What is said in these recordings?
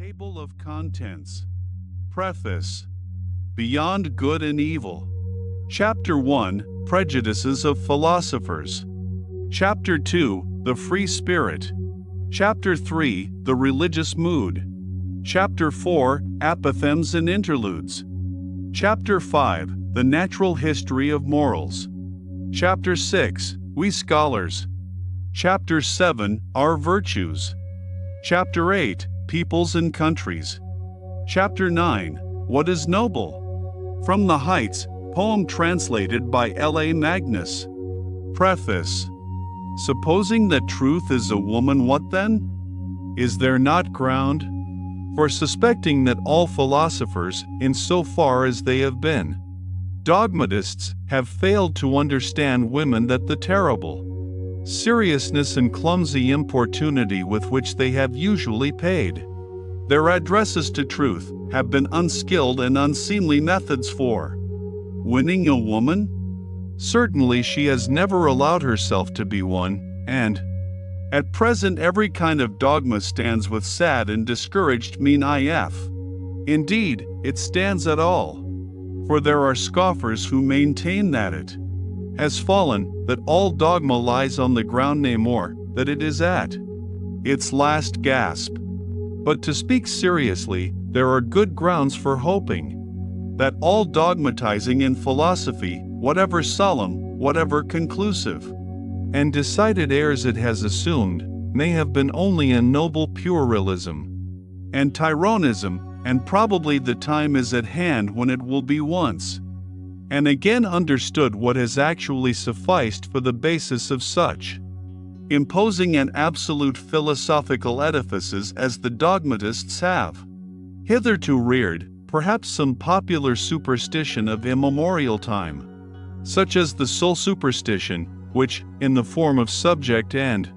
Table of Contents. Preface. Beyond Good and Evil. Chapter 1, Prejudices of Philosophers. Chapter 2, The Free Spirit. Chapter 3, The Religious Mood. Chapter 4, Apothegms and Interludes. Chapter 5, The Natural History of Morals. Chapter 6, We Scholars. Chapter 7, Our Virtues. Chapter 8, Peoples and Countries. Chapter 9, What is Noble? From the Heights, poem translated by L.A. Magnus. Preface. Supposing that truth is a woman, what then? Is there not ground for suspecting that all philosophers, in so far as they have been dogmatists, have failed to understand women, that the terrible seriousness and clumsy importunity with which they have usually paid their addresses to truth have been unskilled and unseemly methods for winning a woman? Certainly she has never allowed herself to be won, and at present every kind of dogma stands with sad and discouraged mien if, indeed, it stands at all. For there are scoffers who maintain that it has fallen, that all dogma lies on the ground, nay more, that it is at its last gasp. But to speak seriously, there are good grounds for hoping that all dogmatizing in philosophy, whatever solemn, whatever conclusive and decided airs it has assumed, may have been only a noble puerilism and tyronism, and probably the time is at hand when it will be once and again understood what has actually sufficed for the basis of such imposing and absolute philosophical edifices as the dogmatists have hitherto reared, perhaps some popular superstition of immemorial time, such as the soul superstition, which, in the form of subject and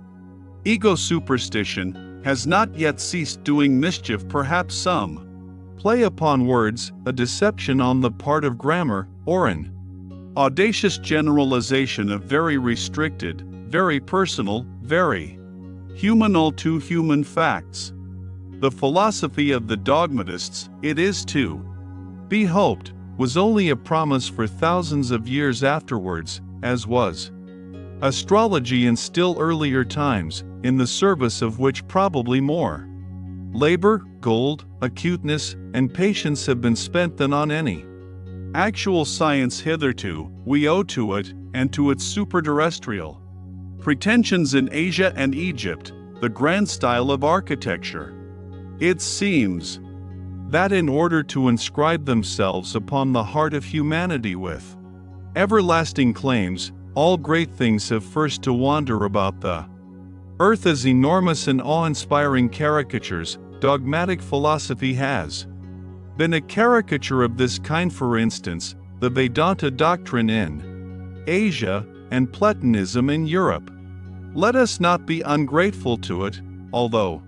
ego superstition, has not yet ceased doing mischief, perhaps some play upon words, a deception on the part of grammar, or an audacious generalization of very restricted, very personal, very human to human facts. The philosophy of the dogmatists, it is to be hoped, was only a promise for thousands of years afterwards, as was astrology in still earlier times, in the service of which probably more labor, gold, acuteness, and patience have been spent than on any actual science hitherto. We owe to it, and to its superterrestrial pretensions in Asia and Egypt, the grand style of architecture. It seems that in order to inscribe themselves upon the heart of humanity with everlasting claims, all great things have first to wander about the earth as enormous and awe-inspiring caricatures. Dogmatic philosophy has been a caricature of this kind, for instance, the Vedanta doctrine in Asia and Platonism in Europe. Let us not be ungrateful to it, although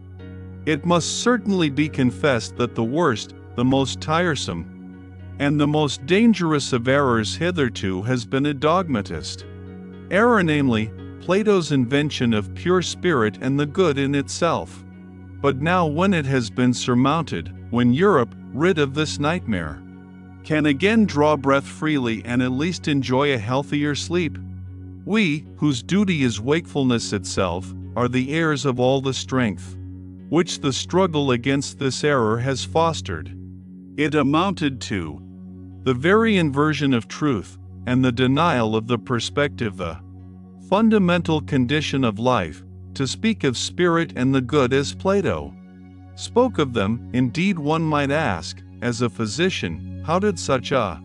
it must certainly be confessed that the worst, the most tiresome, and the most dangerous of errors hitherto has been a dogmatist error, namely, Plato's invention of pure spirit and the good in itself. But now, when it has been surmounted, when Europe, rid of this nightmare, can again draw breath freely and at least enjoy a healthier sleep, we, whose duty is wakefulness itself, are the heirs of all the strength which the struggle against this error has fostered. It amounted to the very inversion of truth, and the denial of the perspective, the fundamental condition of life, to speak of spirit and the good as Plato spoke of them. Indeed, one might ask, as a physician, how did such a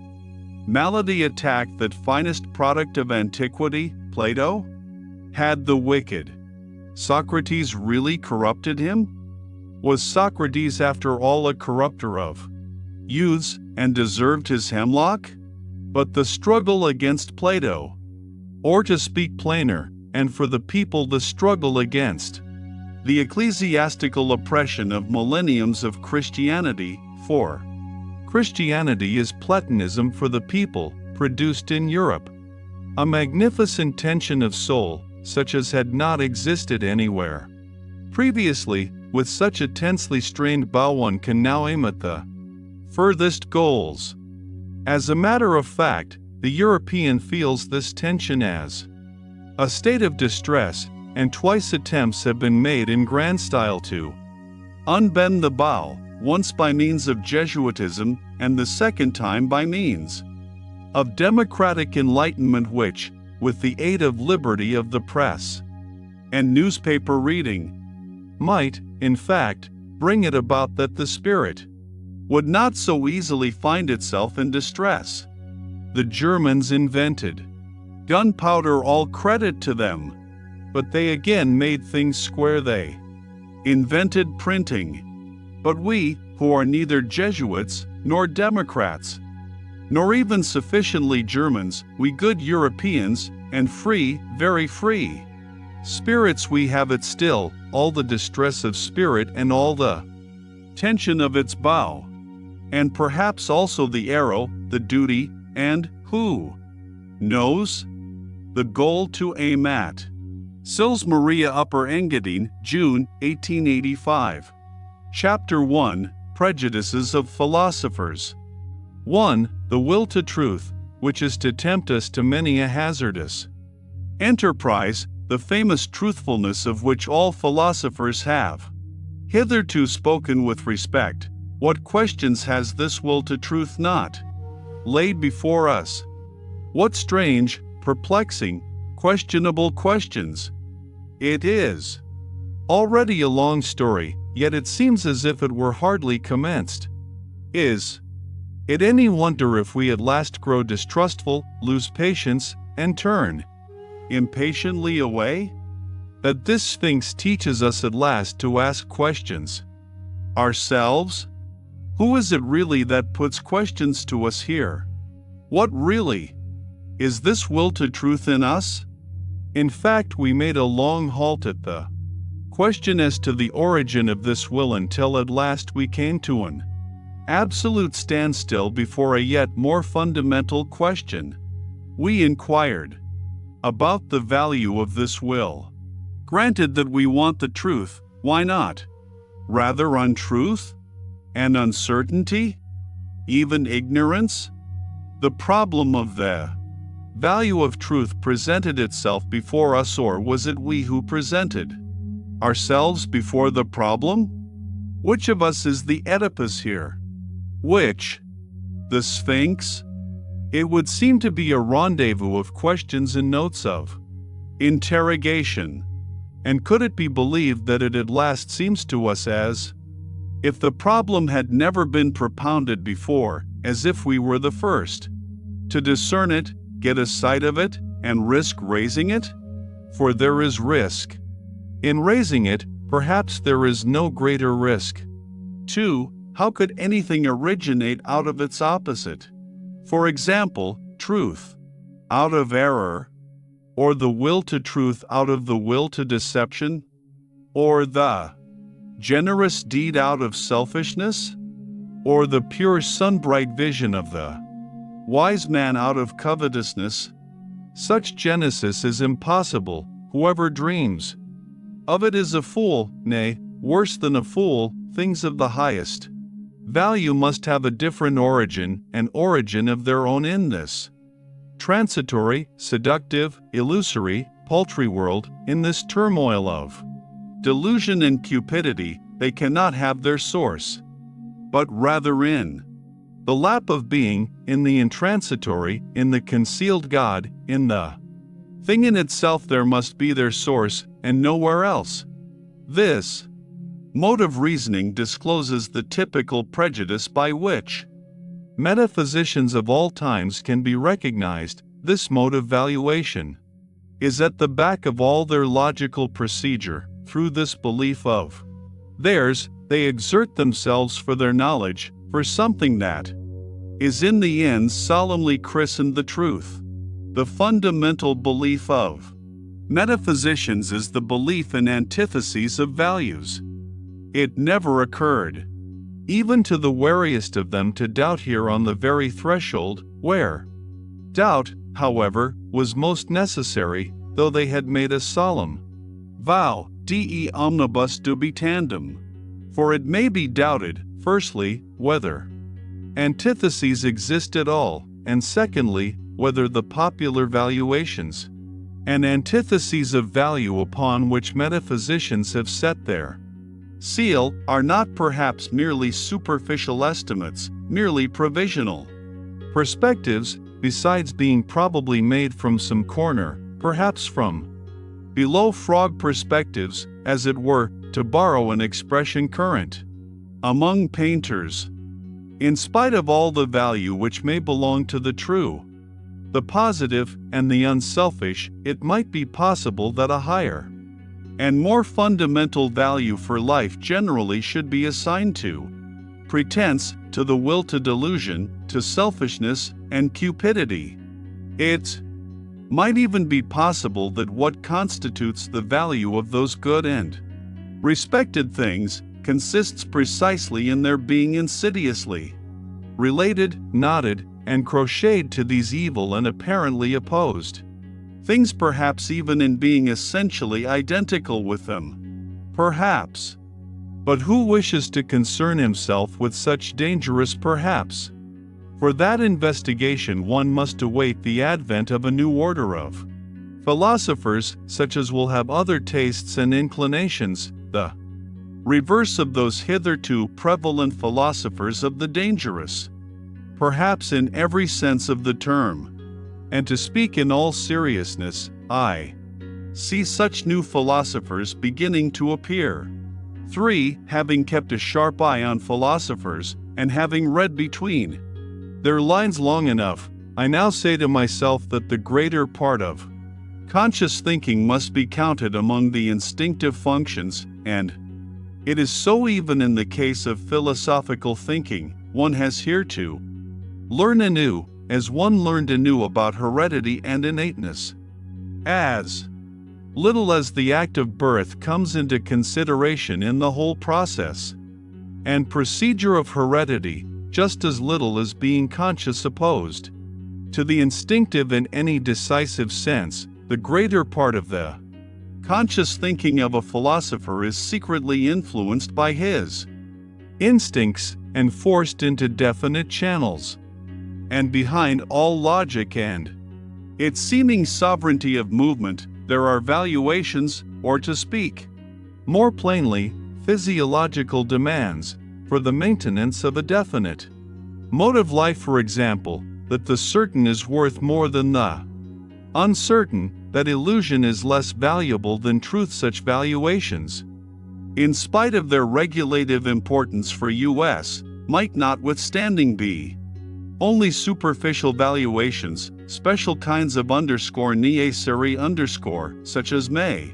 malady attack that finest product of antiquity, Plato? Had the wicked Socrates really corrupted him? Was Socrates after all a corrupter of youths, and deserved his hemlock? But the struggle against Plato, or to speak plainer, and for the people, the struggle against the ecclesiastical oppression of millenniums of Christianity, for Christianity is Platonism for the people, produced in Europe a magnificent tension of soul, such as had not existed anywhere Previously, with such a tensely strained bow, one can now aim at the furthest goals. As a matter of fact, the European feels this tension as a state of distress, and twice attempts have been made in grand style to unbend the bow, once by means of Jesuitism, and the second time by means of democratic enlightenment, which, with the aid of liberty of the press and newspaper reading, might, in fact, bring it about that the spirit would not so easily find itself in distress. The Germans invented gunpowder, all credit to them, but they again made things square. They invented printing. But we, who are neither Jesuits, nor Democrats, nor even sufficiently Germans, we good Europeans, and free, very free spirits, we have it still, all the distress of spirit and all the tension of its bow, and perhaps also the arrow, the duty, and, who knows, the goal to aim at. Sils Maria Upper Engadine, June, 1885. Chapter 1, Prejudices of Philosophers. 1. The will to truth, which is to tempt us to many a hazardous enterprise, the famous truthfulness of which all philosophers have hitherto spoken with respect. What questions has this will to truth not laid before us? What strange, perplexing, questionable questions! It is already a long story, yet it seems as if it were hardly commenced. Is it any wonder if we at last grow distrustful, lose patience, and turn impatiently away? That this Sphinx teaches us at last to ask questions ourselves? Who is it really that puts questions to us here? What really is this will to truth in us? In fact, we made a long halt at the question as to the origin of this will, until at last we came to an absolute standstill before a yet more fundamental question. We inquired about the value of this will. Granted that we want the truth, why not rather untruth and uncertainty, even ignorance? The problem of the value of truth presented itself before us, or was it we who presented ourselves before the problem? Which of us is the Oedipus here? Which? The Sphinx? It would seem to be a rendezvous of questions and notes of interrogation. And could it be believed that it at last seems to us as if the problem had never been propounded before, as if we were the first to discern it, get a sight of it, and risk raising it? For there is risk in raising it, perhaps there is no greater risk. 2. How could anything originate out of its opposite? For example, truth out of error, or the will to truth out of the will to deception, or the generous deed out of selfishness, or the pure sunbright vision of the wise man out of covetousness? Such genesis is impossible. Whoever dreams of it is a fool, nay, worse than a fool. Things of the highest value must have a different origin, an origin of their own in this transitory, seductive, illusory, paltry world. In this turmoil of delusion and cupidity, they cannot have their source, but rather in the lap of being, in the intransitory, in the concealed God, in the thing in itself. There must be their source, and nowhere else. This mode of reasoning discloses the typical prejudice by which metaphysicians of all times can be recognized. This mode of valuation is at the back of all their logical procedure. Through this belief of theirs, they exert themselves for their knowledge, for something that is in the end solemnly christened the truth. The fundamental belief of metaphysicians is the belief in antitheses of values. It never occurred, even to the wariest of them, to doubt here on the very threshold, where doubt, however, was most necessary, though they had made a solemn vow de omnibus dubitandum. For it may be doubted, firstly, whether antitheses exist at all, and secondly, whether the popular valuations and antitheses of value upon which metaphysicians have set their seal are not perhaps merely superficial estimates, merely provisional perspectives, besides being probably made from some corner, perhaps from below frog perspectives, as it were, to borrow an expression current among painters. In spite of all the value which may belong to the true, the positive, and the unselfish, it might be possible that a higher and more fundamental value for life generally should be assigned to pretense, to the will to delusion, to selfishness and cupidity. It might even be possible that what constitutes the value of those good and respected things consists precisely in their being insidiously related, knotted, and crocheted to these evil and apparently opposed things, perhaps even in being essentially identical with them. Perhaps. But who wishes to concern himself with such dangerous perhaps? For that investigation one must await the advent of a new order of philosophers, such as will have other tastes and inclinations, the reverse of those hitherto prevalent philosophers of the dangerous, perhaps in every sense of the term. And to speak in all seriousness, I see such new philosophers beginning to appear. 3. Having kept a sharp eye on philosophers, and having read between their lines long enough, I now say to myself that the greater part of conscious thinking must be counted among the instinctive functions, and it is so even in the case of philosophical thinking. One has here to learn anew, as one learned anew about heredity and innateness. As little as the act of birth comes into consideration in the whole process and procedure of heredity, just as little as being conscious opposed to the instinctive in any decisive sense, the greater part of the conscious thinking of a philosopher is secretly influenced by his instincts and forced into definite channels. And behind all logic and its seeming sovereignty of movement, there are valuations, or to speak more plainly, physiological demands, for the maintenance of a definite mode of life, for example, that the certain is worth more than the uncertain, that illusion is less valuable than truth. Such valuations, in spite of their regulative importance for us, might notwithstanding be only superficial valuations, special kinds of necessary such as may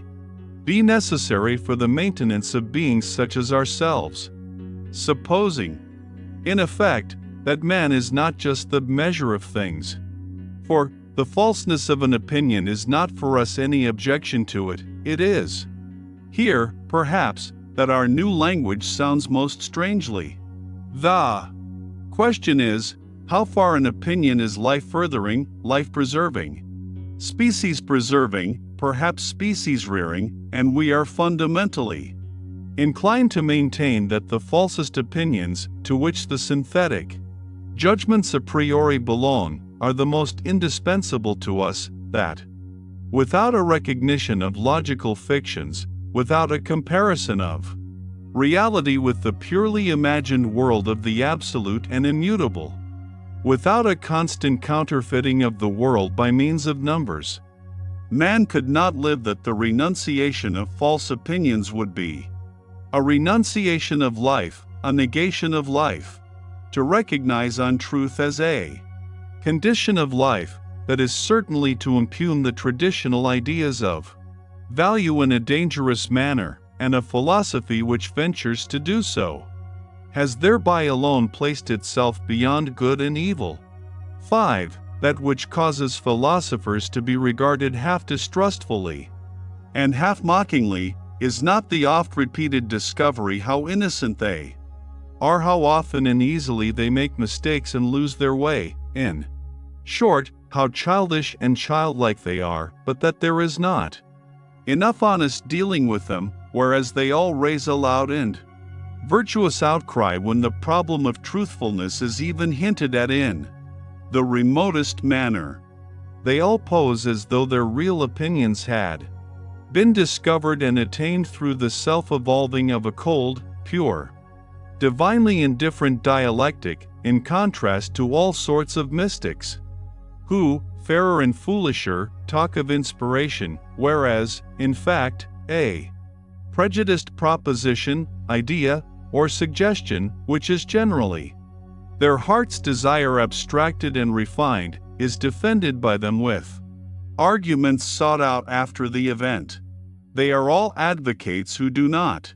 be necessary for the maintenance of beings such as ourselves. Supposing, in effect, that man is not just the measure of things. For the falseness of an opinion is not for us any objection to it, it is here, perhaps, that our new language sounds most strangely. The question is, how far an opinion is life-furthering, life-preserving, species-preserving, perhaps species-rearing, and we are fundamentally inclined to maintain that the falsest opinions, to which the synthetic judgments a priori belong, are the most indispensable to us, that without a recognition of logical fictions, without a comparison of reality with the purely imagined world of the absolute and immutable, without a constant counterfeiting of the world by means of numbers, man could not live. That the renunciation of false opinions would be a renunciation of life, a negation of life. To recognize untruth as a condition of life, that is certainly to impugn the traditional ideas of value in a dangerous manner, and a philosophy which ventures to do so has thereby alone placed itself beyond good and evil. 5. That which causes philosophers to be regarded half distrustfully and half mockingly is not the oft-repeated discovery how innocent they are, how often and easily they make mistakes and lose their way, in short, how childish and childlike they are, but that there is not enough honest dealing with them, whereas they all raise a loud and virtuous outcry when the problem of truthfulness is even hinted at in the remotest manner. They all pose as though their real opinions had been discovered and attained through the self-evolving of a cold, pure, divinely indifferent dialectic, in contrast to all sorts of mystics, who, fairer and foolisher, talk of inspiration, whereas, in fact, a prejudiced proposition, idea, or suggestion, which is generally their heart's desire abstracted and refined, is defended by them with arguments sought out after the event. They are all advocates who do not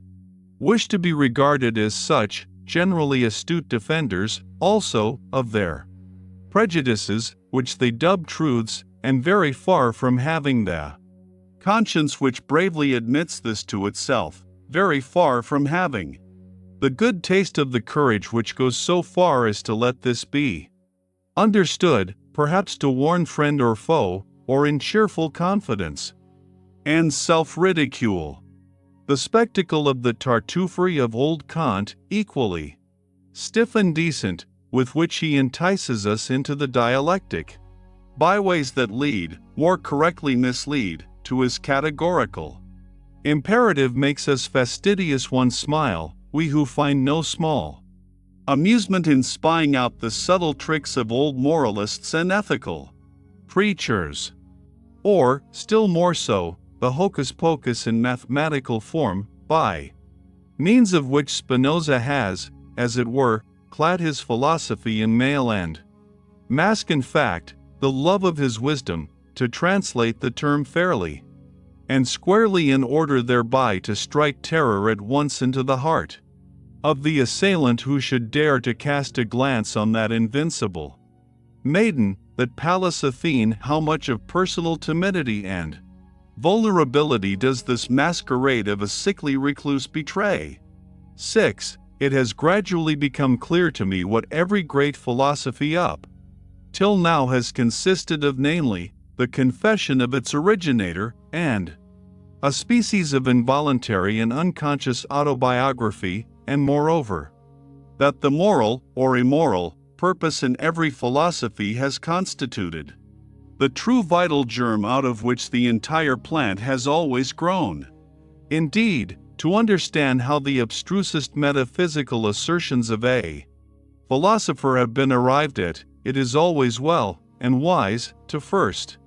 wish to be regarded as such, generally astute defenders, also, of their prejudices, which they dub truths, and very far from having the conscience which bravely admits this to itself, very far from having the good taste of the courage which goes so far as to let this be understood, perhaps to warn friend or foe, or in cheerful confidence and self-ridicule. The spectacle of the Tartuffery of old Kant, equally stiff and decent, with which he entices us into the dialectic, byways that lead, more correctly mislead, to his categorical imperative, makes us fastidious one smile, we who find no small amusement in spying out the subtle tricks of old moralists and ethical preachers, or, still more so, the hocus-pocus in mathematical form, by means of which Spinoza has, as it were, clad his philosophy in mail and mask, in fact, the love of his wisdom, to translate the term fairly and squarely, in order thereby to strike terror at once into the heart of the assailant who should dare to cast a glance on that invincible maiden, that Pallas Athene. How much of personal timidity and vulnerability does this masquerade of a sickly recluse betray? 6. It has gradually become clear to me what every great philosophy up till now has consisted of, namely, the confession of its originator, and a species of involuntary and unconscious autobiography, and moreover, that the moral, or immoral, purpose in every philosophy has constituted the true vital germ out of which the entire plant has always grown. Indeed, to understand how the abstrusest metaphysical assertions of a philosopher have been arrived at, it is always well, and wise, to first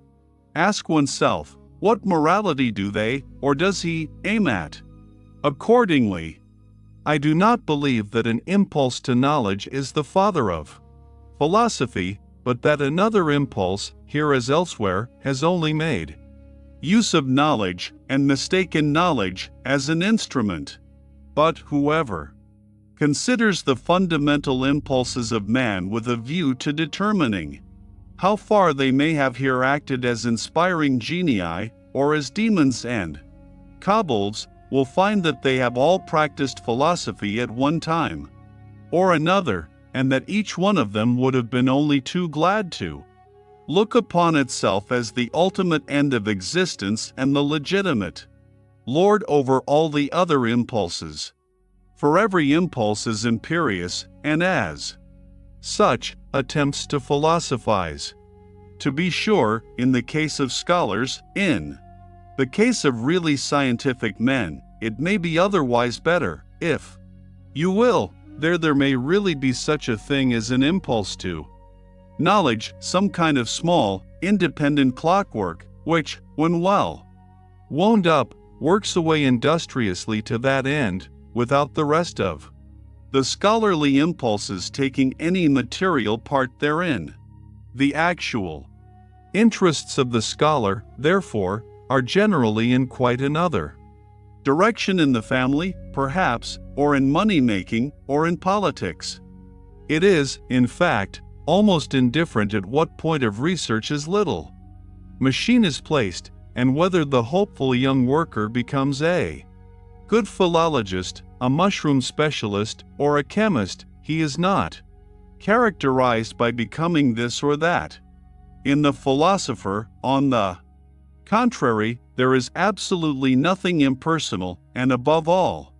ask oneself, what morality do they, or does he, aim at? Accordingly, I do not believe that an impulse to knowledge is the father of philosophy, but that another impulse, here as elsewhere, has only made use of knowledge, and mistaken knowledge, as an instrument. But whoever considers the fundamental impulses of man with a view to determining how far they may have here acted as inspiring genii, or as demons and kobolds, will find that they have all practiced philosophy at one time or another, and that each one of them would have been only too glad to look upon itself as the ultimate end of existence and the legitimate lord over all the other impulses. For every impulse is imperious, and as such, attempts to philosophize. To be sure, in the case of scholars, in the case of really scientific men, it may be otherwise better, if you will, there may really be such a thing as an impulse to knowledge, some kind of small, independent clockwork, which, when well wound up, works away industriously to that end, without the rest of the scholarly impulses taking any material part therein. The actual interests of the scholar, therefore, are generally in quite another direction, in the family, perhaps, or in money-making, or in politics. It is, in fact, almost indifferent at what point of research his little machine is placed, and whether the hopeful young worker becomes a good philologist, a mushroom specialist, or a chemist. He is not characterized by becoming this or that. In the philosopher, on the contrary, there is absolutely nothing impersonal, and above all,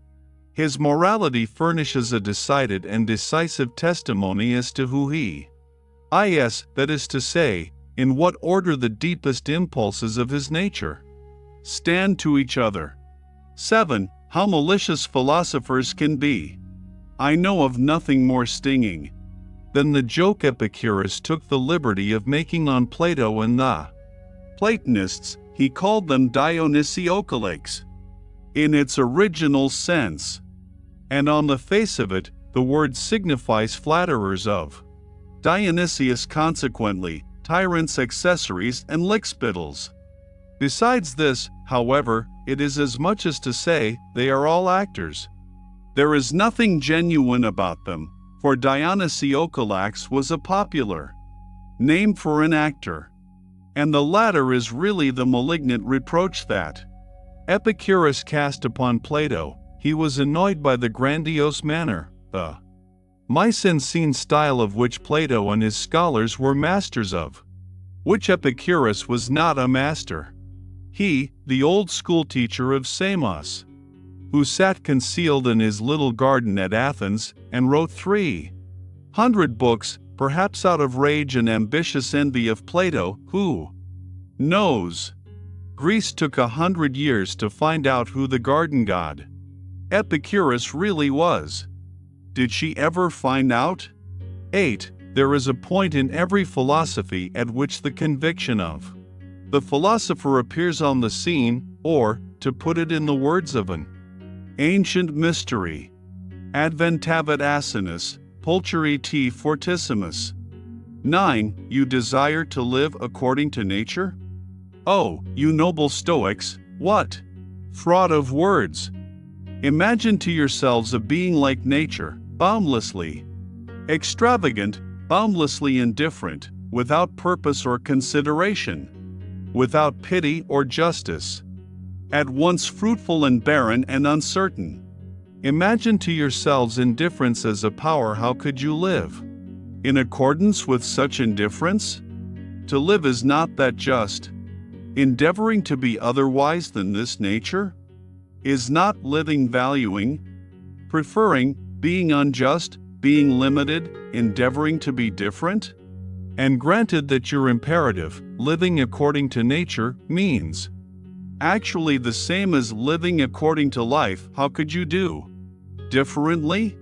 his morality furnishes a decided and decisive testimony as to who he is, that is to say, in what order the deepest impulses of his nature stand to each other. 7. How malicious philosophers can be. I know of nothing more stinging than the joke Epicurus took the liberty of making on Plato and the Platonists. He called them Dionysiocalates in its original sense, and on the face of it, the word signifies flatterers of Dionysius, consequently, tyrants, accessories, and lickspittles. Besides this, however, it is as much as to say they are all actors. There is nothing genuine about them, for Dionysiocalax was a popular name for an actor, and the latter is really the malignant reproach that Epicurus cast upon Plato. He was annoyed by the grandiose manner, the mise-en-scene style of which Plato and his scholars were masters of, which Epicurus was not a master. He, the old schoolteacher of Samos, who sat concealed in his little garden at Athens and wrote 300 books, perhaps out of rage and ambitious envy of Plato, who knows? Greece took 100 years to find out who the garden god Epicurus really was. Did she ever find out? 8. There is a point in every philosophy at which the conviction of the philosopher appears on the scene, or, to put it in the words of an ancient mystery, adventavit asinus, pulcheri te fortissimus. 9. You desire to live according to nature? Oh, you noble Stoics, what fraud of words! Imagine to yourselves a being like nature, boundlessly extravagant, boundlessly indifferent, without purpose or consideration, without pity or justice, at once fruitful and barren and uncertain. Imagine to yourselves indifference as a power. How could you live in accordance with such indifference? To live is not that just endeavoring to be otherwise than this nature? Is not living valuing, preferring, being unjust, being limited, endeavoring to be different? And granted that your imperative, living according to nature, means actually the same as living according to life, how could you do differently?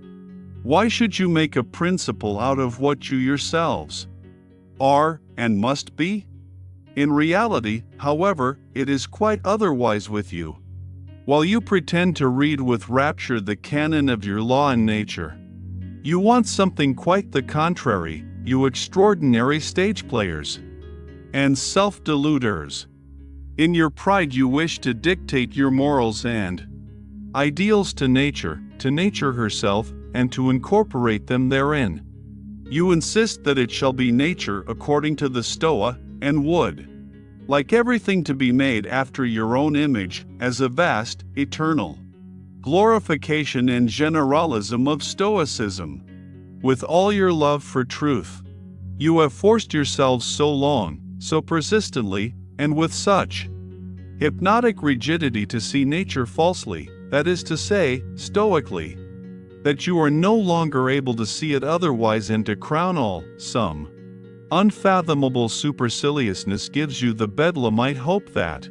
Why should you make a principle out of what you yourselves are and must be? In reality, however, it is quite otherwise with you. While you pretend to read with rapture the canon of your law and nature, you want something quite the contrary, you extraordinary stage players and self-deluders. In your pride you wish to dictate your morals and ideals to nature herself, and to incorporate them therein. You insist that it shall be nature according to the Stoa, and would like everything to be made after your own image, as a vast, eternal glorification and generalism of Stoicism. With all your love for truth, you have forced yourselves so long, so persistently, and with such hypnotic rigidity to see nature falsely, that is to say, stoically, that you are no longer able to see it otherwise, and to crown all, some unfathomable superciliousness gives you the bedlamite hope that,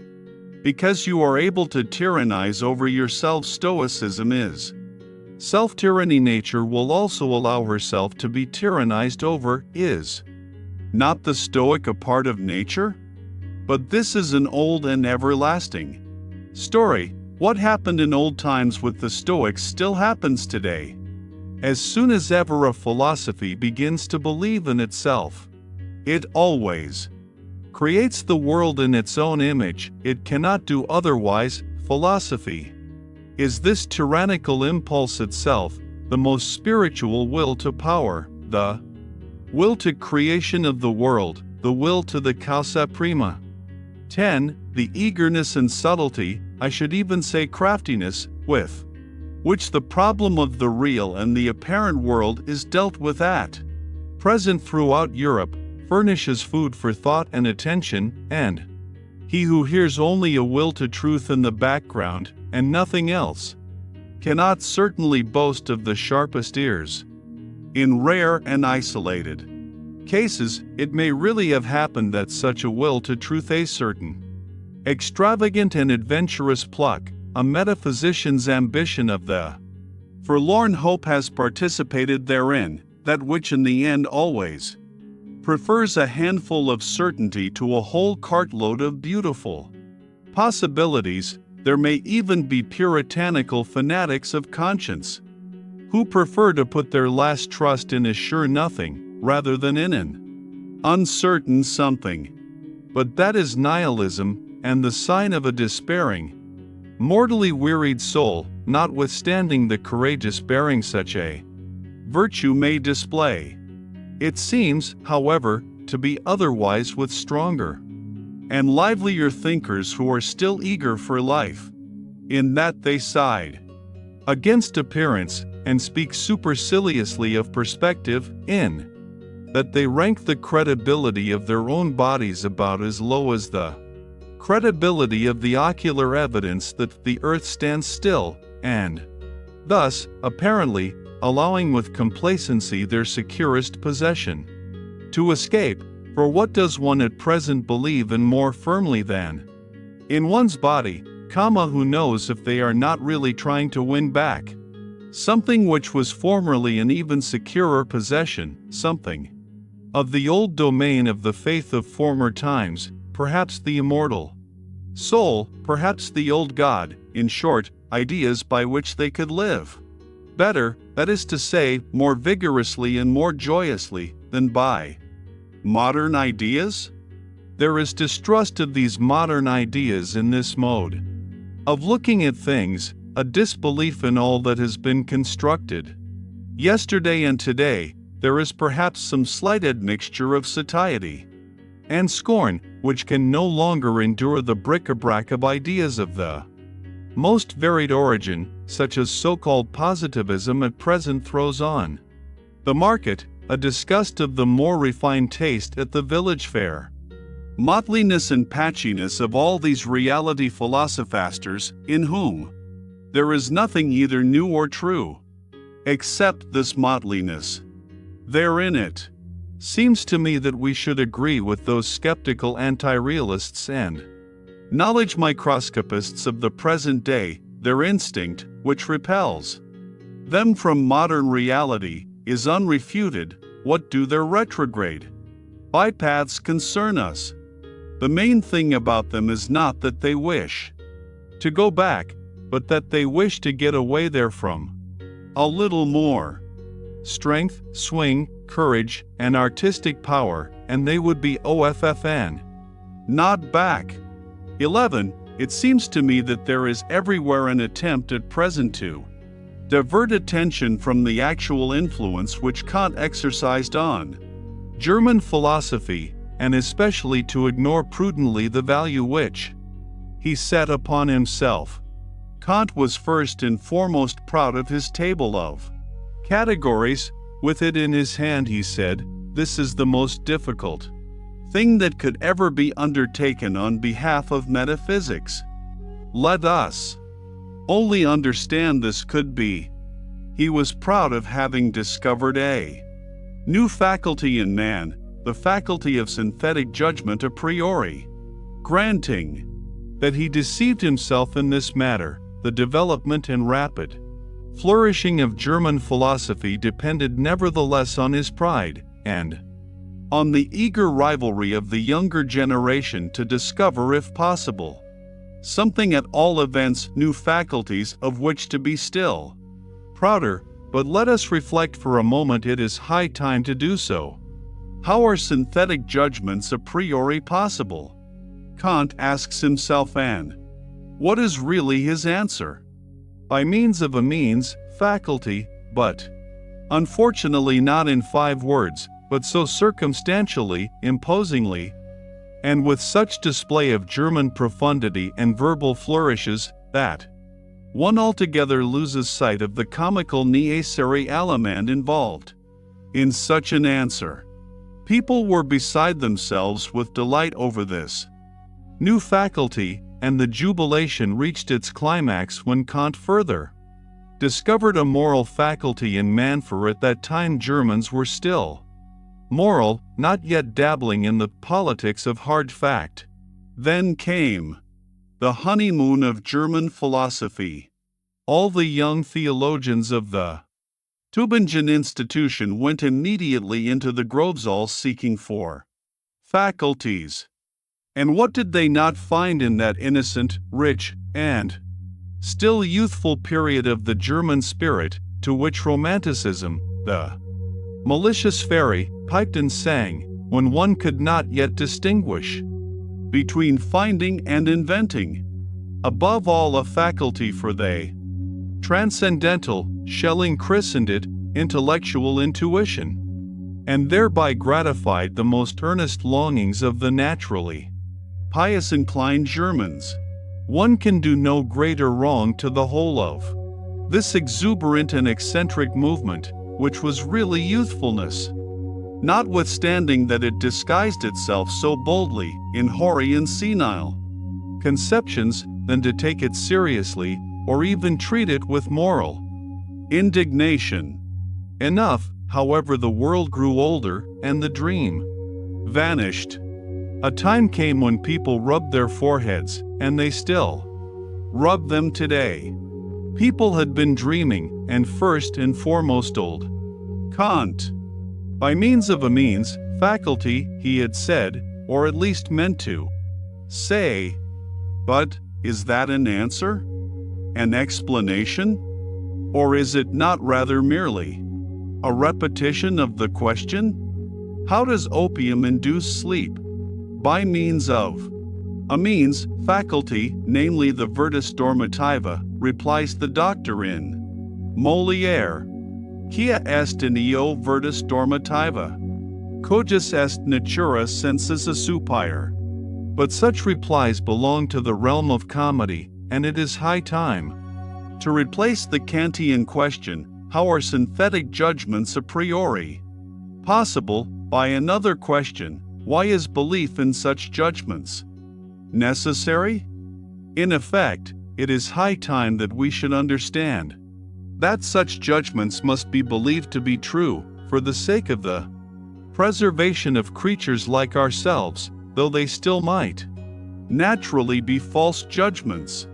because you are able to tyrannize over yourself, Stoicism is self-tyranny. Nature will also allow herself to be tyrannized over. Is not the Stoic a part of nature? But this is an old and everlasting story. What happened in old times with the Stoics still happens today. As soon as ever a philosophy begins to believe in itself, it always creates the world in its own image. It cannot do otherwise. Philosophy is this tyrannical impulse itself, the most spiritual will to power, the will to creation of the world, the will to the causa prima. 10. The eagerness and subtlety, I should even say craftiness, with which the problem of the real and the apparent world is dealt with at present throughout Europe, furnishes food for thought and attention, and He who hears only a will to truth in the background, and nothing else, cannot certainly boast of the sharpest ears. In rare and isolated cases, it may really have happened that such a will to truth, a certain extravagant and adventurous pluck, a metaphysician's ambition of the forlorn hope, has participated therein, that which in the end always prefers a handful of certainty to a whole cartload of beautiful possibilities. There may even be puritanical fanatics of conscience who prefer to put their last trust in a sure nothing rather than in an uncertain something. But that is nihilism, and the sign of a despairing, mortally wearied soul, notwithstanding the courageous bearing such a virtue may display. It seems, however, to be otherwise with stronger and livelier thinkers who are still eager for life, in that they side against appearance, and speak superciliously of perspective, in that they rank the credibility of their own bodies about as low as the credibility of the ocular evidence that the earth stands still, and thus, apparently, allowing with complacency their securest possession to escape. For what does one at present believe in more firmly than in one's body, who knows if they are not really trying to win back something which was formerly an even securer possession, something of the old domain of the faith of former times, perhaps the immortal soul, perhaps the old God, in short, ideas by which they could live better, that is to say, more vigorously and more joyously, than by modern ideas? There is distrust of these modern ideas in this mode of looking at things, a disbelief in all that has been constructed yesterday and today. There is perhaps some slight admixture of satiety and scorn, which can no longer endure the bric-a-brac of ideas of the most varied origin, such as so-called positivism at present throws on the market, a disgust of the more refined taste at the village fair. Mottliness and patchiness of all these reality philosophasters, in whom there is nothing either new or true, except this mottliness. There in it seems to me that we should agree with those skeptical anti-realists and knowledge microscopists of the present day. Their instinct, which repels them from modern reality, is unrefuted. What do their retrograde bypaths concern us? The main thing about them is not that they wish to go back, but that they wish to get away therefrom. A little more strength, swing, courage, and artistic power, and they would be OFFN. Not back. 11. It seems to me that there is everywhere an attempt at present to divert attention from the actual influence which Kant exercised on German philosophy, and especially to ignore prudently the value which he set upon himself. Kant was first and foremost proud of his table of categories. With it in his hand, he said, "This is the most difficult thing that could ever be undertaken on behalf of metaphysics. Let us only understand this could be." He was proud of having discovered a new faculty in man, the faculty of synthetic judgment a priori. Granting that he deceived himself in this matter, the development and rapid flourishing of German philosophy depended nevertheless on his pride, and on the eager rivalry of the younger generation to discover, if possible, something, at all events new faculties of which to be still prouder. But let us reflect for a moment. It is high time to do so. How are synthetic judgments a priori possible? Kant asks himself, and what is really his answer? By means of a means, faculty, but unfortunately not in 5 words, but so circumstantially, imposingly, and with such display of German profundity and verbal flourishes, that one altogether loses sight of the comical necessary aliment involved in such an answer. People were beside themselves with delight over this new faculty, and the jubilation reached its climax when Kant further discovered a moral faculty in man, for at that time Germans were still moral, not yet dabbling in the politics of hard fact. Then came the honeymoon of German philosophy. All the young theologians of the Tübingen institution went immediately into the Grovesaal seeking for faculties. And what did they not find in that innocent, rich, and still youthful period of the German spirit, to which Romanticism, the malicious fairy, piped and sang, when one could not yet distinguish between finding and inventing? Above all, a faculty for the transcendental, Schelling christened it intellectual intuition, and thereby gratified the most earnest longings of the naturally pious inclined Germans. One can do no greater wrong to the whole of this exuberant and eccentric movement, which was really youthfulness, notwithstanding that it disguised itself so boldly in hoary and senile conceptions, than to take it seriously, or even treat it with moral indignation. Enough, however, the world grew older, and the dream vanished. A time came when people rubbed their foreheads, and they still rub them today. People had been dreaming, and first and foremost old Kant. By means of a means, faculty, he had said, or at least meant to say. But is that an answer? An explanation? Or is it not rather merely a repetition of the question? How does opium induce sleep? By means of a means, faculty, namely the virtus dormitiva, replies the doctor in Molière. Quia est in eo virtus dormitiva? Cogis est natura sensus asupire. But such replies belong to the realm of comedy, and it is high time to replace the Kantian question, how are synthetic judgments a priori possible, by another question, why is belief in such judgments necessary? In effect, it is high time that we should understand that such judgments must be believed to be true, for the sake of the preservation of creatures like ourselves, though they still might naturally be false judgments.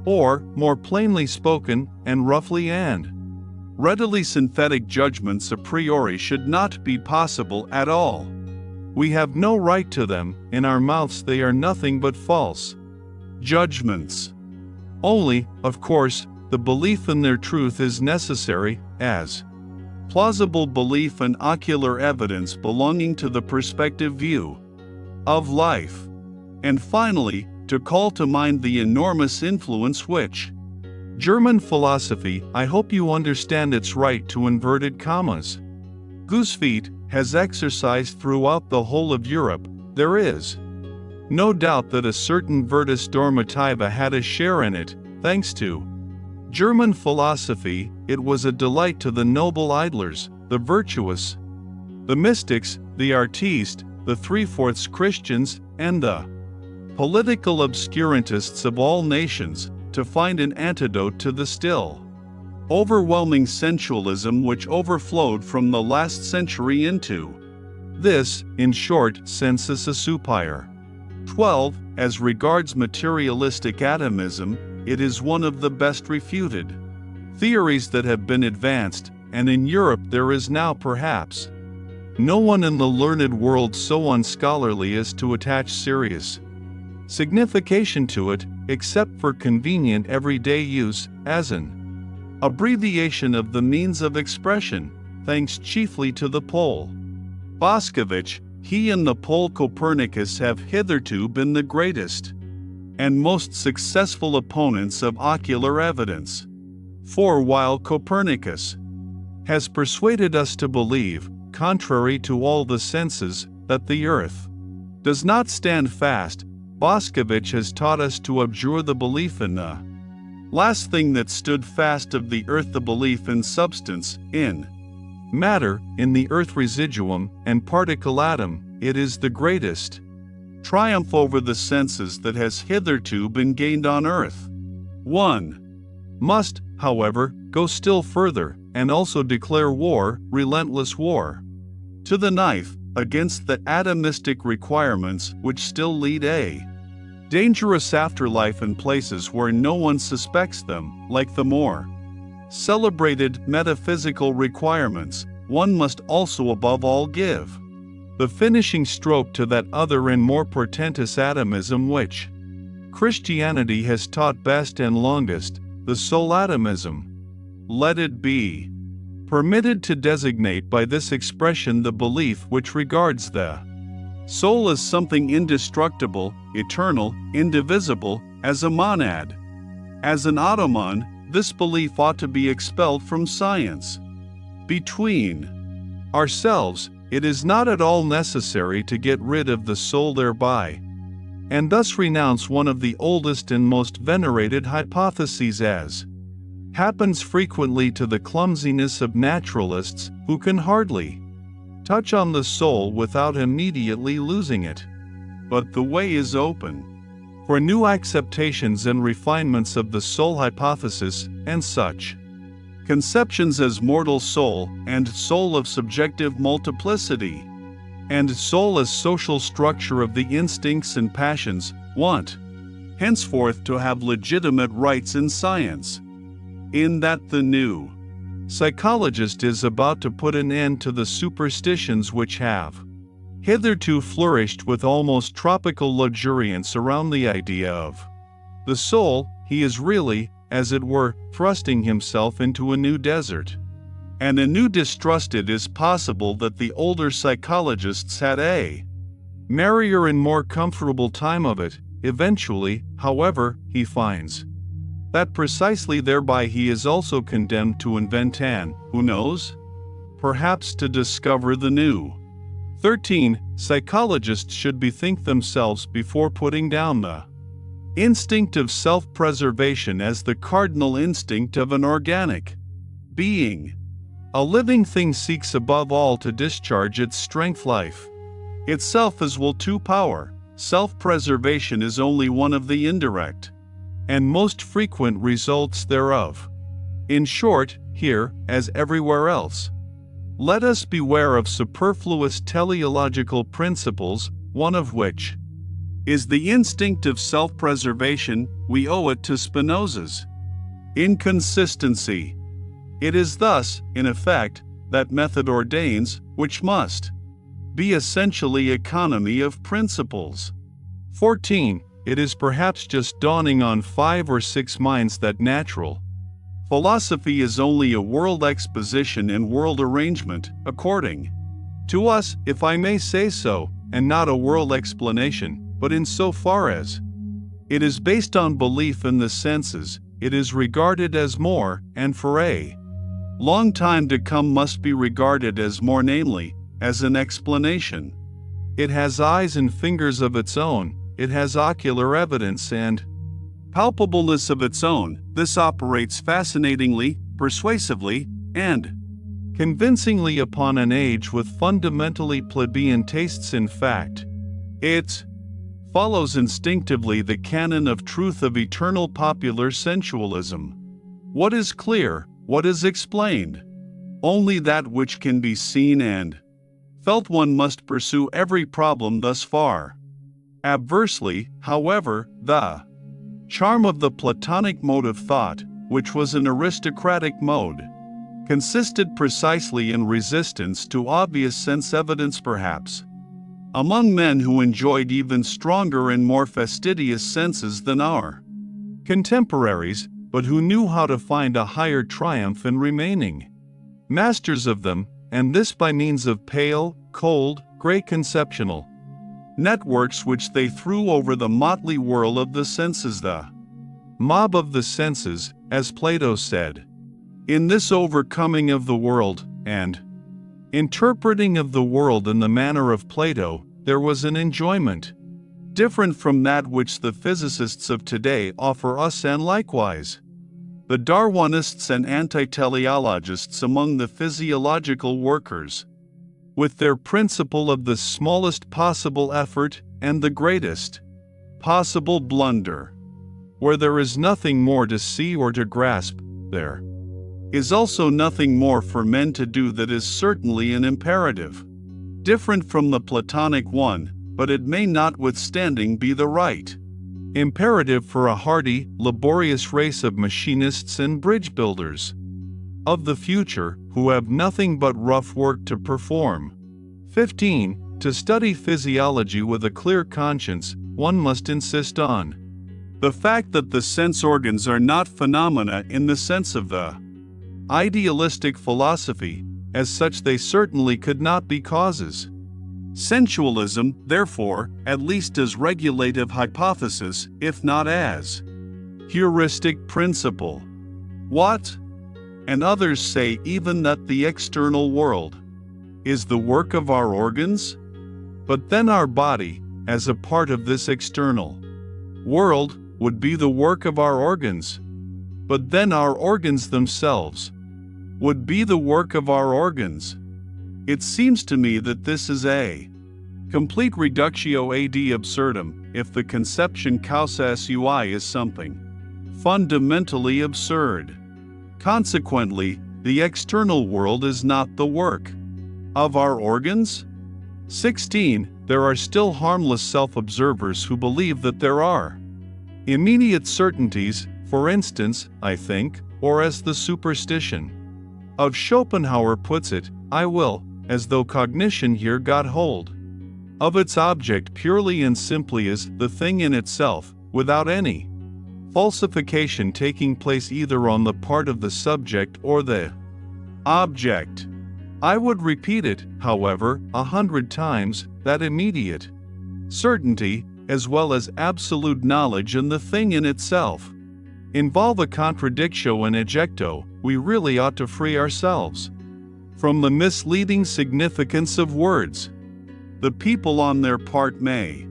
Or, more plainly spoken, and roughly and readily, synthetic judgments a priori should not be possible at all. We have no right to them, in our mouths they are nothing but false judgments. Only, of course, the belief in their truth is necessary, as plausible belief and ocular evidence belonging to the perspective view of life. And finally, to call to mind the enormous influence which German philosophy, I hope you understand its right to inverted commas, goosefeet, has exercised throughout the whole of Europe. There is no doubt that a certain virtus dormitiva had a share in it. Thanks to German philosophy, it was a delight to the noble idlers, the virtuous, the mystics, the artistes, the three-fourths Christians, and the political obscurantists of all nations, to find an antidote to the still overwhelming sensualism which overflowed from the last century into this, in short, sensus asupire. 12. As regards materialistic atomism, it is one of the best refuted theories that have been advanced, and in Europe there is now perhaps no one in the learned world so unscholarly as to attach serious signification to it, except for convenient everyday use, as an abbreviation of the means of expression, thanks chiefly to the Pole Boscovich. He and the Pole Copernicus have hitherto been the greatest and most successful opponents of ocular evidence. For while Copernicus has persuaded us to believe, contrary to all the senses, that the earth does not stand fast, Boscovich has taught us to abjure the belief in the last thing that stood fast of the earth, the belief in substance, in matter, in the earth residuum and particle atom. It is the greatest triumph over the senses that has hitherto been gained on earth. 1. Must, however, go still further, and also declare war, relentless war, to the knife, against the atomistic requirements which still lead a dangerous afterlife in places where no one suspects them, like the more celebrated metaphysical requirements. One must also above all give the finishing stroke to that other and more portentous atomism which Christianity has taught best and longest, the soul atomism. Let it be permitted to designate by this expression the belief which regards the soul as something indestructible, eternal, indivisible, as a monad. As an automan, this belief ought to be expelled from science. Between ourselves, it is not at all necessary to get rid of the soul thereby, and thus renounce one of the oldest and most venerated hypotheses, as happens frequently to the clumsiness of naturalists, who can hardly touch on the soul without immediately losing it. But the way is open for new acceptations and refinements of the soul hypothesis, and such conceptions as mortal soul, and soul of subjective multiplicity, and soul as social structure of the instincts and passions, want henceforth to have legitimate rights in science. In that the new psychologist is about to put an end to the superstitions which have hitherto flourished with almost tropical luxuriance around the idea of the soul. He is really, as it were, thrusting himself into a new desert, and anew distrust it is possible that the older psychologists had a merrier and more comfortable time of it. Eventually, however, he finds that precisely thereby he is also condemned to invent and, who knows, perhaps to discover the new. 13. Psychologists should bethink themselves before putting down the instinct of self-preservation as the cardinal instinct of an organic being. A living thing seeks above all to discharge its strength life itself as will to power. Self-preservation is only one of the indirect and most frequent results thereof. In short, here, as everywhere else, let us beware of superfluous teleological principles, one of which is the instinct of self-preservation. We owe it to Spinoza's inconsistency. It is thus, in effect, that method ordains, which must be essentially economy of principles. 14. It is perhaps just dawning on 5 or 6 minds that natural philosophy is only a world exposition and world arrangement, according to us, if I may say so, and not a world explanation, but in so far as it is based on belief in the senses, it is regarded as more, and for a long time to come must be regarded as more, namely, as an explanation. It has eyes and fingers of its own, it has ocular evidence and palpableness of its own. This operates fascinatingly, persuasively, and convincingly upon an age with fundamentally plebeian tastes. In fact, it follows instinctively the canon of truth of eternal popular sensualism. What is clear? What is explained? Only that which can be seen and felt. One must pursue every problem thus far. Adversely, however, the charm of the Platonic mode of thought, which was an aristocratic mode, consisted precisely in resistance to obvious sense evidence, perhaps among men who enjoyed even stronger and more fastidious senses than our contemporaries, but who knew how to find a higher triumph in remaining masters of them, and this by means of pale, cold, gray conceptional networks which they threw over the motley whirl of the senses, the mob of the senses, as Plato said. In this overcoming of the world, and interpreting of the world in the manner of Plato, there was an enjoyment different from that which the physicists of today offer us, and likewise the Darwinists and anti-teleologists among the physiological workers, with their principle of the smallest possible effort, and the greatest possible blunder. Where there is nothing more to see or to grasp, there is also nothing more for men to do. That is certainly an imperative, different from the Platonic one, but it may notwithstanding be the right imperative for a hardy, laborious race of machinists and bridge builders of the future, who have nothing but rough work to perform. 15. To study physiology with a clear conscience, one must insist on the fact that the sense organs are not phenomena in the sense of the idealistic philosophy. As such, they certainly could not be causes. Sensualism, therefore, at least as regulative hypothesis, if not as heuristic principle. What? And others say even that the external world is the work of our organs? But then our body, as a part of this external world, would be the work of our organs. But then our organs themselves would be the work of our organs. It seems to me that this is a complete reductio ad absurdum, if the conception causa sui is something fundamentally absurd. Consequently, the external world is not the work of our organs. 16. There are still harmless self-observers who believe that there are immediate certainties, for instance, I think, or as the superstition of Schopenhauer puts it, I will, as though cognition here got hold of its object purely and simply as the thing in itself, without any falsification taking place either on the part of the subject or the object. I would repeat it, however, 100 times, that immediate certainty, as well as absolute knowledge in the thing in itself, involve a contradictio in ejecto. We really ought to free ourselves from the misleading significance of words. The people on their part may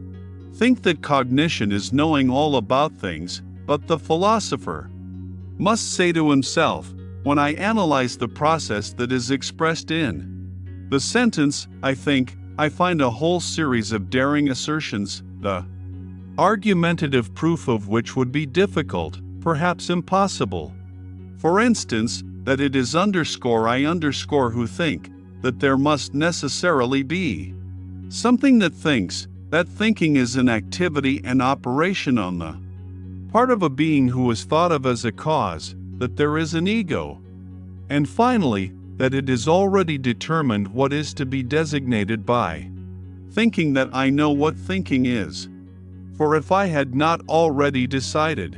think that cognition is knowing all about things, but the philosopher must say to himself, when I analyze the process that is expressed in the sentence, I think, I find a whole series of daring assertions, the argumentative proof of which would be difficult, perhaps impossible. For instance, that it is I underscore who think that there must necessarily be something that thinks, that thinking is an activity and operation on the part of a being who is thought of as a cause, that there is an ego. And finally, that it is already determined what is to be designated by thinking, that I know what thinking is. For if I had not already decided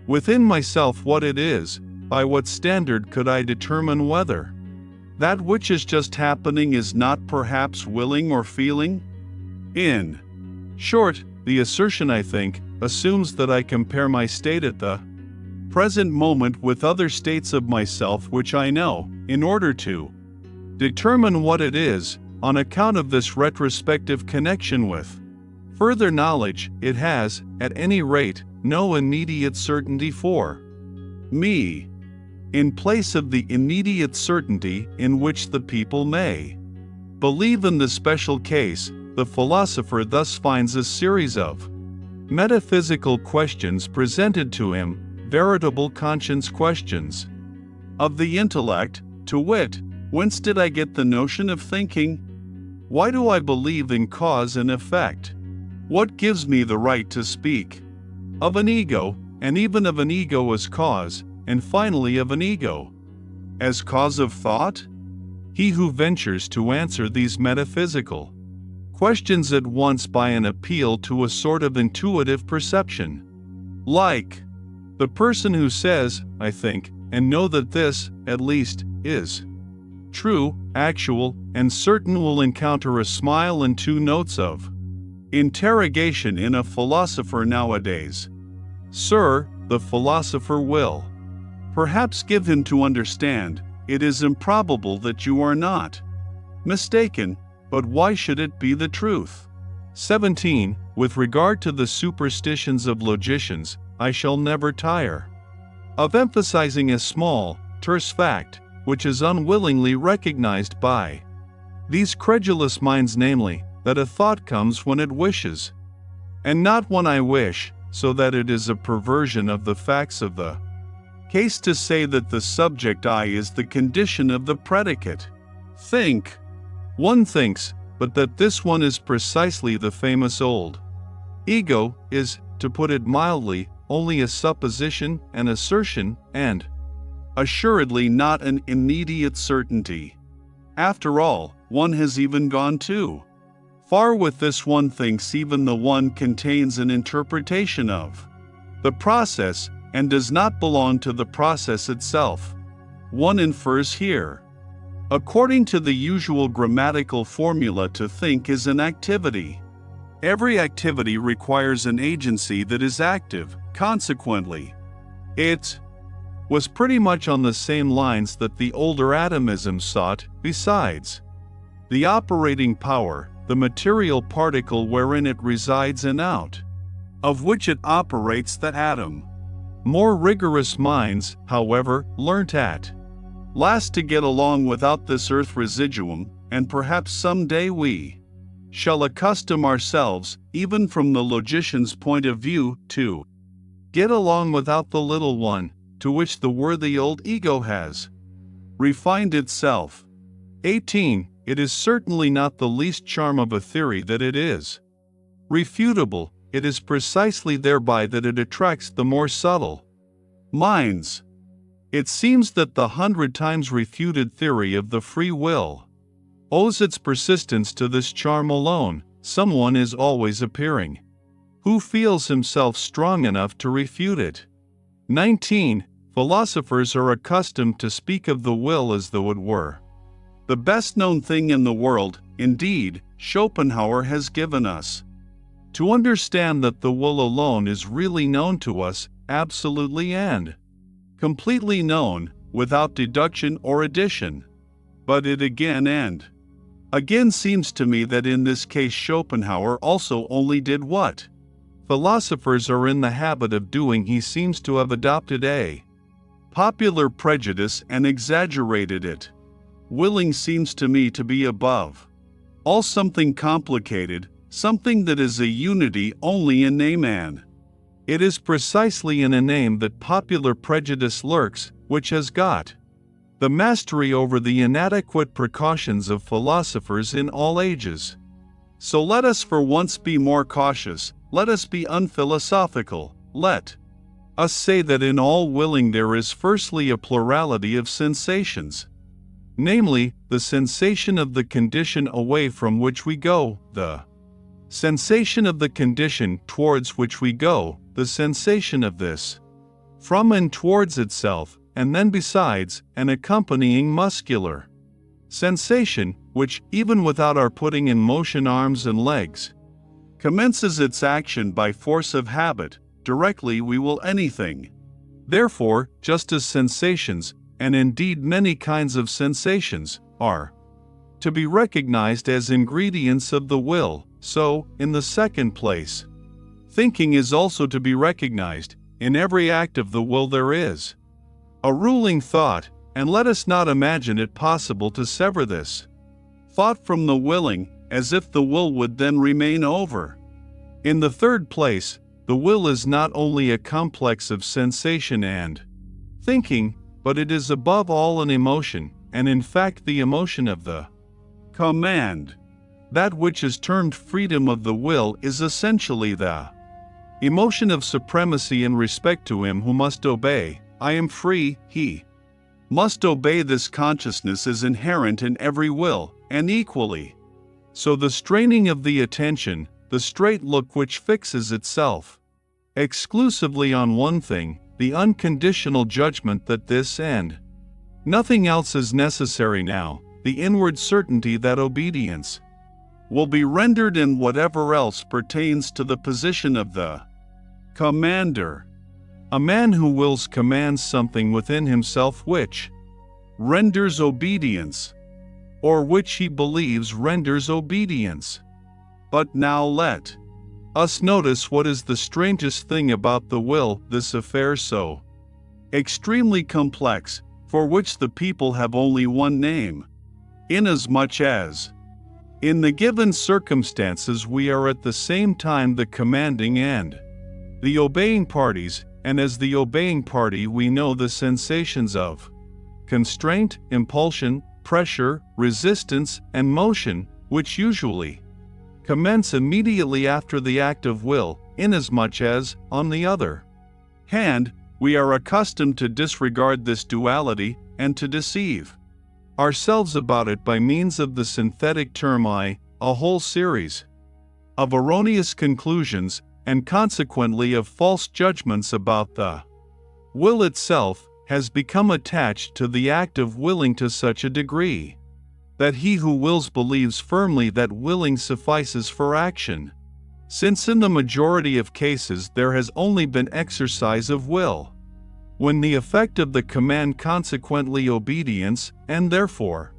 within myself what it is, by what standard could I determine whether that which is just happening is not perhaps willing or feeling? In short, the assertion, I think, assumes that I compare my state at the present moment with other states of myself which I know, in order to determine what it is, on account of this retrospective connection with further knowledge. It has, at any rate, no immediate certainty for me, in place of the immediate certainty in which the people may believe. In the special case, the philosopher thus finds a series of metaphysical questions presented to him, veritable conscience questions of the intellect, to wit, whence did I get the notion of thinking? Why do I believe in cause and effect? What gives me the right to speak of an ego, and even of an ego as cause, and finally of an ego as cause of thought? He who ventures to answer these metaphysical questions at once by an appeal to a sort of intuitive perception, like the person who says, I think, and know that this, at least, is true, actual, and certain, will encounter a smile and two notes of interrogation in a philosopher nowadays. Sir, the philosopher will perhaps give him to understand, it is improbable that you are not mistaken, but why should it be the truth? 17. With regard to the superstitions of logicians, I shall never tire of emphasizing a small, terse fact, which is unwillingly recognized by these credulous minds, namely, that a thought comes when it wishes, and not one I wish, so that it is a perversion of the facts of the case to say that the subject I is the condition of the predicate. Think. One thinks, but that this one is precisely the famous old ego is, to put it mildly, only a supposition, an assertion, and assuredly not an immediate certainty. After all, one has even gone too far with this one thinks even the one contains an interpretation of the process, and does not belong to the process itself. One infers here. According to the usual grammatical formula, to think is an activity. Every activity requires an agency that is active, consequently. It was pretty much on the same lines that the older atomism sought, besides. The operating power, the material particle wherein it resides and out of which it operates, the atom. More rigorous minds, however, learnt at last to get along without this earth residuum, and perhaps some day we shall accustom ourselves, even from the logician's point of view, to get along without the little one, to which the worthy old ego has refined itself. 18. It is certainly not the least charm of a theory that it is refutable. It is precisely thereby that it attracts the more subtle minds. It seems that the 100 times refuted theory of the free will owes its persistence to this charm alone. Someone is always appearing who feels himself strong enough to refute it. 19. Philosophers are accustomed to speak of the will as though it were the best known thing in the world. Indeed, Schopenhauer has given us to understand that the will alone is really known to us, absolutely and completely known, without deduction or addition. But it again seems to me that in this case Schopenhauer also only did what philosophers are in the habit of doing. He seems to have adopted a popular prejudice and exaggerated it. Willing seems to me to be above all something complicated, something that is a unity only in name, and it is precisely in a name that popular prejudice lurks, which has got the mastery over the inadequate precautions of philosophers in all ages. So let us for once be more cautious, let us be unphilosophical, let us say that in all willing there is firstly a plurality of sensations, namely, the sensation of the condition away from which we go, the sensation of the condition towards which we go, the sensation of this from and towards itself, and then besides, an accompanying muscular sensation, which, even without our putting in motion arms and legs, commences its action by force of habit, directly we will anything. Therefore, just as sensations, and indeed many kinds of sensations, are to be recognized as ingredients of the will, so, in the second place, thinking is also to be recognized. In every act of the will there is a ruling thought, and let us not imagine it possible to sever this thought from the willing, as if the will would then remain over. In the third place, the will is not only a complex of sensation and thinking, but it is above all an emotion, and in fact the emotion of the command. That which is termed freedom of the will is essentially the emotion of supremacy in respect to him who must obey. I am free, he must obey. This consciousness is inherent in every will, and equally so the straining of the attention, the straight look which fixes itself exclusively on one thing, the unconditional judgment that this and nothing else is necessary now, the inward certainty that obedience will be rendered in whatever else pertains to the position of the commander. A man who wills commands something within himself which renders obedience, or which he believes renders obedience. But now let us notice what is the strangest thing about the will, this affair so extremely complex, for which the people have only one name, inasmuch as In the given circumstances we are at the same time the commanding and the obeying parties, and as the obeying party we know the sensations of constraint, impulsion, pressure, resistance, and motion, which usually commence immediately after the act of will, inasmuch as, on the other hand, we are accustomed to disregard this duality and to deceive ourselves about it by means of the synthetic term I, a whole series of erroneous conclusions, and consequently of false judgments about the will itself, has become attached to the act of willing to such a degree that he who wills believes firmly that willing suffices for action, since in the majority of cases there has only been exercise of will, when the effect of the command consequently obedience, and therefore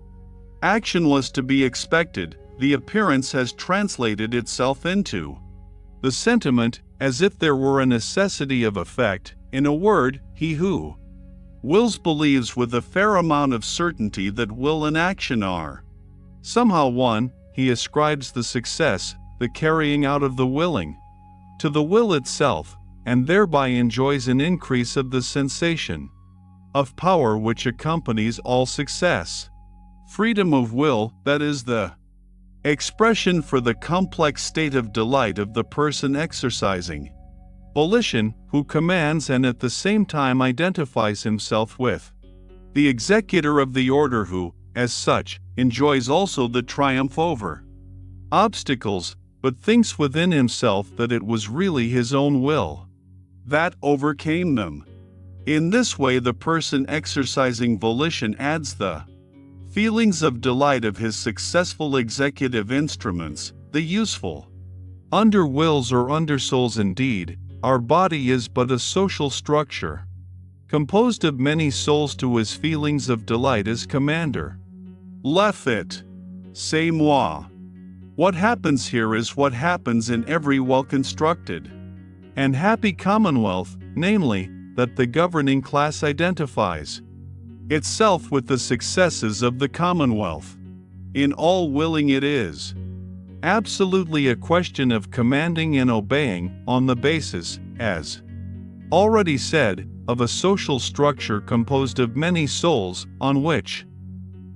action was to be expected, the appearance has translated itself into the sentiment, as if there were a necessity of effect. In a word, he who wills believes with a fair amount of certainty that will and action are somehow one. He ascribes the success, the carrying out of the willing, to the will itself, and thereby enjoys an increase of the sensation of power which accompanies all success. Freedom of will, that is the expression for the complex state of delight of the person exercising volition, who commands and at the same time identifies himself with the executor of the order, who, as such, enjoys also the triumph over obstacles, but thinks within himself that it was really his own will that overcame them. In this way the person exercising volition adds the feelings of delight of his successful executive instruments, the useful under wills or under souls. Indeed, our body is but a social structure, composed of many souls to his feelings of delight as commander. Le fait, c'est moi. What happens here is what happens in every well-constructed and happy commonwealth, namely, that the governing class identifies itself with the successes of the commonwealth. In all willing it is absolutely a question of commanding and obeying, on the basis, as already said, of a social structure composed of many souls, on which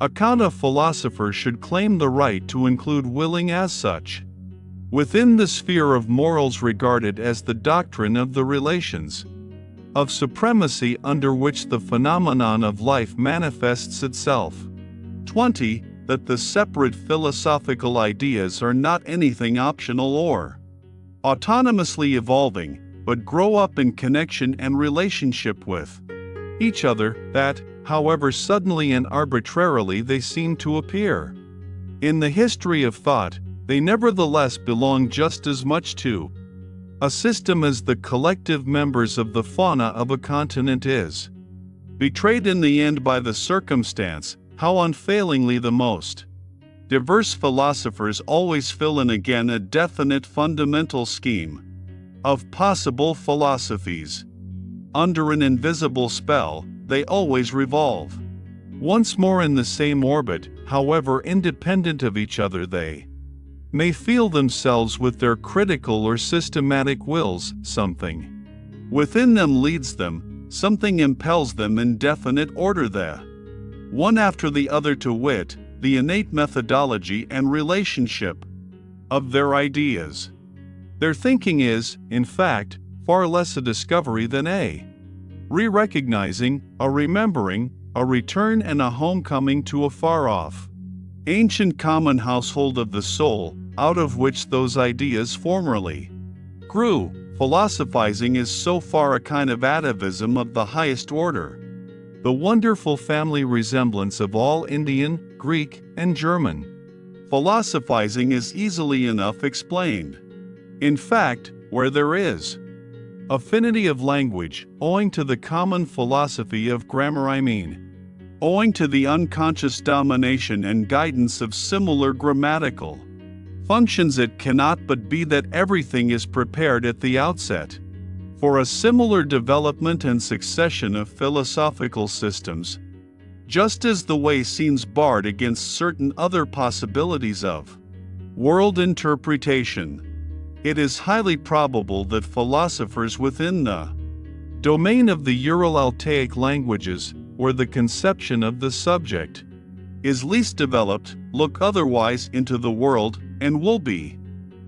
account a philosopher should claim the right to include willing as such within the sphere of morals regarded as the doctrine of the relations of supremacy under which the phenomenon of life manifests itself. 20. That the separate philosophical ideas are not anything optional or autonomously evolving, but grow up in connection and relationship with each other, that, however suddenly and arbitrarily they seem to appear in the history of thought, they nevertheless belong just as much to a system as the collective members of the fauna of a continent is betrayed in the end by the circumstance how unfailingly the most diverse philosophers always fill in again a definite fundamental scheme of possible philosophies. Under an invisible spell, they always revolve once more in the same orbit, however independent of each other they may feel themselves with their critical or systematic wills. Something within them leads them, something impels them in definite order, the one after the other, to wit, the innate methodology and relationship of their ideas. Their thinking is, in fact, far less a discovery than a re-recognizing, a remembering, a return and a homecoming to a far-off ancient common household of the soul, out of which those ideas formerly grew. Philosophizing is so far a kind of atavism of the highest order. The wonderful family resemblance of all Indian, Greek, and German philosophizing is easily enough explained. In fact, where there is affinity of language, owing to the common philosophy of grammar, owing to the unconscious domination and guidance of similar grammatical functions, it cannot but be that everything is prepared at the outset for a similar development and succession of philosophical systems, just as the way seems barred against certain other possibilities of World interpretation. It is highly probable that philosophers within the domain of the Ural-Altaic languages, where the conception of the subject is least developed, look otherwise into the world, and will be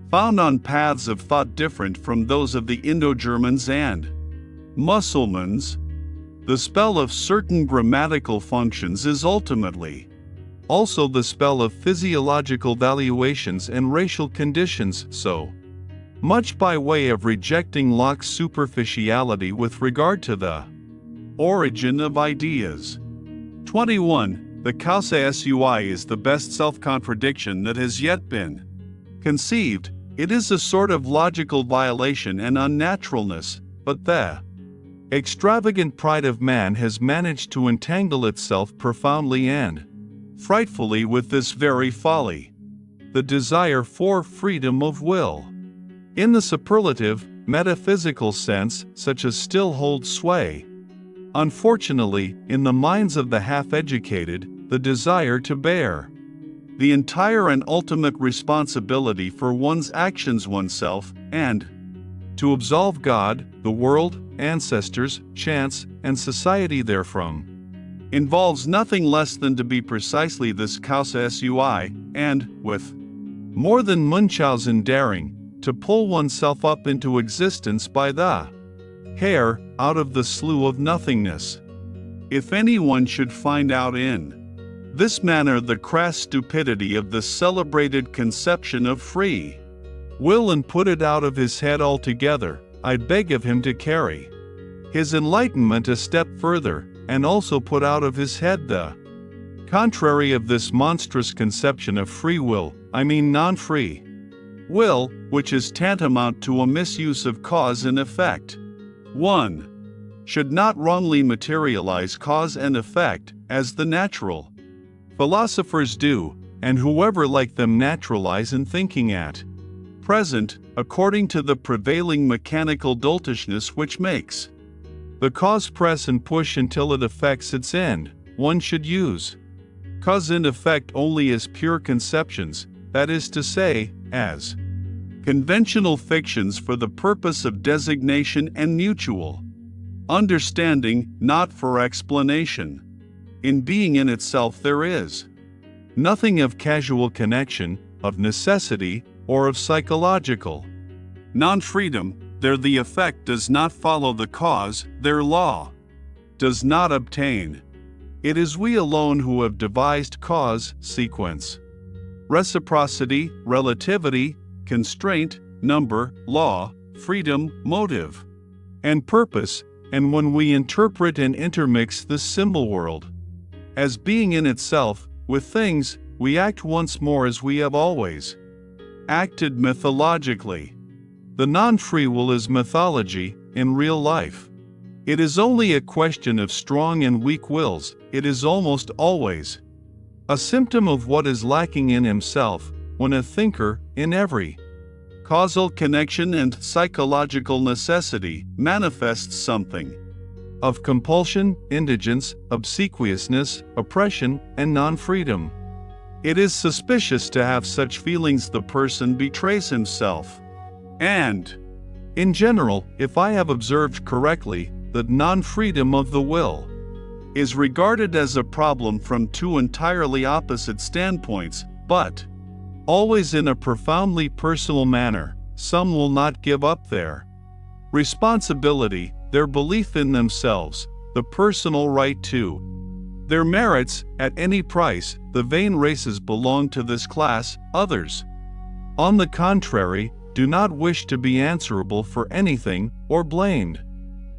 found on paths of thought different from those of the Indo-Germans and Mussulmans. The spell of certain grammatical functions is ultimately also the spell of physiological valuations and racial conditions, so much by way of rejecting Locke's superficiality with regard to the origin of ideas. 21. The causa sui is the best self-contradiction that has yet been conceived. It is a sort of logical violation and unnaturalness, but the extravagant pride of man has managed to entangle itself profoundly and frightfully with this very folly, the desire for freedom of will. In the superlative, metaphysical sense, such as still holds sway. Unfortunately, in the minds of the half-educated, the desire to bear the entire and ultimate responsibility for one's actions oneself, and to absolve God, the world, ancestors, chance, and society therefrom, involves nothing less than to be precisely this causa sui, and, with more than Munchausen daring, to pull oneself up into existence by the hair out of the slough of nothingness. If anyone should find out in this manner the crass stupidity of the celebrated conception of free will and put it out of his head altogether, I beg of him to carry his enlightenment a step further, and also put out of his head the contrary of this monstrous conception of free will, I mean non-free will, which is tantamount to a misuse of cause and effect. 1. Should not wrongly materialize cause and effect, as the natural philosophers do, and whoever like them naturalize in thinking at present, according to the prevailing mechanical doltishness which makes the cause press and push until it effects its end. One should use cause and effect only as pure conceptions, that is to say, as conventional fictions for the purpose of designation and mutual understanding, not for explanation. In being in itself there is nothing of casual connection, of necessity, or of psychological non-freedom. There the effect does not follow the cause, their law does not obtain. It is we alone who have devised cause, sequence, reciprocity, relativity, constraint, number, law, freedom, motive, and purpose, and when we interpret and intermix this symbol world as being in itself with things, we act once more as we have always acted mythologically. The non-free will is mythology in real life. It is only a question of strong and weak wills. It is almost always a symptom of what is lacking in himself, when a thinker, in every causal connection and psychological necessity, manifests something of compulsion, indigence, obsequiousness, oppression, and non-freedom. It is suspicious to have such feelings. The person betrays himself. And, in general, if I have observed correctly, that non-freedom of the will is regarded as a problem from two entirely opposite standpoints, but always in a profoundly personal manner. Some will not give up their responsibility, their belief in themselves, the personal right to their merits, at any price. The vain races belong to this class. Others, on the contrary, do not wish to be answerable for anything, or blamed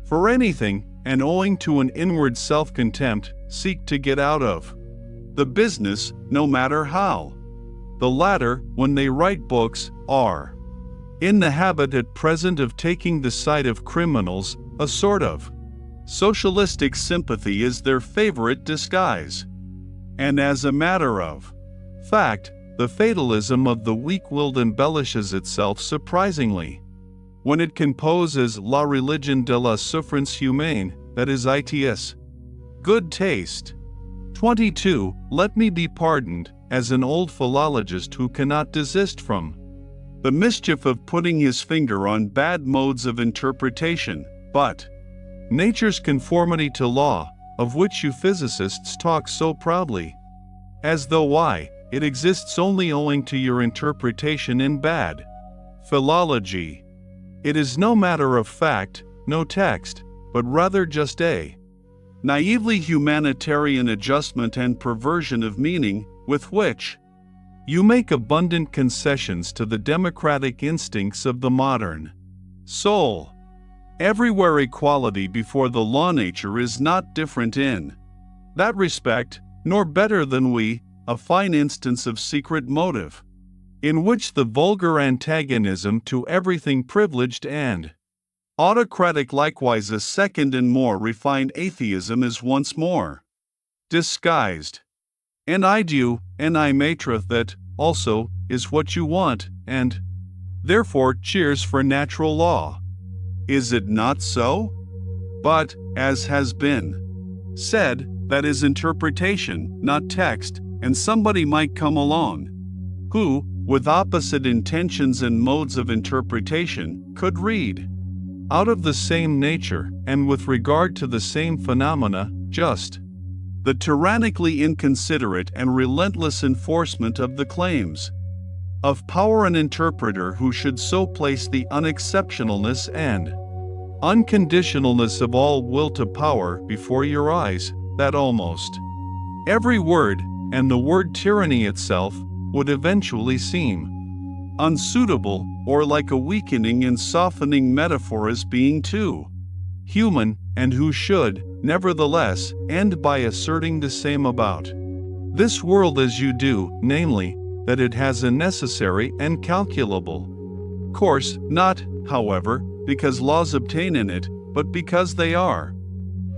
for anything, and owing to an inward self-contempt, seek to get out of the business, no matter how. The latter, when they write books, are in the habit at present of taking the side of criminals. A sort of socialistic sympathy is their favorite disguise. And as a matter of fact, the fatalism of the weak-willed embellishes itself surprisingly when it can pose as la religion de la souffrance humaine, that is its good taste. 22. Let me be pardoned, as an old philologist who cannot desist from the mischief of putting his finger on bad modes of interpretation, but nature's conformity to law, of which you physicists talk so proudly, as though it exists only owing to your interpretation in bad philology. It is no matter of fact, no text, but rather just a naively humanitarian adjustment and perversion of meaning, with which you make abundant concessions to the democratic instincts of the modern soul. Everywhere equality before the law. Nature is not different in that respect, nor better than we, a fine instance of secret motive, in which the vulgar antagonism to everything privileged and autocratic, likewise a second and more refined atheism, is once more disguised. And I do, and I maitre, that also is what you want, and therefore cheers for natural law. Is it not so? But, as has been said, that is interpretation, not text, and somebody might come along who, with opposite intentions and modes of interpretation, could read out of the same nature, and with regard to the same phenomena, just the tyrannically inconsiderate and relentless enforcement of the claims of power. An interpreter who should so place the unexceptionalness and unconditionalness of all will to power before your eyes, that almost every word, and the word tyranny itself, would eventually seem unsuitable, or like a weakening and softening metaphor as being too human, and who should, nevertheless, end by asserting the same about this world as you do, namely, that it has a necessary and calculable course, not, however, because laws obtain in it, but because they are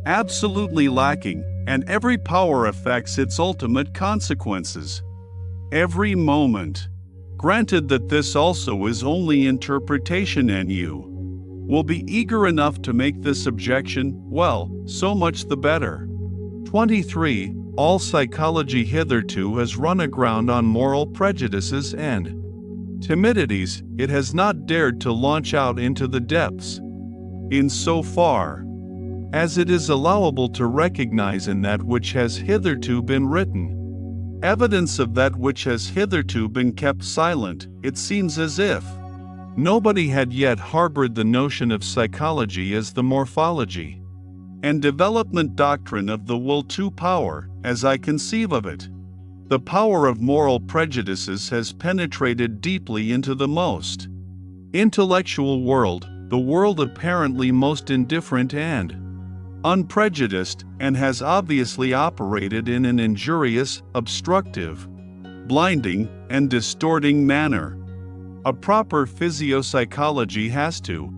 absolutely lacking, and every power affects its ultimate consequences every moment. Granted that this also is only interpretation, and you will be eager enough to make this objection, well, so much the better. 23. All psychology hitherto has run aground on moral prejudices and timidities. It has not dared to launch out into the depths, in so far as it is allowable to recognize in that which has hitherto been written evidence of that which has hitherto been kept silent. It seems as if nobody had yet harbored the notion of psychology as the morphology and development doctrine of the will to power, as I conceive of it. The power of moral prejudices has penetrated deeply into the most intellectual world, the world apparently most indifferent and unprejudiced, and has obviously operated in an injurious, obstructive, blinding, and distorting manner. A proper physiopsychology has to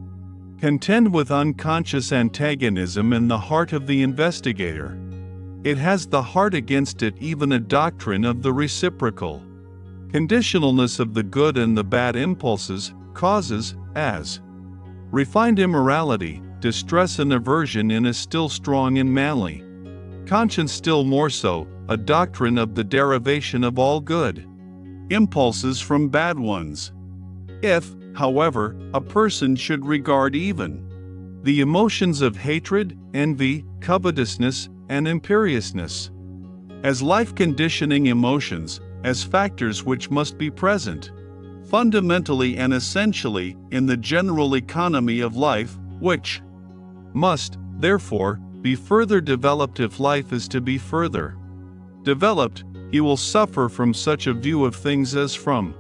contend with unconscious antagonism in the heart of the investigator. It has the heart against it even a doctrine of the reciprocal conditionalness of the good and the bad impulses, causes, as refined immorality, distress and aversion in a still strong and manly conscience, still more so, a doctrine of the derivation of all good impulses from bad ones. If, however, a person should regard even the emotions of hatred, envy, covetousness, and imperiousness as life-conditioning emotions, as factors which must be present fundamentally and essentially in the general economy of life, which must, therefore, be further developed if life is to be further developed, he will suffer from such a view of things as from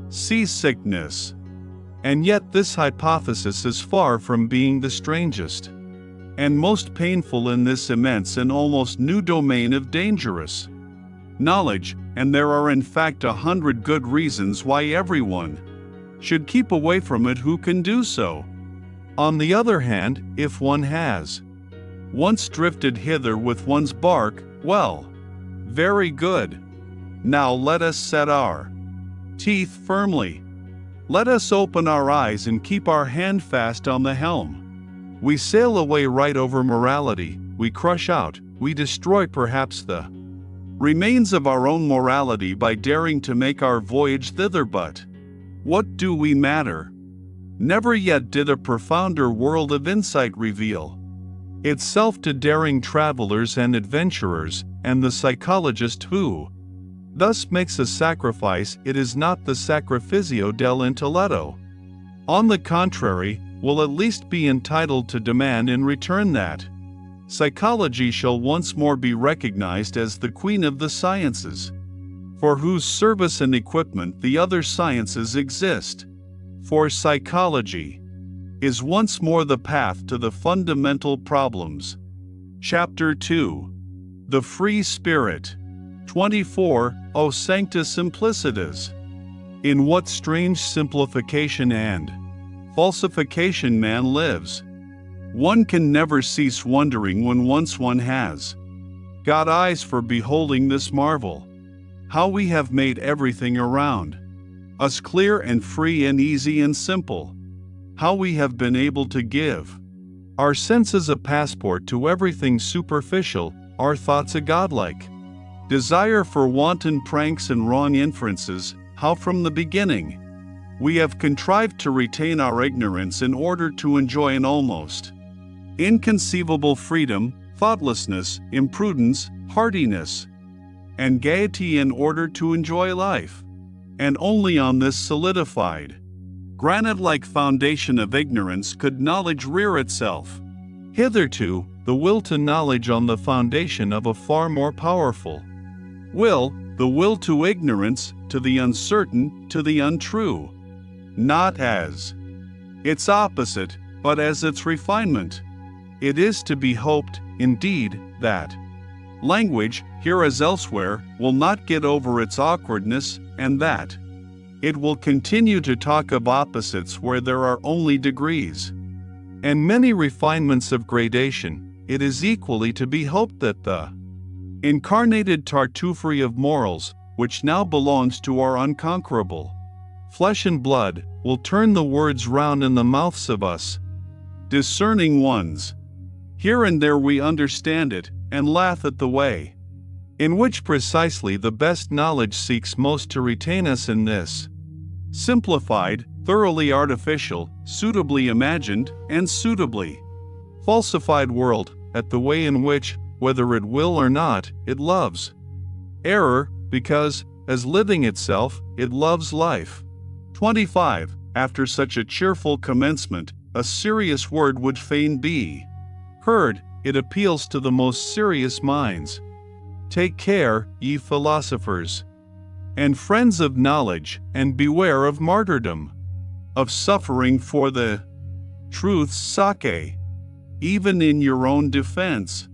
seasickness. And yet this hypothesis is far from being the strangest and most painful in this immense and almost new domain of dangerous knowledge, and there are in fact 100 good reasons why everyone should keep away from it who can do so. On the other hand, if one has once drifted hither with one's bark, well, very good. Now let us set our teeth firmly. Let us open our eyes and keep our hand fast on the helm. We sail away right over morality, we crush out, we destroy perhaps the remains of our own morality by daring to make our voyage thither. But what do we matter? Never yet did a profounder world of insight reveal itself to daring travelers and adventurers, and the psychologist who thus makes a sacrifice, it is not the sacrificio dell'intelletto. On the contrary, will at least be entitled to demand in return that psychology shall once more be recognized as the queen of the sciences, for whose service and equipment the other sciences exist. For psychology is once more the path to the fundamental problems. Chapter 2. The Free Spirit. 24. O Sancta Simplicitas! In what strange simplification and falsification man lives! One can never cease wondering when once one has got eyes for beholding this marvel. How we have made everything around us clear and free and easy and simple. How we have been able to give our senses a passport to everything superficial, our thoughts a godlike desire for wanton pranks and wrong inferences. How from the beginning we have contrived to retain our ignorance in order to enjoy an almost inconceivable freedom, thoughtlessness, imprudence, hardiness, and gaiety in order to enjoy life. And only on this solidified, granite-like foundation of ignorance could knowledge rear itself. Hitherto, the will to knowledge on the foundation of a far more powerful will, the will to ignorance, to the uncertain, to the untrue, not as its opposite, but as its refinement. It is to be hoped, indeed, that language, here as elsewhere, will not get over its awkwardness, and that it will continue to talk of opposites where there are only degrees and many refinements of gradation. It is equally to be hoped that the incarnated Tartuffery of morals, which now belongs to our unconquerable flesh and blood, will turn the words round in the mouths of us discerning ones. Here and there we understand it, and laugh at the way in which precisely the best knowledge seeks most to retain us in this simplified, thoroughly artificial, suitably imagined, and suitably falsified world, at the way in which, whether it will or not, it loves error, because, as living itself, it loves life. 25. After such a cheerful commencement, a serious word would fain be heard. It appeals to the most serious minds. Take care, ye philosophers, and friends of knowledge, and beware of martyrdom, of suffering for the truth's sake, even in your own defense.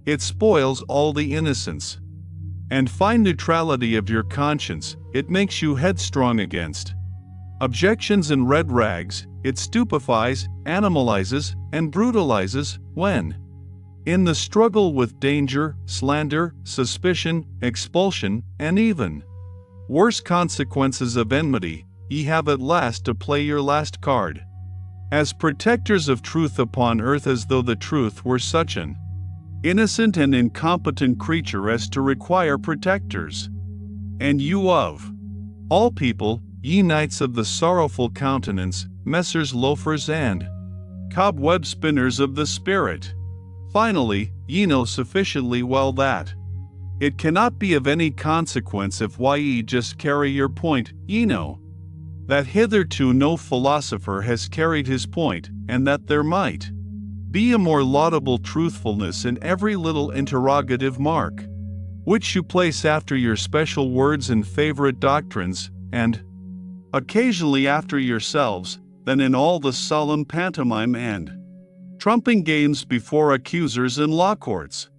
It spoils all the innocence and fine neutrality of your conscience. It makes you headstrong against objections and red rags. It stupefies, animalizes, and brutalizes when in the struggle with danger, slander, suspicion, expulsion, and even worse consequences of enmity, ye have at last to play your last card as protectors of truth upon earth, as though the truth were such an innocent and incompetent creature as to require protectors. And you of all people, ye knights of the sorrowful countenance, messrs loafers and cobweb spinners of the spirit, finally, ye know sufficiently well that it cannot be of any consequence if ye just carry your point. Ye know that hitherto no philosopher has carried his point, and that there might be a more laudable truthfulness in every little interrogative mark which you place after your special words and favorite doctrines, and occasionally after yourselves, than in all the solemn pantomime and trumping games before accusers in law courts.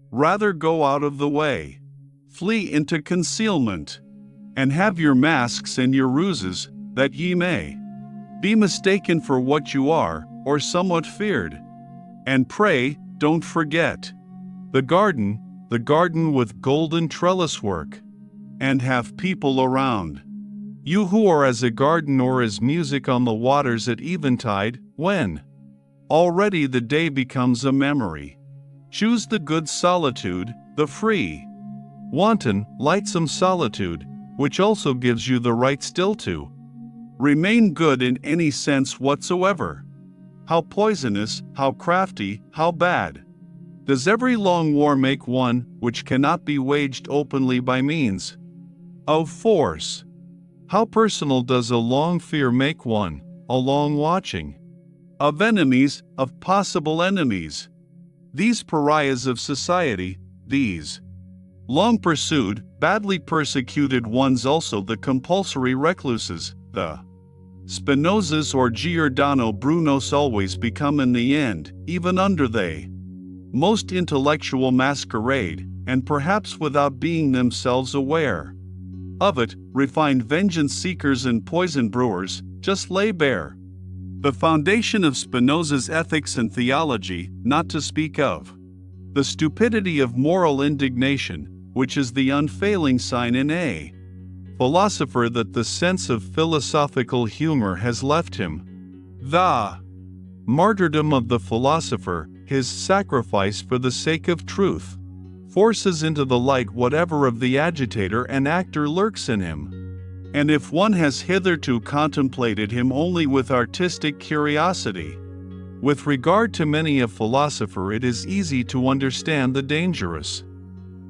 Rather go out of the way, flee into concealment, and have your masks and your ruses, that ye may be mistaken for what you are, or somewhat feared. And pray, don't forget the garden with golden trellis work, and have people around you who are as a garden or as music on the waters at eventide, when already the day becomes a memory. Choose the good solitude, the free wanton, lightsome solitude, which also gives you the right still to remain good in any sense whatsoever. How poisonous, how crafty, how bad. Does every long war make one which cannot be waged openly by means of force? How personal does a long fear make one, a long watching of enemies, of possible enemies? These pariahs of society, these long pursued, badly persecuted ones, also the compulsory recluses, the Spinozas or Giordano Brunos, always become in the end, even under they most intellectual masquerade, and perhaps without being themselves aware of it, refined vengeance seekers and poison brewers, just lay bare the foundation of Spinoza's ethics and theology, not to speak of the stupidity of moral indignation, which is the unfailing sign in a philosopher that the sense of philosophical humor has left him. The martyrdom of the philosopher, his sacrifice for the sake of truth, forces into the light whatever of the agitator and actor lurks in him. And if one has hitherto contemplated him only with artistic curiosity, with regard to many a philosopher it is easy to understand the dangerous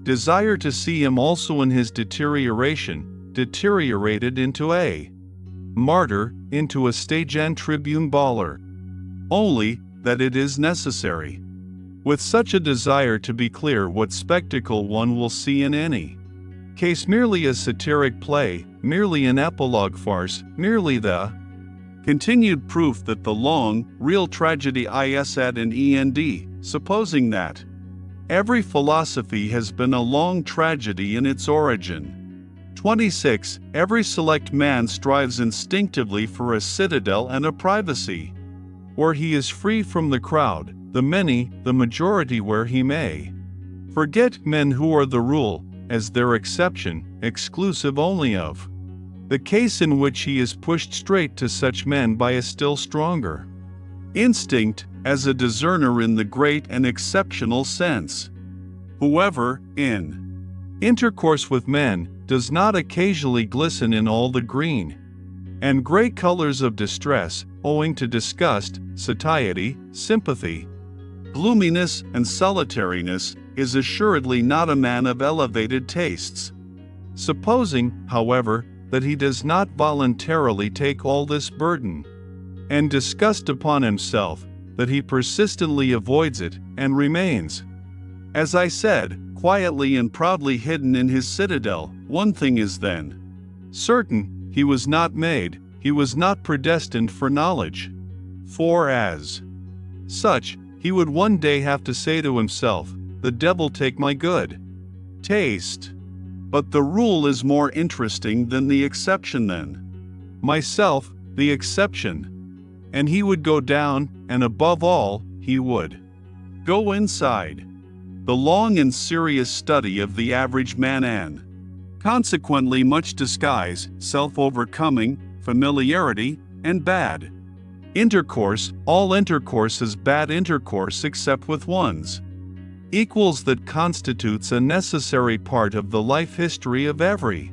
desire to see him also in his deterioration, deteriorated into a martyr, into a stage and tribune baller. Only that it is necessary, with such a desire, to be clear what spectacle one will see in any case, merely a satiric play, merely an epilogue farce, merely the continued proof that the long, real tragedy is at an end, supposing that every philosophy has been a long tragedy in its origin. 26. Every select man strives instinctively for a citadel and a privacy, where he is free from the crowd, the many, the majority, where he may forget men who are the rule, as their exception, exclusive only of the case in which he is pushed straight to such men by a still stronger instinct, as a discerner in the great and exceptional sense. Whoever, in intercourse with men, does not occasionally glisten in all the green and gray colors of distress, owing to disgust, satiety, sympathy, gloominess, and solitariness, is assuredly not a man of elevated tastes. Supposing, however, that he does not voluntarily take all this burden and disgust upon himself, that he persistently avoids it, and remains, as I said, quietly and proudly hidden in his citadel, one thing is then certain: he was not made, he was not predestined for knowledge. For as such, he would one day have to say to himself, "The devil take my good taste." But the rule is more interesting than the exception then. Myself, the exception. And he would go down, and above all, he would go inside the long and serious study of the average man, and consequently much disguise, self-overcoming, familiarity, and bad intercourse. All intercourse is bad intercourse except with one's equals. That constitutes a necessary part of the life history of every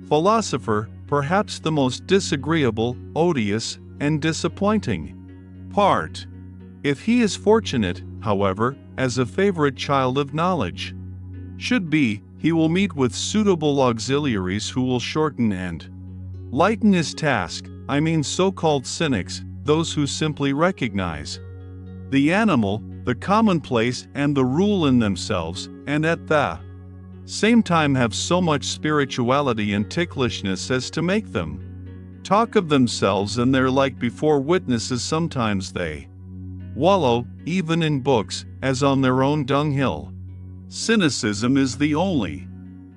philosopher, perhaps the most disagreeable, odious, and disappointing part. If he is fortunate, however, as a favorite child of knowledge should be, he will meet with suitable auxiliaries who will shorten and lighten his task. I mean so-called cynics, those who simply recognize the animal, the commonplace, and the rule in themselves, and at the same time have so much spirituality and ticklishness as to make them talk of themselves and their like before witnesses. Sometimes they wallow, even in books, as on their own dunghill. Cynicism is the only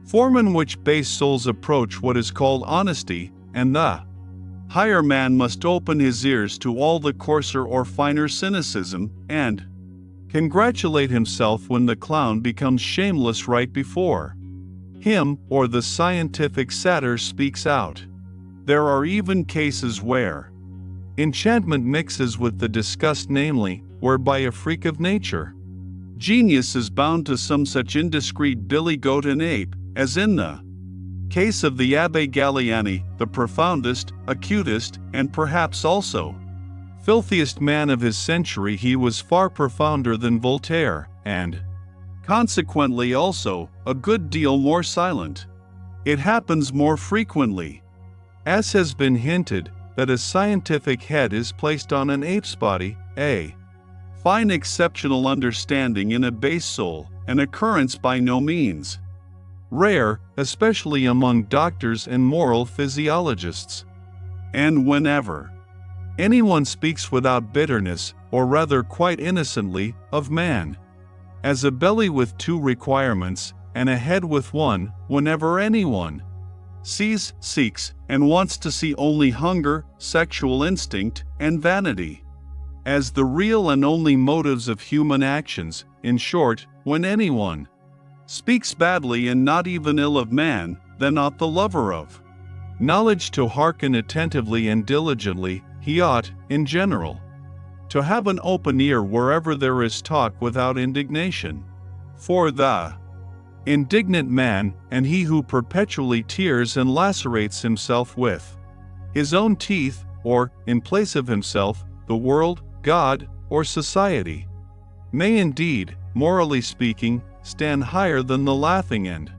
form in which base souls approach what is called honesty, and the higher man must open his ears to all the coarser or finer cynicism, and congratulate himself when the clown becomes shameless right before him, or the scientific satyr speaks out. There are even cases where enchantment mixes with the disgust, namely, where by a freak of nature, genius is bound to some such indiscreet billy goat and ape, as in the case of the Abbé Galliani, the profoundest, acutest, and perhaps also filthiest man of his century. He was far profounder than Voltaire, and consequently also a good deal more silent. It happens more frequently, as has been hinted, that a scientific head is placed on an ape's body, a fine exceptional understanding in a base soul, an occurrence by no means rare, especially among doctors and moral physiologists. And whenever anyone speaks without bitterness, or rather quite innocently, of man as a belly with two requirements, and a head with one, whenever anyone sees, seeks, and wants to see only hunger, sexual instinct, and vanity as the real and only motives of human actions, in short, when anyone speaks badly and not even ill of man, then ought the lover of knowledge to hearken attentively and diligently. He ought, in general, to have an open ear wherever there is talk without indignation. For the indignant man, and he who perpetually tears and lacerates himself with his own teeth, or, in place of himself, the world, God, or society, may indeed, morally speaking, stand higher than the laughing and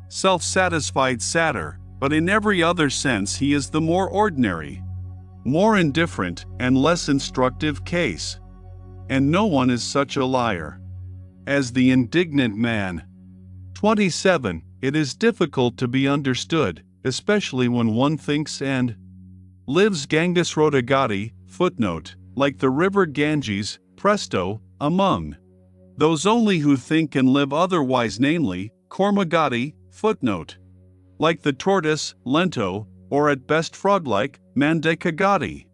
self-satisfied satyr, but in every other sense he is the more ordinary, more indifferent, and less instructive case. And no one is such a liar as the indignant man. 27. It is difficult to be understood, especially when one thinks and lives Ganges Rodagati, footnote, like the river Ganges, presto, among those only who think and live otherwise, namely, Kormagati, footnote, like the tortoise, lento, or at best frog-like, Mandekagati,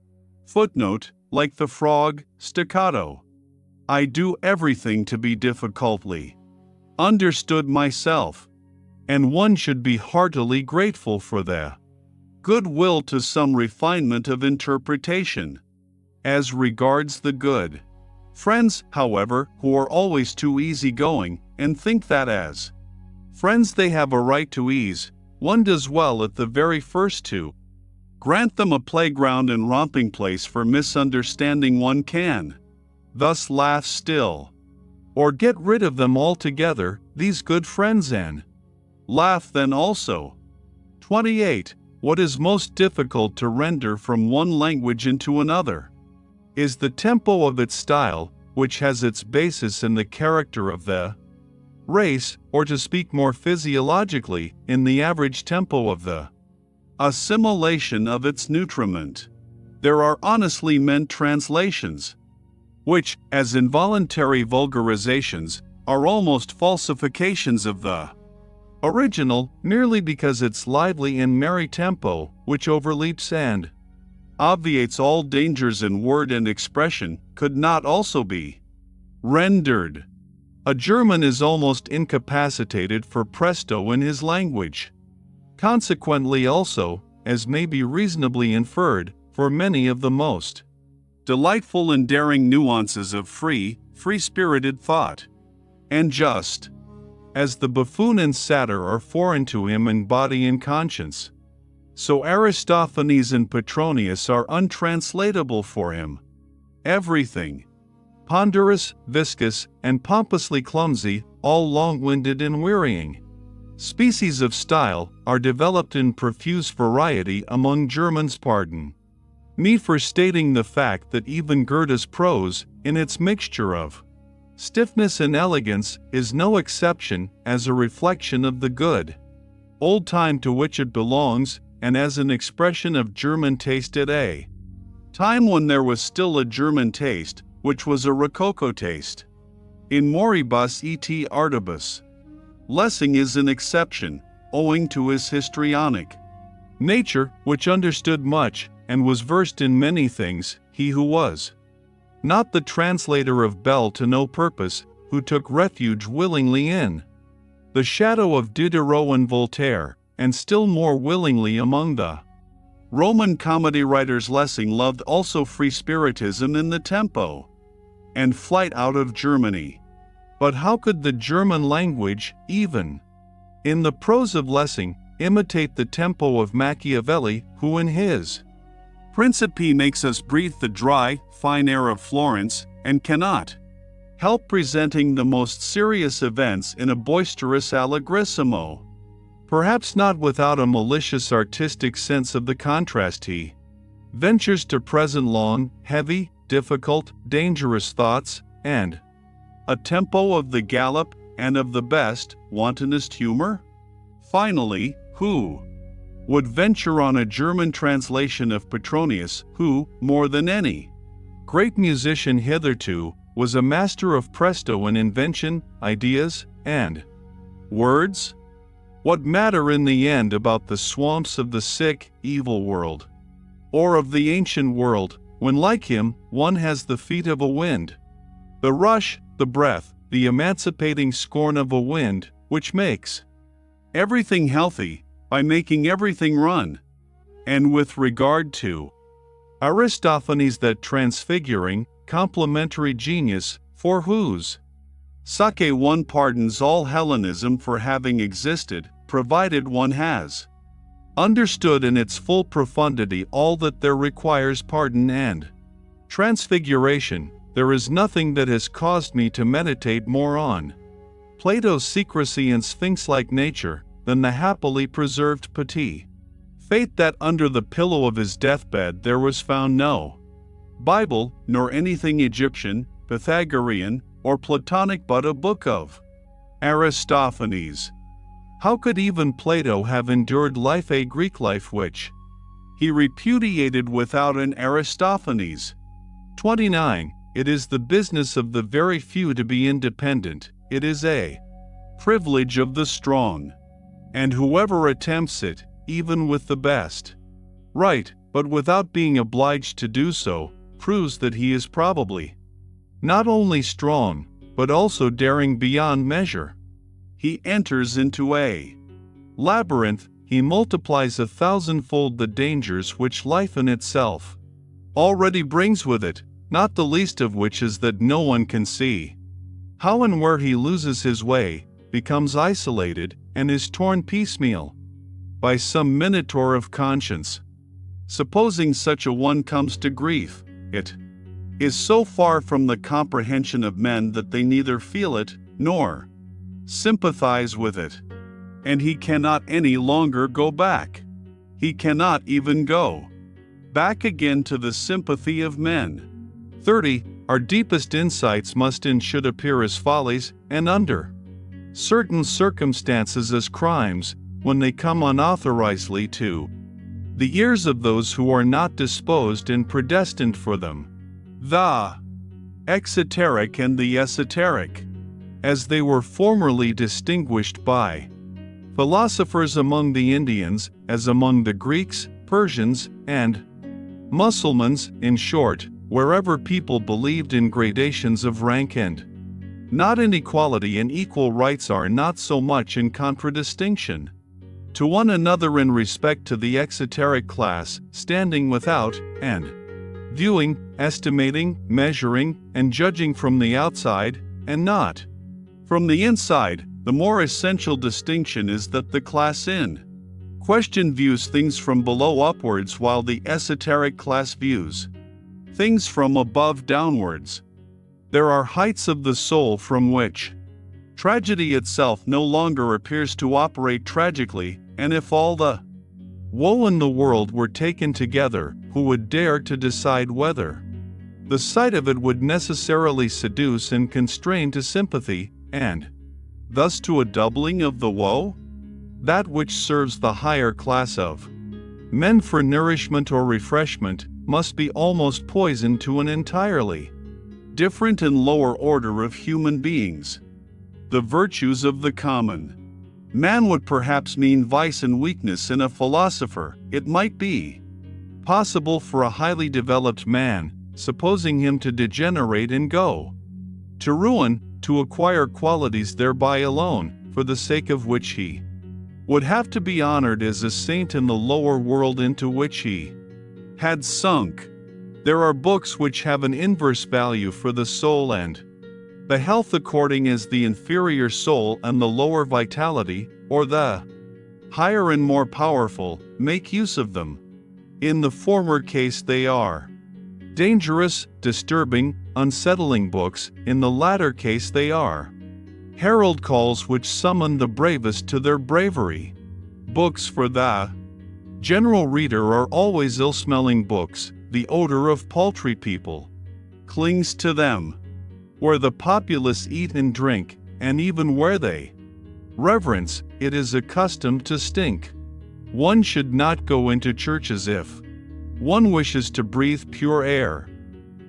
footnote, like the frog, staccato. I do everything to be difficultly understood myself, and one should be heartily grateful for the good will to some refinement of interpretation. As regards the good friends, however, who are always too easygoing, and think that as friends they have a right to ease, one does well at the very first to grant them a playground and romping place for misunderstanding. One can thus laugh still, or get rid of them altogether, these good friends, and laugh then also. 28. What is most difficult to render from one language into another is the tempo of its style, which has its basis in the character of the race, or to speak more physiologically, in the average tempo of the assimilation of its nutriment. There are honestly meant translations, which, as involuntary vulgarizations, are almost falsifications of the original, merely because its lively and merry tempo, which overleaps and obviates all dangers in word and expression, could not also be rendered. A German is almost incapacitated for presto in his language. Consequently also, as may be reasonably inferred, for many of the most delightful and daring nuances of free-spirited thought. And just as the buffoon and satyr are foreign to him in body and conscience, so Aristophanes and Petronius are untranslatable for him. Everything ponderous, viscous, and pompously clumsy, all long-winded and wearying species of style, are developed in profuse variety among Germans. Pardon me for stating the fact that even Goethe's prose, in its mixture of stiffness and elegance, is no exception, as a reflection of the good old time to which it belongs, and as an expression of German taste at a time when there was still a German taste, which was a Rococo taste. In moribus et artibus, Lessing is an exception, owing to his histrionic nature, which understood much, and was versed in many things, he who was not the translator of Bell to no purpose, who took refuge willingly in the shadow of Diderot and Voltaire, and still more willingly among the Roman comedy writers. Lessing loved also free-spiritism in the tempo and flight out of Germany. But how could the German language, even In the prose of Lessing, imitate the tempo of Machiavelli, who in his Principe makes us breathe the dry, fine air of Florence, and cannot help presenting the most serious events in a boisterous allegrissimo. Perhaps not without a malicious artistic sense of the contrast he ventures to present long, heavy, difficult, dangerous thoughts, and a tempo of the gallop and of the best, wantonest humor? Finally, who would venture on a German translation of Petronius, who, more than any great musician hitherto, was a master of presto in invention, ideas, and words? What matter in the end about the swamps of the sick, evil world, or of the ancient world, when like him, one has the feet of a wind, the rush, the breath, the emancipating scorn of a wind, which makes everything healthy, by making everything run. And with regard to Aristophanes, that transfiguring, complementary genius, for whose sake one pardons all Hellenism for having existed, provided one has understood in its full profundity all that there requires pardon and transfiguration, there is nothing that has caused me to meditate more on Plato's secrecy and sphinx-like nature than the happily preserved Petit fate that under the pillow of his deathbed there was found no Bible, nor anything Egyptian, Pythagorean, or Platonic but a book of Aristophanes. How could even Plato have endured life, a Greek life which he repudiated without an Aristophanes? 29. It is the business of the very few to be independent, it is a privilege of the strong. And whoever attempts it, even with the best right, but without being obliged to do so, proves that he is probably not only strong, but also daring beyond measure. He enters into a labyrinth, he multiplies 1,000-fold the dangers which life in itself already brings with it, not the least of which is that no one can see how and where he loses his way, becomes isolated, and is torn piecemeal by some minotaur of conscience. Supposing such a one comes to grief, it is so far from the comprehension of men that they neither feel it nor sympathize with it, and he cannot any longer go back. He cannot even go back again to the sympathy of men. 30. Our deepest insights must and should appear as follies, and under certain circumstances as crimes, when they come unauthorizedly to the ears of those who are not disposed and predestined for them. The exoteric and the esoteric, as they were formerly distinguished by philosophers among the Indians, as among the Greeks, Persians, and Mussulmans, in short, wherever people believed in gradations of rank and not inequality, and equal rights are not so much in contradistinction to one another in respect to the exoteric class, standing without, and viewing, estimating, measuring, and judging from the outside, and not from the inside. The more essential distinction is that the class in question views things from below upwards, while the esoteric class views things from above downwards. There are heights of the soul from which tragedy itself no longer appears to operate tragically, and if all the woe in the world were taken together, who would dare to decide whether the sight of it would necessarily seduce and constrain to sympathy, and thus to a doubling of the woe? That which serves the higher class of men for nourishment or refreshment must be almost poison to an entirely different and lower order of human beings. The virtues of the common man would perhaps mean vice and weakness in a philosopher. It might be possible for a highly developed man, supposing him to degenerate and go to ruin, to acquire qualities thereby alone, for the sake of which he would have to be honored as a saint in the lower world into which he had sunk. There are books which have an inverse value for the soul and the health, according as the inferior soul and the lower vitality, or the higher and more powerful, make use of them. In the former case they are dangerous, disturbing, unsettling books, in the latter case they are herald calls which summon the bravest to their bravery. Books for the general reader are always ill-smelling books. The odor of paltry people clings to them. Where the populace eat and drink, and even where they reverence, it is accustomed to stink. One should not go into churches if one wishes to breathe pure air.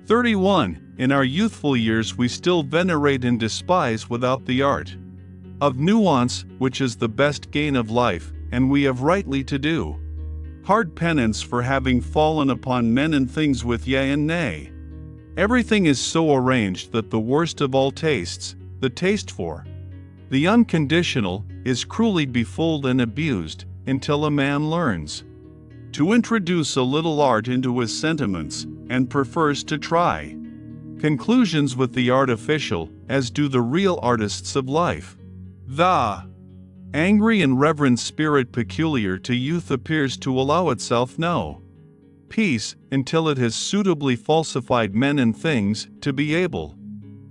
31. In our youthful years we still venerate and despise without the art of nuance, which is the best gain of life, and we have rightly to do hard penance for having fallen upon men and things with yea and nay. Everything is so arranged that the worst of all tastes, the taste for the unconditional, is cruelly befooled and abused, until a man learns to introduce a little art into his sentiments, and prefers to try conclusions with the artificial, as do the real artists of life. The angry and reverent spirit peculiar to youth appears to allow itself no peace, until it has suitably falsified men and things, to be able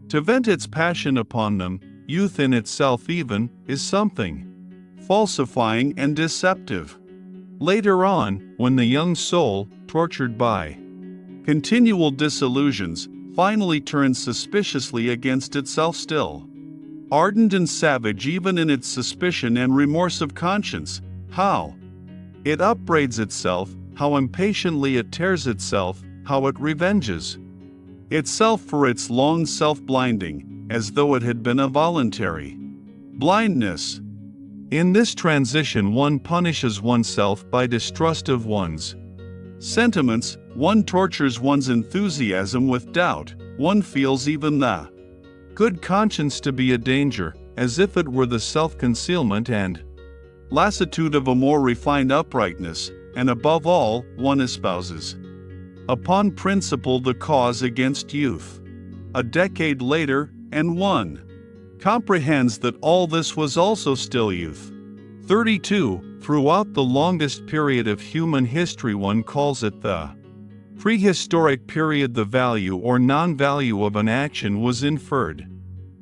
to vent its passion upon them. Youth in itself even is something falsifying and deceptive. Later on, when the young soul, tortured by continual disillusions, finally turns suspiciously against itself still, ardent and savage even in its suspicion and remorse of conscience, how it upbraids itself, how impatiently it tears itself, how it revenges itself for its long self-blinding, as though it had been a voluntary blindness. In this transition one punishes oneself by distrust of one's sentiments, one tortures one's enthusiasm with doubt, one feels even the good conscience to be a danger, as if it were the self-concealment and lassitude of a more refined uprightness, and above all, one espouses upon principle the cause against youth. A decade later, and one comprehends that all this was also still youth. 32. Throughout the longest period of human history one calls it the prehistoric period. The value or non-value of an action was inferred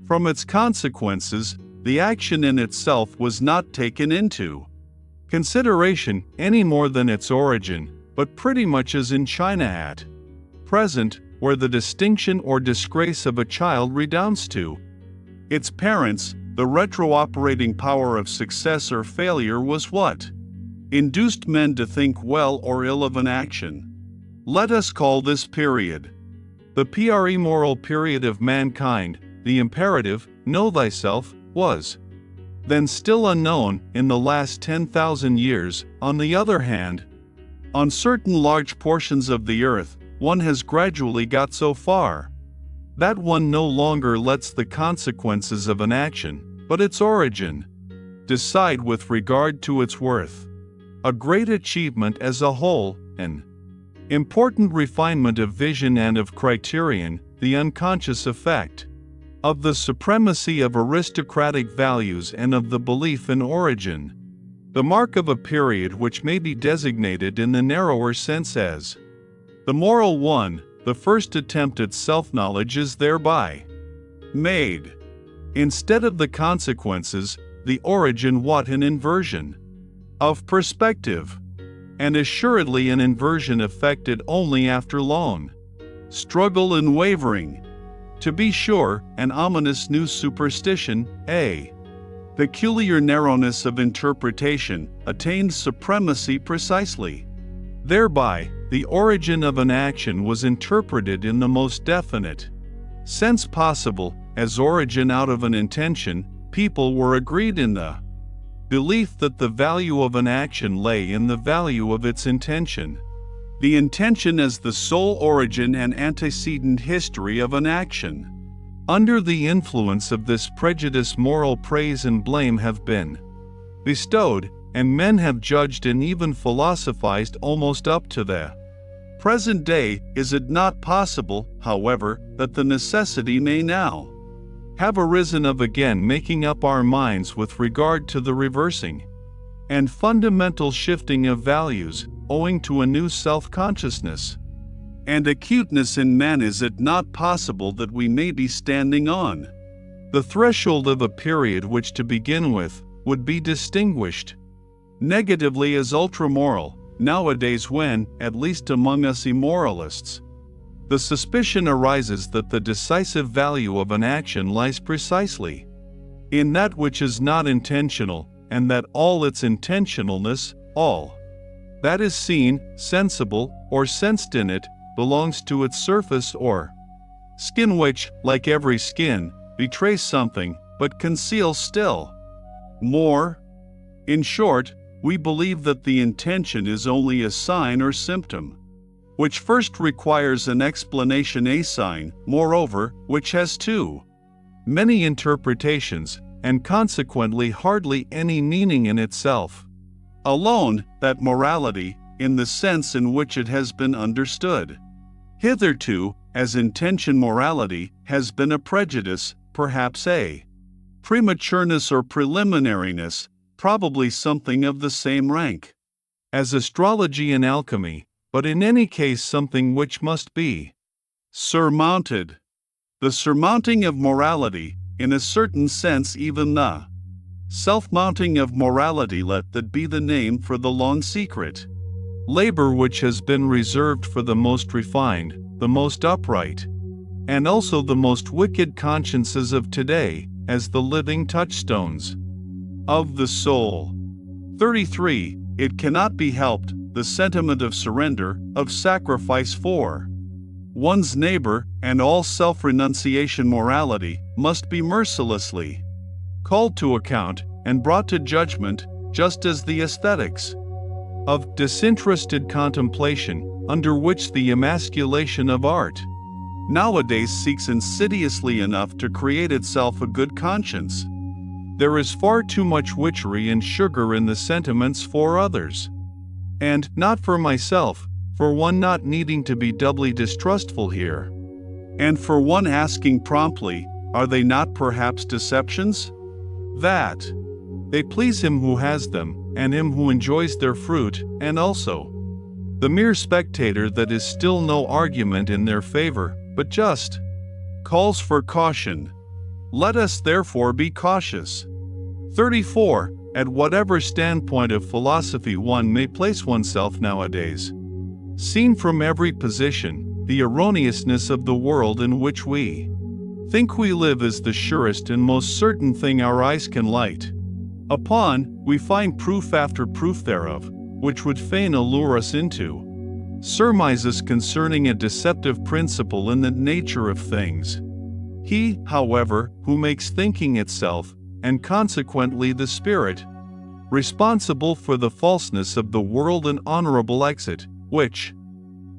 from its consequences. The action in itself was not taken into consideration any more than its origin, but pretty much as in China at present, where the distinction or disgrace of a child redounds to its parents, the retro-operating power of success or failure was what induced men to think well or ill of an action. Let us call this period the pre-moral period of mankind. The imperative, know thyself, was then still unknown in the last 10,000 years. On the other hand, on certain large portions of the earth, one has gradually got so far that one no longer lets the consequences of an action, but its origin, decide with regard to its worth. A great achievement as a whole, an important refinement of vision and of criterion, the unconscious effect of the supremacy of aristocratic values and of the belief in origin. The mark of a period which may be designated in the narrower sense as the moral one. The first attempt at self-knowledge is thereby made. Instead of the consequences, the origin. What an inversion of perspective! And assuredly an inversion effected only after long struggle and wavering. To be sure, an ominous new superstition, a peculiar narrowness of interpretation, attained supremacy precisely. Thereby, the origin of an action was interpreted in the most definite sense possible, as origin out of an intention. People were agreed in the belief that the value of an action lay in the value of its intention. The intention as the sole origin and antecedent history of an action. Under the influence of this prejudice moral praise and blame have been bestowed, and men have judged and even philosophized almost up to the present day. Is it not possible, however, that the necessity may now have arisen of again making up our minds with regard to the reversing and fundamental shifting of values, owing to a new self-consciousness and acuteness in man. Is it not possible that we may be standing on the threshold of a period which, to begin with, would be distinguished negatively as ultramoral, nowadays when, at least among us immoralists, the suspicion arises that the decisive value of an action lies precisely in that which is not intentional, and that all its intentionalness, all that is seen, sensible, or sensed in it, belongs to its surface or skin, which, like every skin, betrays something, but conceals still more. In short, we believe that the intention is only a sign or symptom, which first requires an explanation, a sign, moreover, which has too many interpretations, and consequently hardly any meaning in itself alone, that morality, in the sense in which it has been understood hitherto, as intention morality, has been a prejudice, perhaps a prematureness or preliminariness, probably something of the same rank as astrology and alchemy, but in any case something which must be surmounted. The surmounting of morality, in a certain sense even the self-mounting of morality, let that be the name for the long secret labor which has been reserved for the most refined, the most upright, and also the most wicked consciences of today, as the living touchstones of the soul. 33. It cannot be helped, the sentiment of surrender, of sacrifice for one's neighbor, and all self-renunciation morality, must be mercilessly called to account and brought to judgment, just as the aesthetics of disinterested contemplation, under which the emasculation of art nowadays seeks insidiously enough to create itself a good conscience. There is far too much witchery and sugar in the sentiments for others, and not for myself, for one not needing to be doubly distrustful here, and for one asking promptly, are they not perhaps deceptions? That they please him who has them, and him who enjoys their fruit, and also the mere spectator, that is still no argument in their favor, but just calls for caution. Let us therefore be cautious. 34. At whatever standpoint of philosophy one may place oneself nowadays, seen from every position, the erroneousness of the world in which we think we live is the surest and most certain thing our eyes can light upon. We find proof after proof thereof, which would fain allure us into surmises concerning a deceptive principle in the nature of things. He, however, who makes thinking itself, and consequently the spirit, responsible for the falseness of the world, an honorable exit, which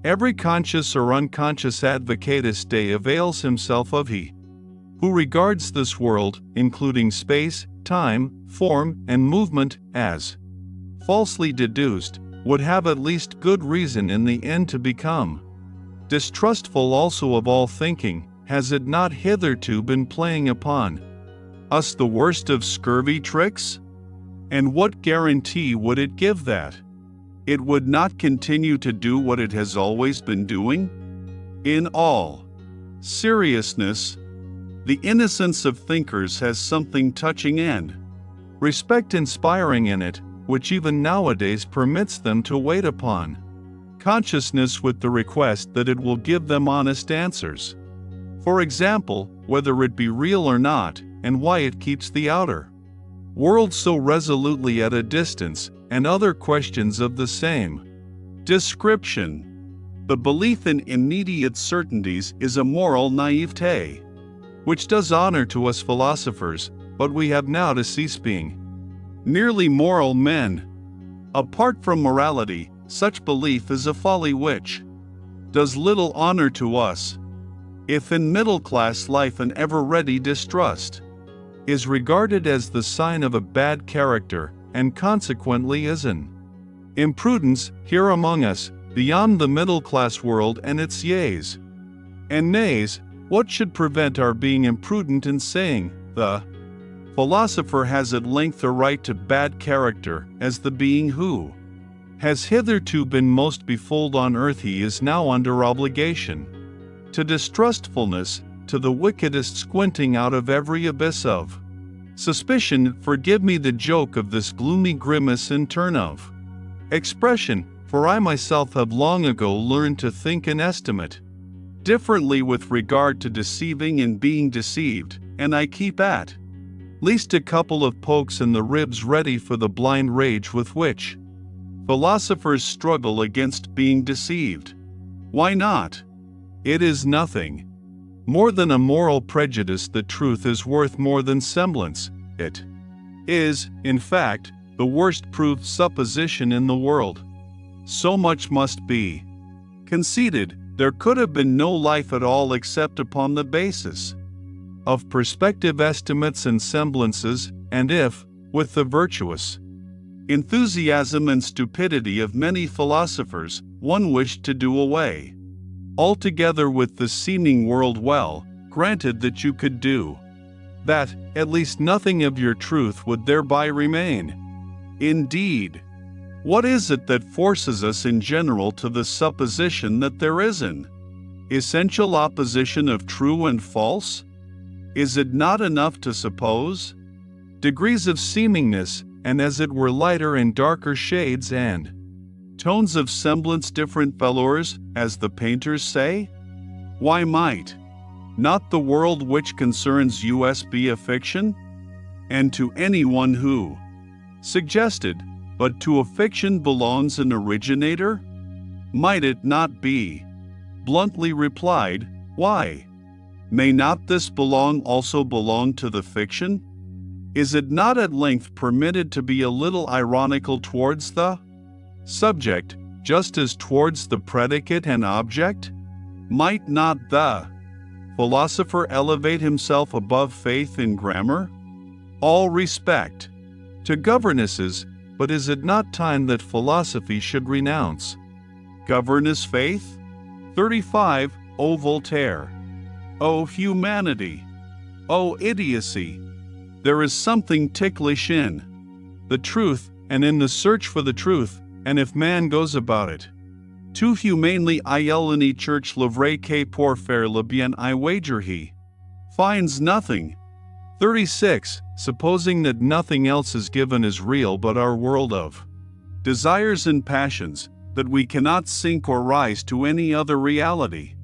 every conscious or unconscious advocatus Dei avails himself of, he who regards this world, including space, time, form, and movement, as falsely deduced, would have at least good reason in the end to become distrustful also of all thinking. Has it not hitherto been playing upon us the worst of scurvy tricks? And what guarantee would it give that it would not continue to do what it has always been doing? In all seriousness, the innocence of thinkers has something touching and respect-inspiring in it, which even nowadays permits them to wait upon consciousness with the request that it will give them honest answers. For example, whether it be real or not, and why it keeps the outer world so resolutely at a distance, and other questions of the same description. The belief in immediate certainties is a moral naivete, which does honor to us philosophers, but we have now to cease being merely moral men. Apart from morality, such belief is a folly which does little honor to us. If in middle-class life an ever-ready distrust is regarded as the sign of a bad character, and consequently is an imprudence, here among us, beyond the middle-class world and its yeas and nays, What should prevent our being imprudent in saying, the philosopher has at length a right to bad character, as the being who has hitherto been most befooled on earth he is now under obligation to distrustfulness, to the wickedest squinting out of every abyss of suspicion. Forgive me the joke of this gloomy grimace in turn of expression, for I myself have long ago learned to think and estimate differently with regard to deceiving and being deceived, and I keep at least a couple of pokes in the ribs ready for the blind rage with which philosophers struggle against being deceived. Why not? It is nothing more than a moral prejudice that truth is worth more than semblance. It is, in fact, the worst proved supposition in the world. So much must be conceded. There could have been no life at all except upon the basis of perspective estimates and semblances, and if, with the virtuous enthusiasm and stupidity of many philosophers, one wished to do away altogether with the seeming world, well, granted that you could do that, at least nothing of your truth would thereby remain. Indeed, what is it that forces us in general to the supposition that there is an essential opposition of true and false? Is it not enough to suppose degrees of seemingness, and as it were lighter and darker shades and tones of semblance, different velours, as the painters say? Why might not the world which concerns us be a fiction? And to anyone who suggested, but to a fiction belongs an originator? Might it not be bluntly replied, why may not this also belong to the fiction? Is it not at length permitted to be a little ironical towards the subject, just as towards the predicate and object? Might not the philosopher elevate himself above faith in grammar? All respect to governesses, but is it not time that philosophy should renounce governess faith? 35. O Voltaire! O humanity! O idiocy! There is something ticklish in the truth, and in the search for the truth, and if man goes about it too humanely, il n'y cherche le vrai que pour faire le bien, I wager he finds nothing. 36. Supposing that nothing else is given as real but our world of desires and passions, that we cannot sink or rise to any other reality,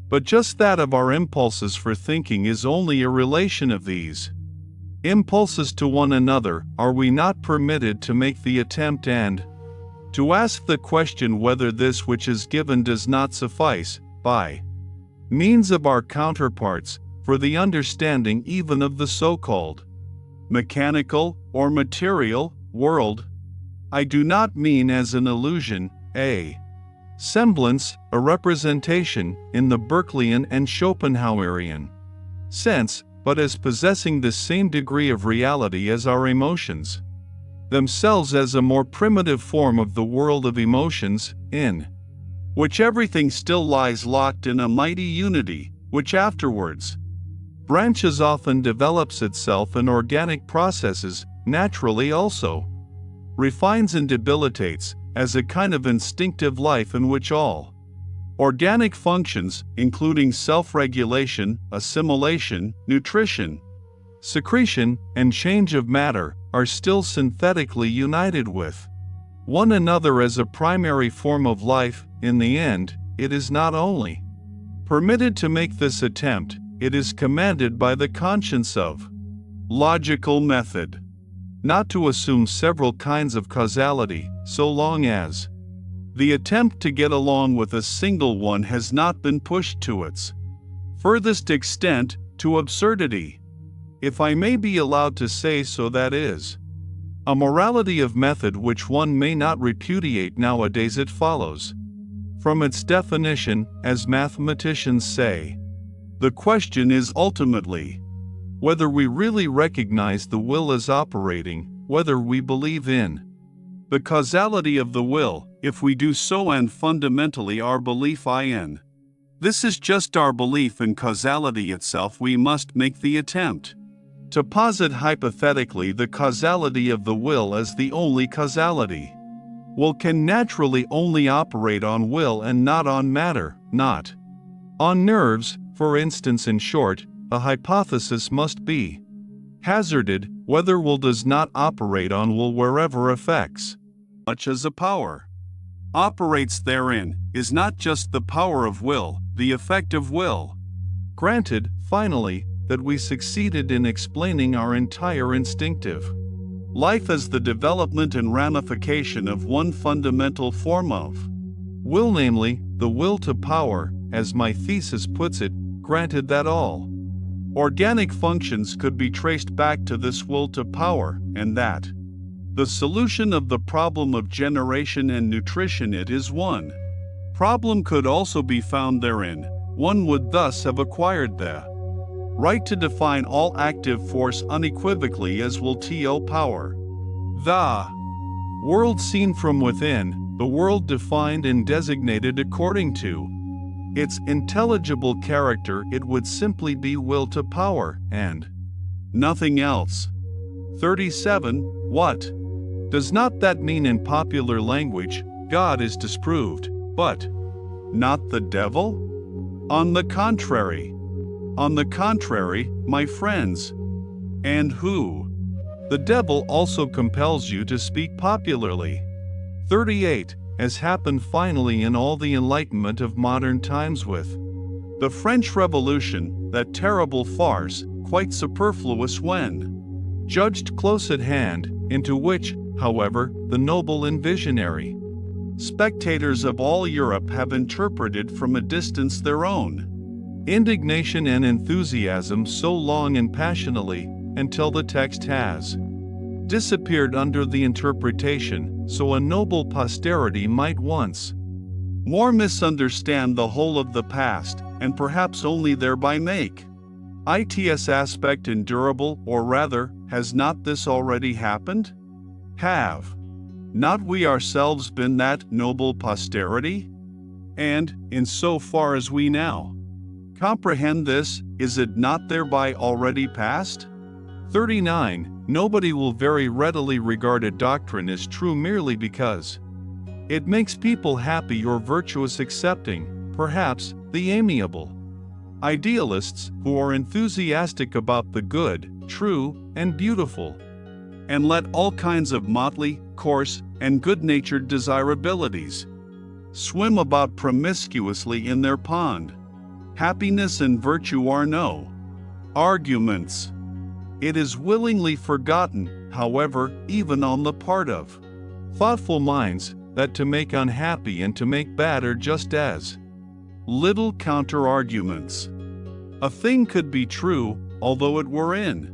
but just that of our impulses for thinking is only a relation of these impulses to one another, are we not permitted to make the attempt and to ask the question whether this which is given does not suffice, by means of our counterparts, for the understanding even of the so-called mechanical or material world? I do not mean as an illusion, a semblance, a representation, in the Berkeleyan and Schopenhauerian sense, but as possessing the same degree of reality as our emotions themselves, as a more primitive form of the world of emotions, in which everything still lies locked in a mighty unity, which afterwards branches off and develops itself in organic processes, naturally also refines and debilitates, as a kind of instinctive life in which all organic functions, including self-regulation, assimilation, nutrition, secretion, and change of matter, are still synthetically united with one another as a primary form of life. In the end, it is not only permitted to make this attempt, it is commanded by the conscience of logical method not to assume several kinds of causality, so long as the attempt to get along with a single one has not been pushed to its furthest extent, to absurdity, if I may be allowed to say so. That is a morality of method which one may not repudiate nowadays. It follows from its definition, as mathematicians say, the question is ultimately whether we really recognize the will as operating, whether we believe in the causality of the will. If we do so, and fundamentally our belief in This is just our belief in causality itself. We must make the attempt to posit hypothetically the causality of the will as the only causality. Will can naturally only operate on will and not on matter, not on nerves, for instance. In short, a hypothesis must be hazarded whether will does not operate on will wherever effects, much as a power operates therein, is not just the power of will, the effect of will. Granted, finally, that we succeeded in explaining our entire instinctive life as the development and ramification of one fundamental form of will, namely, the will to power, as my thesis puts it. Granted that all organic functions could be traced back to this will to power, and that the solution of the problem of generation and nutrition, it is one problem, could also be found therein, one would thus have acquired the right to define all active force unequivocally as will to power. The world seen from within, the world defined and designated according to its intelligible character, it would simply be will to power, and nothing else. 37. What does not that mean in popular language? God is disproved, but not the devil? On the contrary, my friends. And who? The devil also compels you to speak popularly. 38. As happened finally in all the enlightenment of modern times with the French Revolution, that terrible farce, quite superfluous when judged close at hand, into which, however, the noble and visionary spectators of all Europe have interpreted from a distance their own indignation and enthusiasm so long and passionately, until the text has disappeared under the interpretation, so a noble posterity might once more misunderstand the whole of the past, and perhaps only thereby make its aspect endurable. Or rather, has not this already happened? Have not we ourselves been that noble posterity? And, in so far as we now comprehend this, is it not thereby already past? 39. Nobody will very readily regard a doctrine as true merely because it makes people happy or virtuous, excepting, perhaps, the amiable idealists, who are enthusiastic about the good, true, and beautiful, and let all kinds of motley, coarse, and good-natured desirabilities swim about promiscuously in their pond. Happiness and virtue are no arguments. It is willingly forgotten, however, even on the part of thoughtful minds, that to make unhappy and to make bad are just as little counter-arguments. A thing could be true, although it were in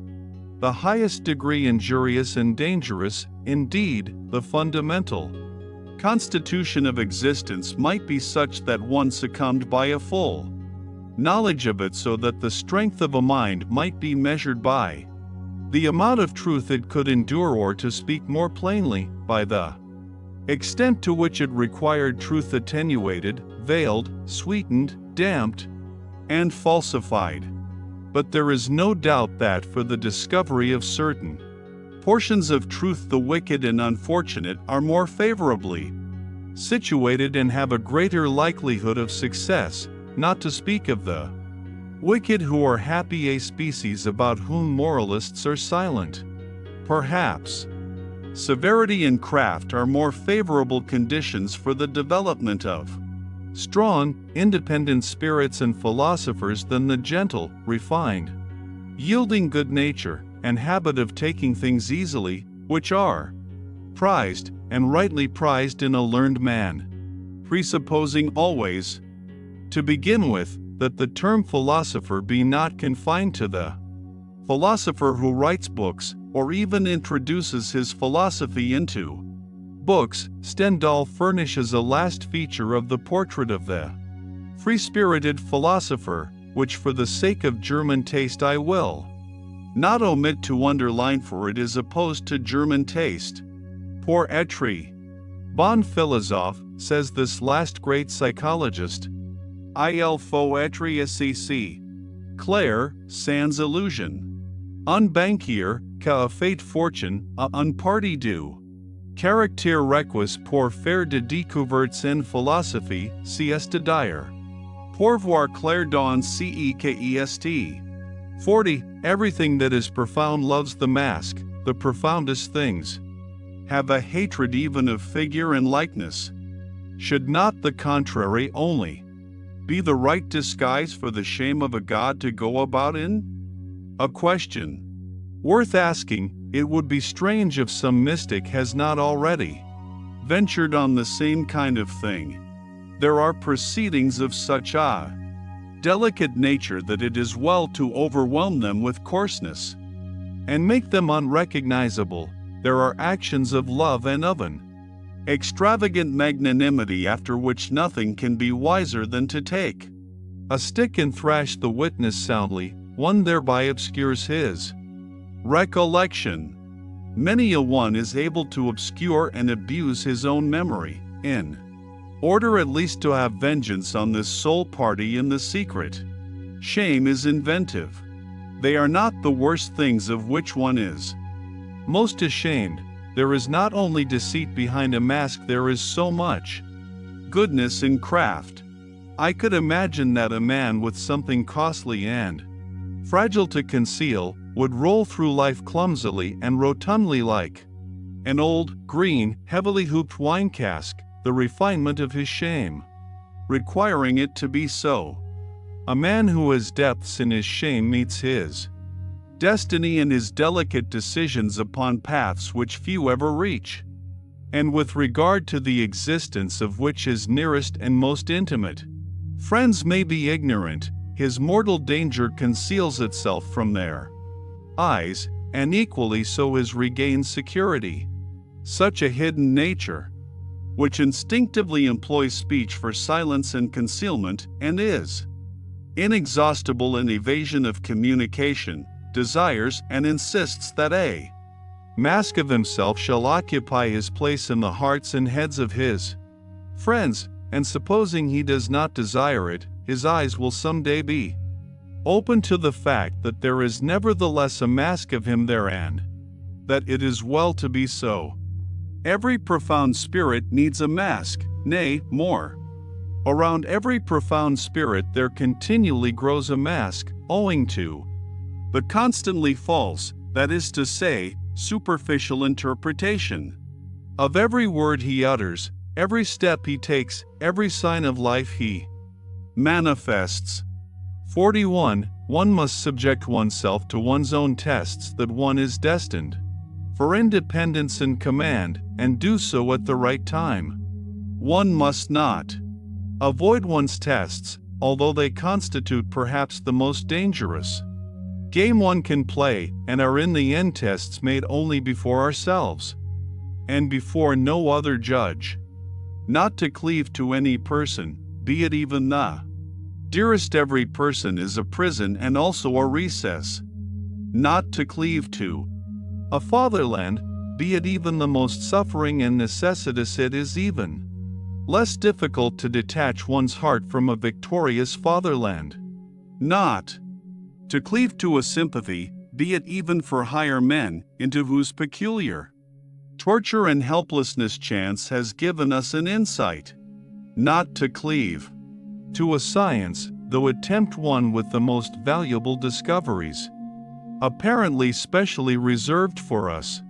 the highest degree injurious and dangerous. Indeed, the fundamental constitution of existence might be such that one succumbed by a full knowledge of it, so that the strength of a mind might be measured by the amount of truth it could endure, or, to speak more plainly, by the extent to which it required truth attenuated, veiled, sweetened, damped, and falsified. But there is no doubt that for the discovery of certain portions of truth the wicked and unfortunate are more favorably situated and have a greater likelihood of success, not to speak of the wicked who are happy, a species about whom moralists are silent. Perhaps severity and craft are more favorable conditions for the development of strong, independent spirits and philosophers than the gentle, refined, yielding good nature, and habit of taking things easily, which are prized, and rightly prized in a learned man, presupposing always, to begin with, that the term philosopher be not confined to the philosopher who writes books, or even introduces his philosophy into books. Stendhal furnishes a last feature of the portrait of the free-spirited philosopher, which for the sake of German taste I will not omit to underline, for it is opposed to German taste. Pour être bon philosophe, says this last great psychologist, Il faut être ici. Claire, sans illusion. Un banquier, qu'a fait fortune, un parti du. Caractère requis pour faire de découvertes en philosophie, c'est de dire. Pour voir clair dans ce qui est. 40. Everything that is profound loves the mask, the profoundest things. Have a hatred even of figure and likeness. Should not the contrary only be the right disguise for the shame of a god to go about in? A question worth asking. It would be strange if some mystic has not already ventured on the same kind of thing. There are proceedings of such a delicate nature that it is well to overwhelm them with coarseness and make them unrecognizable. There are actions of love and of an extravagant magnanimity after which nothing can be wiser than to take a stick and thrash the witness soundly. One thereby obscures his recollection. Many a one is able to obscure and abuse his own memory, in order at least to have vengeance on this sole party in the secret. Shame is inventive. They are not the worst things of which one is most ashamed. There is not only deceit behind a mask, there is so much goodness in craft. I could imagine that a man with something costly and fragile to conceal would roll through life clumsily and rotundly like an old, green, heavily hooped wine cask, the refinement of his shame requiring it to be so. A man who has depths in his shame meets his destiny in his delicate decisions upon paths which few ever reach, and with regard to the existence of which his nearest and most intimate friends may be ignorant. His mortal danger conceals itself from their eyes, and equally so his regained security. Such a hidden nature, which instinctively employs speech for silence and concealment, and is inexhaustible in evasion of communication, desires and insists that a mask of himself shall occupy his place in the hearts and heads of his friends, and supposing he does not desire it, his eyes will someday be open to the fact that there is nevertheless a mask of him there, and that it is well to be so. Every profound spirit needs a mask, nay, more. Around every profound spirit there continually grows a mask, owing to the constantly false, that is to say, superficial interpretation of every word he utters, every step he takes, every sign of life he manifests. 41. One must subject oneself to one's own tests that one is destined for independence and command, and do so at the right time. One must not avoid one's tests, although they constitute perhaps the most dangerous game one can play, and are in the end tests made only before ourselves, and before no other judge. Not to cleave to any person, be it even the dearest. Every person is a prison and also a recess. Not to cleave to a fatherland, be it even the most suffering and necessitous. It is even less difficult to detach one's heart from a victorious fatherland. Not to cleave to a sympathy, be it even for higher men, into whose peculiar torture and helplessness chance has given us an insight. Not to cleave to a science, though it tempt one with the most valuable discoveries, apparently specially reserved for us.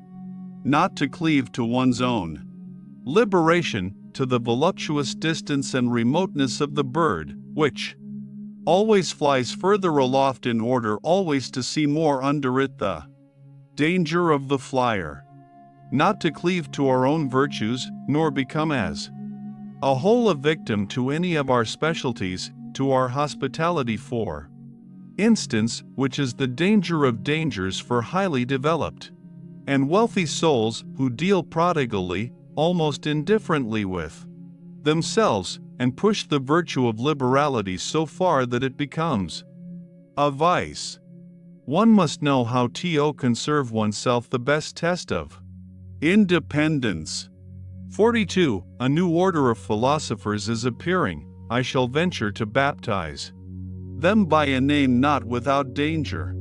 Not to cleave to one's own liberation, to the voluptuous distance and remoteness of the bird, which always flies further aloft in order always to see more under it. The danger of the flyer. Not to cleave to our own virtues, nor become as a whole a victim to any of our specialties, to our hospitality for instance, which is the danger of dangers for highly developed and wealthy souls who deal prodigally, almost indifferently with themselves, and push the virtue of liberality so far that it becomes a vice. One must know how to conserve oneself, the best test of independence. 42. A new order of philosophers is appearing, I shall venture to baptize them by a name not without danger.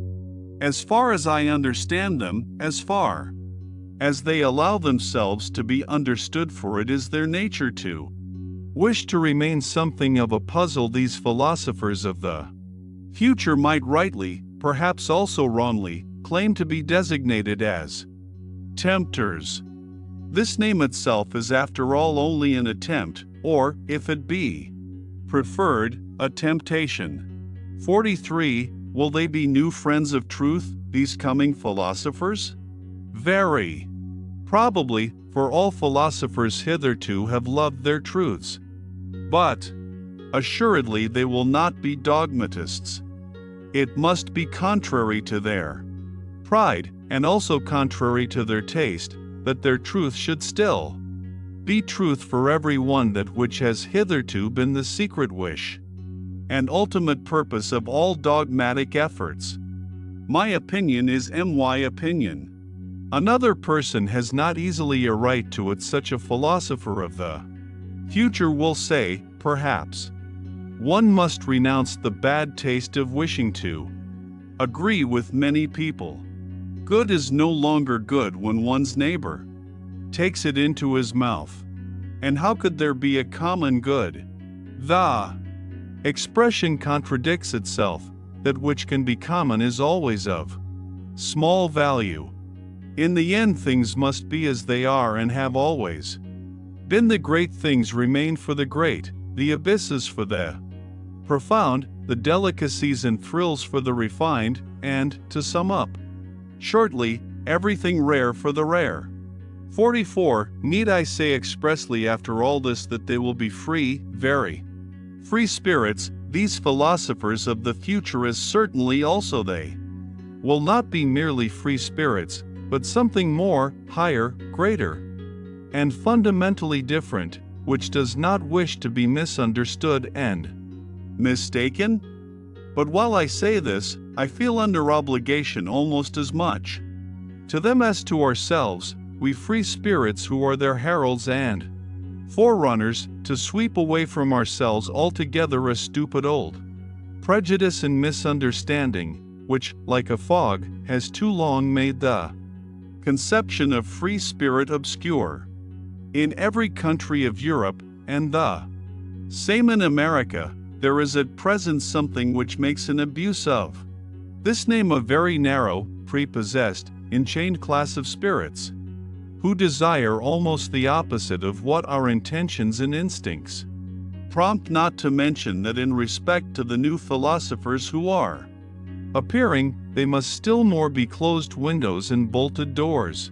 As far as I understand them, as far as they allow themselves to be understood, for it is their nature to wish to remain something of a puzzle. These philosophers of the future might rightly, perhaps also wrongly, claim to be designated as tempters. This name itself is after all only an attempt, or, if it be preferred, a temptation. 43. Will they be new friends of truth, these coming philosophers? Very probably, for all philosophers hitherto have loved their truths. But assuredly they will not be dogmatists. It must be contrary to their pride, and also contrary to their taste, that their truth should still be truth for every one, that which has hitherto been the secret wish and ultimate purpose of all dogmatic efforts. My opinion is my opinion. Another person has not easily a right to it. Such a philosopher of the future will say, perhaps, one must renounce the bad taste of wishing to agree with many people. Good is no longer good when one's neighbor takes it into his mouth. And how could there be a common good? The expression contradicts itself. That which can be common is always of small value. In the end, things must be as they are and have always been. The great things remain for the great, the abysses for the profound, the delicacies and thrills for the refined, and, to sum up shortly, everything rare for the rare. 44. Need I say expressly after all this that they will be free, very free spirits, these philosophers of the future, as certainly also they will not be merely free spirits, but something more, higher, greater, and fundamentally different, which does not wish to be misunderstood and mistaken? But while I say this, I feel under obligation almost as much to them as to ourselves, we free spirits who are their heralds and forerunners, to sweep away from ourselves altogether a stupid old prejudice and misunderstanding, which, like a fog, has too long made the conception of free spirit obscure. In every country of Europe, and the same in America, there is at present something which makes an abuse of this name, a very narrow, prepossessed, enchained class of spirits, who desire almost the opposite of what our intentions and instincts prompt, not to mention that in respect to the new philosophers who are appearing, they must still more be closed windows and bolted doors.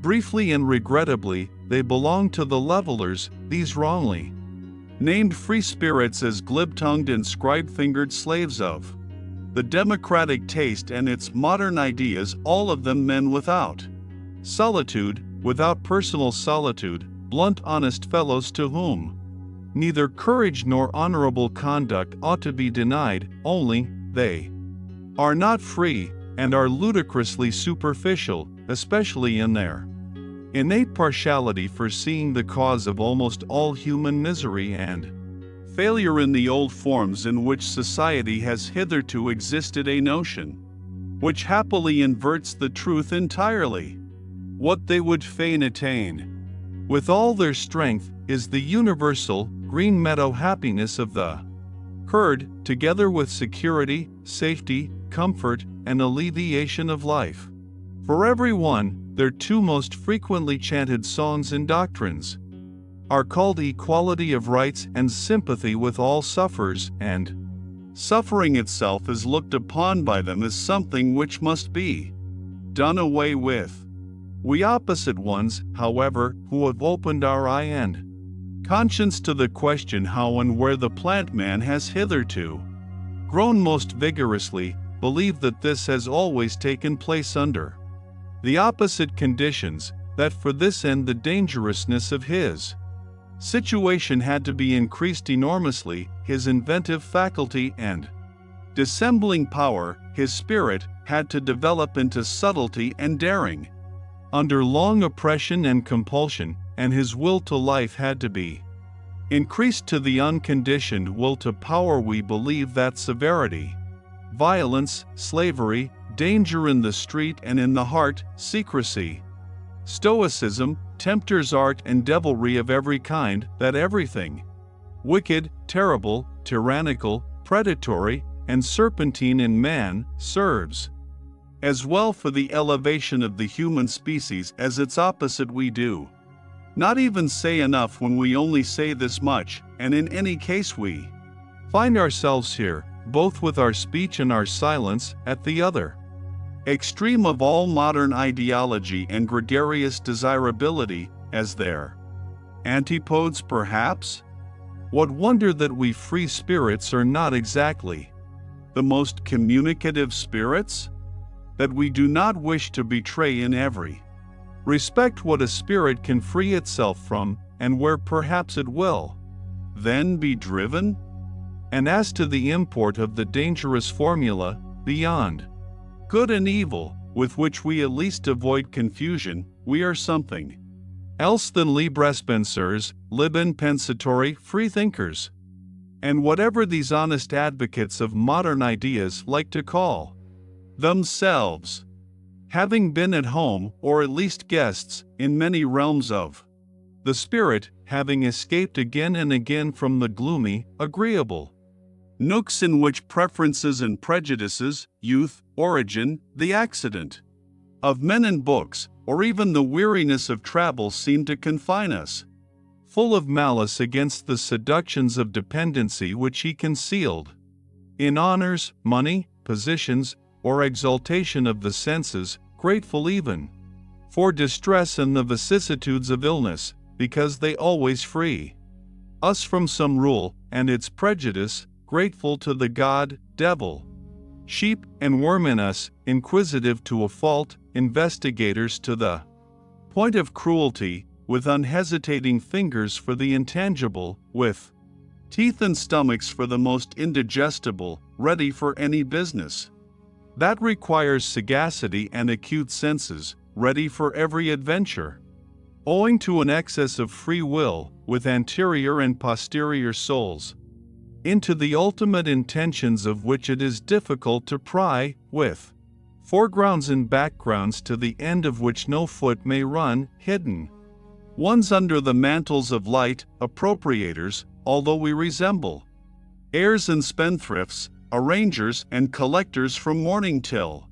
Briefly and regrettably, they belong to the levelers, these wrongly named free spirits, as glib-tongued and scribe-fingered slaves of the democratic taste and its modern ideas, all of them men without solitude, without personal solitude, blunt honest fellows to whom neither courage nor honorable conduct ought to be denied, only they are not free, and are ludicrously superficial, especially in their innate partiality for seeing the cause of almost all human misery and failure in the old forms in which society has hitherto existed, a notion which happily inverts the truth entirely. What they would fain attain, with all their strength, is the universal, green meadow happiness of the herd, together with security, safety, comfort, and alleviation of life. For every one, their two most frequently chanted songs and doctrines are called equality of rights and sympathy with all sufferers, and suffering itself is looked upon by them as something which must be done away with. We opposite ones, however, who have opened our eye and conscience to the question how and where the plant man has hitherto grown most vigorously, believe that this has always taken place under the opposite conditions, that for this end the dangerousness of his situation had to be increased enormously, his inventive faculty and dissembling power, his spirit, had to develop into subtlety and daring under long oppression and compulsion, and his will to life had to be increased to the unconditioned will to power we believe that severity, violence, slavery, danger in the street and in the heart, secrecy, stoicism, tempter's art and devilry of every kind, that everything wicked, terrible, tyrannical, predatory, and serpentine in man serves as well for the elevation of the human species as its opposite we do not even say enough when we only say this much, and in any case we find ourselves here, both with our speech and our silence, at the other extreme of all modern ideology and gregarious desirability, as their antipodes perhaps? What wonder that we free spirits are not exactly the most communicative spirits? That we do not wish to betray in every respect what a spirit can free itself from, and where perhaps it will then be driven? And as to the import of the dangerous formula, beyond good and evil, with which we at least avoid confusion, we are something else than libres penseurs, liben pensatori, freethinkers, and whatever these honest advocates of modern ideas like to call themselves, having been at home, or at least guests, in many realms of the spirit, having escaped again and again from the gloomy, agreeable nooks in which preferences and prejudices, youth, origin, the accident of men and books, or even the weariness of travel seem to confine us, full of malice against the seductions of dependency which he concealed in honors, money, positions, or exaltation of the senses, grateful even for distress and the vicissitudes of illness, because they always free us from some rule and its prejudice, grateful to the god, devil, sheep and worm in us, inquisitive to a fault, investigators to the point of cruelty, with unhesitating fingers for the intangible, with teeth and stomachs for the most indigestible, ready for any business that requires sagacity and acute senses, ready for every adventure, owing to an excess of free will, with anterior and posterior souls, into the ultimate intentions of which it is difficult to pry, with foregrounds and backgrounds to the end of which no foot may run, hidden ones under the mantles of light, appropriators, although we resemble heirs and spendthrifts, arrangers and collectors from morning till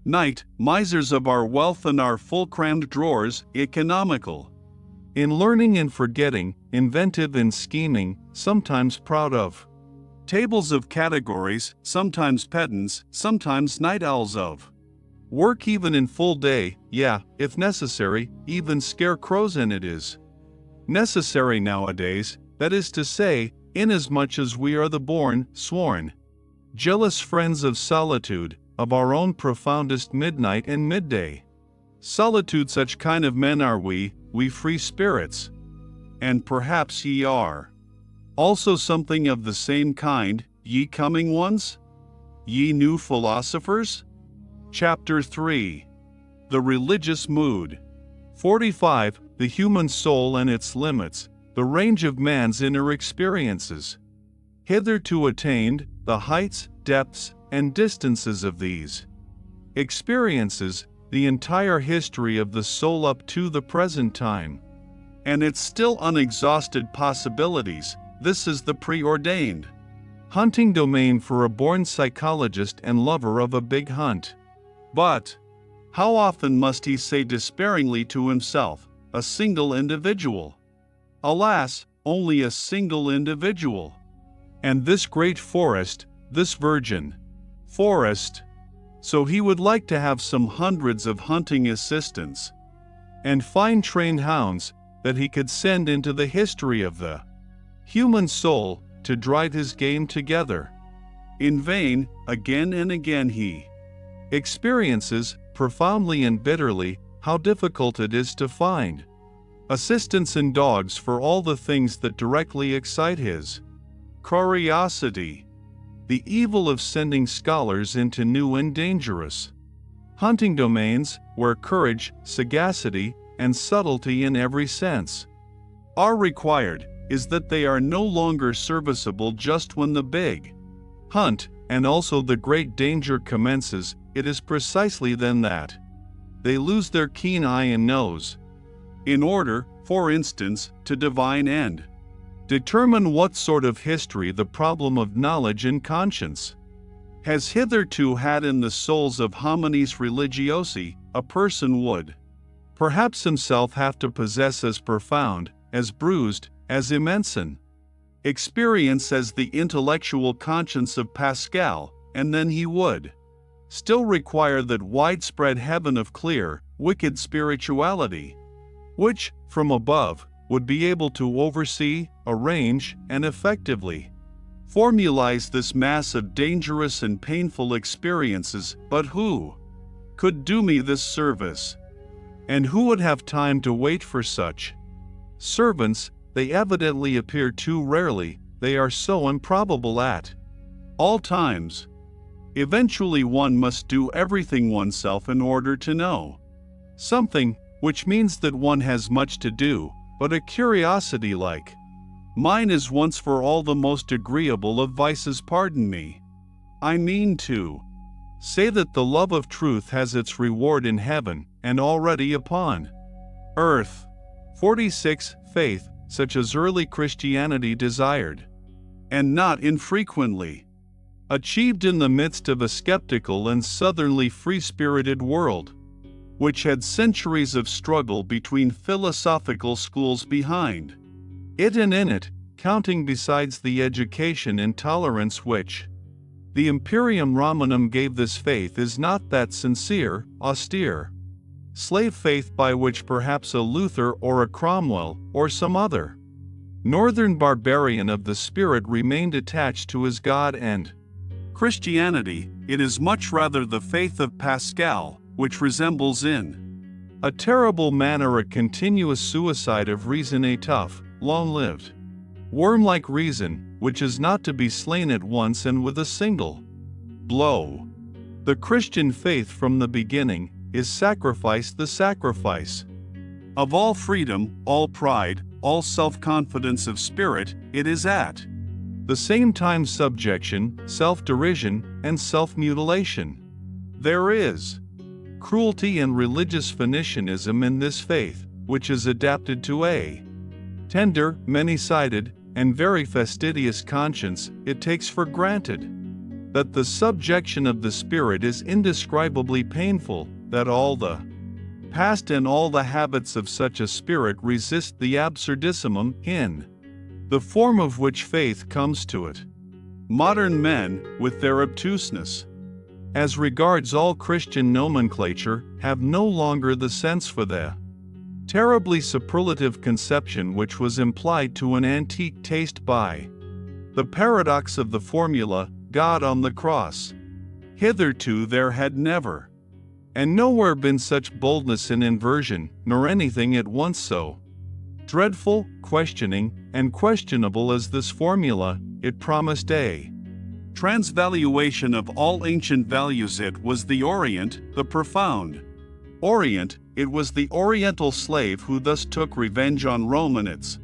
night, misers of our wealth and our full-crammed drawers, economical in learning and forgetting, inventive in scheming, sometimes proud of tables of categories, sometimes pedants, sometimes night owls of work even in full day, if necessary, even scarecrows, and it is necessary nowadays, that is to say, inasmuch as we are the born, sworn, jealous friends of solitude, of our own profoundest midnight and midday solitude, such kind of men are we free spirits. And perhaps ye are also something of the same kind, ye coming ones? Ye new philosophers? Chapter 3. The Religious Mood. 45. The human soul and its limits, the range of man's inner experiences hitherto attained, the heights, depths, and distances of these experiences, the entire history of the soul up to the present time, and its still unexhausted possibilities. This is the preordained hunting domain for a born psychologist and lover of a big hunt. But how often must he say despairingly to himself, a single individual? Alas, only a single individual. And this great forest, this virgin forest. So he would like to have some hundreds of hunting assistants and fine trained hounds that he could send into the history of the human soul to drive his game together. In vain, again and again he experiences, profoundly and bitterly, how difficult it is to find assistants in dogs for all the things that directly excite his curiosity. The evil of sending scholars into new and dangerous hunting domains, where courage, sagacity, and subtlety in every sense are required, is that they are no longer serviceable just when the big hunt and also the great danger commences. It is precisely then that they lose their keen eye and nose, in order, for instance, to divine and determine what sort of history the problem of knowledge and conscience has hitherto had in the souls of homines religiosi. A person would perhaps himself have to possess as profound, as bruised, as immense an experience as the intellectual conscience of Pascal, and then he would still require that widespread heaven of clear, wicked spirituality, which, from above, would be able to oversee, arrange, and effectively formalize this mass of dangerous and painful experiences. But who could do me this service? And who would have time to wait for such servants? They evidently appear too rarely, they are so improbable at all times. Eventually one must do everything oneself in order to know something, which means that one has much to do, but a curiosity like mine is once for all the most agreeable of vices. Pardon me. I mean to say that the love of truth has its reward in heaven, and already upon earth. 46. Faith, such as early Christianity desired, and not infrequently achieved in the midst of a skeptical and southernly free-spirited world, which had centuries of struggle between philosophical schools behind it and in it, counting besides the education and tolerance which the Imperium Romanum gave. This faith is not that sincere, austere slave faith by which perhaps a Luther or a Cromwell or some other northern barbarian of the spirit remained attached to his God and Christianity. It is much rather the faith of Pascal, which resembles in a terrible manner a continuous suicide of reason, a tough, long-lived, worm-like reason, which is not to be slain at once and with a single blow. The Christian faith from the beginning is sacrifice, the sacrifice of all freedom, all pride, all self-confidence of spirit. It is at the same time subjection, self-derision, and self-mutilation. There is cruelty and religious Phoenicianism in this faith, which is adapted to a tender, many-sided, and very fastidious conscience. It takes for granted that the subjection of the spirit is indescribably painful, that all the past and all the habits of such a spirit resist the absurdissimum, in the form of which faith comes to it. Modern men, with their obtuseness as regards all Christian nomenclature, have no longer the sense for the terribly superlative conception which was implied to an antique taste by the paradox of the formula, God on the cross. Hitherto there had never and nowhere been such boldness in inversion, nor anything at once so dreadful, questioning, and questionable as this formula. It promised a transvaluation of all ancient values. It was the Orient, the profound Orient. It was the Oriental slave who thus took revenge on Rome and its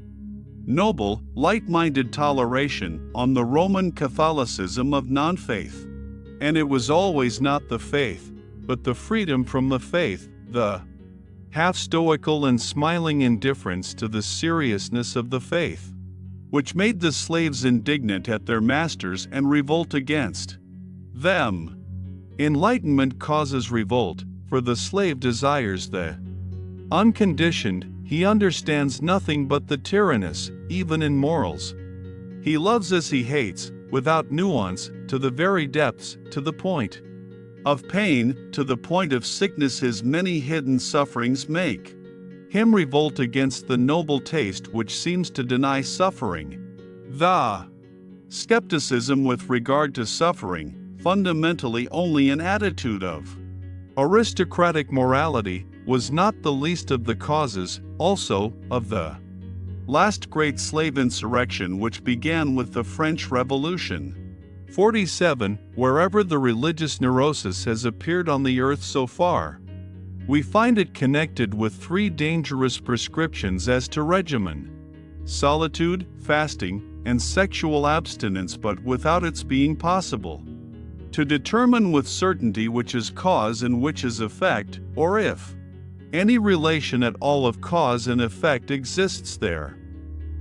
noble, light-minded toleration, on the Roman Catholicism of non-faith. And it was always not the faith, but the freedom from the faith, the half-stoical and smiling indifference to the seriousness of the faith, which made the slaves indignant at their masters and revolt against them. Enlightenment causes revolt, for the slave desires the unconditioned. He understands nothing but the tyrannous, even in morals. He loves as he hates, without nuance, to the very depths, to the point of pain, to the point of sickness. His many hidden sufferings make him revolt against the noble taste which seems to deny suffering. The skepticism with regard to suffering, fundamentally only an attitude of aristocratic morality, was not the least of the causes, also, of the last great slave insurrection which began with the French Revolution. 47. Wherever the religious neurosis has appeared on the earth so far, we find it connected with three dangerous prescriptions as to regimen. solitude, fasting, and sexual abstinence, but without its being possible to determine with certainty which is cause and which is effect, or if any relation at all of cause and effect exists there.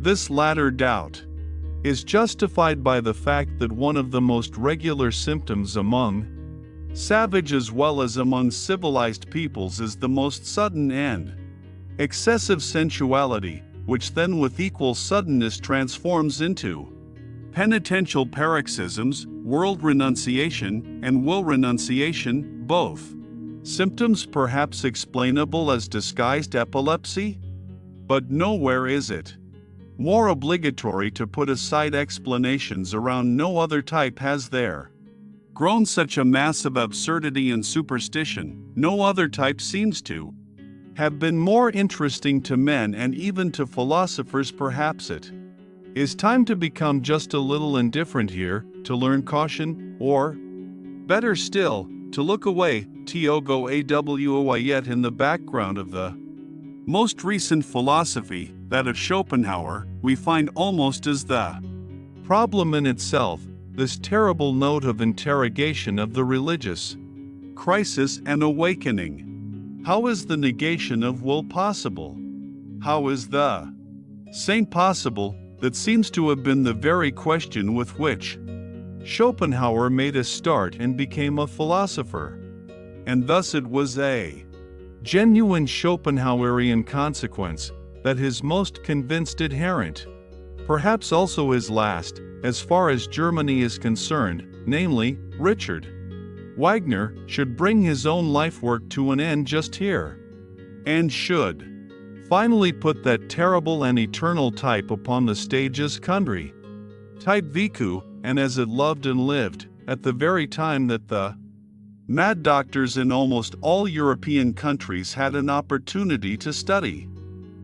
This latter doubt is justified by the fact that one of the most regular symptoms among savage as well as among civilized peoples is the most sudden and excessive sensuality, which then with equal suddenness transforms into penitential paroxysms, world renunciation, and will renunciation, both symptoms perhaps explainable as disguised epilepsy? But nowhere is it more obligatory to put aside explanations around no other type has there grown such a mass of absurdity and superstition. No other type seems to have been more interesting to men and even to philosophers. Perhaps it is time to become just a little indifferent here, to learn caution, or, better still, to look away, yet in the background of the most recent philosophy, that of Schopenhauer, we find almost as the problem in itself, this terrible note of interrogation of the religious crisis and awakening. How is the negation of will possible? How is the saint possible? That seems to have been the very question with which Schopenhauer made a start and became a philosopher. And thus it was a genuine Schopenhauerian consequence that his most convinced adherent, perhaps also his last, as far as Germany is concerned, namely, Richard Wagner, should bring his own life work to an end just here, and should finally put that terrible and eternal type upon the stage as Kundry type Viku, and as it loved and lived, at the very time that the mad doctors in almost all European countries had an opportunity to study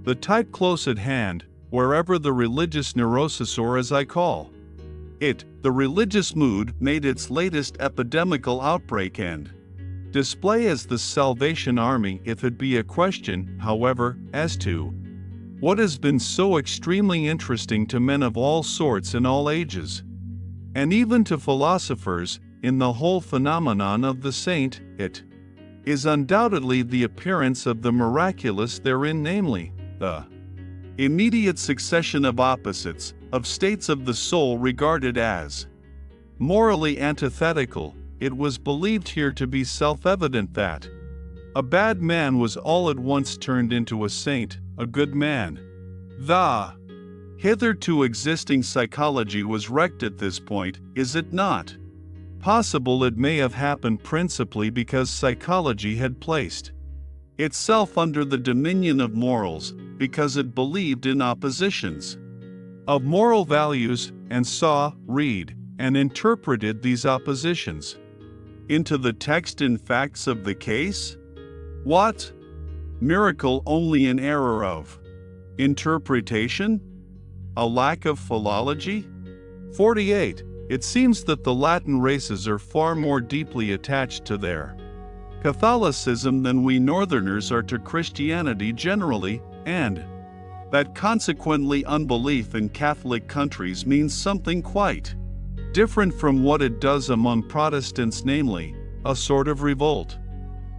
the type close at hand, wherever the religious neurosis, or as I call it, the religious mood, made its latest epidemical outbreak and display as the Salvation Army. If it be a question, however, as to what has been so extremely interesting to men of all sorts and all ages, and even to philosophers, in the whole phenomenon of the saint, it is undoubtedly the appearance of the miraculous therein, namely, the immediate succession of opposites, of states of the soul regarded as morally antithetical. It was believed here to be self-evident that a bad man was all at once turned into a saint, a good man. The hitherto existing psychology was wrecked at this point, is it not? Possible it may have happened principally because psychology had placed itself under the dominion of morals, because it believed in oppositions of moral values, and saw, read, and interpreted these oppositions into the text and facts of the case? What? Miracle only an error of interpretation? A lack of philology? 48. It seems that the Latin races are far more deeply attached to their Catholicism than we Northerners are to Christianity generally, and that consequently unbelief in Catholic countries means something quite different from what it does among Protestants, namely, a sort of revolt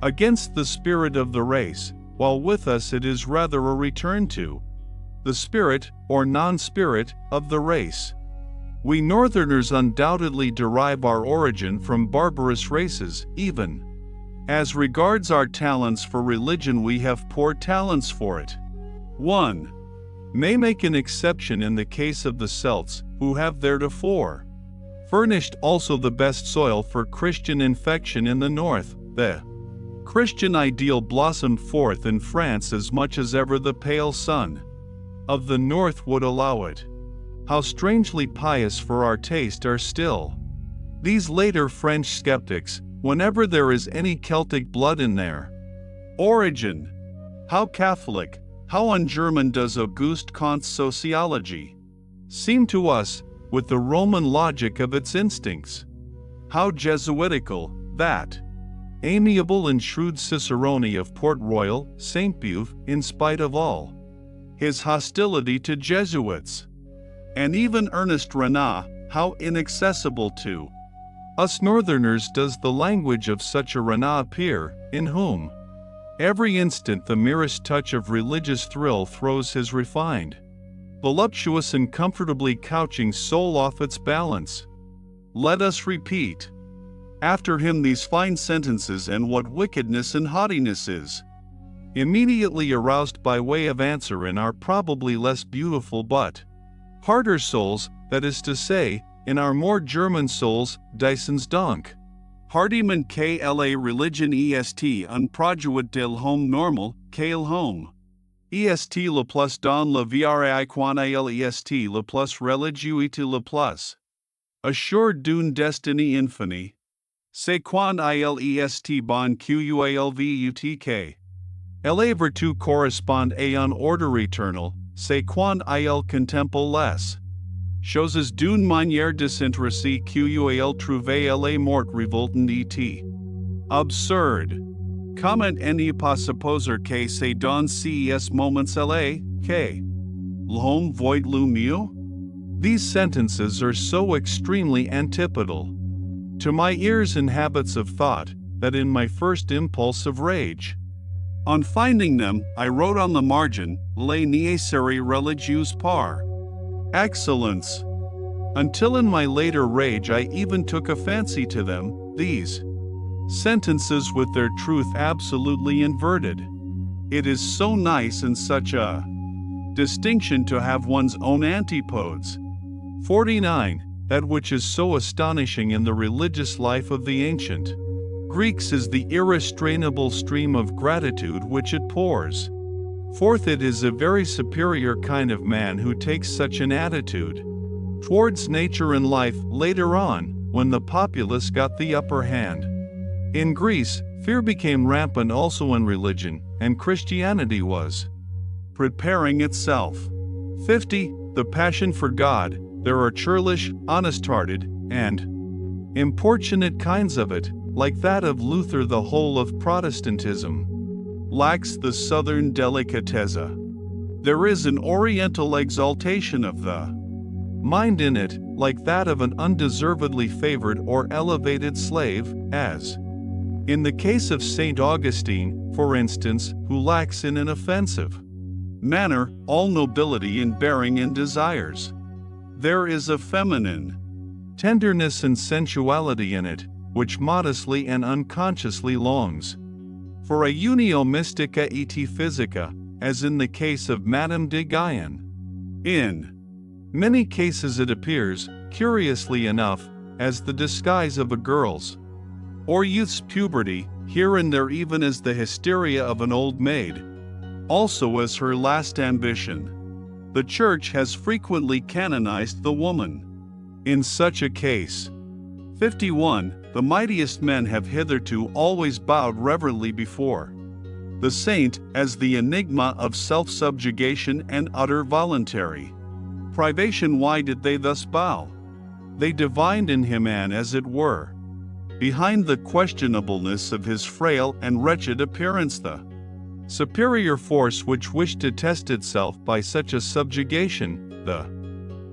against the spirit of the race, while with us it is rather a return to the spirit, or non-spirit, of the race. We Northerners undoubtedly derive our origin from barbarous races. Even as regards our talents for religion, we have poor talents for it. One may make an exception in the case of the Celts, who have theretofore furnished also the best soil for Christian infection in the north. The Christian ideal blossomed forth in France as much as ever the pale sun of the north would allow it. How strangely pious for our taste are still these later French skeptics, whenever there is any Celtic blood in their origin. How Catholic, how un-German does Auguste Comte's sociology seem to us, with the Roman logic of its instincts. How Jesuitical, that amiable and shrewd Cicerone of Port Royal, St. Beuve, in spite of all his hostility to Jesuits, and even Ernest Renan, how inaccessible to us Northerners does the language of such a Renan appear, in whom every instant the merest touch of religious thrill throws his refined, voluptuous and comfortably couching soul off its balance. Let us repeat after him these fine sentences, and what wickedness and haughtiness is immediately aroused by way of answer in our probably less beautiful but harder souls, that is to say, in our more German souls, Dyson's Dank. Hardiman KLA Religion EST Unproduit del Home Normal, Kale Home. EST le plus dans la VRAI quan il EST le plus religieuté le plus assured d'une destinée infinie. C'est quan il EST bon QUALVUTK. La vertu correspond à un ordre eternal, c'est quand il contemple les choses d'une manière désintéressée qu'il trouve la mort révoltante et absurde. Comment n'est pas supposer que c'est dans ces moments là que l'homme voit le mieux? These sentences are so extremely antipodal to my ears and habits of thought that in my first impulse of rage, on finding them, I wrote on the margin, les nécessaires religieuses par excellence. Until in my later rage I even took a fancy to them, these sentences with their truth absolutely inverted. It is so nice and such a distinction to have one's own antipodes. 49. That which is so astonishing in the religious life of the ancient Greeks is the irrestrainable stream of gratitude which it pours forth. It is a very superior kind of man who takes such an attitude towards nature and life later on, when the populace got the upper hand. In Greece, fear became rampant also in religion, and Christianity was preparing itself. 50. The passion for God. There are churlish, honest-hearted, and importunate kinds of it, like that of Luther. The whole of Protestantism lacks the southern delicatezza. There is an oriental exaltation of the mind in it, like that of an undeservedly favored or elevated slave, as in the case of St. Augustine, for instance, who lacks in an offensive manner all nobility in bearing and desires. There is a feminine tenderness and sensuality in it, which modestly and unconsciously longs for a unio mystica et physica, as in the case of Madame de Guyenne. In many cases it appears, curiously enough, as the disguise of a girl's or youth's puberty, here and there even as the hysteria of an old maid, also as her last ambition. The Church has frequently canonized the woman in such a case. 51. The mightiest men have hitherto always bowed reverently before the saint as the enigma of self-subjugation and utter voluntary privation. Why did they thus bow? They divined in him an, as it were, behind the questionableness of his frail and wretched appearance, the superior force which wished to test itself by such a subjugation, the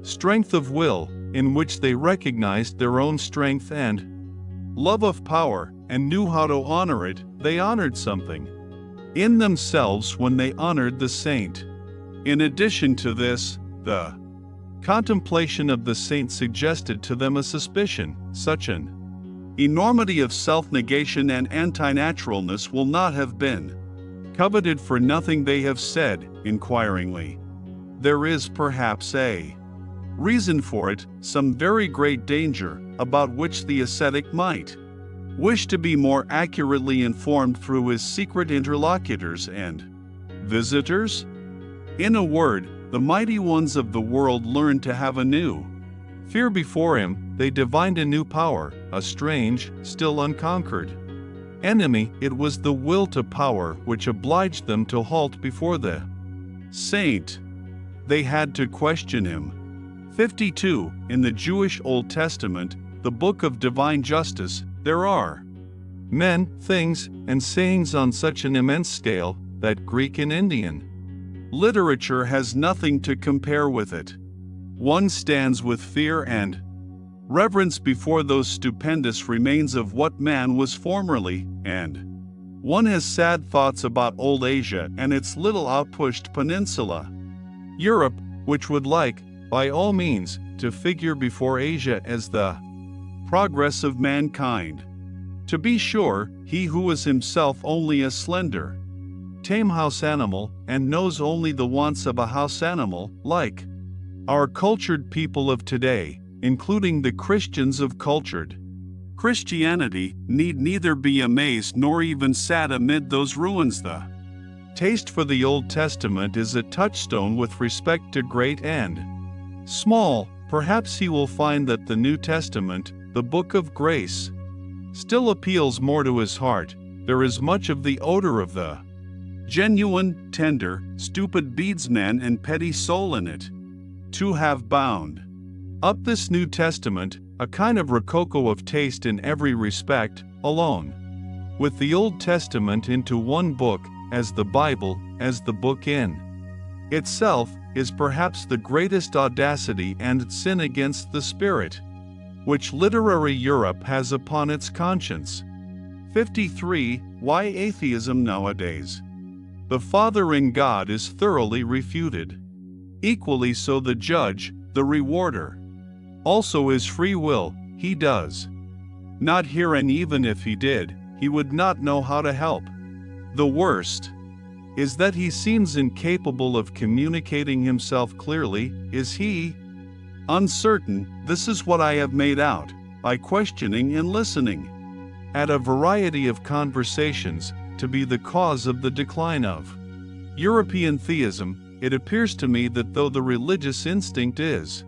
strength of will, in which they recognized their own strength and love of power, and knew how to honor it. They honored something in themselves when they honored the saint. In addition to this, the contemplation of the saint suggested to them a suspicion. Such an enormity of self-negation and antinaturalness will not have been coveted for nothing. They have said, inquiringly, there is perhaps a reason for it, some very great danger, about which the ascetic might wish to be more accurately informed through his secret interlocutors and visitors. In a word, the mighty ones of the world learned to have a new fear before him. They divined a new power, a strange, still unconquered enemy. It was the will to power which obliged them to halt before the saint. They had to question him. 52. In the Jewish Old Testament, the book of divine justice, there are men, things, and sayings on such an immense scale that Greek and Indian Literature has nothing to compare with it. One stands with fear and reverence before those stupendous remains of what man was formerly, and one has sad thoughts about old Asia and its little outpushed peninsula. Europe, which would like, by all means, to figure before Asia as the progress of mankind. To be sure, he who is himself only a slender, tame house animal, and knows only the wants of a house animal, like our cultured people of today, including the Christians of cultured Christianity, need neither be amazed nor even sad amid those ruins. The taste for the Old Testament is a touchstone with respect to great and small. Perhaps he will find that the New Testament, the book of grace, still appeals more to his heart. There is much of the odor of the genuine, tender, stupid beadsman and petty soul in it. To have bound up this New Testament, a kind of rococo of taste in every respect, alone with the Old Testament into one book, as the Bible, as the book in itself, is perhaps the greatest audacity and sin against the spirit which literary Europe has upon its conscience. 53. Why atheism nowadays? The Father in God is thoroughly refuted. Equally so the judge, the rewarder. Also his free will, he does not hear, and even if he did, he would not know how to help. The worst is that he seems incapable of communicating himself clearly. Is he uncertain? This is what I have made out, by questioning and listening at a variety of conversations, to be the cause of the decline of European theism. It appears to me that though the religious instinct is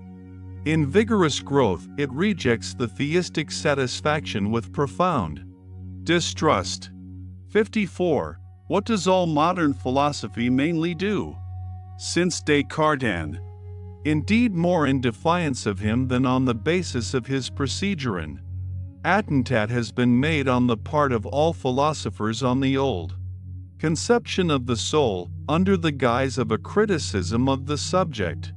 in vigorous growth, it rejects the theistic satisfaction with profound distrust. 54. What does all modern philosophy mainly do? Since Descartes, and indeed more in defiance of him than on the basis of his procedure, an attentat has been made on the part of all philosophers on the old conception of the soul, under the guise of a criticism of the subject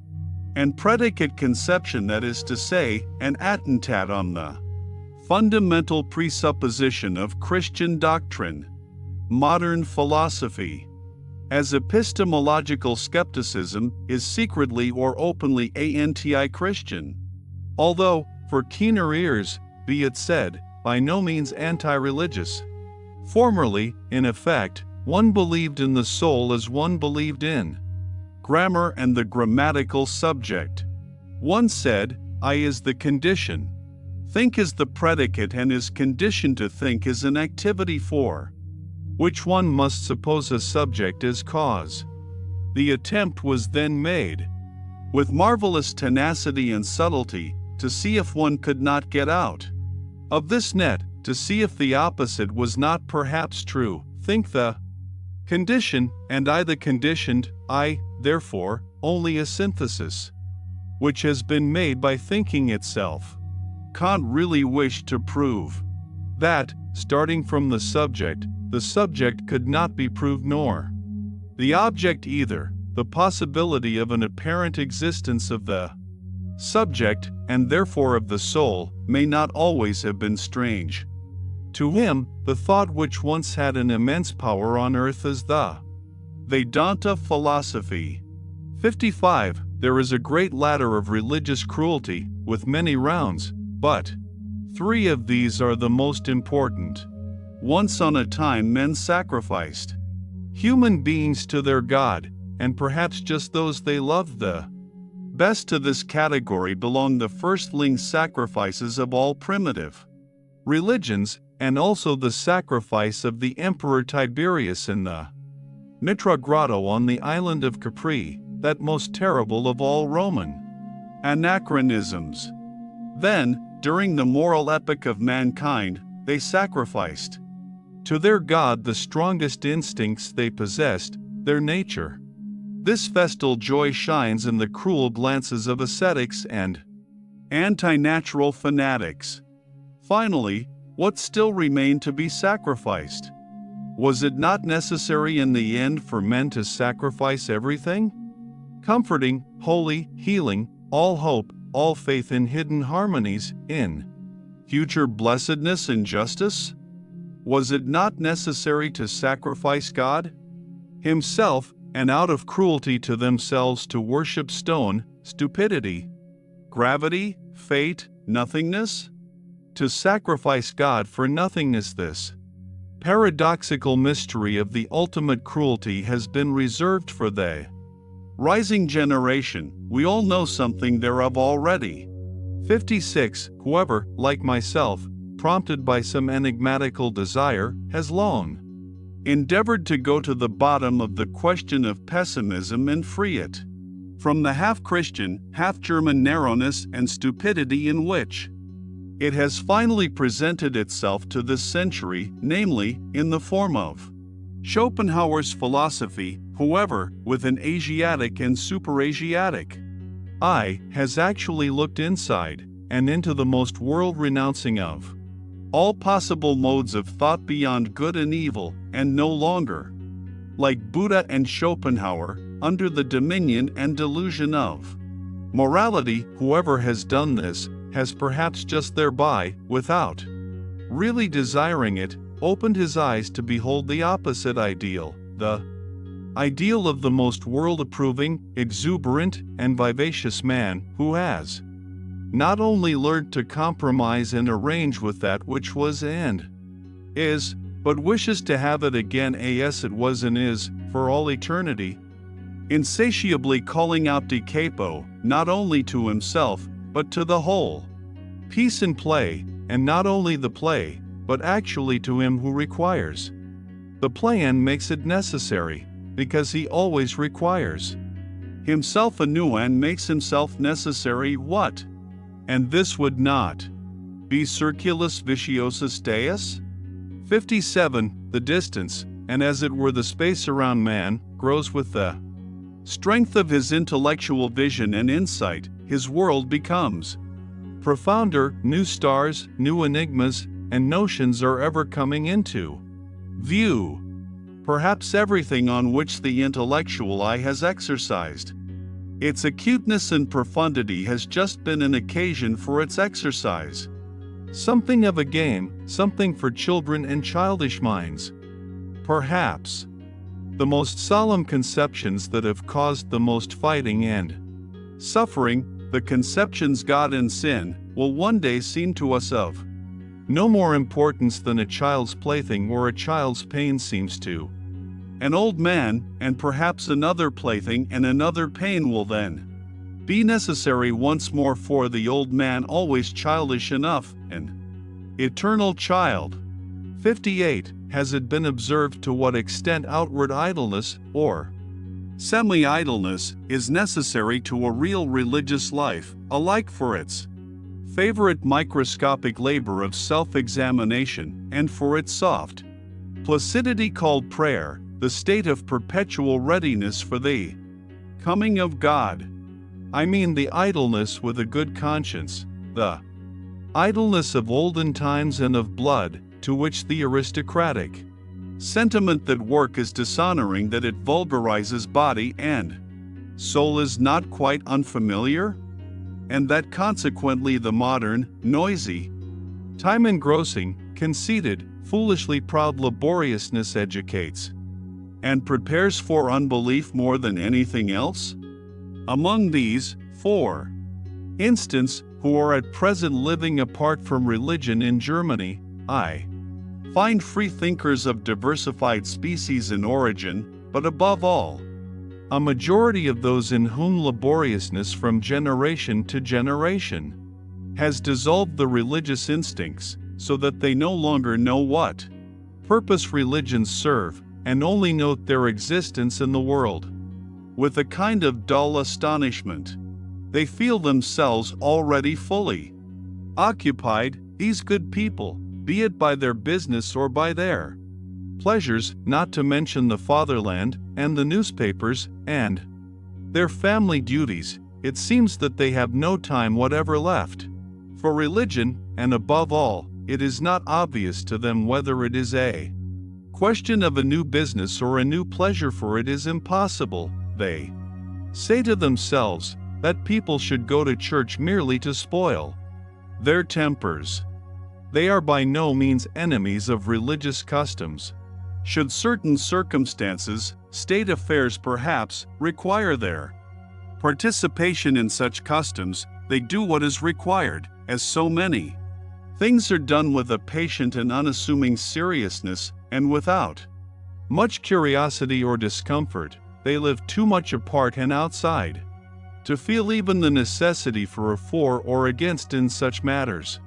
and predicate conception, that is to say, an attentat on the fundamental presupposition of Christian doctrine. Modern philosophy, as epistemological skepticism, is secretly or openly anti-Christian, although, for keener ears, be it said, by no means anti-religious. Formerly, in effect, one believed in the soul as one believed in grammar and the grammatical subject. One said, I is the condition, think is the predicate, and is conditioned to think is an activity for which one must suppose a subject as cause. The attempt was then made, with marvelous tenacity and subtlety, to see if one could not get out of this net, to see if the opposite was not perhaps true. Think the condition, and I the conditioned, I, therefore, only a synthesis, which has been made by thinking itself. Kant really wished to prove that, starting from the subject could not be proved, nor the object either. The possibility of an apparent existence of the subject, and therefore of the soul, may not always have been strange to him. The thought which once had an immense power on earth is the Vedanta philosophy. 55. There is a great ladder of religious cruelty, with many rounds, but 3 of these are the most important. Once on a time men sacrificed human beings to their God, and perhaps just those they loved the best. To this category belong the firstling sacrifices of all primitive religions, and also the sacrifice of the Emperor Tiberius in the Mitra Grotto on the island of Capri, that most terrible of all Roman anachronisms. Then, during the moral epoch of mankind, they sacrificed to their God the strongest instincts they possessed, their nature. This festal joy shines in the cruel glances of ascetics and anti-natural fanatics. Finally, what still remained to be sacrificed? Was it not necessary in the end for men to sacrifice everything? Comforting, holy, healing, all hope, all faith in hidden harmonies, in future blessedness and justice? Was it not necessary to sacrifice God Himself, and out of cruelty to themselves to worship stone, stupidity, gravity, fate, nothingness? To sacrifice God for nothingness, this paradoxical mystery of the ultimate cruelty has been reserved for the rising generation. We all know something thereof already. 56. Whoever, like myself, prompted by some enigmatical desire, has long endeavored to go to the bottom of the question of pessimism and free it from the half-Christian, half-German narrowness and stupidity in which it has finally presented itself to this century, namely, in the form of Schopenhauer's philosophy. Whoever, with an Asiatic and super-Asiatic eye, has actually looked inside and into the most world-renouncing of all possible modes of thought beyond good and evil, and no longer, like Buddha and Schopenhauer, under the dominion and delusion of morality. Whoever has done this has perhaps just thereby, without really desiring it, opened his eyes to behold the opposite ideal, the ideal of the most world-approving, exuberant, and vivacious man, who has not only learned to compromise and arrange with that which was and is, but wishes to have it again as it was and is, for all eternity, insatiably calling out de capo, not only to himself, but to the whole. Peace and play, and not only the play, but actually to him who requires the play and makes it necessary, because he always requires himself anew and makes himself necessary. What? And this would not be circulus viciosus deus? 57. The distance, and as it were the space around man, grows with the strength of his intellectual vision and insight. His world becomes profounder, new stars, new enigmas, and notions are ever coming into view. Perhaps everything on which the intellectual eye has exercised its acuteness and profundity has just been an occasion for its exercise. Something of a game, something for children and childish minds. Perhaps the most solemn conceptions that have caused the most fighting and suffering, the conceptions God and sin, will one day seem to us of no more importance than a child's plaything or a child's pain seems to an old man, and perhaps another plaything and another pain will then be necessary once more, for the old man always childish enough, an eternal child. 58. Has it been observed to what extent outward idleness, or semi-idleness, is necessary to a real religious life, alike for its favorite microscopic labor of self-examination, and for its soft placidity called prayer, the state of perpetual readiness for the coming of God? I mean the idleness with a good conscience, the idleness of olden times and of blood, to which the aristocratic sentiment that work is dishonoring, that it vulgarizes body and soul, is not quite unfamiliar, and that consequently the modern, noisy, time-engrossing, conceited, foolishly proud laboriousness educates and prepares for unbelief more than anything else? Among these, for instance, who are at present living apart from religion in Germany, I find free thinkers of diversified species and origin, but above all, a majority of those in whom laboriousness from generation to generation has dissolved the religious instincts, so that they no longer know what purpose religions serve, and only note their existence in the world with a kind of dull astonishment. They feel themselves already fully occupied, these good people, be it by their business or by their pleasures, not to mention the fatherland, and the newspapers, and their family duties. It seems that they have no time whatever left for religion, and above all, it is not obvious to them whether it is a question of a new business or a new pleasure, for it is impossible, they say to themselves, that people should go to church merely to spoil their tempers. They are by no means enemies of religious customs. Should certain circumstances, state affairs perhaps, require their participation in such customs, they do what is required, as so many things are done with a patient and unassuming seriousness, and without much curiosity or discomfort. They live too much apart and outside to feel even the necessity for a for or against in such matters.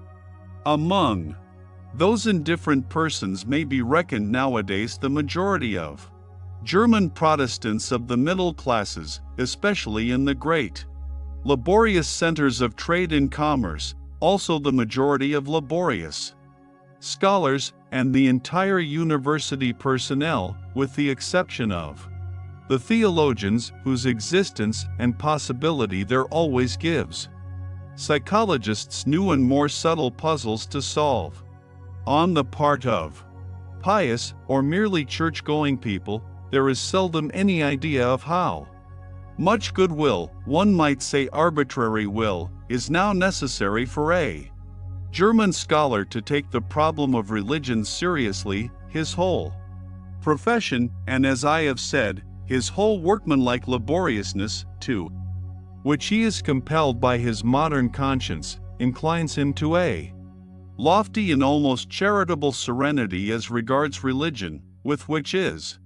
Among those indifferent persons may be reckoned nowadays the majority of German Protestants of the middle classes, especially in the great laborious centers of trade and commerce, also the majority of laborious scholars, and the entire university personnel, with the exception of the theologians, whose existence and possibility there always gives psychologists new and more subtle puzzles to solve. On the part of pious or merely church-going people, there is seldom any idea of how much goodwill, one might say arbitrary will, is now necessary for a German scholar to take the problem of religion seriously, his whole profession, and as I have said, his whole workmanlike laboriousness, too, which he is compelled by his modern conscience, inclines him to a lofty and almost charitable serenity as regards religion, with which is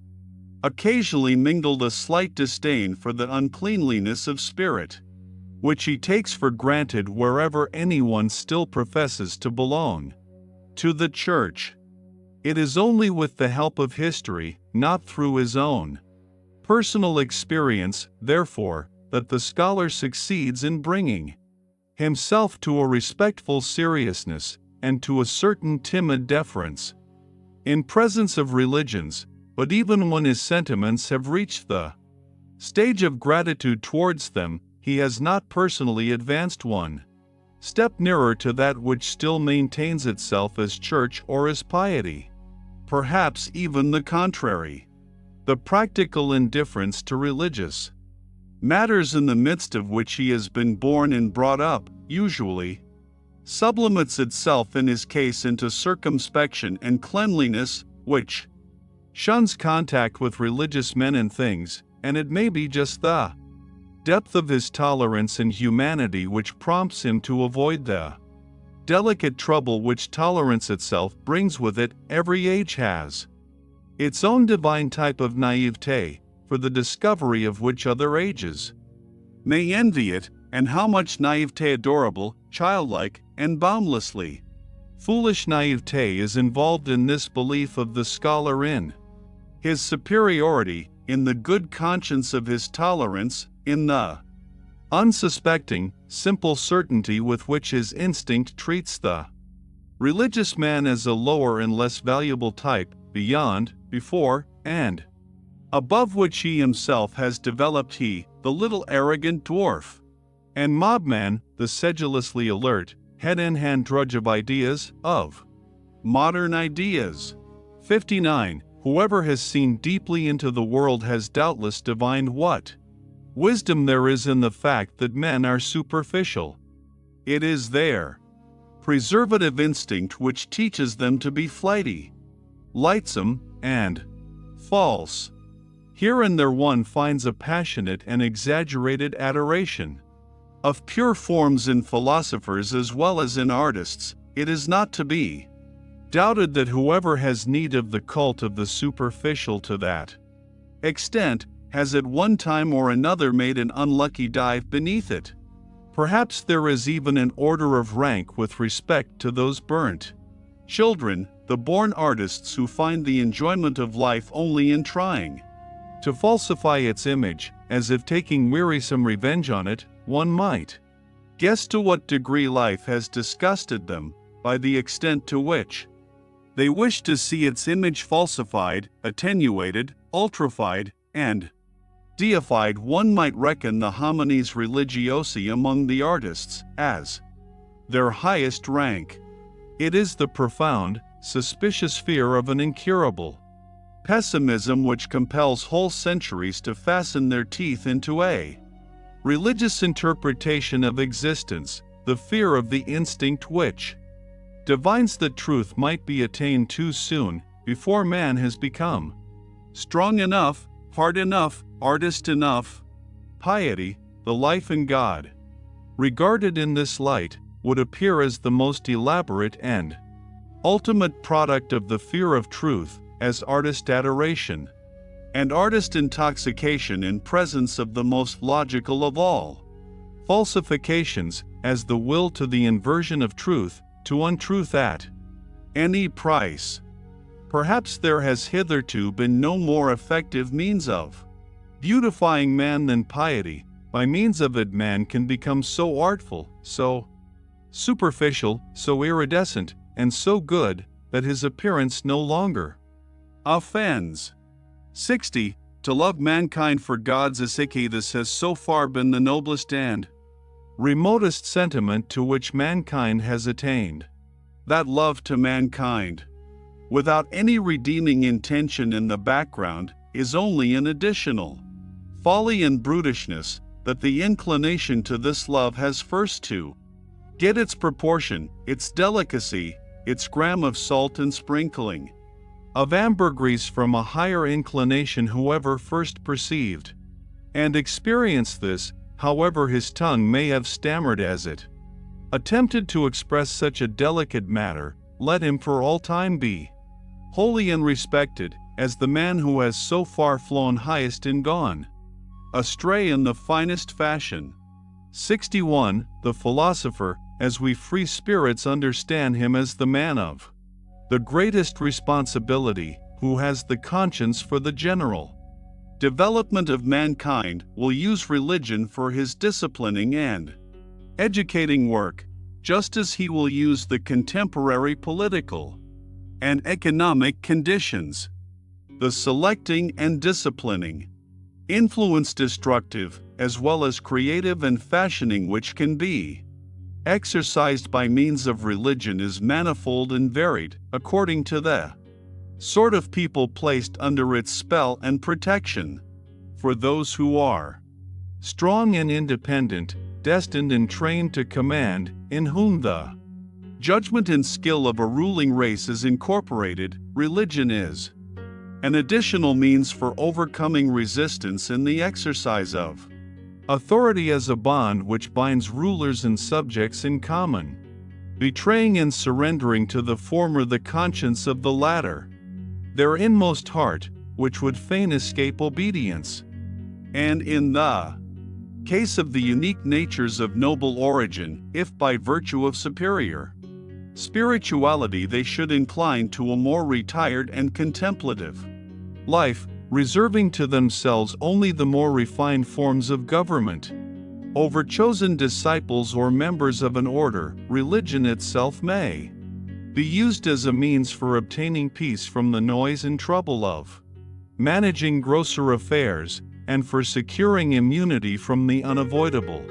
occasionally mingled a slight disdain for the uncleanliness of spirit, which he takes for granted wherever anyone still professes to belong to the church. It is only with the help of history, not through his own personal experience, therefore, that the scholar succeeds in bringing himself to a respectful seriousness and to a certain timid deference in presence of religions, but even when his sentiments have reached the stage of gratitude towards them, he has not personally advanced one step nearer to that which still maintains itself as church or as piety. Perhaps even the contrary. The practical indifference to religious matters in the midst of which he has been born and brought up, usually sublimates itself in his case into circumspection and cleanliness, which shuns contact with religious men and things, and it may be just the depth of his tolerance and humanity which prompts him to avoid the delicate trouble which tolerance itself brings with it. Every age has its own divine type of naivete, for the discovery of which other ages may envy it, and how much naivete adorable, childlike, and boundlessly foolish naivete is involved in this belief of the scholar in his superiority, in the good conscience of his tolerance, in the unsuspecting, simple certainty with which his instinct treats the religious man as a lower and less valuable type, beyond, before, and above which he himself has developed, he, the little arrogant dwarf and mobman, the sedulously alert, head-in-hand drudge of ideas, of modern ideas. 59. Whoever has seen deeply into the world has doubtless divined what wisdom there is in the fact that men are superficial. It is their preservative instinct which teaches them to be flighty, lightsome, and false. Here and there one finds a passionate and exaggerated adoration of pure forms in philosophers as well as in artists. It is not to be doubted that whoever has need of the cult of the superficial to that extent has at one time or another made an unlucky dive beneath it. Perhaps there is even an order of rank with respect to those burnt children, the born artists who find the enjoyment of life only in trying to falsify its image, as if taking wearisome revenge on it. One might guess to what degree life has disgusted them, by the extent to which they wish to see its image falsified, attenuated, ultrified, and deified. One might reckon the homines religiosi among the artists as their highest rank. It is the profound, suspicious fear of an incurable pessimism which compels whole centuries to fasten their teeth into a religious interpretation of existence, the fear of the instinct which divines that truth might be attained too soon, before man has become strong enough, hard enough, artist enough. Piety, the life in God, regarded in this light, would appear as the most elaborate and ultimate product of the fear of truth, as artist adoration and artist intoxication in presence of the most logical of all falsifications, as the will to the inversion of truth to untruth at any price. Perhaps there has hitherto been no more effective means of beautifying man than piety. By means of it man can become so artful, so superficial, so iridescent, and so good, that his appearance no longer offends. 60. To love mankind for God's sake. This has so far been the noblest and remotest sentiment to which mankind has attained. That love to mankind, without any redeeming intention in the background, is only an additional folly and brutishness, that the inclination to this love has first to get its proportion, its delicacy, its gram of salt and sprinkling of ambergris from a higher inclination. Whoever first perceived and experienced this, however his tongue may have stammered as it attempted to express such a delicate matter, let him for all time be holy and respected, as the man who has so far flown highest and gone astray in the finest fashion. 61. The philosopher, as we free spirits understand him as the man of the greatest responsibility, who has the conscience for the general development of mankind, will use religion for his disciplining and educating work, just as he will use the contemporary political and economic conditions, the selecting and disciplining influence, destructive as well as creative and fashioning, which can be exercised by means of religion, is manifold and varied, according to the sort of people placed under its spell and protection. For those who are strong and independent, destined and trained to command, in whom the judgment and skill of a ruling race is incorporated, religion is an additional means for overcoming resistance in the exercise of authority, as a bond which binds rulers and subjects in common, betraying and surrendering to the former the conscience of the latter, their inmost heart, which would fain escape obedience. And in the case of the unique natures of noble origin, if by virtue of superior spirituality they should incline to a more retired and contemplative life, reserving to themselves only the more refined forms of government, over chosen disciples or members of an order, religion itself may be used as a means for obtaining peace from the noise and trouble of managing grosser affairs, and for securing immunity from the unavoidable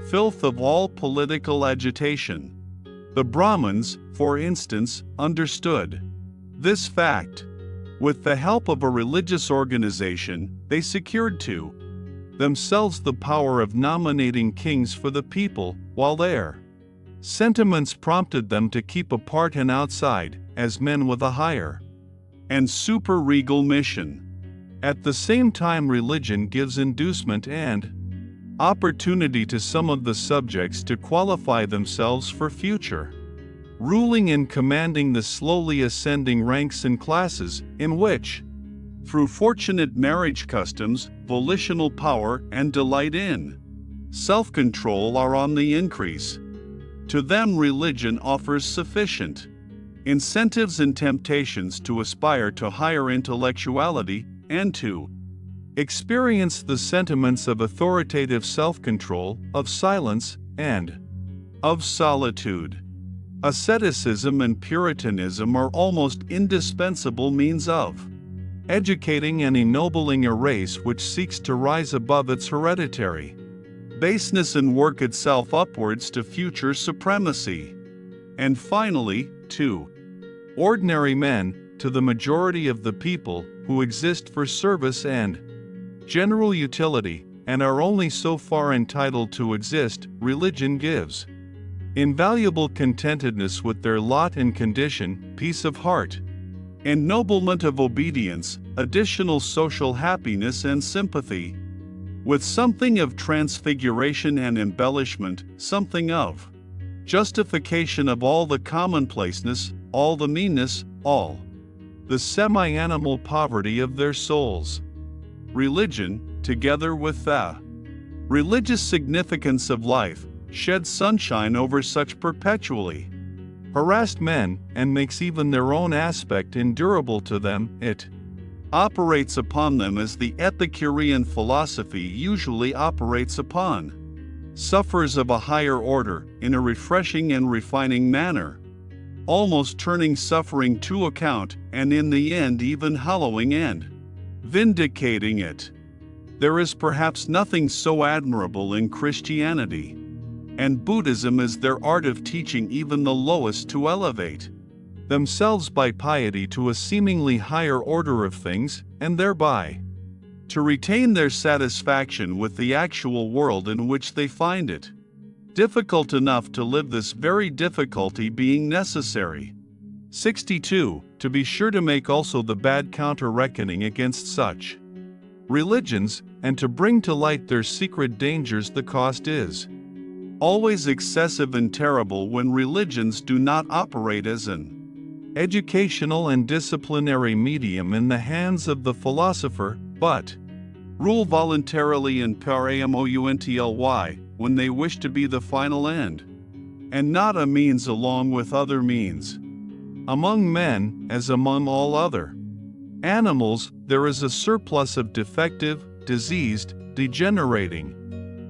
filth of all political agitation. The Brahmins, for instance, understood this fact. With the help of a religious organization, they secured to themselves the power of nominating kings for the people, while their sentiments prompted them to keep apart and outside, as men with a higher and super-regal mission. At the same time, religion gives inducement and opportunity to some of the subjects to qualify themselves for future ruling and commanding the slowly ascending ranks and classes, in which, through fortunate marriage customs, volitional power and delight in self-control are on the increase. To them religion offers sufficient incentives and temptations to aspire to higher intellectuality, and to experience the sentiments of authoritative self-control, of silence, and of solitude. Asceticism and Puritanism are almost indispensable means of educating and ennobling a race which seeks to rise above its hereditary baseness and work itself upwards to future supremacy. And finally, 2. Ordinary men, to the majority of the people who exist for service and general utility, and are only so far entitled to exist. Religion gives invaluable contentedness with their lot and condition, peace of heart, ennoblement of obedience, additional social happiness and sympathy, with something of transfiguration and embellishment, something of justification of all the commonplaceness, all the meanness, all the semi-animal poverty of their souls. Religion, together with the religious significance of life, sheds sunshine over such perpetually harassed men, and makes even their own aspect endurable to them. It operates upon them as the Epicurean philosophy usually operates upon sufferers of a higher order, in a refreshing and refining manner, almost turning suffering to account, and in the end even hallowing and vindicating it. There is perhaps nothing so admirable in Christianity and Buddhism as their art of teaching even the lowest to elevate themselves by piety to a seemingly higher order of things, and thereby to retain their satisfaction with the actual world in which they find it difficult enough to live, this very difficulty being necessary. 62. To be sure to make also the bad counter-reckoning against such religions, and to bring to light their secret dangers. The cost is always excessive and terrible when religions do not operate as an educational and disciplinary medium in the hands of the philosopher, but rule voluntarily and per amoutly when they wish to be the final end, and not a means along with other means. Among men, as among all other animals, there is a surplus of defective, diseased, degenerating,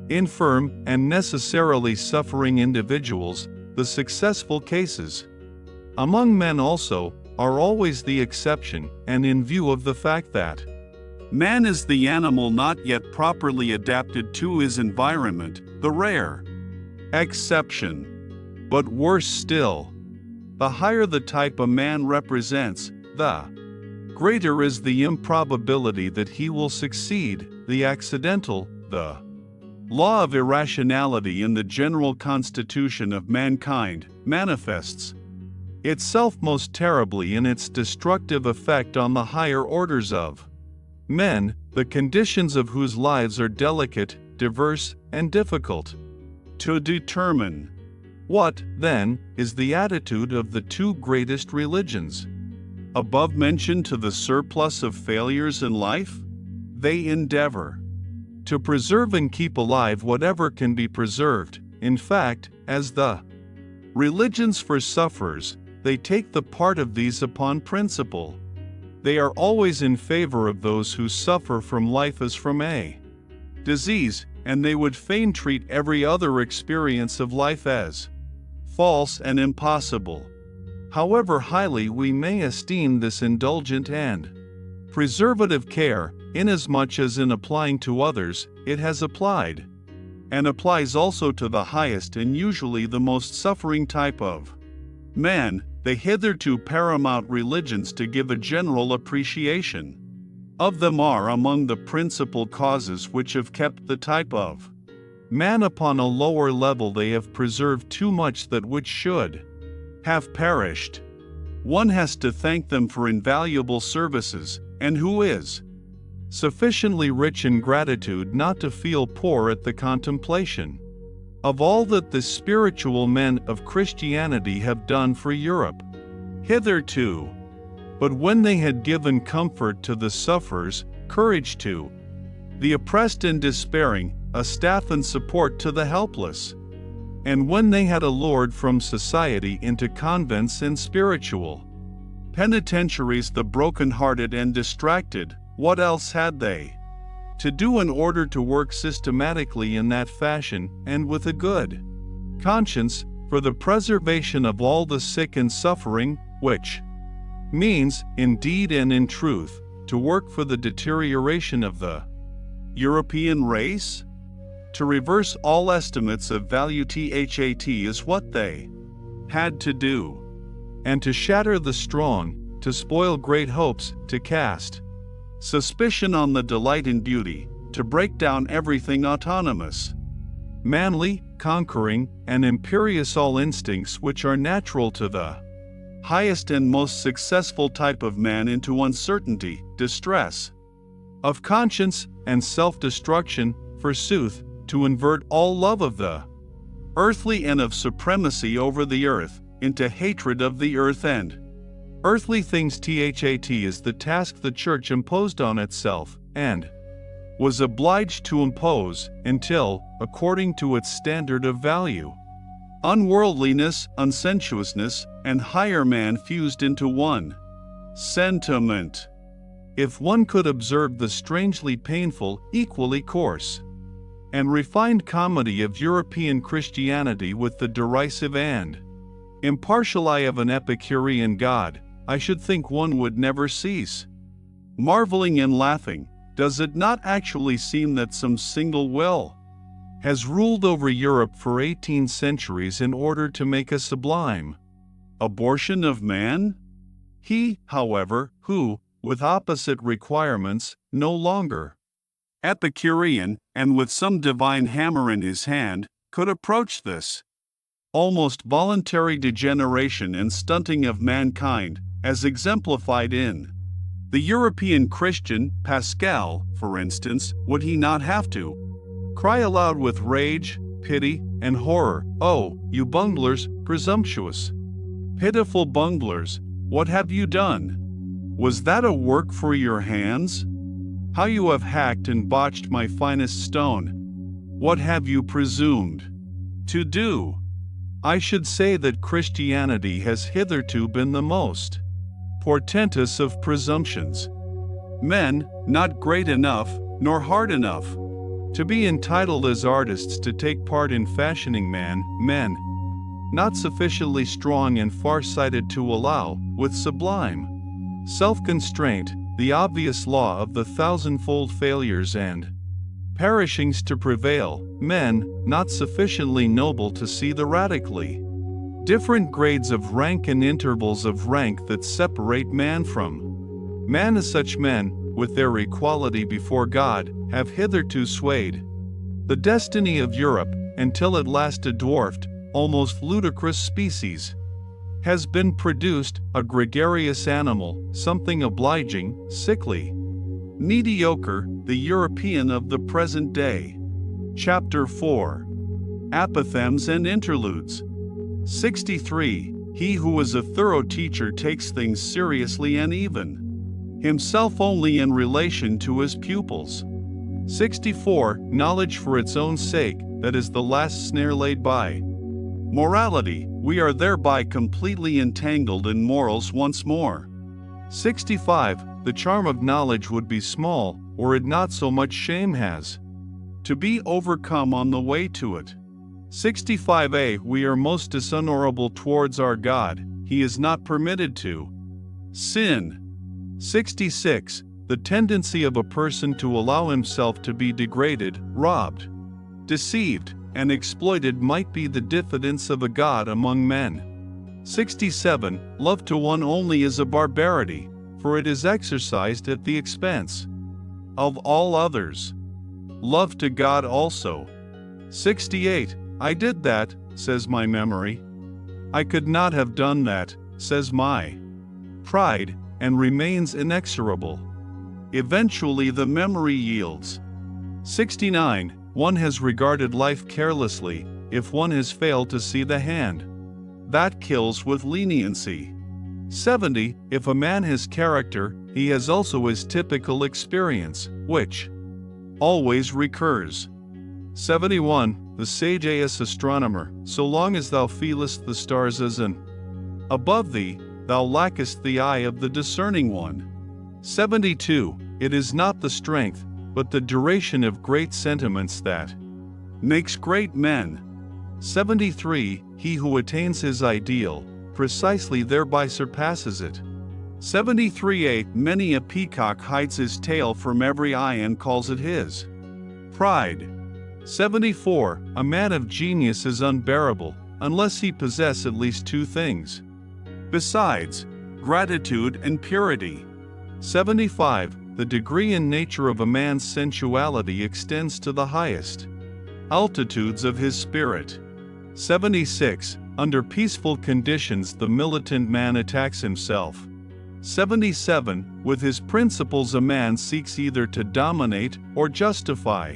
infirm, and necessarily suffering individuals. The successful cases among men also are always the exception, and in view of the fact that man is the animal not yet properly adapted to his environment, the rare exception. But worse still, the higher the type a man represents, the greater is the improbability that he will succeed. The accidental, the law of irrationality in the general constitution of mankind, manifests itself most terribly in its destructive effect on the higher orders of men, the conditions of whose lives are delicate, diverse, and difficult to determine. What, then, is the attitude of the two greatest religions above mentioned to the surplus of failures in life? They endeavor to preserve and keep alive whatever can be preserved. In fact, as the religions for sufferers, they take the part of these upon principle. They are always in favor of those who suffer from life as from a disease, and they would fain treat every other experience of life as false and impossible. However highly we may esteem this indulgent and preservative care, inasmuch as in applying to others, it has applied, and applies also to the highest and usually the most suffering type of man, the hitherto paramount religions to give a general appreciation of them are among the principal causes which have kept the type of man upon a lower level. They have preserved too much that which should have perished. One has to thank them for invaluable services, and who is sufficiently rich in gratitude not to feel poor at the contemplation of all that the spiritual men of Christianity have done for Europe hitherto. But when they had given comfort to the sufferers, courage to the oppressed and despairing, a staff and support to the helpless, and when they had allured from society into convents and spiritual penitentiaries the broken-hearted and distracted, what else had they to do in order to work systematically in that fashion, and with a good conscience, for the preservation of all the sick and suffering, which means, in deed and in truth, to work for the deterioration of the European race? To reverse all estimates of value that is what they had to do, and to shatter the strong, to spoil great hopes, to cast suspicion on the delight in beauty, to break down everything autonomous, manly, conquering, and imperious all instincts which are natural to the highest and most successful type of man, into uncertainty, distress of conscience, and self-destruction, forsooth, to invert all love of the earthly and of supremacy over the earth, into hatred of the earth and earthly things. That is the task the Church imposed on itself, and was obliged to impose, until, according to its standard of value, unworldliness, unsensuousness, and higher man fused into one sentiment. If one could observe the strangely painful, equally coarse, and refined comedy of European Christianity with the derisive and impartial eye of an Epicurean God, I should think one would never cease marveling and laughing. Does it not actually seem that some single will has ruled over Europe for 18 centuries in order to make a sublime abortion of man? He, however, who, with opposite requirements, no longer Epicurean, and with some divine hammer in his hand, could approach this almost voluntary degeneration and stunting of mankind, as exemplified in the European Christian, Pascal, for instance, would he not have to cry aloud with rage, pity, and horror, "Oh, you bunglers, presumptuous, pitiful bunglers, what have you done? Was that a work for your hands? How you have hacked and botched my finest stone! What have you presumed to do?" I should say that Christianity has hitherto been the most portentous of presumptions. Men, not great enough, nor hard enough, to be entitled as artists to take part in fashioning man, men, not sufficiently strong and far-sighted to allow, with sublime self-constraint, the obvious law of the thousandfold failures and perishings to prevail, men, not sufficiently noble to see the radically different grades of rank and intervals of rank that separate man from man, as such men, with their equality before God, have hitherto swayed the destiny of Europe, until at last a dwarfed, almost ludicrous species has been produced, a gregarious animal, something obliging, sickly, mediocre, the European of the present day. Chapter 4. Apothegms and Interludes. 63. He who is a thorough teacher takes things seriously and even himself only in relation to his pupils. 64. Knowledge for its own sake, that is the last snare laid by morality. We are thereby completely entangled in morals once more. 65. The charm of knowledge would be small, were it not so much shame has to be overcome on the way to it. 65a. We are most dishonorable towards our God, he is not permitted to sin. 66. The tendency of a person to allow himself to be degraded, robbed, deceived, and exploited might be the diffidence of a God among men. 67. Love to one only is a barbarity, for it is exercised at the expense of all others. Love to God also. 68. I did that, says my memory. I could not have done that, says my pride, and remains inexorable. Eventually the memory yields. 69. One has regarded life carelessly, if one has failed to see the hand that kills with leniency. 70. If a man has character, he has also his typical experience, which always recurs. 71. The sage as astronomer, so long as thou feelest the stars as an above thee, thou lackest the eye of the discerning one. 72. It is not the strength, but the duration of great sentiments that makes great men. 73. He who attains his ideal, precisely thereby surpasses it. 73a. Many a peacock hides his tail from every eye and calls it his pride. 74. A man of genius is unbearable, unless he possess at least two things. Besides, gratitude and purity. 75. The degree and nature of a man's sensuality extends to the highest altitudes of his spirit. 76. Under peaceful conditions the militant man attacks himself. 77. With his principles a man seeks either to dominate or justify,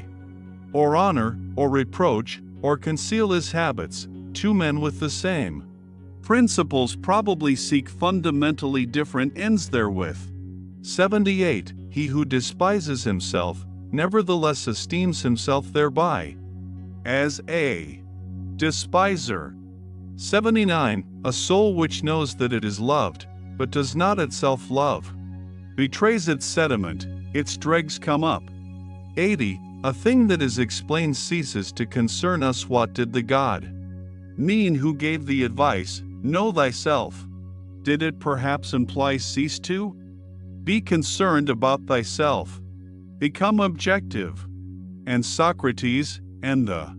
or honor or reproach, or conceal his habits. Two men with the same principles probably seek fundamentally different ends therewith. 78. He who despises himself, nevertheless esteems himself thereby, as a despiser. 79. A soul which knows that it is loved, but does not itself love, betrays its sediment, its dregs come up. 80. A thing that is explained ceases to concern us. What did the God mean who gave the advice, know thyself? Did it perhaps imply cease to be concerned about thyself? Become objective. And Socrates, and the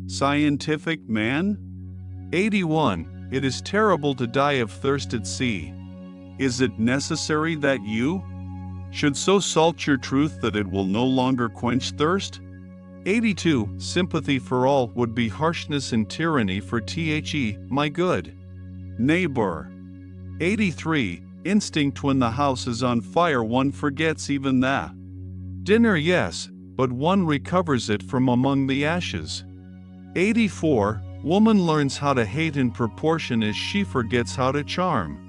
scientific man? 81. It is terrible to die of thirst at sea. Is it necessary that you should so salt your truth that it will no longer quench thirst? 82. Sympathy for all would be harshness and tyranny for my good neighbor. 83. Instinct. When the house is on fire one forgets even the dinner, yes, but one recovers it from among the ashes. 84. Woman learns how to hate in proportion as she forgets how to charm.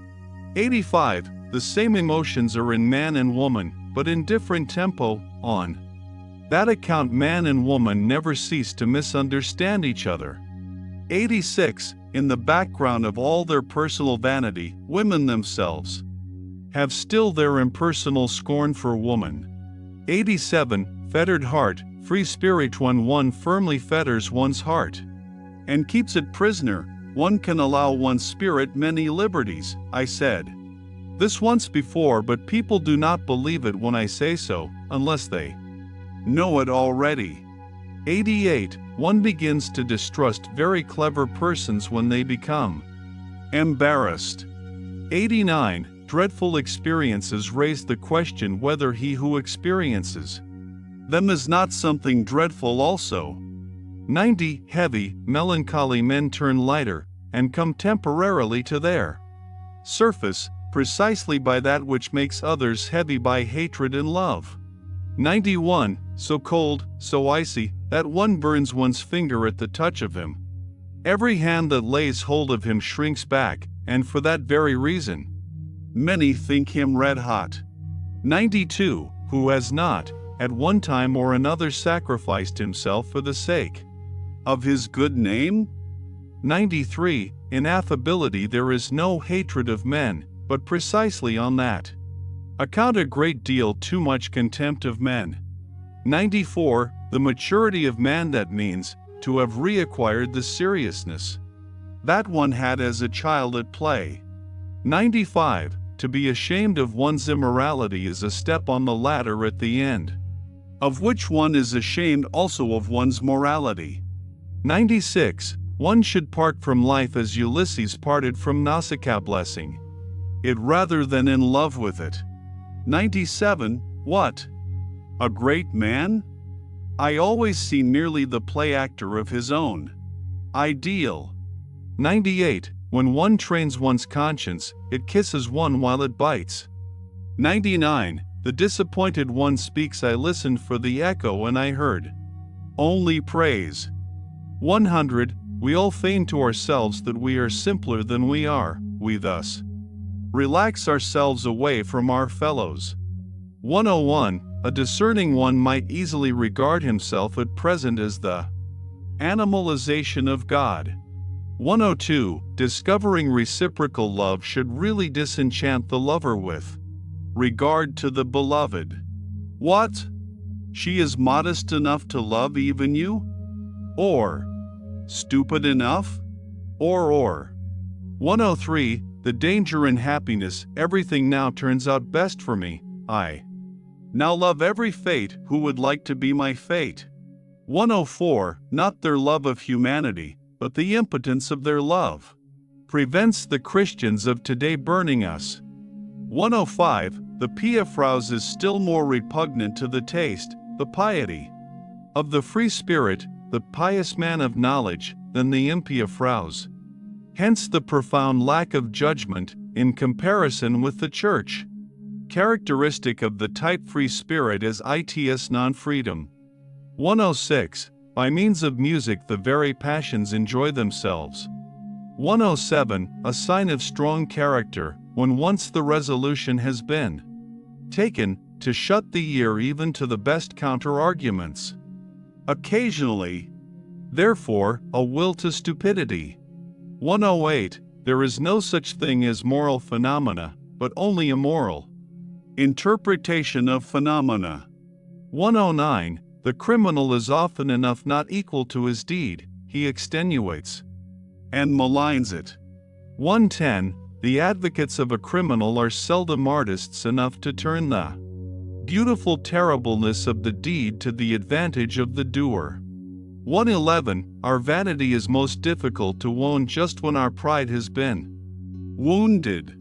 85. The same emotions are in man and woman, but in different tempo. On that account man and woman never cease to misunderstand each other. 86. In the background of all their personal vanity, women themselves have still their impersonal scorn for woman. 87. Fettered heart, free spirit. When one firmly fetters one's heart and keeps it prisoner, one can allow one's spirit many liberties. I said this once before, but people do not believe it when I say so, unless they know it already. 88. One begins to distrust very clever persons when they become embarrassed. 89. Dreadful experiences raise the question whether he who experiences them is not something dreadful also. 90. Heavy, melancholy men turn lighter, and come temporarily to their surface, precisely by that which makes others heavy by hatred and love. 91. So cold, so icy, that one burns one's finger at the touch of him. Every hand that lays hold of him shrinks back, and for that very reason many think him red hot. 92. Who has not, at one time or another, sacrificed himself for the sake of his good name? 93. In affability there is no hatred of men, but precisely on that account a great deal too much contempt of men. 94. The maturity of man, that means to have reacquired the seriousness that one had as a child at play. 95. To be ashamed of one's immorality is a step on the ladder at the end of which one is ashamed also of one's morality. 96. One should part from life as Ulysses parted from Nausicaa, blessing it rather than in love with it. 97. What? A great man? I always see merely the play actor of his own ideal. 98. When one trains one's conscience, it kisses one while it bites. 99. The disappointed one speaks. I listened for the echo and I heard only praise. 100. We all feign to ourselves that we are simpler than we are. We thus relax ourselves away from our fellows. 101. A discerning one might easily regard himself at present as the animalization of God. 102. Discovering reciprocal love should really disenchant the lover with regard to the beloved. What? She is modest enough to love even you? Or stupid enough? Or 103. The danger in happiness. Everything now turns out best for me. I now love every fate who would like to be my fate. 104. Not their love of humanity, but the impotence of their love prevents the Christians of today burning us. 105. The Piafraus is still more repugnant to the taste, the piety of the free spirit, the pious man of knowledge, than the Impiafraus. Hence the profound lack of judgment, in comparison with the Church. Characteristic of the type free spirit is its non-freedom. 106. By means of music the very passions enjoy themselves. 107. A sign of strong character, when once the resolution has been taken, to shut the ear even to the best counter-arguments. Occasionally, therefore, a will to stupidity. 108. There is no such thing as moral phenomena, but only a moral interpretation of phenomena. 109. The criminal is often enough not equal to his deed, he extenuates and maligns it. 110. The advocates of a criminal are seldom artists enough to turn the beautiful terribleness of the deed to the advantage of the doer. 111. Our vanity is most difficult to wound just when our pride has been wounded.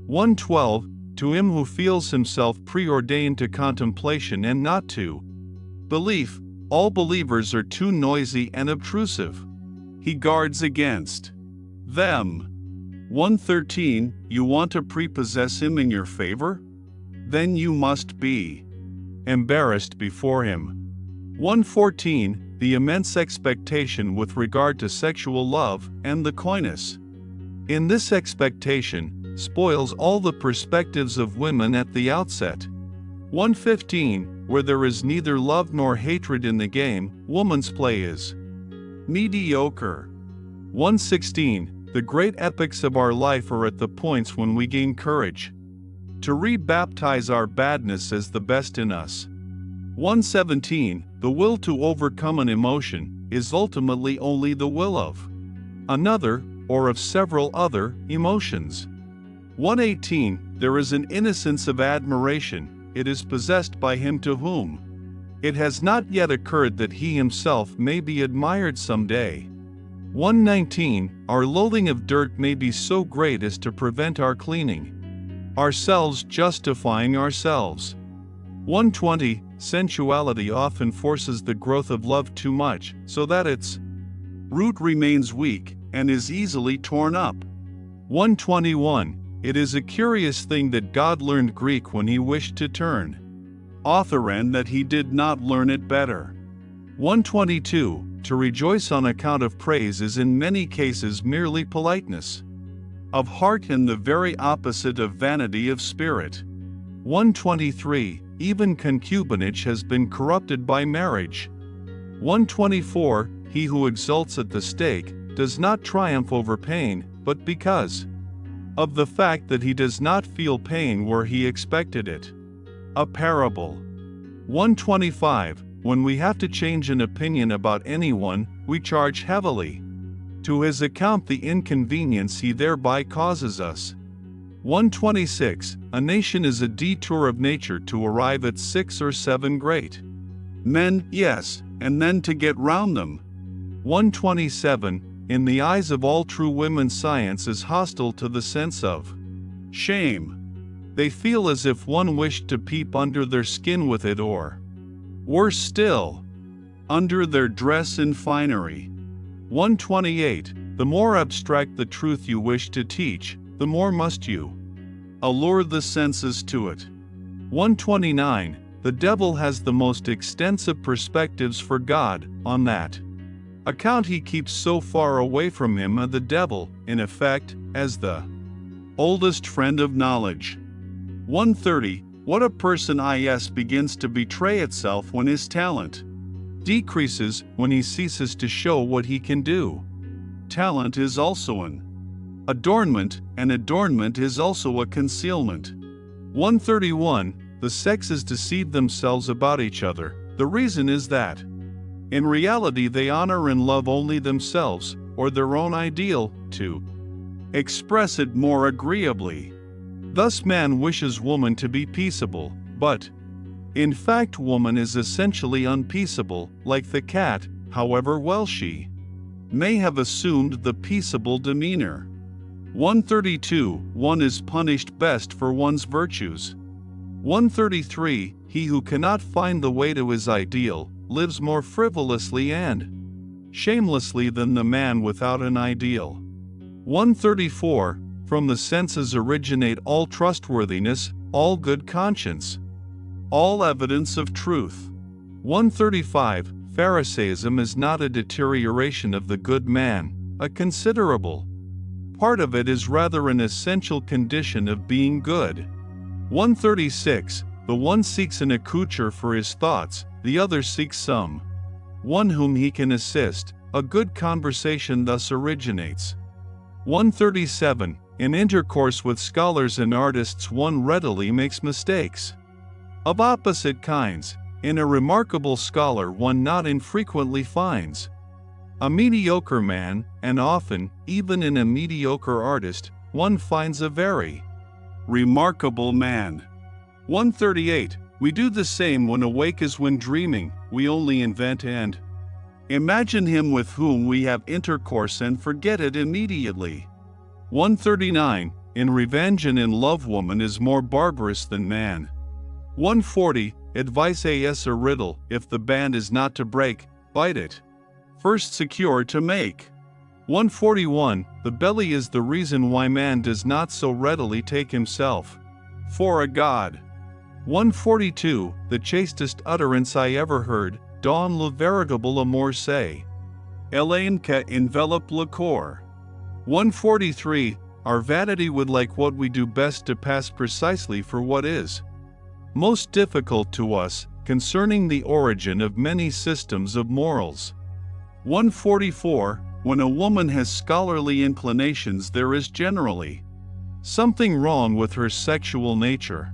112. To him who feels himself preordained to contemplation and not to belief, all believers are too noisy and obtrusive. He guards against them. 113. You want to prepossess him in your favor? Then you must be embarrassed before him. 114. The immense expectation with regard to sexual love and the coyness in this expectation spoils all the perspectives of women at the outset. 115. Where there is neither love nor hatred in the game, woman's play is mediocre. 116. The great epochs of our life are at the points when we gain courage to rebaptize our badness as the best in us. 117. The will to overcome an emotion is ultimately only the will of another, or of several other, emotions. 118. There is an innocence of admiration, it is possessed by him to whom it has not yet occurred that he himself may be admired some day. 119. Our loathing of dirt may be so great as to prevent our cleaning ourselves, justifying ourselves. 120. Sensuality often forces the growth of love too much, so that its root remains weak, and is easily torn up. 121. It is a curious thing that God learned Greek when he wished to turn author, and that he did not learn it better. 122. To rejoice on account of praise is in many cases merely politeness of heart and the very opposite of vanity of spirit. 123. Even concubinage has been corrupted by marriage. 124. He who exults at the stake does not triumph over pain, but because of the fact that he does not feel pain where he expected it. A parable. 125. When we have to change an opinion about anyone, we charge heavily to his account the inconvenience he thereby causes us. 126. A nation is a detour of nature to arrive at 6 or 7 great men, yes, and then to get round them. 127. In the eyes of all true women, science is hostile to the sense of shame. They feel as if one wished to peep under their skin with it, or, worse still, under their dress and finery. 128. The more abstract the truth you wish to teach, the more must you allure the senses to it. 129. The devil has the most extensive perspectives for God, on that account he keeps so far away from him, the devil, in effect, as the oldest friend of knowledge. 130. What a person begins to betray itself when his talent decreases, when he ceases to show what he can do. Talent is also an adornment, and adornment is also a concealment. 131. The sexes deceive themselves about each other. The reason is that in reality they honor and love only themselves, or their own ideal, to express it more agreeably. Thus man wishes woman to be peaceable, but in fact woman is essentially unpeaceable, like the cat, however well she may have assumed the peaceable demeanor. 132. One is punished best for one's virtues. 133. He who cannot find the way to his ideal lives more frivolously and shamelessly than the man without an ideal. 134. From the senses originate all trustworthiness, all good conscience, all evidence of truth. 135. Pharisaism is not a deterioration of the good man, a considerable part of it is rather an essential condition of being good. 136. The one seeks an accoucher for his thoughts, the other seeks some one whom he can assist. A good conversation thus originates. 137. In intercourse with scholars and artists one readily makes mistakes of opposite kinds. In a remarkable scholar one not infrequently finds a mediocre man, and often, even in a mediocre artist, one finds a very remarkable man. 138. We do the same when awake as when dreaming, we only invent and imagine him with whom we have intercourse and forget it immediately. 139. In revenge and in love woman is more barbarous than man. 140. Advice is a riddle, if the band is not to break, bite it. First secure to make. 141. The belly is the reason why man does not so readily take himself for a god. 142. The chastest utterance I ever heard, dans le véritable amour c'est Elaine que enveloppe le corps. 143. Our vanity would like what we do best to pass precisely for what is most difficult to us, concerning the origin of many systems of morals. 144. When a woman has scholarly inclinations there is generally something wrong with her sexual nature.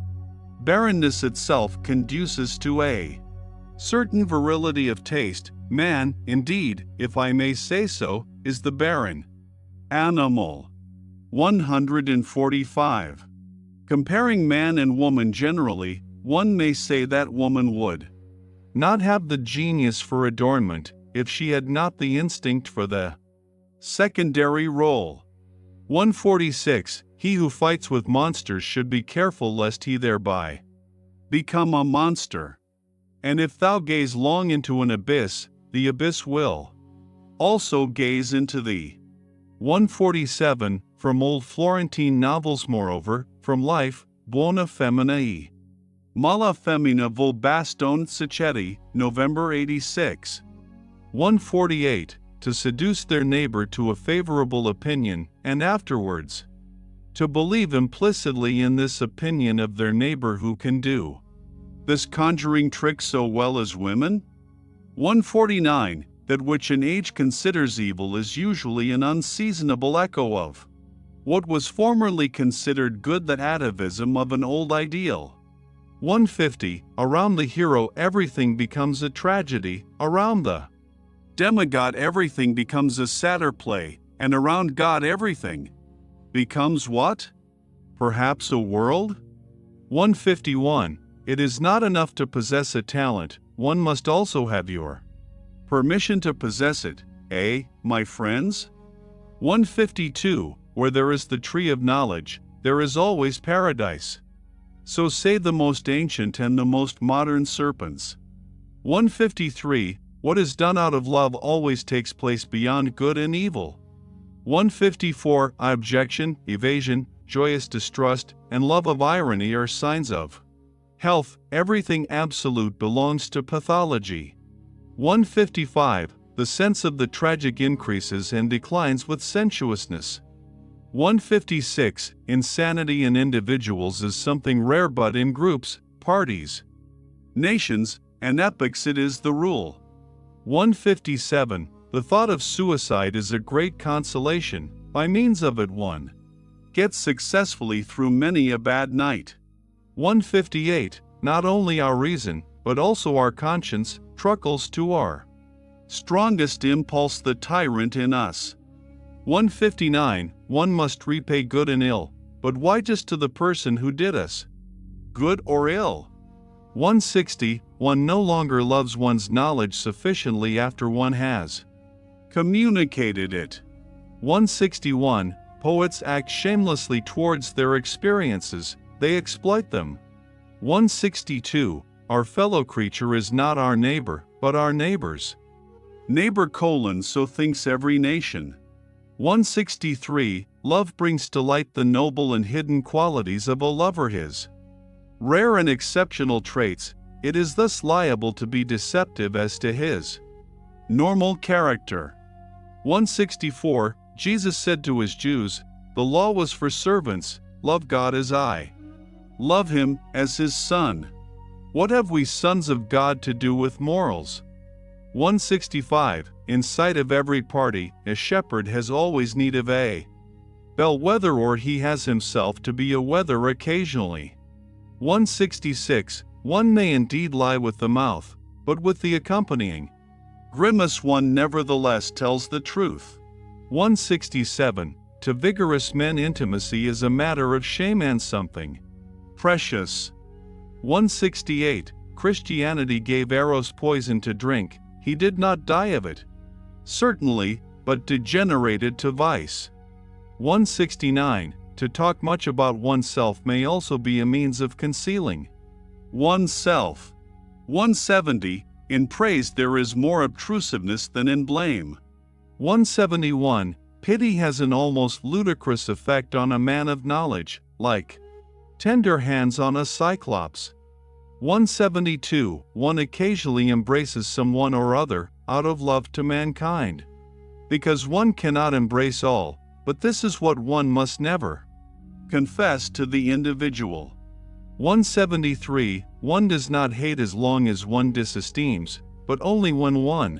Barrenness itself conduces to a certain virility of taste. Man, indeed, if I may say so, is the barren animal. 145. Comparing man and woman generally, one may say that woman would not have the genius for adornment if she had not the instinct for the secondary role. 146. He who fights with monsters should be careful lest he thereby become a monster. And if thou gaze long into an abyss, the abyss will also gaze into thee. 147. From old Florentine novels, moreover, from life, Buona Femmina e Mala Femmina vol Bastone Sacchetti, November 86. 148. To seduce their neighbor to a favorable opinion, and afterwards to believe implicitly in this opinion of their neighbor who can do this conjuring trick so well as women. 149. That which an age considers evil is usually an unseasonable echo of what was formerly considered good, the atavism of an old ideal. 150. Around the hero everything becomes a tragedy, around the demigod everything becomes a satyr play, and around God everything becomes what? Perhaps a world? 151. It is not enough to possess a talent, one must also have your permission to possess it, my friends? 152. Where there is the tree of knowledge, there is always paradise. So say the most ancient and the most modern serpents. 153. What is done out of love always takes place beyond good and evil. 154. Objection, evasion, joyous distrust, and love of irony are signs of health. Everything absolute belongs to pathology. 155. The sense of the tragic increases and declines with sensuousness. 156. Insanity in individuals is something rare, but in groups, parties, nations, and epochs it is the rule. 157. The thought of suicide is a great consolation. By means of it one gets successfully through many a bad night. 158. Not only our reason, but also our conscience, truckles to our strongest impulse, the tyrant in us. 159. One must repay good and ill, but why just to the person who did us good or ill? 160. One no longer loves one's knowledge sufficiently after one has communicated it. 161. Poets act shamelessly towards their experiences, they exploit them. 162. Our fellow creature is not our neighbor, but our neighbor's neighbor. So thinks every nation. 163. Love brings to light the noble and hidden qualities of a lover, his rare and exceptional traits. It is thus liable to be deceptive as to his normal character. 164. Jesus said to his Jews, "The law was for servants, love God as I love him, as his son." What have we sons of God to do with morals? 165. In sight of every party, a shepherd has always need of a bellwether, or he has himself to be a wether occasionally. 166. One may indeed lie with the mouth, but with the accompanying grimace one nevertheless tells the truth. 167. To vigorous men intimacy is a matter of shame and something precious. 168. Christianity gave Eros poison to drink, he did not die of it, certainly, but degenerated to vice. 169. To talk much about oneself may also be a means of concealing oneself. 170. In praise there is more obtrusiveness than in blame. 171. Pity has an almost ludicrous effect on a man of knowledge, like tender hands on a cyclops. 172. One occasionally embraces someone or other, out of love to mankind, because one cannot embrace all, but this is what one must never confess to the individual. 173. One does not hate as long as one disesteems, but only when one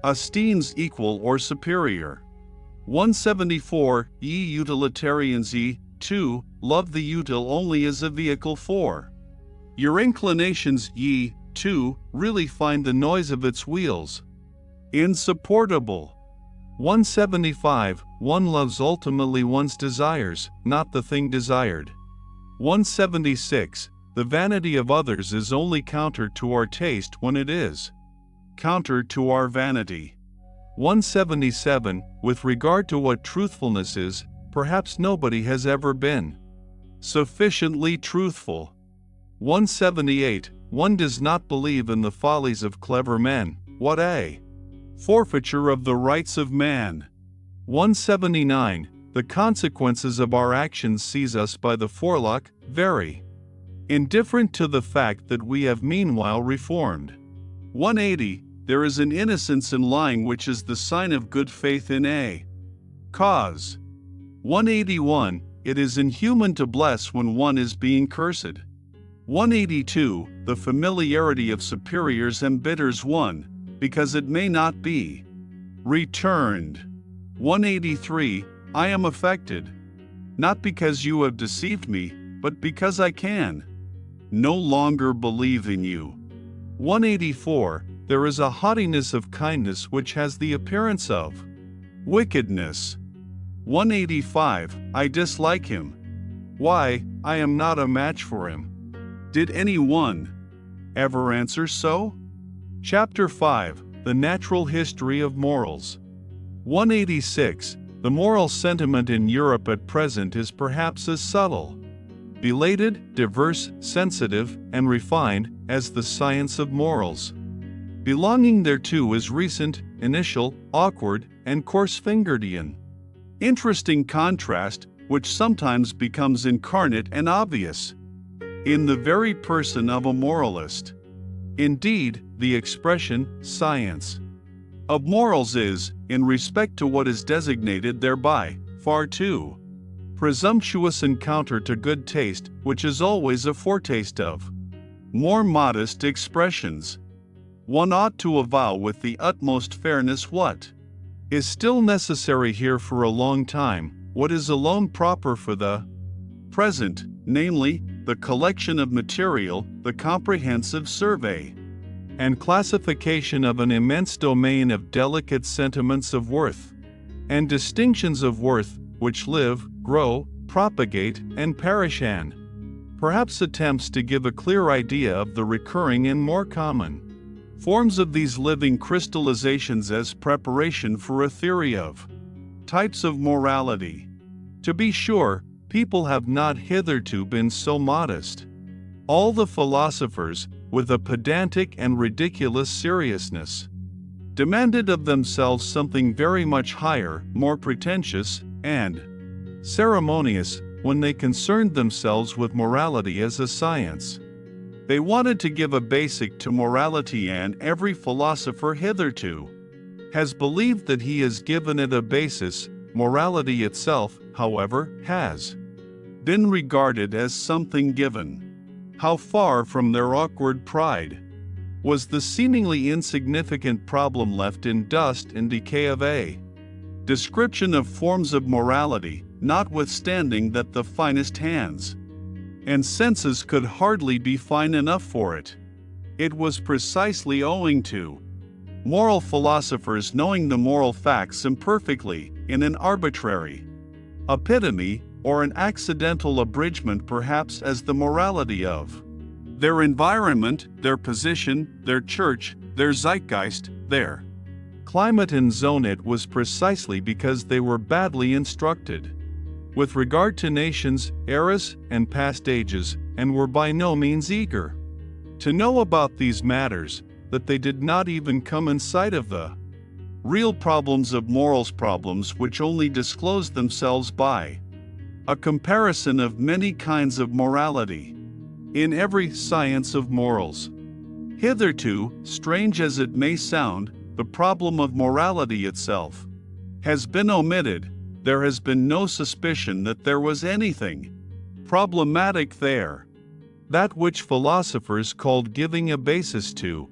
esteems equal or superior. 174. Ye utilitarians, ye, too, love the util only as a vehicle for your inclinations. Ye, too, really find the noise of its wheels insupportable. 175. One loves ultimately one's desires, not the thing desired. 176. The vanity of others is only counter to our taste when it is counter to our vanity. 177. With regard to what truthfulness is, perhaps nobody has ever been sufficiently truthful. 178. One does not believe in the follies of clever men. What a forfeiture of the rights of man. 179. The consequences of our actions seize us by the forelock, very indifferent to the fact that we have meanwhile reformed. 180. There is an innocence in lying which is the sign of good faith in a cause. 181. It is inhuman to bless when one is being cursed. 182. The familiarity of superiors embitters one, because it may not be returned. 183. I am affected, not because you have deceived me, but because I can no longer believe in you. 184. There is a haughtiness of kindness which has the appearance of wickedness. 185. I dislike him. Why, I am not a match for him. Did anyone ever answer so? Chapter 5. The Natural History of Morals. 186. The moral sentiment in Europe at present is perhaps as subtle, belated, diverse, sensitive, and refined as the science of morals. Belonging thereto is recent, initial, awkward, and coarse-fingeredian. Interesting contrast, which sometimes becomes incarnate and obvious in the very person of a moralist. Indeed, the expression, science of morals is, in respect to what is designated thereby, far too presumptuous and counter to good taste, which is always a foretaste of more modest expressions. One ought to avow with the utmost fairness what is still necessary here for a long time, what is alone proper for the present, namely, the collection of material, the comprehensive survey and classification of an immense domain of delicate sentiments of worth and distinctions of worth, which live, grow, propagate, and perish, and perhaps attempts to give a clear idea of the recurring and more common forms of these living crystallizations as preparation for a theory of types of morality. To be sure, people have not hitherto been so modest. All the philosophers, with a pedantic and ridiculous seriousness, demanded of themselves something very much higher, more pretentious, and ceremonious, when they concerned themselves with morality as a science. They wanted to give a basic to morality, and every philosopher hitherto has believed that he has given it a basis. Morality itself, however, has been regarded as something given. How far from their awkward pride was the seemingly insignificant problem left in dust and decay of a description of forms of morality, notwithstanding that the finest hands and senses could hardly be fine enough for it. It was precisely owing to moral philosophers knowing the moral facts imperfectly, in an arbitrary epitome, or an accidental abridgment perhaps, as the morality of their environment, their position, their church, their zeitgeist, their climate and zone. It was precisely because they were badly instructed with regard to nations, eras, and past ages, and were by no means eager to know about these matters, that they did not even come in sight of the real problems of morals, problems which only disclose themselves by a comparison of many kinds of morality in every science of morals. Hitherto, strange as it may sound, the problem of morality itself has been omitted. There has been no suspicion that there was anything problematic there. That which philosophers called giving a basis to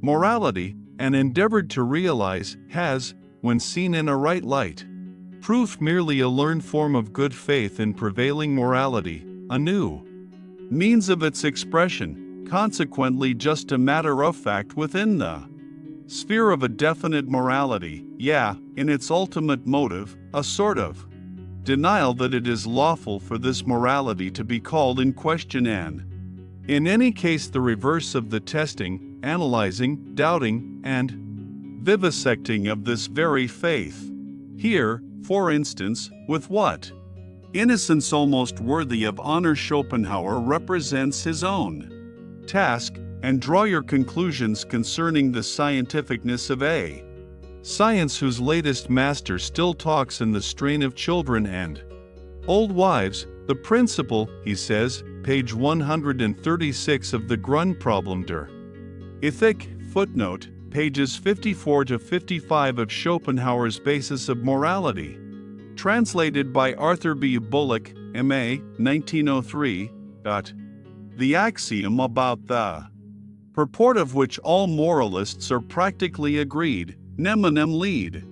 morality, and endeavored to realize, has, when seen in a right light, proved merely a learned form of good faith in prevailing morality, a new means of its expression, consequently just a matter of fact within the sphere of a definite morality, in its ultimate motive, a sort of denial that it is lawful for this morality to be called in question, and in any case the reverse of the testing, analyzing, doubting, and vivisecting of this very faith. Here, for instance, with what innocence almost worthy of honor Schopenhauer represents his own task, and draw your conclusions concerning the scientificness of a science whose latest master still talks in the strain of children and old wives. The principle, he says, page 136 of the Grundproblem der Ethik, footnote, pages 54 to 55 of Schopenhauer's Basis of Morality, translated by Arthur B. Bullock, M.A., 1903. The axiom about the purport of which all moralists are practically agreed, neminem lead.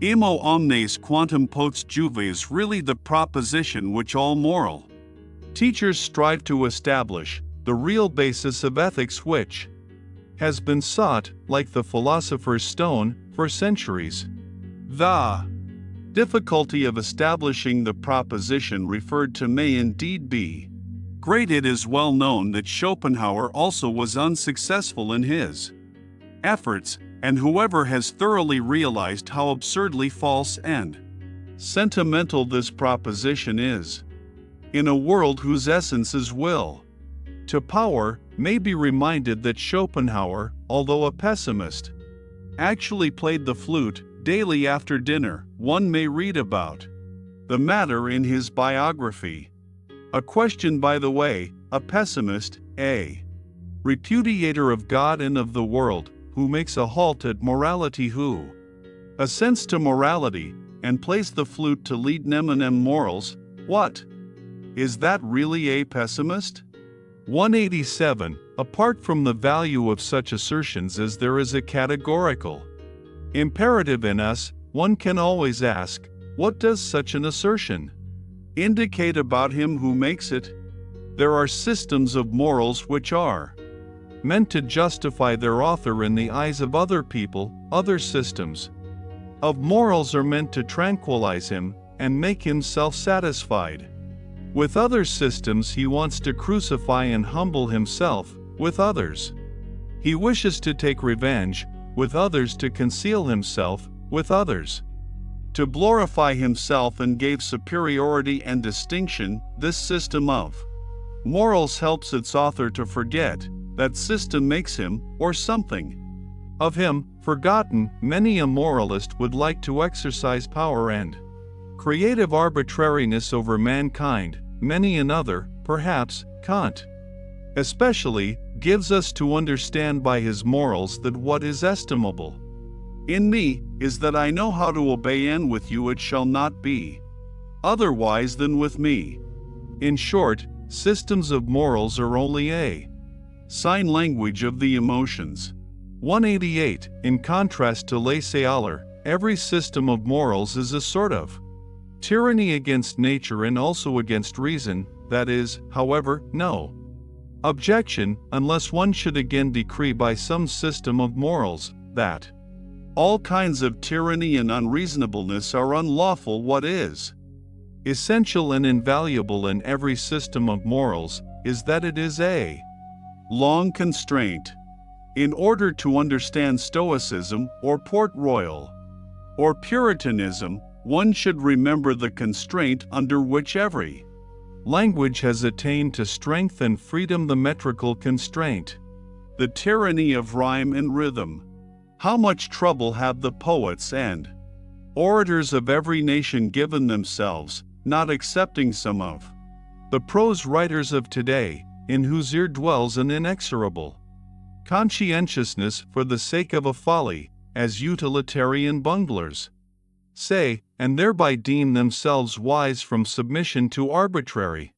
Imo omnes quantum post juve, is really the proposition which all moral teachers strive to establish, the real basis of ethics which has been sought, like the philosopher's stone, for centuries. The difficulty of establishing the proposition referred to may indeed be great. It is well known that Schopenhauer also was unsuccessful in his efforts, and whoever has thoroughly realized how absurdly false and sentimental this proposition is, in a world whose essence is will to power, may be reminded that Schopenhauer, although a pessimist, actually played the flute daily after dinner. One may read about the matter in his biography. A question, by the way: a pessimist, a repudiator of God and of the world, who makes a halt at morality, who assents to morality, and plays the flute to lead neminem morals, what? Is that really a pessimist? 187. Apart from the value of such assertions as there is a categorical imperative in us, one can always ask, what does such an assertion indicate about him who makes it? There are systems of morals which are meant to justify their author in the eyes of other people. Other systems of morals are meant to tranquilize him and make him self-satisfied. With other systems he wants to crucify and humble himself. With others he wishes to take revenge. With others to conceal himself. With others to glorify himself and gave superiority and distinction. This system of morals helps its author to forget that system makes him, or something of him, forgotten. Many a moralist would like to exercise power and creative arbitrariness over mankind. Many another, perhaps, can't. Especially, gives us to understand by his morals that what is estimable in me is that I know how to obey, and with you it shall not be otherwise than with me. In short, systems of morals are only a sign language of the emotions. 188. In contrast to laissez-aller, every system of morals is a sort of tyranny against nature and also against reason. That is, however, no objection, unless one should again decree by some system of morals that all kinds of tyranny and unreasonableness are unlawful. What is essential and invaluable in every system of morals is that it is a long constraint. In order to understand Stoicism, or Port Royal, or Puritanism, one should remember the constraint under which every language has attained to strength and freedom, the metrical constraint, the tyranny of rhyme and rhythm. How much trouble have the poets and orators of every nation given themselves, not accepting some of the prose writers of today, in whose ear dwells an inexorable conscientiousness for the sake of a folly, as utilitarian bunglers say, and thereby deem themselves wise from submission to arbitrary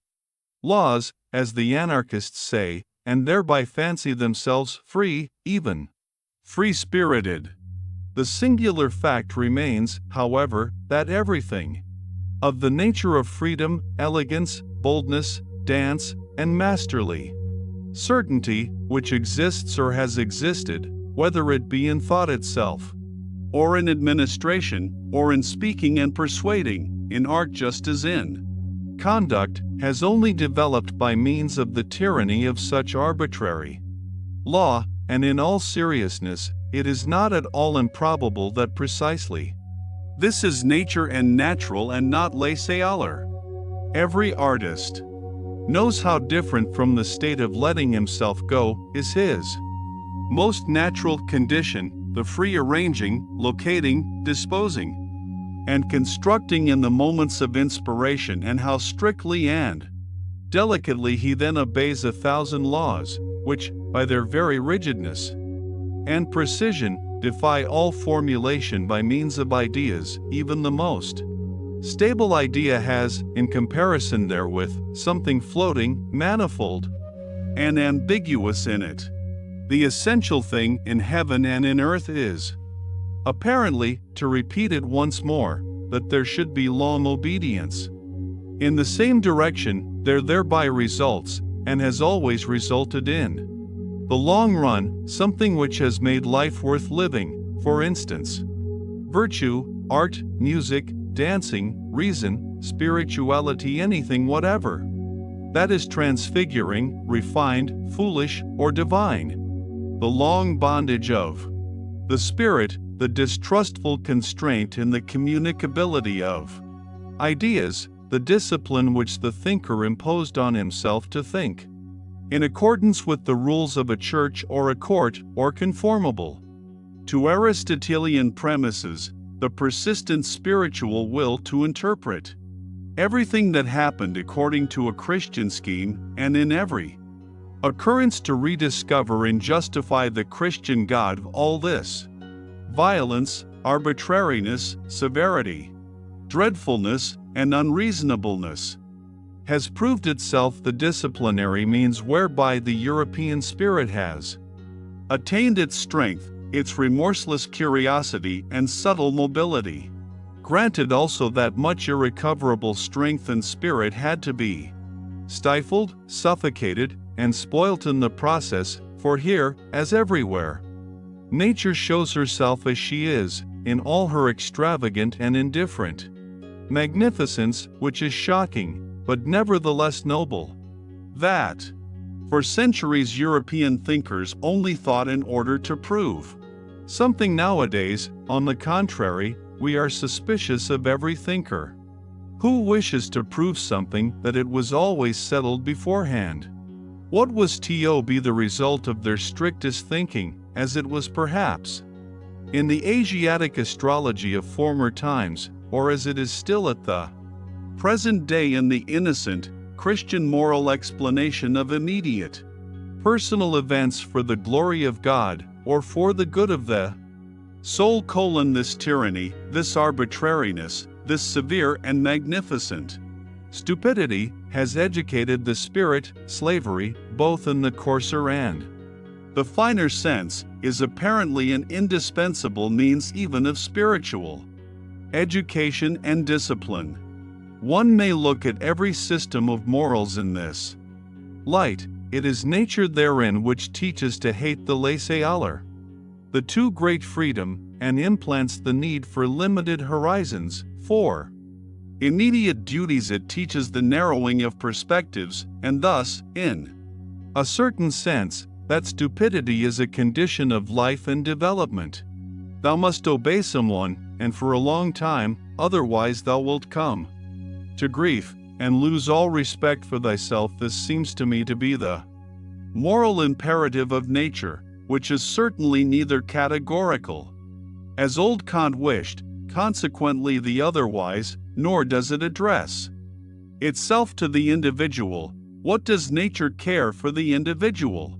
laws, as the anarchists say, and thereby fancy themselves free, even free-spirited. The singular fact remains, however, that everything of the nature of freedom, elegance, boldness, dance, and masterly certainty, which exists or has existed, whether it be in thought itself, or in administration, or in speaking and persuading, in art just as in conduct, has only developed by means of the tyranny of such arbitrary law. And in all seriousness, it is not at all improbable that precisely this is nature and natural and not laissez-aller. Every artist knows how different from the state of letting himself go is his most natural condition, the free arranging, locating, disposing, and constructing in the moments of inspiration, and how strictly and delicately he then obeys 1,000 laws, which, by their very rigidness and precision, defy all formulation by means of ideas. Even the most stable idea has, in comparison therewith, something floating, manifold, and ambiguous in it. The essential thing in heaven and in earth is, apparently, to repeat it once more, that there should be long obedience in the same direction. There thereby results, and has always resulted in the long run, something which has made life worth living, for instance, virtue, art, music, dancing, reason, spirituality, anything whatever that is transfiguring, refined, foolish, or divine. The long bondage of the spirit, the distrustful constraint in the communicability of ideas, the discipline which the thinker imposed on himself to think in accordance with the rules of a church or a court, or conformable to Aristotelian premises, the persistent spiritual will to interpret everything that happened according to a Christian scheme, and in every occurrence to rediscover and justify the Christian God. Of all this violence, arbitrariness, severity, dreadfulness, and unreasonableness has proved itself the disciplinary means whereby the European spirit has attained its strength, its remorseless curiosity and subtle mobility. Granted also that much irrecoverable strength and spirit had to be stifled, suffocated, and spoilt in the process, for here, as everywhere, nature shows herself as she is, in all her extravagant and indifferent magnificence, which is shocking, but nevertheless noble. That, for centuries European thinkers only thought in order to prove something nowadays, on the contrary, we are suspicious of every thinker. Who wishes to prove something that it was always settled beforehand? What was to be the result of their strictest thinking, as it was perhaps in the Asiatic astrology of former times, or as it is still at the present day in the innocent, Christian moral explanation of immediate, personal events for the glory of God, or for the good of the soul. This tyranny, this arbitrariness, this severe and magnificent stupidity has educated the spirit. Slavery, both in the coarser and the finer sense, is apparently an indispensable means even of spiritual education and discipline. One may look at every system of morals in this light. It is nature therein which teaches to hate the laissez-aller, the too great freedom, and implants the need for limited horizons. For immediate duties it teaches the narrowing of perspectives, and thus, in a certain sense, that stupidity is a condition of life and development. Thou must obey someone, and for a long time, otherwise thou wilt come to grief, and lose all respect for thyself. This seems to me to be the moral imperative of nature, which is certainly neither categorical, as old Kant wished, consequently the otherwise, nor does it address itself to the individual. What does nature care for the individual?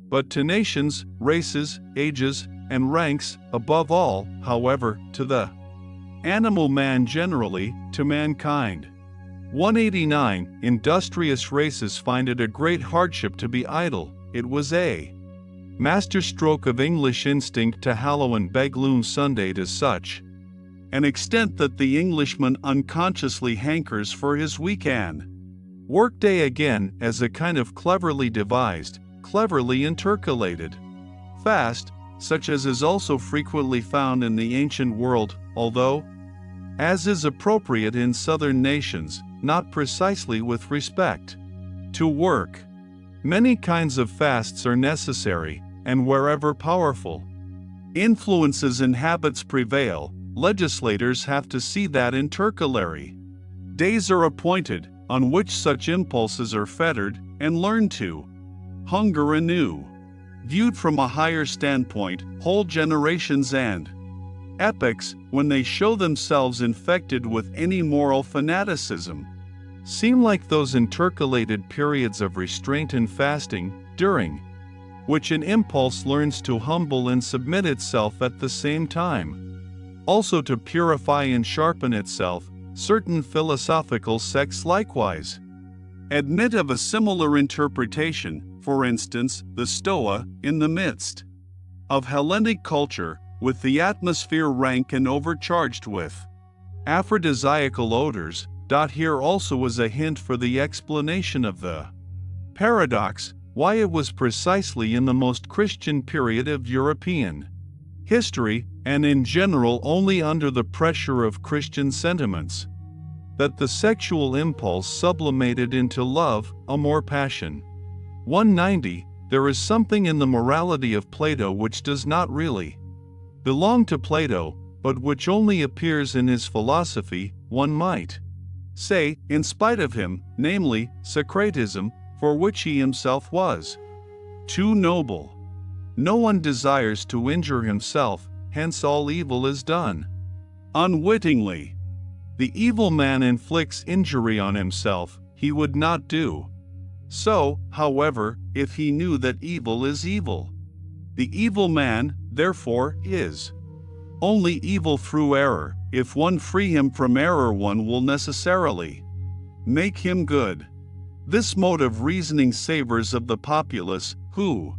But to nations, races, ages, and ranks, above all, however, to the animal man generally, to mankind. 189. Industrious races find it a great hardship to be idle. It was a masterstroke of English instinct to hallow and beg Loom Sunday to such an extent that the Englishman unconsciously hankers for his week-end workday again as a kind of cleverly devised, cleverly intercalated fast, such as is also frequently found in the ancient world, although, as is appropriate in southern nations, not precisely with respect to work. Many kinds of fasts are necessary, and wherever powerful influences and habits prevail, legislators have to see that intercalary days are appointed, on which such impulses are fettered, and learn to hunger anew. Viewed from a higher standpoint, whole generations and epochs, when they show themselves infected with any moral fanaticism, seem like those intercalated periods of restraint and fasting, during which an impulse learns to humble and submit itself at the same time, also to purify and sharpen itself. Certain philosophical sects likewise admit of a similar interpretation. For instance, the Stoa, in the midst of Hellenic culture, with the atmosphere rank and overcharged with aphrodisiacal odors. Here also is a hint for the explanation of the paradox, why it was precisely in the most Christian period of European history, and in general only under the pressure of Christian sentiments, that the sexual impulse sublimated into love, amor, passion. 190. There is something in the morality of Plato which does not really belong to Plato, but which only appears in his philosophy, one might say, in spite of him, namely, Socratism, for which he himself was too noble. No one desires to injure himself, hence all evil is done unwittingly. The evil man inflicts injury on himself. He would not do so, however, if he knew that evil is evil. The evil man, therefore, is only evil through error. If one free him from error, one will necessarily make him good. This mode of reasoning savors of the populace, who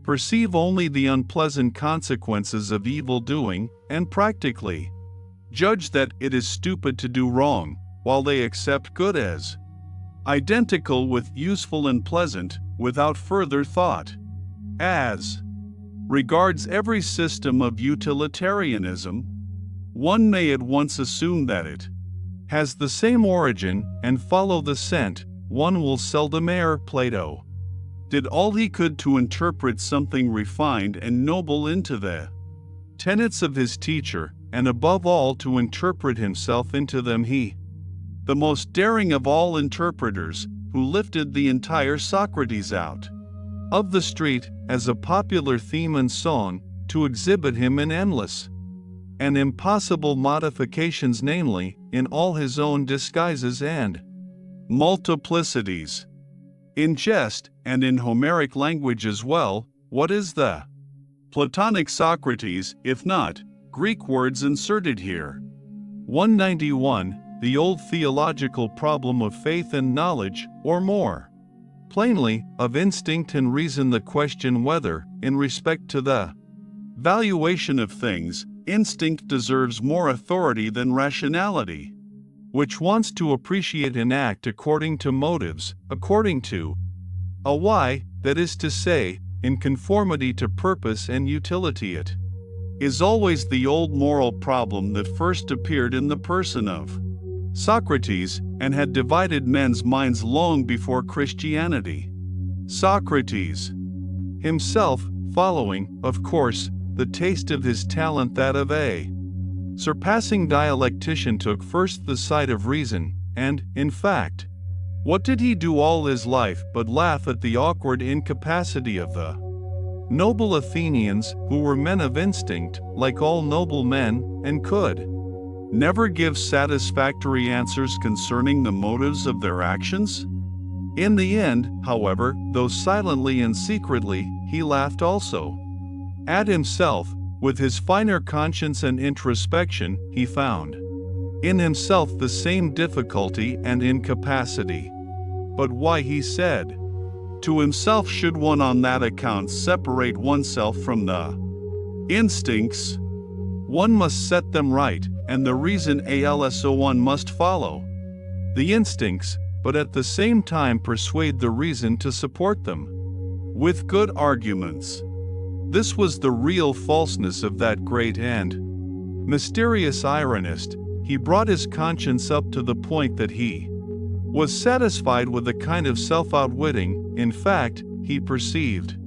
perceive only the unpleasant consequences of evil doing, and practically judge that it is stupid to do wrong, while they accept good as identical with useful and pleasant, without further thought. As regards every system of utilitarianism, one may at once assume that it has the same origin, and follow the scent. One will seldom err. Plato did all he could to interpret something refined and noble into the tenets of his teacher, and above all to interpret himself into them, he, the most daring of all interpreters, who lifted the entire Socrates out of the street as a popular theme and song, to exhibit him in endless and impossible modifications, namely, in all his own disguises and multiplicities. In jest, and in Homeric language as well, what is the Platonic Socrates, if not Greek words inserted here? 191. The old theological problem of faith and knowledge, or more plainly, of instinct and reason, the question whether, in respect to the valuation of things, instinct deserves more authority than rationality, which wants to appreciate and act according to motives, according to a why, that is to say, in conformity to purpose and utility. It is always the old moral problem that first appeared in the person of Socrates, and had divided men's minds long before Christianity. Socrates himself, following, of course, the taste of his talent, that of a surpassing dialectician, took first the side of reason, and, in fact, what did he do all his life but laugh at the awkward incapacity of the noble Athenians, who were men of instinct, like all noble men, and could never give satisfactory answers concerning the motives of their actions? In the end, however, though silently and secretly, he laughed also at himself. With his finer conscience and introspection, he found in himself the same difficulty and incapacity. But why, he said to himself, should one on that account separate oneself from the instincts? One must set them right, and the reason also one must follow the instincts, but at the same time persuade the reason to support them with good arguments. This was the real falseness of that great and mysterious ironist. He brought his conscience up to the point that he was satisfied with a kind of self-outwitting. In fact, he perceived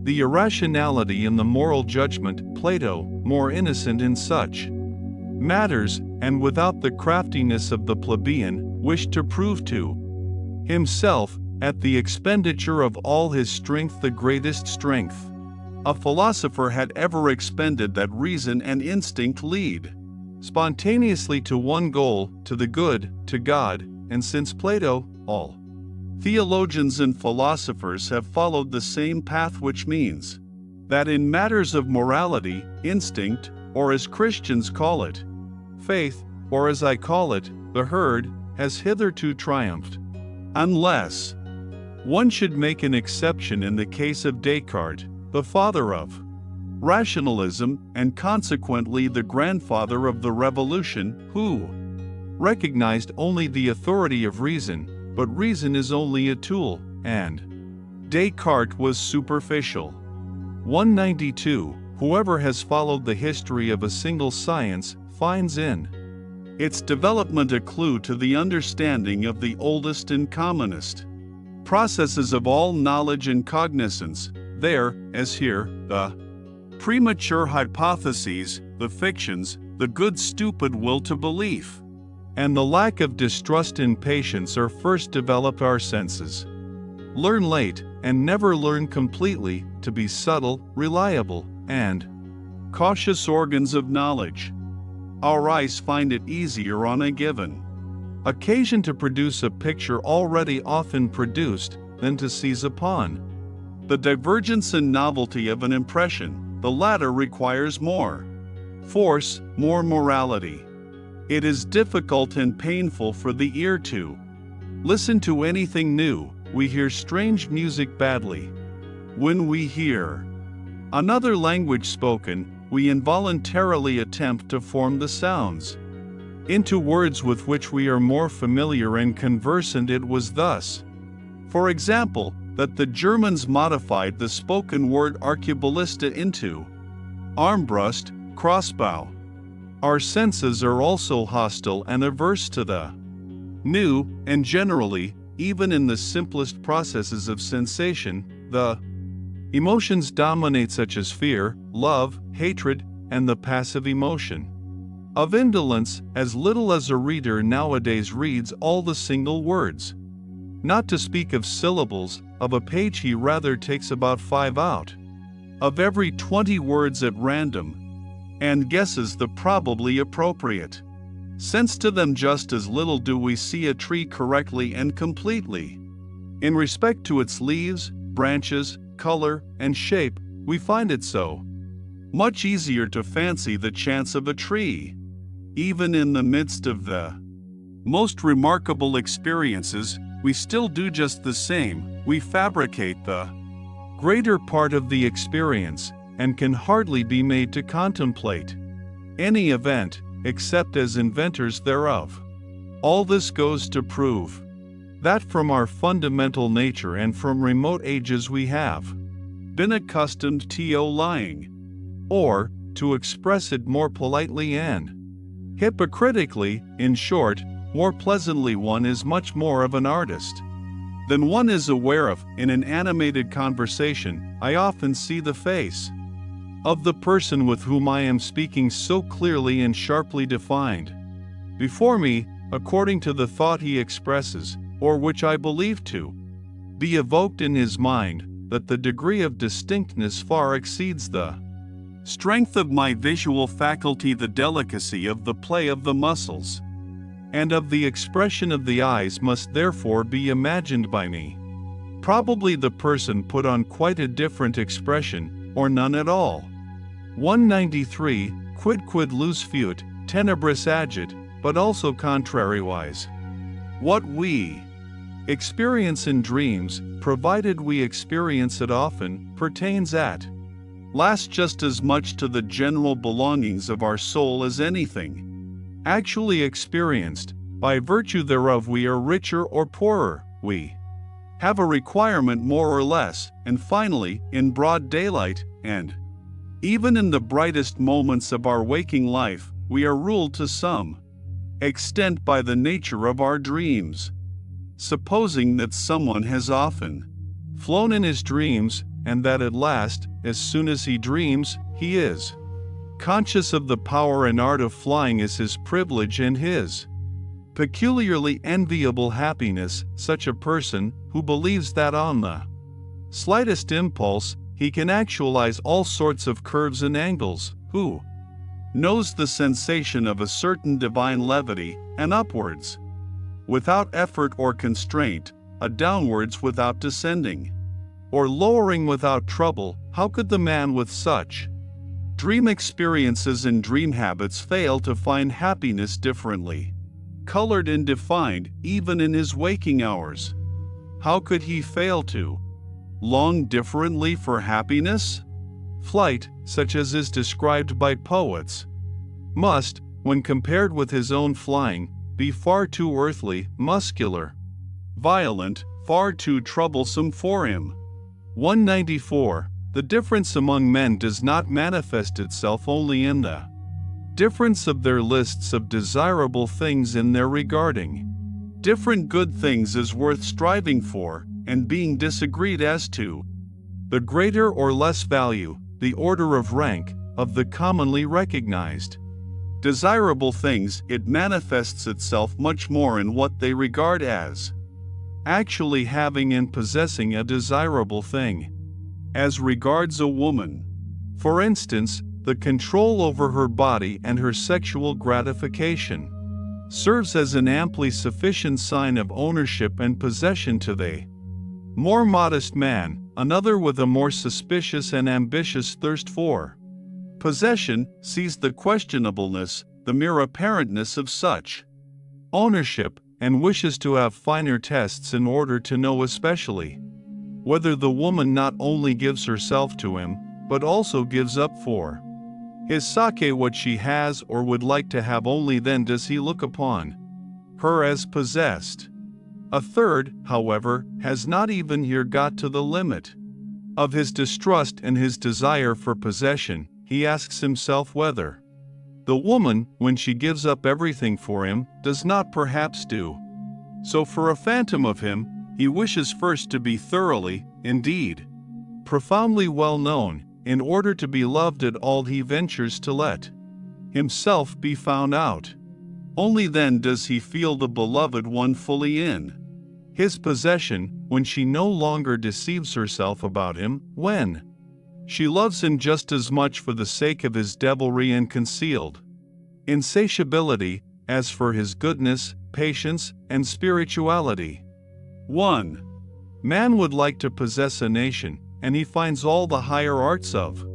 the irrationality in the moral judgment. Plato, more innocent in such matters, and without the craftiness of the plebeian, wished to prove to himself, at the expenditure of all his strength, the greatest strength a philosopher had ever expended, that reason and instinct lead spontaneously to one goal, to the good, to God. And since Plato, all theologians and philosophers have followed the same path, which means that in matters of morality, instinct, or as Christians call it, faith, or as I call it, the herd, has hitherto triumphed. Unless one should make an exception in the case of Descartes, the father of rationalism, and consequently the grandfather of the revolution, who recognized only the authority of reason, but reason is only a tool, and Descartes was superficial. 192. Whoever has followed the history of a single science finds in its development a clue to the understanding of the oldest and commonest processes of all knowledge and cognizance. There, as here, the premature hypotheses, the fictions, the good stupid will to belief, and the lack of distrust and patience are first developed. Our senses learn late, and never learn completely, to be subtle, reliable, and cautious organs of knowledge. Our eyes find it easier on a given occasion to produce a picture already often produced than to seize upon the divergence and novelty of an impression. The latter requires more force, more morality. It is difficult and painful for the ear to listen to anything new. We hear strange music badly. When we hear another language spoken, we involuntarily attempt to form the sounds into words with which we are more familiar and conversant. It was thus, for example, that the Germans modified the spoken word arqueballista into armbrust, crossbow. Our senses are also hostile and averse to the new, and generally, even in the simplest processes of sensation, the emotions dominate, such as fear, love, hatred, and the passive emotion. Of indolence, as little as a reader nowadays reads all the single words. Not to speak of syllables, of a page he rather takes about 5 out. Of every 20 words at random, and guesses the probably appropriate. Since to them just as little do we see a tree correctly and completely. In respect to its leaves, branches, color, and shape, we find it so much easier to fancy the chance of a tree. Even in the midst of the most remarkable experiences, we still do just the same. We fabricate the greater part of the experience, and can hardly be made to contemplate any event, except as inventors thereof. All this goes to prove that from our fundamental nature and from remote ages we have been accustomed to lying, or, to express it more politely and hypocritically, in short, more pleasantly, one is much more of an artist than one is aware of. In an animated conversation, I often see the face of the person with whom I am speaking so clearly and sharply defined before me, according to the thought he expresses, or which I believe to be evoked in his mind, that the degree of distinctness far exceeds the strength of my visual faculty, the delicacy of the play of the muscles, and of the expression of the eyes must therefore be imagined by me. Probably the person put on quite a different expression, or none at all. 193, quidquid lus fuit, tenebris agit, but also contrariwise. What we experience in dreams, provided we experience it often, pertains at last just as much to the general belongings of our soul as anything actually experienced. By virtue thereof we are richer or poorer, we have a requirement more or less, and finally, in broad daylight, and even in the brightest moments of our waking life, we are ruled to some extent by the nature of our dreams. Supposing that someone has often flown in his dreams, and that at last, as soon as he dreams, he is conscious of the power and art of flying as his privilege and his peculiarly enviable happiness, such a person, who believes that on the slightest impulse, he can actualize all sorts of curves and angles, who knows the sensation of a certain divine levity, and upwards without effort or constraint, a downwards without descending, or lowering without trouble. How could the man with such dream experiences and dream habits fail to find happiness differently colored and defined, even in his waking hours? How could he fail to long differently for happiness? Flight, such as is described by poets, must, when compared with his own flying, be far too earthly, muscular, violent, far too troublesome for him. 194. The difference among men does not manifest itself only in the difference of their lists of desirable things in their regarding different good things is worth striving for, and being disagreed as to the greater or less value, the order of rank, of the commonly recognized desirable things. It manifests itself much more in what they regard as actually having and possessing a desirable thing. As regards a woman, for instance, the control over her body and her sexual gratification serves as an amply sufficient sign of ownership and possession to the more modest man. Another with a more suspicious and ambitious thirst for possession sees the questionableness, the mere apparentness of such ownership, and wishes to have finer tests in order to know especially whether the woman not only gives herself to him, but also gives up for his sake what she has or would like to have. Only then does he look upon her as possessed. A third, however, has not even here got to the limit of his distrust and his desire for possession. He asks himself whether the woman, when she gives up everything for him, does not perhaps do so for a phantom of him. He wishes first to be thoroughly, indeed, profoundly well known, in order to be loved at all he ventures to let himself be found out. Only then does he feel the beloved one fully in his possession, when she no longer deceives herself about him, when she loves him just as much for the sake of his devilry and concealed insatiability, as for his goodness, patience, and spirituality. 1. Man would like to possess a nation, and he finds all the higher arts of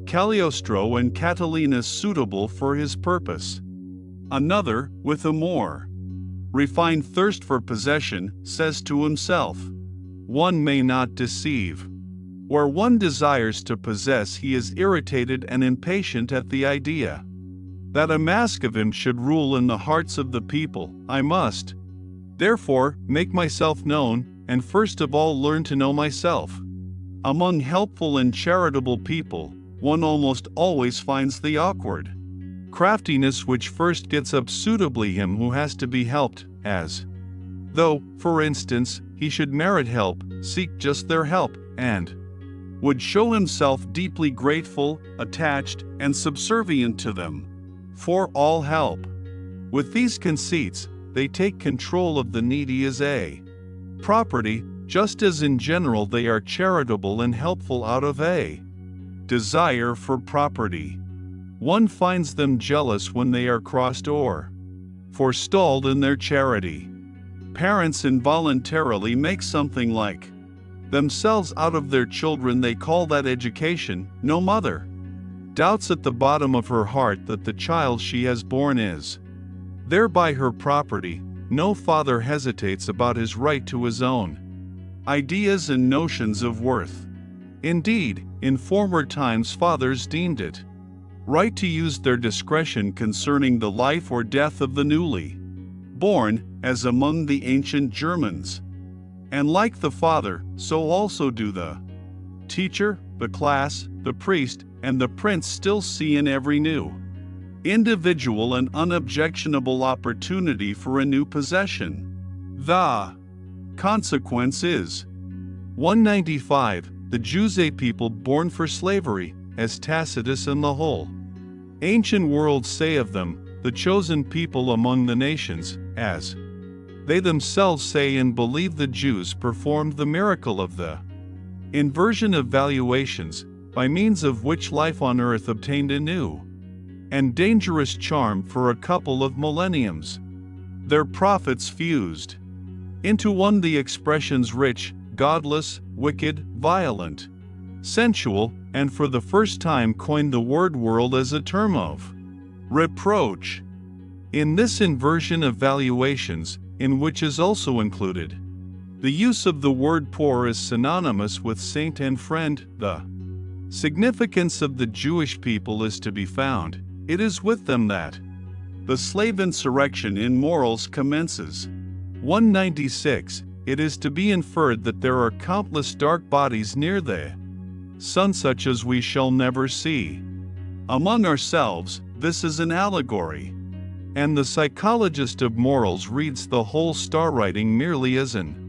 Cagliostro and Catalina suitable for his purpose. Another, with a more refined thirst for possession, says to himself, one may not deceive. Where one desires to possess, he is irritated and impatient at the idea that a mask of him should rule in the hearts of the people. I must, therefore, make myself known, and first of all learn to know myself. Among helpful and charitable people, one almost always finds the awkward craftiness which first gets up suitably him who has to be helped, as though, for instance, he should merit help, seek just their help, and would show himself deeply grateful, attached, and subservient to them for all help. With these conceits, they take control of the needy as a property, just as in general they are charitable and helpful out of a desire for property. One finds them jealous when they are crossed or forestalled in their charity. Parents involuntarily make something like themselves out of their children. They call that education. No mother doubts at the bottom of her heart that the child she has born is thereby her property. No father hesitates about his right to his own ideas and notions of worth. Indeed, in former times fathers deemed it right to use their discretion concerning the life or death of the newly born, as among the ancient Germans. And like the father, so also do the teacher, the class, the priest, and the prince still see in every new individual an unobjectionable opportunity for a new possession. The consequence is 195. The Jews, a people born for slavery, as Tacitus and the whole ancient world say of them, the chosen people among the nations, as they themselves say and believe. The Jews performed the miracle of the inversion of valuations, by means of which life on earth obtained a new and dangerous charm for a couple of millenniums. Their prophets fused into one the expressions rich, godless, wicked, violent, sensual, and for the first time coined the word world as a term of reproach. In this inversion of valuations, in which is also included the use of the word poor as synonymous with saint and friend, the significance of the Jewish people is to be found. It is with them that the slave insurrection in morals commences. 196. It is to be inferred that there are countless dark bodies near the sun such as we shall never see. Among ourselves, this is an allegory, and the psychologist of morals reads the whole star writing merely as an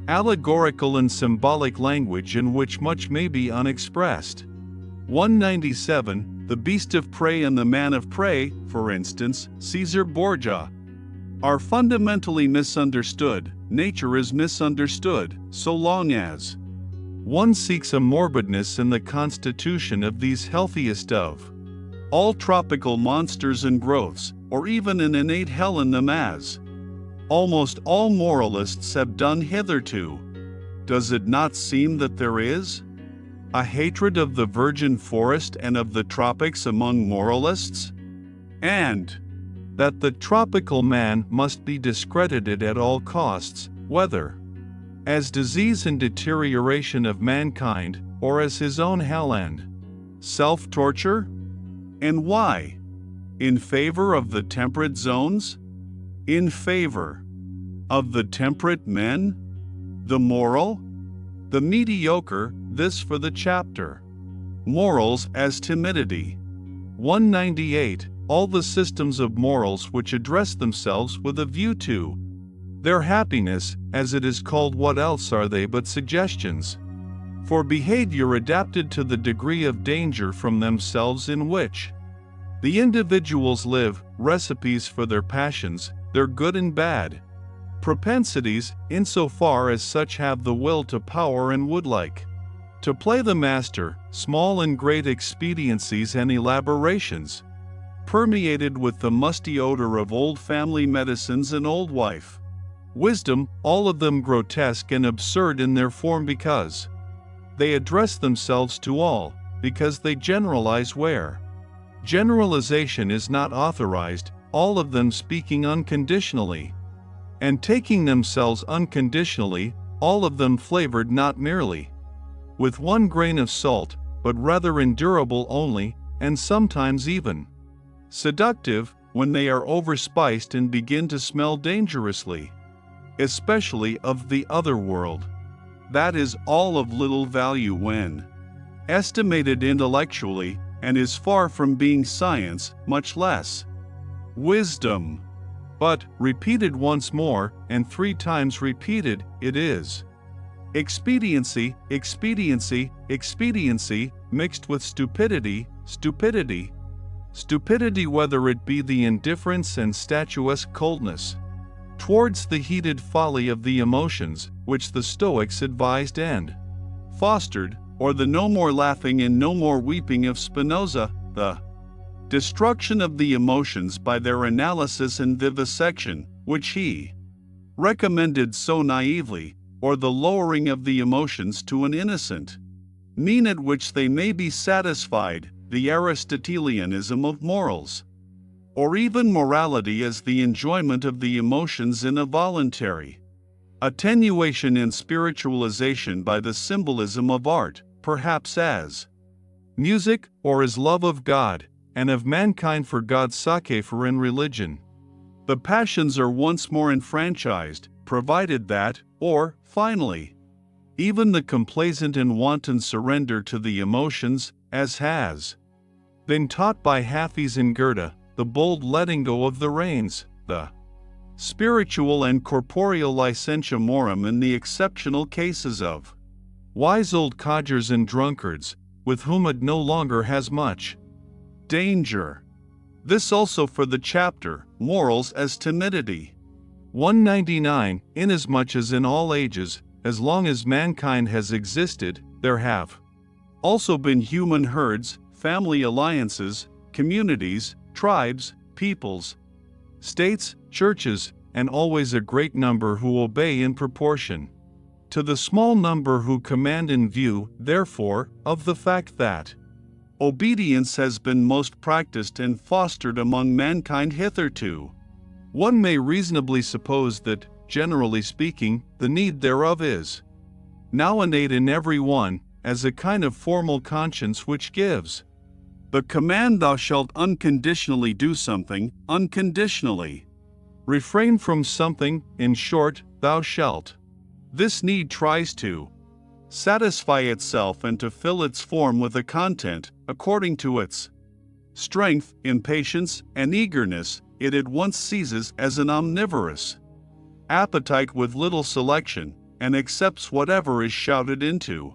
allegorical and symbolic language in which much may be unexpressed. 197. The beast of prey and the man of prey, for instance, Caesar Borgia, are fundamentally misunderstood. Nature is misunderstood, so long as one seeks a morbidness in the constitution of these healthiest of all tropical monsters and growths, or even an innate hell in them, as almost all moralists have done hitherto. Does it not seem that there is a hatred of the virgin forest and of the tropics among moralists? And that the tropical man must be discredited at all costs, whether as disease and deterioration of mankind, or as his own hell and self-torture? And why? In favor of the temperate zones? In favor of the temperate men? The moral? The mediocre? This for the chapter. Morals as timidity. 198. All the systems of morals which address themselves with a view to their happiness, as it is called, what else are they but suggestions for behavior adapted to the degree of danger from themselves in which The individuals live recipes for their passions, their good and bad propensities, insofar as such have the will to power and would like to play the master, small and great expediencies and elaborations, permeated with the musty odor of old family medicines and old wife wisdom, all of them grotesque and absurd in their form because they address themselves to all, because they generalize where generalization is not authorized, all of them speaking unconditionally, and taking themselves unconditionally, all of them flavored not merely with one grain of salt, but rather endurable only, and sometimes even seductive, when they are overspiced and begin to smell dangerously, especially of the other world. That is all of little value when estimated intellectually, and is far from being science, much less wisdom. But, repeated once more, and 3 times repeated, it is expediency, expediency, expediency, mixed with stupidity, stupidity. Stupidity, whether it be the indifference and statuesque coldness towards the heated folly of the emotions, which the Stoics advised and fostered, or the no more laughing and no more weeping of Spinoza, the destruction of the emotions by their analysis and vivisection, which he recommended so naively, or the lowering of the emotions to an innocent mean at which they may be satisfied, the Aristotelianism of morals, or even morality as the enjoyment of the emotions in a voluntary attenuation and spiritualization by the symbolism of art, perhaps as music, or as love of God, and of mankind for God's sake, for in religion the passions are once more enfranchised, provided that, or, finally, even the complacent and wanton surrender to the emotions, as has been taught by Hafez and Goethe, the bold letting go of the reins, the spiritual and corporeal licentia morum in the exceptional cases of wise old codgers and drunkards, with whom it no longer has much danger. This also for the chapter, Morals as Timidity. 199. Inasmuch as in all ages, as long as mankind has existed, there have also been human herds, family alliances, communities, tribes, peoples, states, churches, and always a great number who obey in proportion to the small number who command, in view, therefore, of the fact that obedience has been most practiced and fostered among mankind hitherto. One may reasonably suppose that, generally speaking, the need thereof is now innate in every one, as a kind of formal conscience which gives the command, thou shalt unconditionally do something, unconditionally refrain from something, in short, thou shalt. This need tries to satisfy itself and to fill its form with a content, according to its strength, impatience, and eagerness. It at once seizes as an omnivorous appetite with little selection, and accepts whatever is shouted into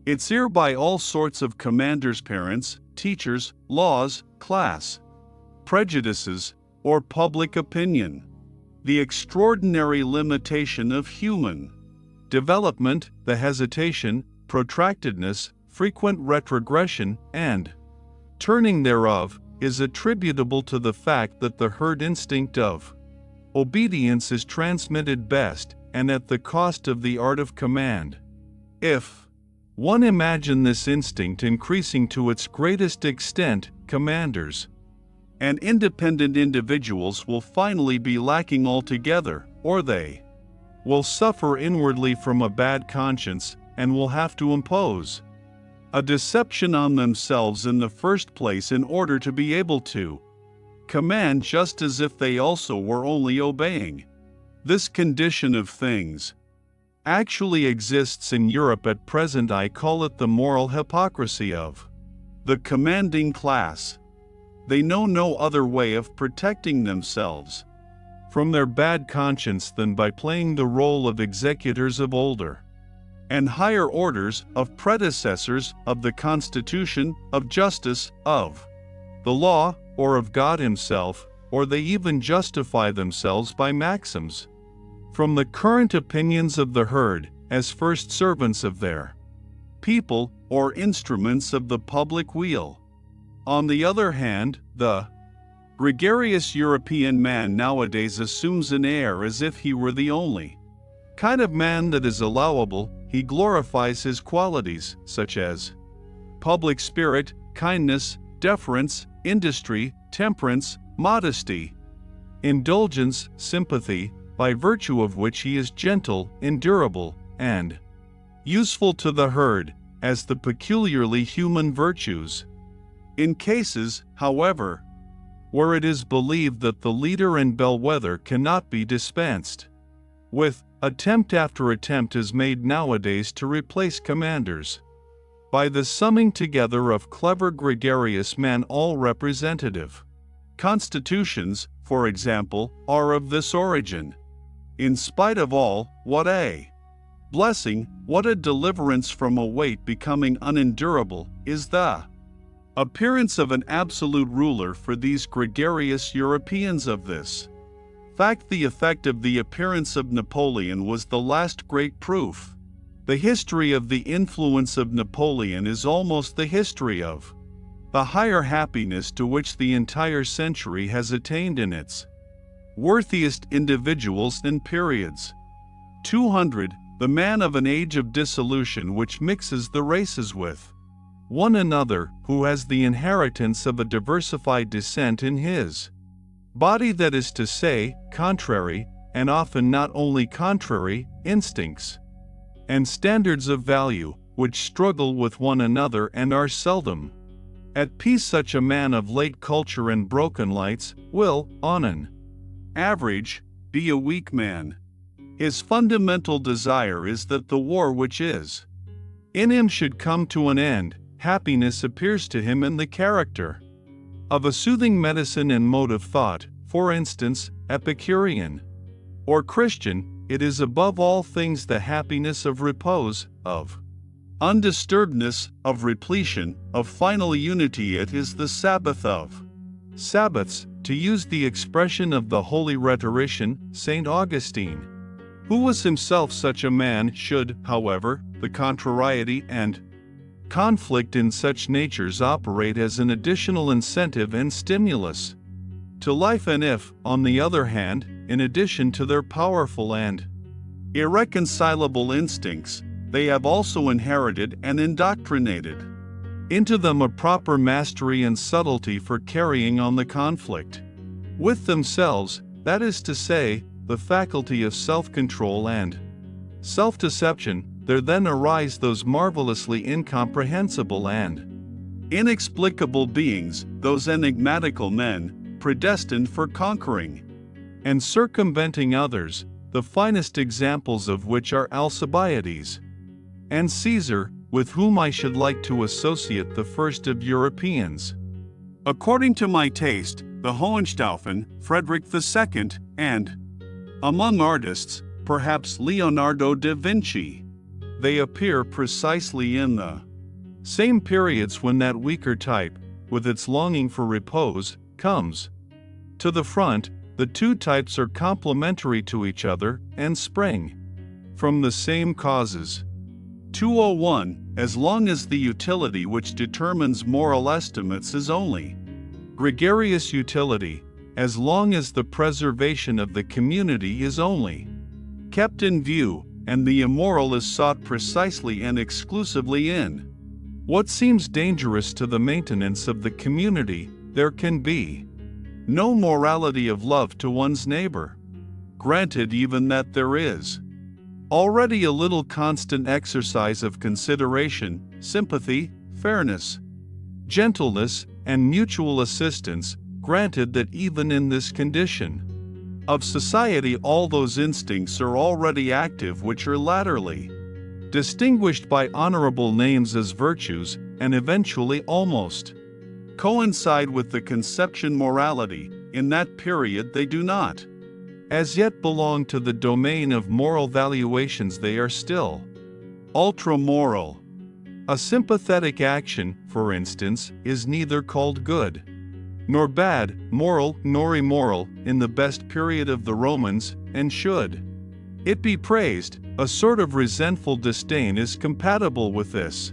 its ear by all sorts of commanders, parents, teachers, laws, class prejudices, or public opinion. The extraordinary limitation of human development, the hesitation, protractedness, frequent retrogression, and turning thereof, is attributable to the fact that the herd instinct of obedience is transmitted best, and at the cost of the art of command. If one imagine this instinct increasing to its greatest extent, commanders and independent individuals will finally be lacking altogether, or they will suffer inwardly from a bad conscience, and will have to impose a deception on themselves in the first place in order to be able to command, just as if they also were only obeying. This condition of things actually exists in Europe at present. I call it the moral hypocrisy of the commanding class. They know no other way of protecting themselves from their bad conscience than by playing the role of executors of older and higher orders, of predecessors, of the Constitution, of justice, of the law, or of God himself, or they even justify themselves by maxims from the current opinions of the herd, as first servants of their people, or instruments of the public weal. On the other hand, the gregarious European man nowadays assumes an air as if he were the only kind of man that is allowable. He glorifies his qualities, such as public spirit, kindness, deference, industry, temperance, modesty, indulgence, sympathy, by virtue of which he is gentle, endurable, and useful to the herd, as the peculiarly human virtues. In cases, however, where it is believed that the leader and bellwether cannot be dispensed with, attempt after attempt is made nowadays to replace commanders by the summing together of clever gregarious men. All representative constitutions, for example, are of this origin. In spite of all, what a blessing, what a deliverance from a weight becoming unendurable, is the appearance of an absolute ruler for these gregarious Europeans. Of this fact, the effect of the appearance of Napoleon was the last great proof. The history of the influence of Napoleon is almost the history of the higher happiness to which the entire century has attained in its worthiest individuals and periods. 200. The man of an age of dissolution which mixes the races with one another, who has the inheritance of a diversified descent in his body, that is to say, contrary, and often not only contrary, instincts and standards of value, which struggle with one another and are seldom at peace. Such a man of late culture and broken lights will, on an average, be a weak man. His fundamental desire is that the war which is in him should come to an end. Happiness appears to him in the character of a soothing medicine and mode of thought. For instance, Epicurean or Christian, it is above all things the happiness of repose, of undisturbedness, of repletion, of final unity. It is the Sabbath of Sabbaths, to use the expression of the holy rhetorician, St. Augustine, who was himself such a man. Should, however, the contrariety and conflict in such natures operate as an additional incentive and stimulus to life, and if, on the other hand, in addition to their powerful and irreconcilable instincts, they have also inherited and indoctrinated into them a proper mastery and subtlety for carrying on the conflict with themselves, that is to say, the faculty of self-control and self-deception, there then arise those marvelously incomprehensible and inexplicable beings, those enigmatical men, predestined for conquering and circumventing others, the finest examples of which are Alcibiades and Caesar, with whom I should like to associate the first of Europeans, according to my taste, the Hohenstaufen, Friedrich II, and, among artists, perhaps Leonardo da Vinci. They appear precisely in the same periods when that weaker type, with its longing for repose, comes to the front. The two types are complementary to each other and spring from the same causes. 201. As long as the utility which determines moral estimates is only gregarious utility, as long as the preservation of the community is only kept in view, and the immoral is sought precisely and exclusively in what seems dangerous to the maintenance of the community, there can be no morality of love to one's neighbor. Granted even that there is already a little constant exercise of consideration, sympathy, fairness, gentleness, and mutual assistance, granted that even in this condition of society all those instincts are already active which are latterly distinguished by honorable names as virtues, and eventually almost coincide with the conception morality, in that period they do not as yet belong to the domain of moral valuations. They are still ultra-moral. A sympathetic action, for instance, is neither called good nor bad, moral, nor immoral, in the best period of the Romans, and should it be praised, a sort of resentful disdain is compatible with this.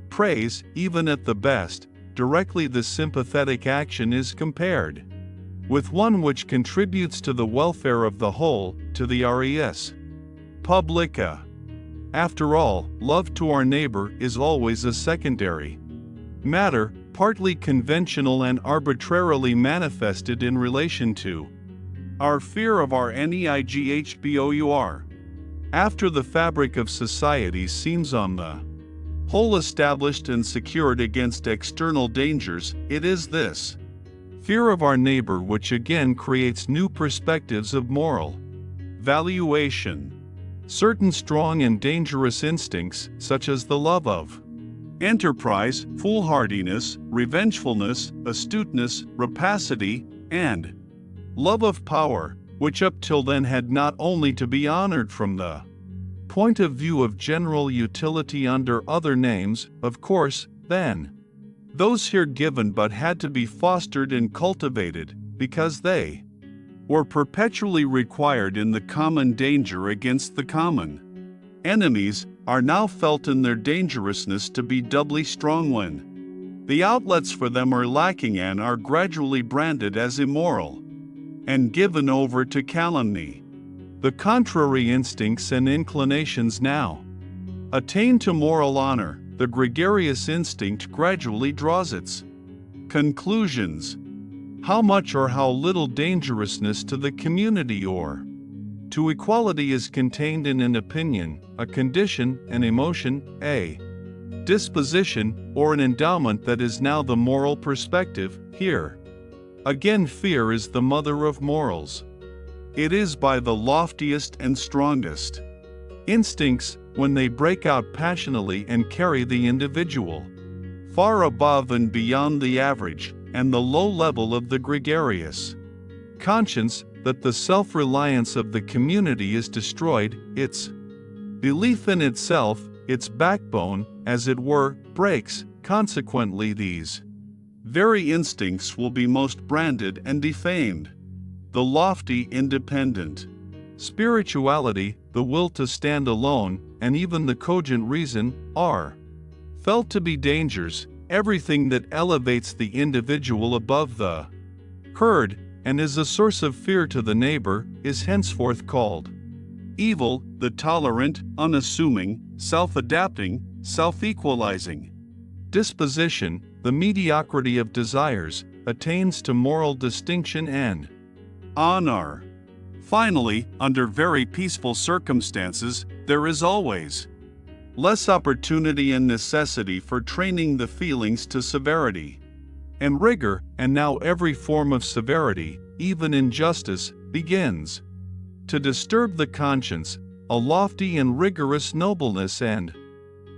Praise, even at the best, directly the sympathetic action is compared with one which contributes to the welfare of the whole, to the res publica. After all, love to our neighbor is always a secondary matter, partly conventional and arbitrarily manifested in relation to our fear of our neighbor. After the fabric of society seems on the whole established and secured against external dangers, it is this fear of our neighbor which again creates new perspectives of moral valuation. Certain strong and dangerous instincts, such as the love of enterprise, foolhardiness, revengefulness, astuteness, rapacity, and love of power, which up till then had not only to be honored from the point of view of general utility under other names, of course, than those here given, but had to be fostered and cultivated, because they were perpetually required in the common danger against the common enemies, are now felt in their dangerousness to be doubly strong when the outlets for them are lacking and are gradually branded as immoral and given over to calumny. The contrary instincts and inclinations now attain to moral honor. The gregarious instinct gradually draws its conclusions. How much or how little dangerousness to the community or to equality is contained in an opinion, a condition, an emotion, a disposition, or an endowment that is now the moral perspective. Here again, fear is the mother of morals. It is by the loftiest and strongest instincts, when they break out passionately and carry the individual far above and beyond the average and the low level of the gregarious conscience, that the self-reliance of the community is destroyed, its belief in itself, its backbone, as it were, breaks. Consequently, these very instincts will be most branded and defamed. The lofty, independent spirituality, the will to stand alone, and even the cogent reason, are felt to be dangers. Everything that elevates the individual above the herd, and is a source of fear to the neighbor, is henceforth called evil. The tolerant, unassuming, self-adapting, self-equalizing disposition, the mediocrity of desires, attains to moral distinction and honor. Finally, under very peaceful circumstances, there is always less opportunity and necessity for training the feelings to severity and rigor, and now every form of severity, even injustice, begins to disturb the conscience. A lofty and rigorous nobleness and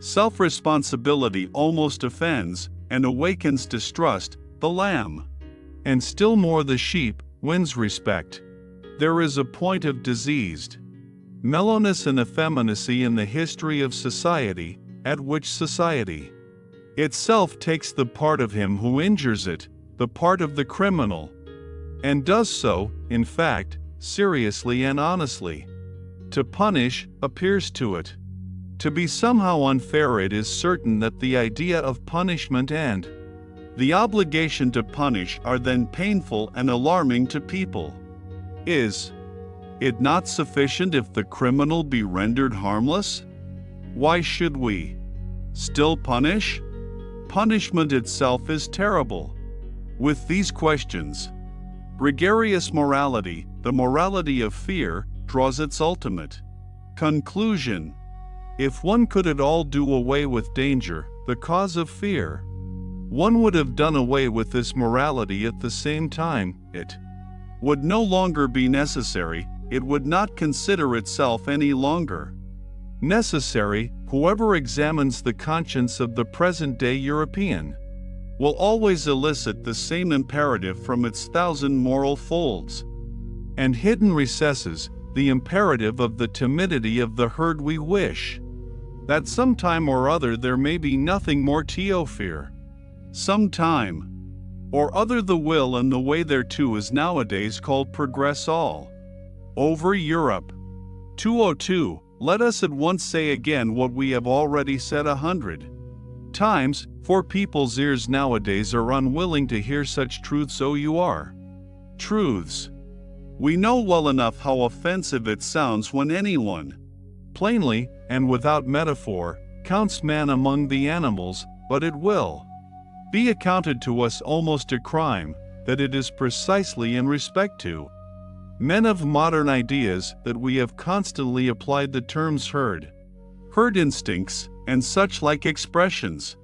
self-responsibility almost offends and awakens distrust. The lamb, and still more the sheep, wins respect. There is a point of diseased mellowness and effeminacy in the history of society, at which society itself takes the part of him who injures it, the part of the criminal, and does so, in fact, seriously and honestly. To punish appears to it to be somehow unfair. It is certain that the idea of punishment and the obligation to punish are then painful and alarming to people. Is it not sufficient if the criminal be rendered harmless? Why should we still punish? Punishment itself is terrible. With these questions, gregarious morality, the morality of fear, draws its ultimate conclusion. If one could at all do away with danger, the cause of fear, one would have done away with this morality at the same time. It would no longer be necessary. It would not consider itself any longer necessary. Whoever examines the conscience of the present-day European will always elicit the same imperative from its thousand moral folds and hidden recesses, the imperative of the timidity of the herd. We wish that sometime or other there may be nothing more to fear. Sometime or other the will and the way thereto is nowadays called progress all over Europe. 202. Let us at once say again what we have already said 100 times, for people's ears nowadays are unwilling to hear such truths. You are truths. We know well enough how offensive it sounds when anyone, plainly, and without metaphor, counts man among the animals, but it will be accounted to us almost a crime, that it is precisely in respect to men of modern ideas that we have constantly applied the terms herd instincts, and such like expressions.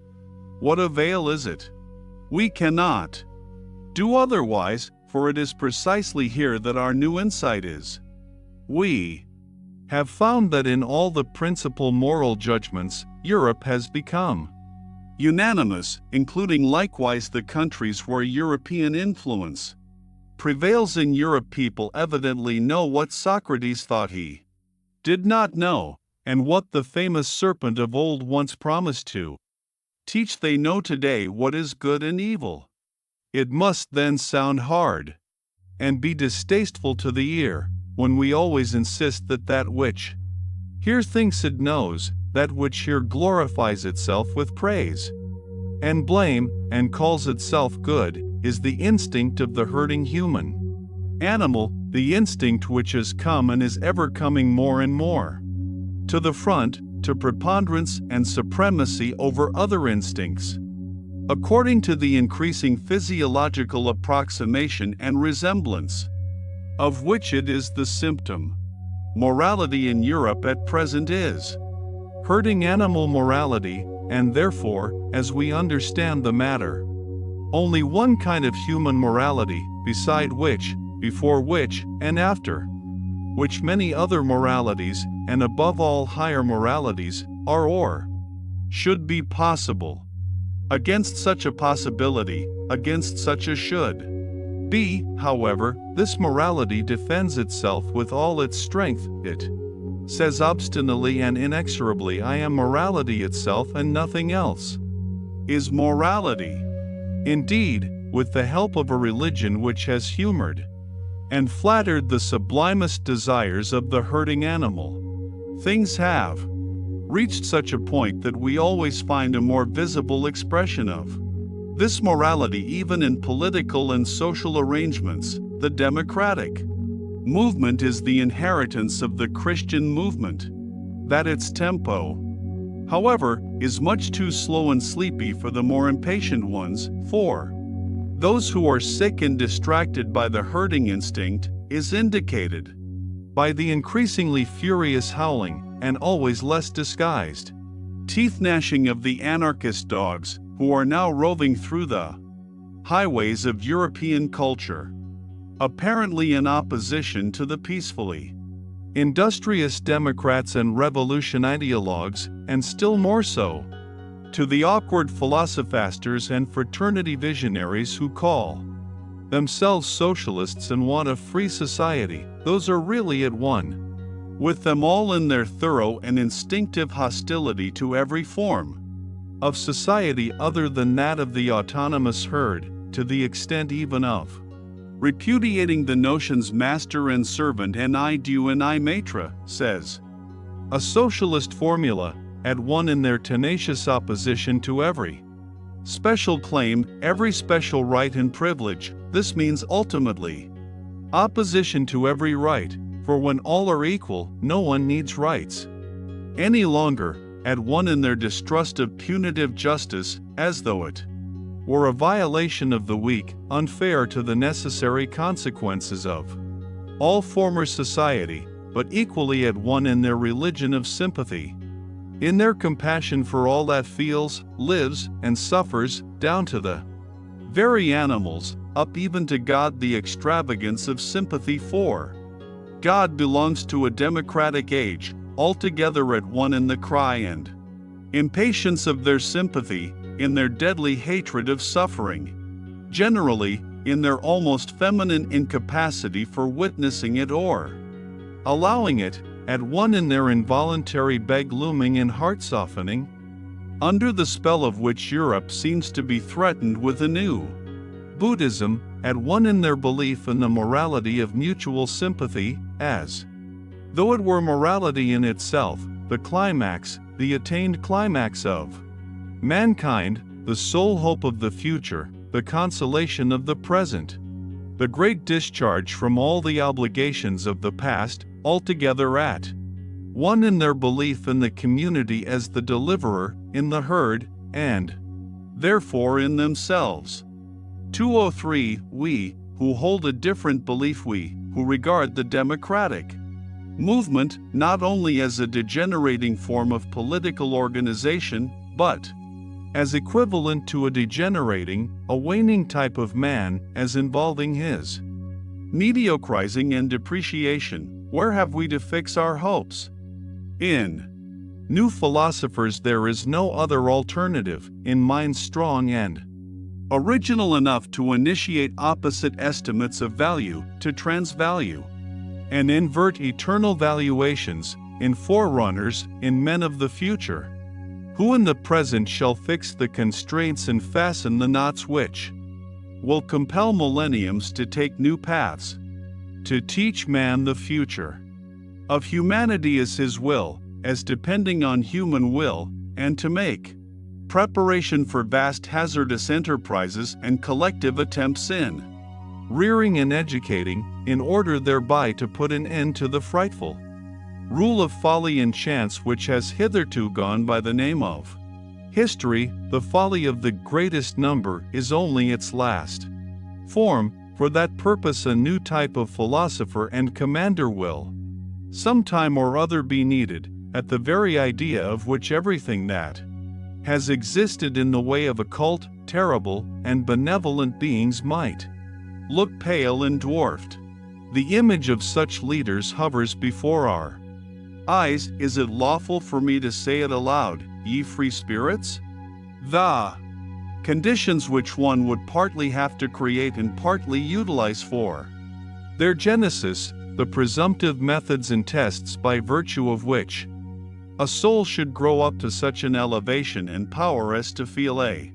What avail is it? We cannot do otherwise, for it is precisely here that our new insight is. We have found that in all the principal moral judgments, Europe has become unanimous, including likewise the countries where European influence prevails. In Europe, people evidently know what Socrates thought he did not know, and what the famous serpent of old once promised to teach. They know today what is good and evil. It must then sound hard and be distasteful to the ear when we always insist that that which here thinks it knows, that which here glorifies itself with praise and blame, and calls itself good, is the instinct of the herding human animal, the instinct which has come and is ever coming more and more to the front, to preponderance and supremacy over other instincts, according to the increasing physiological approximation and resemblance of which it is the symptom. Morality in Europe at present is herding animal morality, and therefore, as we understand the matter, only one kind of human morality, beside which, before which, and after which many other moralities, and above all higher moralities, are or should be possible. Against such a possibility, against such a should be, however, this morality defends itself with all its strength. It says obstinately and inexorably, I am morality itself and nothing else is morality. Indeed, with the help of a religion which has humored and flattered the sublimest desires of the herding animal, things have reached such a point that we always find a more visible expression of this morality even in political and social arrangements. The democratic movement is the inheritance of the Christian movement. That its tempo, however, is much too slow and sleepy for the more impatient ones, for those who are sick and distracted by the herding instinct is indicated by the increasingly furious howling, and always less disguised teeth gnashing of the anarchist dogs, who are now roving through the highways of European culture, apparently in opposition to the peacefully industrious democrats and revolution ideologues, and still more so to the awkward philosophasters and fraternity visionaries who call themselves socialists and want a free society. Those are really at one with them all in their thorough and instinctive hostility to every form of society other than that of the autonomous herd, to the extent even of repudiating the notions master and servant and I do and I maitre, says a socialist formula, at one in their tenacious opposition to every special claim, every special right and privilege. This means ultimately opposition to every right, for when all are equal, no one needs rights any longer, at one in their distrust of punitive justice, as though it were a violation of the weak, unfair to the necessary consequences of all former society, but equally at one in their religion of sympathy, in their compassion for all that feels, lives, and suffers, down to the very animals, up even to God. The extravagance of sympathy for God belongs to a democratic age, altogether at one in the cry and impatience of their sympathy, in their deadly hatred of suffering, generally, in their almost feminine incapacity for witnessing it or allowing it, at one in their involuntary beg-looming and heart-softening, under the spell of which Europe seems to be threatened with a new Buddhism, at one in their belief in the morality of mutual sympathy, as though it were morality in itself, the climax, the attained climax of mankind, the sole hope of the future, the consolation of the present, the great discharge from all the obligations of the past, altogether at one in their belief in the community as the deliverer, in the herd, and therefore in themselves. 203. We, who hold a different belief, we, who regard the democratic movement not only as a degenerating form of political organization, but as equivalent to a degenerating, a waning type of man, as involving his mediocrizing and depreciation, where have we to fix our hopes? In new philosophers there is no other alternative, in minds strong and original enough to initiate opposite estimates of value, to transvalue and invert eternal valuations, in forerunners, in men of the future, who in the present shall fix the constraints and fasten the knots which will compel millenniums to take new paths, to teach man the future of humanity as his will, as depending on human will, and to make preparation for vast hazardous enterprises and collective attempts in rearing and educating, in order thereby to put an end to the frightful rule of folly and chance which has hitherto gone by the name of history. The folly of the greatest number is only its last form. For that purpose a new type of philosopher and commander will some time or other be needed, at the very idea of which everything that has existed in the way of occult, terrible, and benevolent beings might look pale and dwarfed. The image of such leaders hovers before our eyes. Is it lawful for me to say it aloud, ye free spirits? The conditions which one would partly have to create and partly utilize for their genesis, the presumptive methods and tests by virtue of which a soul should grow up to such an elevation and power as to feel a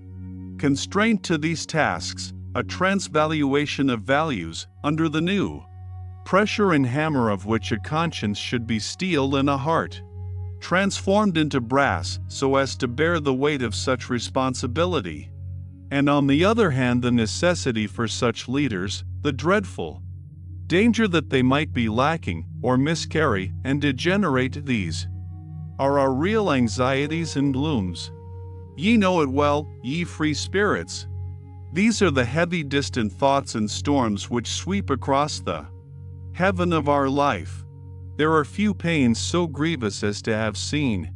constraint to these tasks, a transvaluation of values, under the new pressure and hammer of which a conscience should be steel and a heart transformed into brass, so as to bear the weight of such responsibility. And on the other hand, the necessity for such leaders, the dreadful danger that they might be lacking, or miscarry, and degenerate. These are our real anxieties and glooms. Ye know it well, ye free spirits. These are the heavy distant thoughts and storms which sweep across the heaven of our life. There are few pains so grievous as to have seen,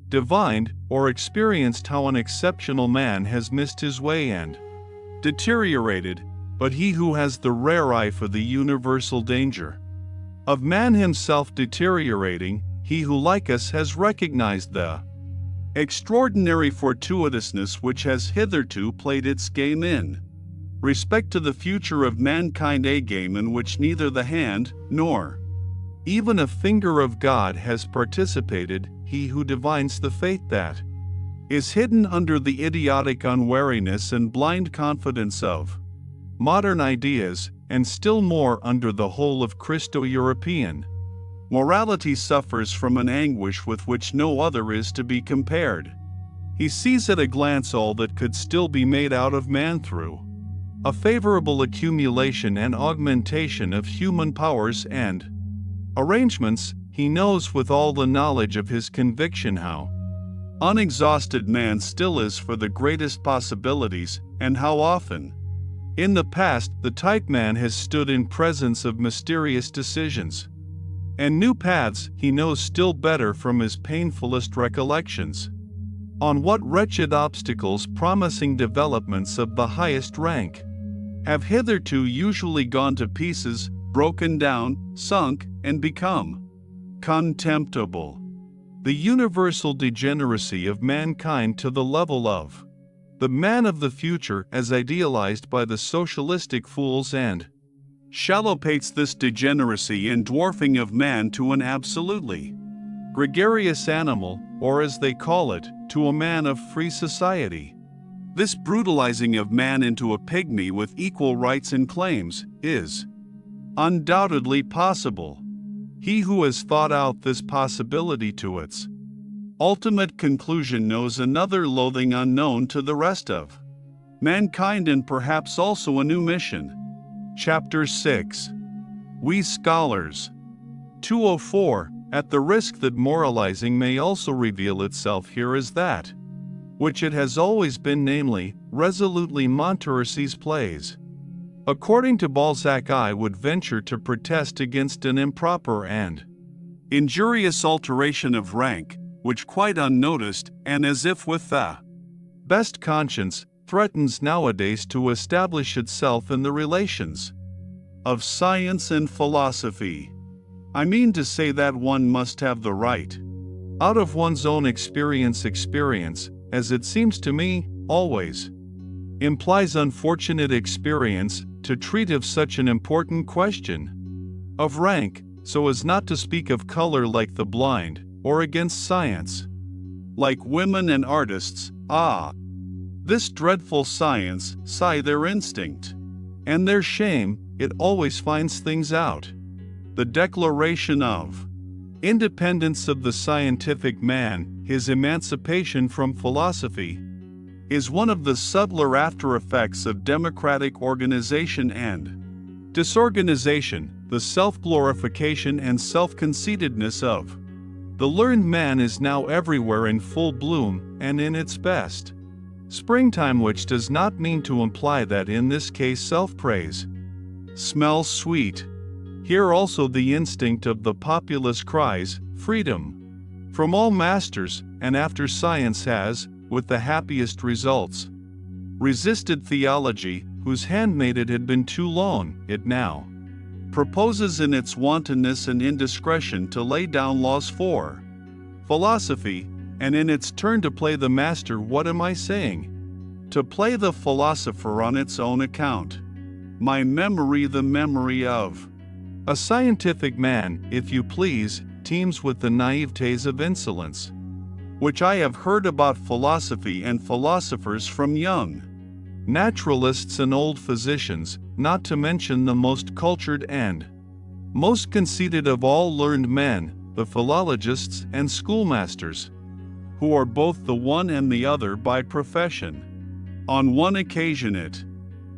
divined, or experienced how an exceptional man has missed his way and deteriorated, but he who has the rare eye for the universal danger of man himself deteriorating, he who like us has recognized the extraordinary fortuitousness which has hitherto played its game in respect to the future of mankind, a game in which neither the hand nor even a finger of God has participated. He who divines the fate that is hidden under the idiotic unwariness and blind confidence of modern ideas, and still more under the whole of Christo-European morality, suffers from an anguish with which no other is to be compared. He sees at a glance all that could still be made out of man through a favorable accumulation and augmentation of human powers and arrangements. He knows with all the knowledge of his conviction how unexhausted man still is for the greatest possibilities, and how often in the past the type man has stood in presence of mysterious decisions and new paths. He knows still better from his painfulest recollections on what wretched obstacles promising developments of the highest rank have hitherto usually gone to pieces, broken down, sunk, and become contemptible. The universal degeneracy of mankind to the level of the man of the future, as idealized by the socialistic fools, and shallow pates this degeneracy and dwarfing of man to an absolutely gregarious animal, or as they call it, to a man of free society. This brutalizing of man into a pygmy with equal rights and claims is undoubtedly possible. He who has thought out this possibility to its ultimate conclusion knows another loathing unknown to the rest of mankind, and perhaps also a new mission. Chapter 6. We Scholars. 204. At the risk that moralizing may also reveal itself here is that which it has always been, namely, resolutely Montmorency's plays. According to Balzac, I would venture to protest against an improper and injurious alteration of rank, which quite unnoticed, and as if with the best conscience, threatens nowadays to establish itself in the relations of science and philosophy. I mean to say that one must have the right, out of one's own experience, as it seems to me, always implies unfortunate experience, to treat of such an important question of rank, so as not to speak of color like the blind, or against science like women and artists. This dreadful science, sigh their instinct and their shame, it always finds things out. The declaration of independence of the scientific man, his emancipation from philosophy, is one of the subtler after effects of democratic organization and disorganization. The self-glorification and self-conceitedness of the learned man is now everywhere in full bloom and in its best springtime, which does not mean to imply that in this case self-praise smells sweet. Here also the instinct of the populace cries, freedom from all masters, and after science has, with the happiest results, resisted theology, whose handmaid it had been too long, it now proposes in its wantonness and indiscretion to lay down laws for philosophy, and in its turn to play the master. What am I saying? To play the philosopher on its own account. My memory, the memory of a scientific man, if you please, teems with the naivete of insolence, which I have heard about philosophy and philosophers from young naturalists and old physicians, not to mention the most cultured and most conceited of all learned men, the philologists and schoolmasters, who are both the one and the other by profession. On one occasion it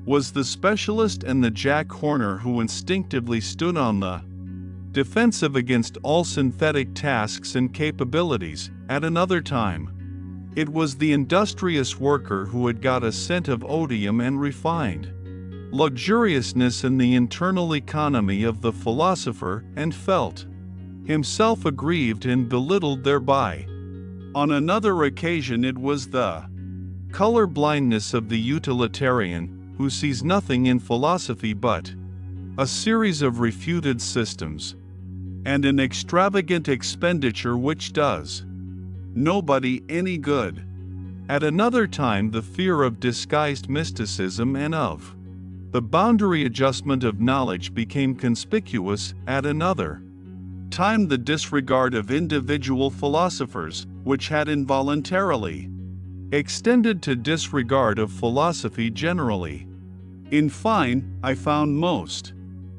was the specialist and the Jack Horner who instinctively stood on the defensive against all synthetic tasks and capabilities. At another time, it was the industrious worker who had got a scent of odium and refined luxuriousness in the internal economy of the philosopher, and felt himself aggrieved and belittled thereby. On another occasion it was the color blindness of the utilitarian, who sees nothing in philosophy but a series of refuted systems and an extravagant expenditure which does nobody any good. At another time the fear of disguised mysticism and of the boundary adjustment of knowledge became conspicuous. At another time the disregard of individual philosophers, which had involuntarily extended to disregard of philosophy generally. In fine, I found most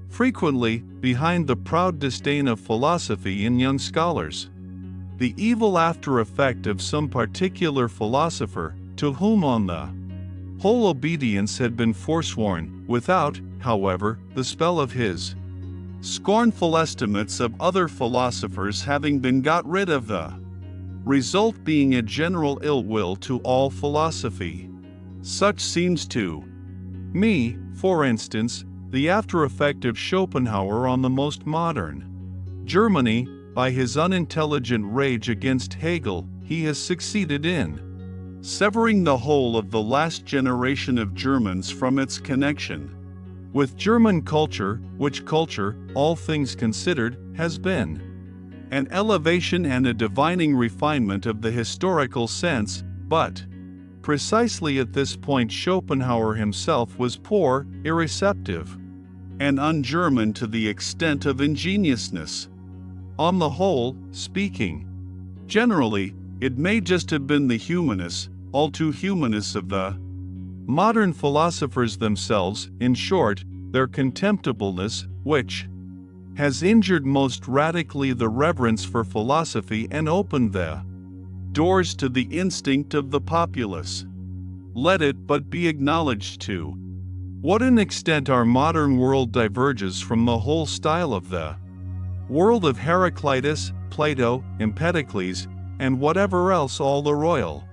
frequently, behind the proud disdain of philosophy in young scholars, the evil after effect of some particular philosopher, to whom on the whole obedience had been forsworn, without, however, the spell of his scornful estimates of other philosophers having been got rid of, the result being a general ill will to all philosophy. Such seems to me, for instance, the after effect of Schopenhauer on the most modern Germany. By his unintelligent rage against Hegel, he has succeeded in severing the whole of the last generation of Germans from its connection with German culture, which culture, all things considered, has been an elevation and a divining refinement of the historical sense. But precisely at this point Schopenhauer himself was poor, irreceptive, and un-German to the extent of ingenuousness. On the whole, speaking generally, it may just have been the humanists, all too humanists of the Modern philosophers themselves, in short, their contemptibleness, which has injured most radically the reverence for philosophy and opened the doors to the instinct of the populace. Let it but be acknowledged to what an extent our modern world diverges from the whole style of the world of Heraclitus, Plato, Empedocles, and whatever else all the royal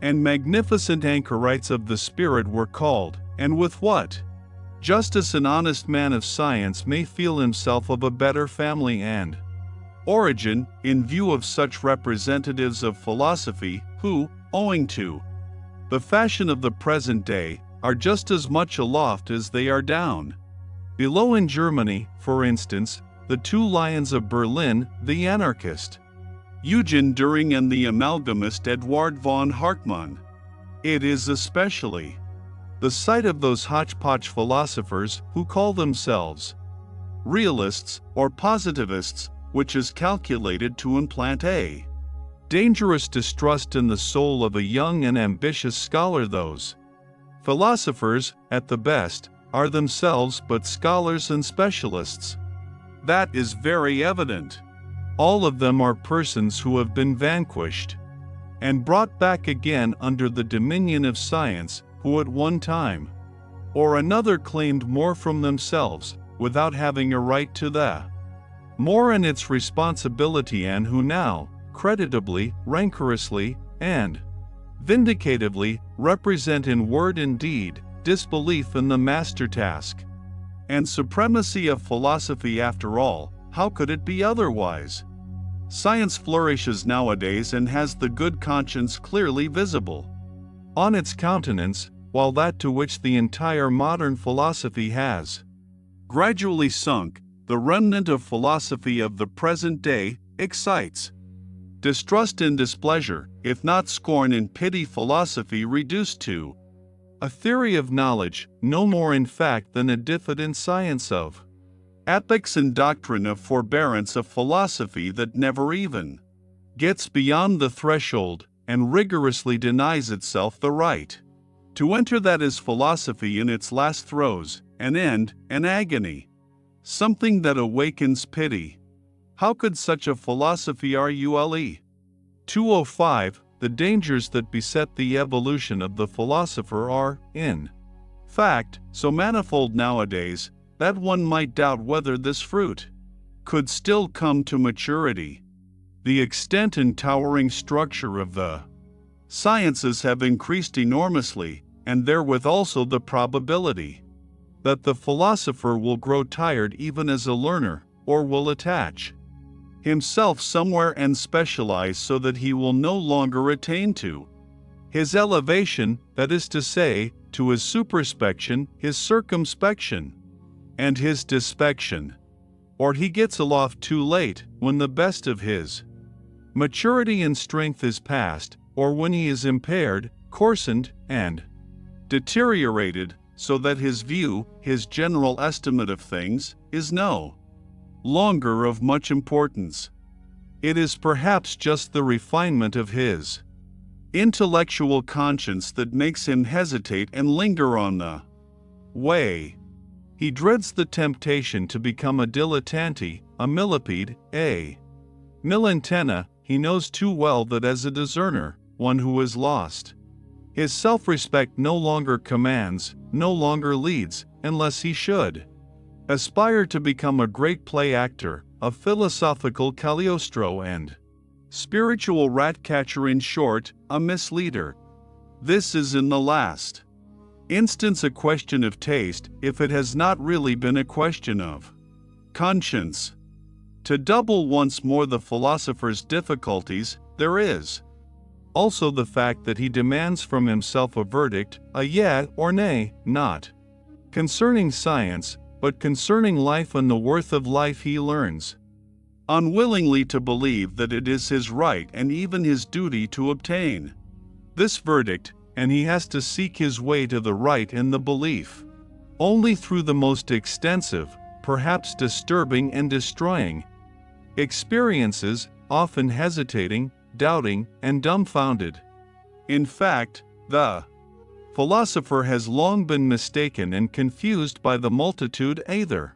and magnificent anchorites of the spirit were called, and with what justice an honest man of science may feel himself of a better family and origin, in view of such representatives of philosophy, who, owing to the fashion of the present day, are just as much aloft as they are down. Below in Germany, for instance, the two lions of Berlin, the anarchist Eugen Düring and the amalgamist Eduard von Hartmann. It is especially the sight of those hodgepodge philosophers who call themselves realists or positivists, which is calculated to implant a dangerous distrust in the soul of a young and ambitious scholar. Those philosophers, at the best, are themselves but scholars and specialists. That is very evident. All of them are persons who have been vanquished and brought back again under the dominion of science, who at one time or another claimed more from themselves, without having a right to the more and its responsibility, and who now, creditably, rancorously, and vindicatively, represent in word and deed disbelief in the master task and supremacy of philosophy. After all, how could it be otherwise? Science flourishes nowadays and has the good conscience clearly visible on its countenance, while that to which the entire modern philosophy has gradually sunk, the remnant of philosophy of the present day, excites distrust and displeasure, if not scorn and pity. Philosophy reduced to a theory of knowledge, no more in fact than a diffident science of ethics and doctrine of forbearance, of philosophy that never even gets beyond the threshold and rigorously denies itself the right to enter. That is philosophy in its last throes, an end, an agony, something that awakens pity. How could such a philosophy rule? 205. The dangers that beset the evolution of the philosopher are, in fact, so manifold nowadays that one might doubt whether this fruit could still come to maturity. The extent and towering structure of the sciences have increased enormously, and therewith also the probability that the philosopher will grow tired even as a learner, or will attach himself somewhere and specialize so that he will no longer attain to his elevation, that is to say, to his superspection, his circumspection, and his dispection, or he gets aloft too late, when the best of his maturity and strength is past, or when he is impaired, coarsened, and deteriorated, so that his view, his general estimate of things, is no longer of much importance. It is perhaps just the refinement of his intellectual conscience that makes him hesitate and linger on the way. He dreads the temptation to become a dilettante, a millipede, a millentenna. He knows too well that as a discerner, one who is lost his self-respect no longer commands, no longer leads, unless he should aspire to become a great play actor, a philosophical Cagliostro and spiritual rat-catcher, in short, a misleader. This is in the last instance a question of taste, if it has not really been a question of conscience. To double once more the philosopher's difficulties, there is also the fact that he demands from himself a verdict, a yea or nay, not concerning science, but concerning life and the worth of life. He learns unwillingly to believe that it is his right and even his duty to obtain this verdict, and he has to seek his way to the right in the belief only through the most extensive, perhaps disturbing and destroying experiences, often hesitating, doubting, and dumbfounded. In fact, the philosopher has long been mistaken and confused by the multitude either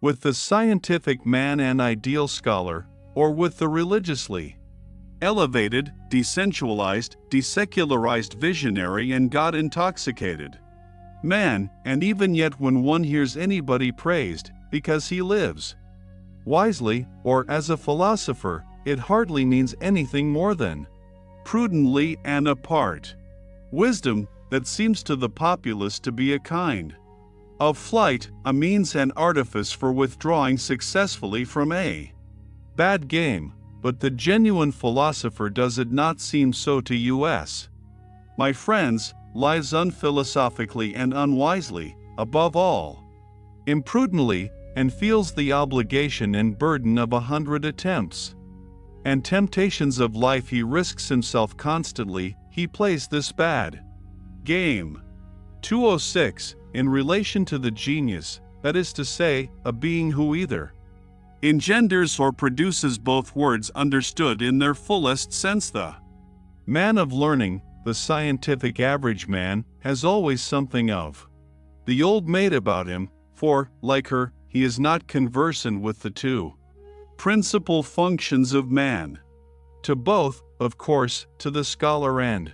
with the scientific man and ideal scholar, or with the religiously elevated, desensualized, desecularized visionary and God-intoxicated man, and even yet when one hears anybody praised because he lives wisely, or as a philosopher, it hardly means anything more than prudently and apart. Wisdom that seems to the populace to be a kind of flight, a means and artifice for withdrawing successfully from a bad game, but the genuine philosopher does it not seem so to us. My friends, lives unphilosophically and unwisely, above all, imprudently, and feels the obligation and burden of 100 attempts and temptations of life. He risks himself constantly, he plays this bad game. 206. In relation to the genius, that is to say, a being who either engenders or produces, both words understood in their fullest sense. The man of learning, the scientific average man, has always something of the old maid about him, for, like her, he is not conversant with the two principal functions of man. To both, of course, to the scholar and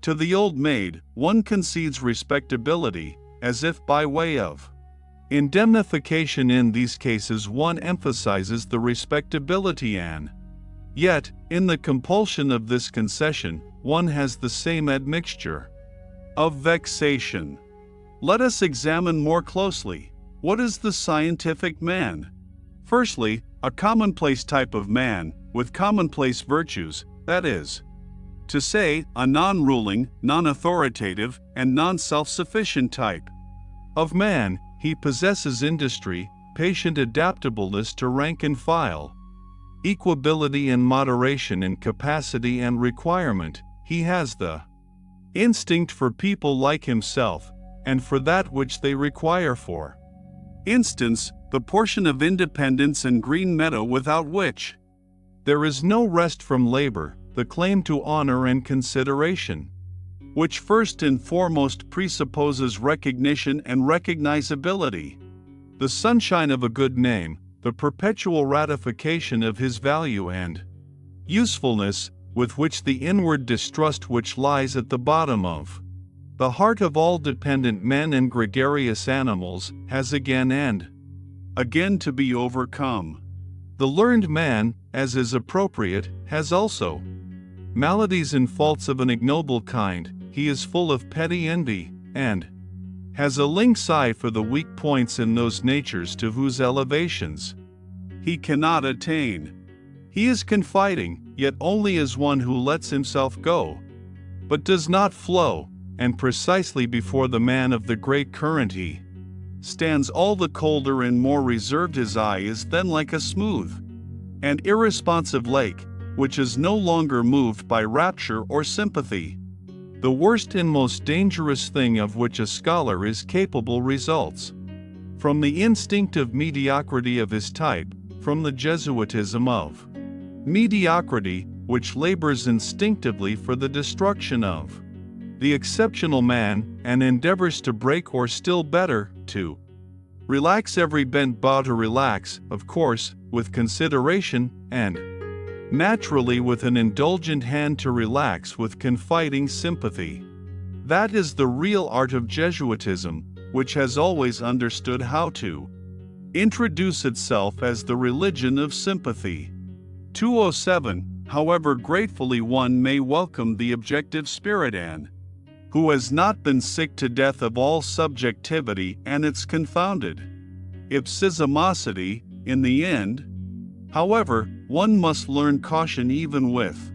to the old maid, one concedes respectability, as if by way of indemnification. In these cases one emphasizes the respectability, and yet, in the compulsion of this concession, one has the same admixture of vexation. Let us examine more closely. What is the scientific man? Firstly, a commonplace type of man, with commonplace virtues, that is to say, a non-ruling, non-authoritative, and non-self-sufficient type of man. He possesses industry, patient adaptableness to rank and file, equability and moderation in capacity and requirement. He has the instinct for people like himself, and for that which they require. For instance, the portion of independence and green meadow without which there is no rest from labor, the claim to honor and consideration, which first and foremost presupposes recognition and recognizability, the sunshine of a good name, the perpetual ratification of his value and usefulness, with which the inward distrust which lies at the bottom of the heart of all dependent men and gregarious animals has again and again to be overcome. The learned man, as is appropriate, has also maladies and faults of an ignoble kind. He is full of petty envy, and has a lynx eye for the weak points in those natures to whose elevations he cannot attain. He is confiding, yet only as one who lets himself go, but does not flow, and precisely before the man of the great current he stands all the colder and more reserved. His eye is then like a smooth and irresponsive lake, which is no longer moved by rapture or sympathy. The worst and most dangerous thing of which a scholar is capable results from the instinctive mediocrity of his type, from the Jesuitism of mediocrity, which labors instinctively for the destruction of the exceptional man, and endeavors to break, or still better, to relax every bent bow. To relax, of course, with consideration, and naturally with an indulgent hand. To relax with confiding sympathy. That is the real art of Jesuitism, which has always understood how to introduce itself as the religion of sympathy. 207. However gratefully one may welcome the objective spirit, and who has not been sick to death of all subjectivity and its confounded ipsismosity, in the end, however, one must learn caution even with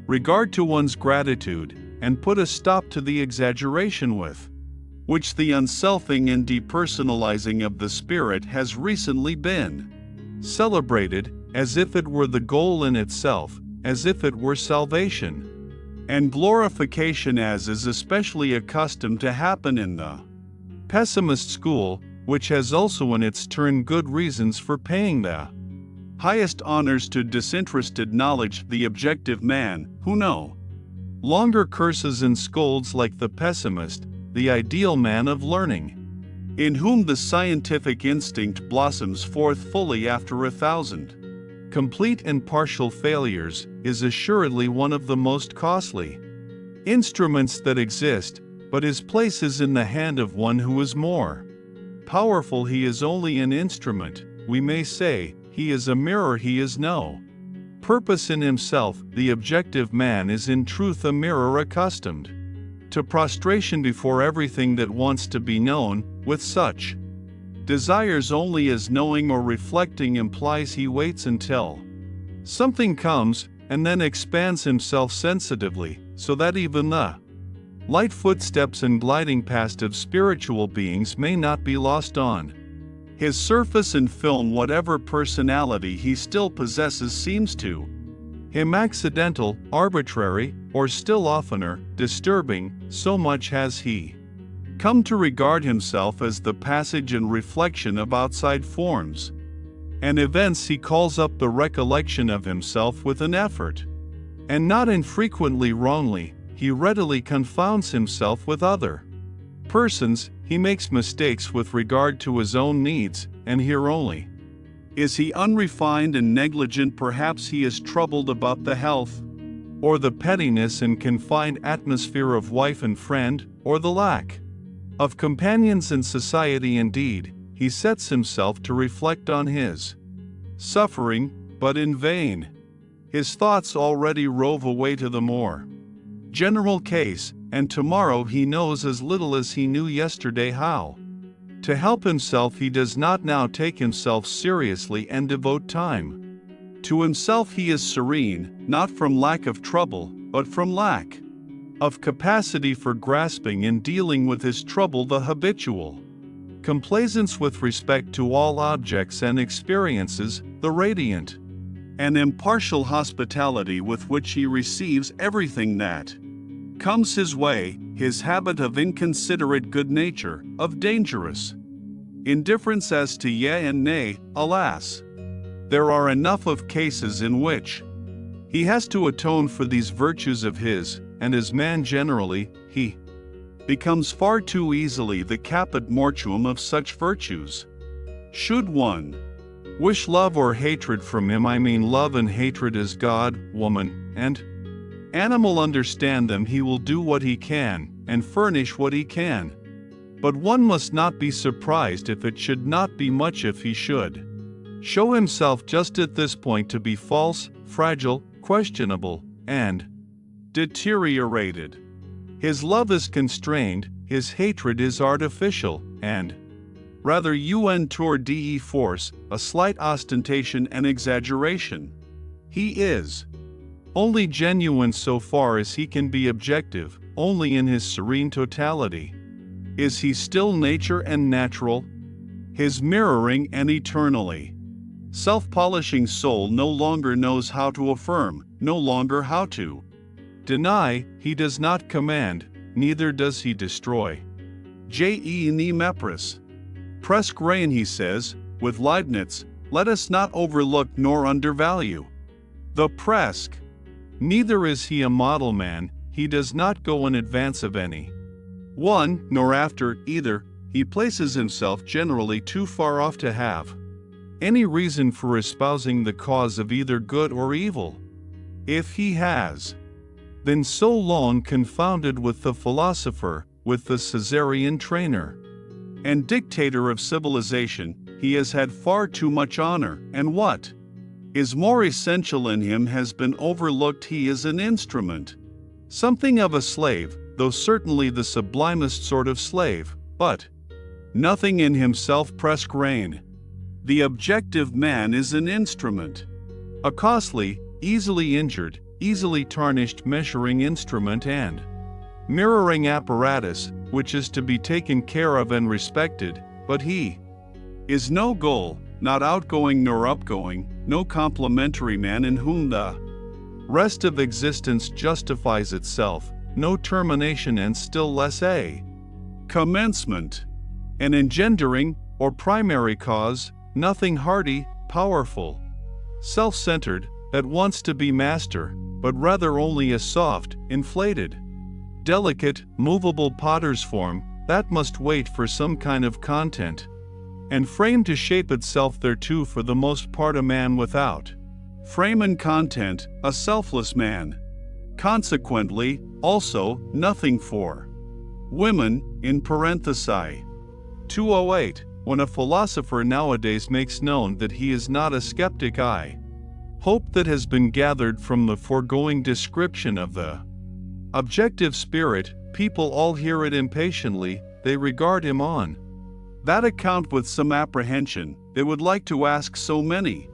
regard to one's gratitude, and put a stop to the exaggeration with which the unselfing and depersonalizing of the spirit has recently been celebrated, as if it were the goal in itself, as if it were salvation and glorification, as is especially accustomed to happen in the pessimist school, which has also in its turn good reasons for paying the highest honors to disinterested knowledge. The objective man, who no longer curses and scolds like the pessimist, the ideal man of learning, in whom the scientific instinct blossoms forth fully after 1,000 complete and partial failures, is assuredly one of the most costly instruments that exist, but his place is in the hand of one who is more powerful. He is only an instrument, we may say. He is a mirror, he is no purpose in himself. The objective man is in truth a mirror accustomed to prostration before everything that wants to be known, with such desires only as knowing or reflecting implies. He waits until something comes, and then expands himself sensitively, so that even the light footsteps and gliding past of spiritual beings may not be lost on his surface and film. Whatever personality he still possesses seems to him accidental, arbitrary, or still oftener, disturbing, so much has he come to regard himself as the passage and reflection of outside forms and events. He calls up the recollection of himself with an effort, and not infrequently wrongly. He readily confounds himself with other persons. He makes mistakes with regard to his own needs, and here only is he unrefined and negligent. Perhaps he is troubled about the health, or the pettiness and confined atmosphere of wife and friend, or the lack of companions and society. Indeed, he sets himself to reflect on his suffering, but in vain. His thoughts already rove away to the more general case, and tomorrow he knows as little as he knew yesterday how to help himself. He does not now take himself seriously and devote time to himself. He is serene, not from lack of trouble, but from lack of capacity for grasping and dealing with his trouble. The habitual complaisance with respect to all objects and experiences, the radiant and impartial hospitality with which he receives everything that comes his way, his habit of inconsiderate good nature, of dangerous indifference as to yea and nay. Alas, there are enough of cases in which he has to atone for these virtues of his, and as man generally, he becomes far too easily the caput mortuum of such virtues. Should one wish love or hatred from him, I mean love and hatred as God, woman, and animal understand them, he will do what he can, and furnish what he can. But one must not be surprised if it should not be much if he should show himself just at this point to be false, fragile, questionable, and deteriorated. His love is constrained, his hatred is artificial, and rather un tour de force, a slight ostentation and exaggeration. He is only genuine so far as he can be objective, only in his serene totality is he still nature and natural, his mirroring and eternally self-polishing soul no longer knows how to affirm, no longer how to deny. He does not command, neither does he destroy. Je ne méprise. Presque rien, he says, with Leibniz, let us not overlook nor undervalue the presque. Neither is he a model man, he does not go in advance of any one, nor after either. He places himself generally too far off to have any reason for espousing the cause of either good or evil. If he has been so long confounded with the philosopher, with the Caesarean trainer and dictator of civilization, he has had far too much honor, and what is more essential in him has been overlooked. He is an instrument, something of a slave, though certainly the sublimest sort of slave, but nothing in himself. Presque rien. The objective man is an instrument, a costly, easily injured, easily tarnished measuring instrument and mirroring apparatus, which is to be taken care of and respected, but he is no goal, not outgoing nor upgoing, no complementary man in whom the rest of existence justifies itself, no termination and still less a commencement, an engendering or primary cause, nothing hearty, powerful, self-centered, that wants to be master, but rather only a soft, inflated, delicate, movable potter's form that must wait for some kind of content, and frame to shape itself thereto, for the most part a man without frame and content, a selfless man. Consequently, also, nothing for women, in parenthesi. 208. When a philosopher nowadays makes known that he is not a skeptic, I hope that has been gathered from the foregoing description of the objective spirit, people all hear it impatiently, they regard him on that account with some apprehension, they would like to ask so many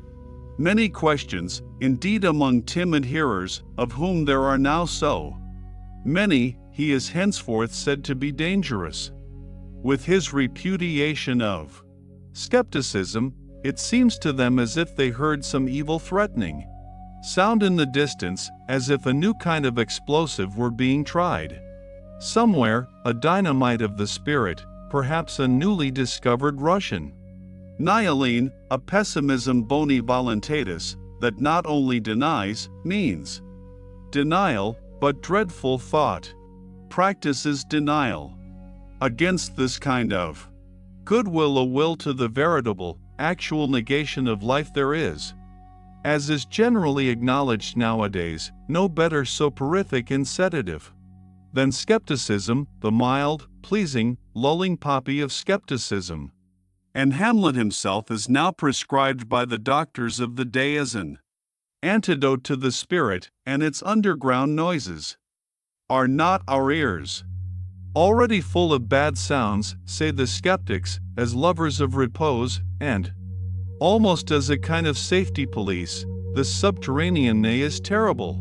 questions, indeed among timid hearers, of whom there are now so many, he is henceforth said to be dangerous. With his repudiation of skepticism, it seems to them as if they heard some evil threatening sound in the distance, as if a new kind of explosive were being tried. Somewhere, a dynamite of the spirit, perhaps a newly discovered Russian Nihilene, a pessimism boni voluntatis, that not only denies, means denial, but dreadful thought practices denial. Against this kind of goodwill, a will to the veritable, actual negation of life, there is, as is generally acknowledged nowadays, no better soporific and sedative than skepticism, the mild, pleasing, lulling poppy of skepticism. And Hamlet himself is now prescribed by the doctors of the day as an antidote to the spirit, and its underground noises. Are not our ears already full of bad sounds, say the skeptics, as lovers of repose, and almost as a kind of safety police, the subterranean neigh is terrible.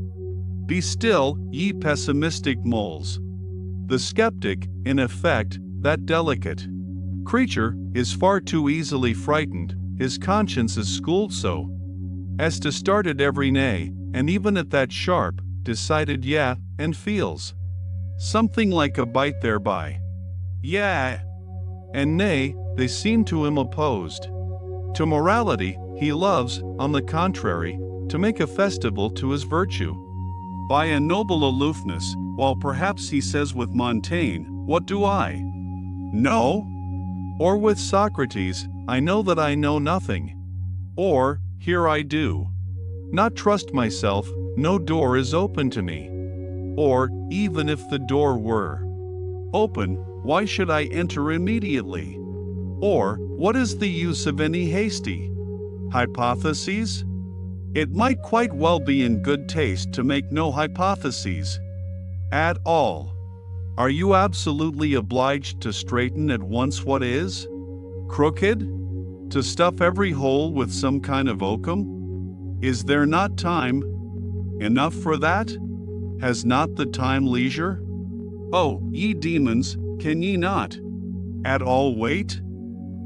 Be still, ye pessimistic moles. The skeptic, in effect, that delicate creature, is far too easily frightened, his conscience is schooled so as to start at every nay, and even at that sharp, decided yeah, and feels something like a bite thereby. Yeah and nay, they seem to him opposed. To morality, he loves, on the contrary, to make a festival to his virtue by a noble aloofness, while perhaps he says with Montaigne, "What do I know?" Or with Socrates, "I know that I know nothing." Or, "Here I do not trust myself, no door is open to me." Or, even if the door were open, why should I enter immediately? Or, what is the use of any hasty hypotheses? It might quite well be in good taste to make no hypotheses at all. Are you absolutely obliged to straighten at once what is crooked? To stuff every hole with some kind of oakum? Is there not time enough for that? Has not the time leisure? Oh, ye demons, can ye not at all wait?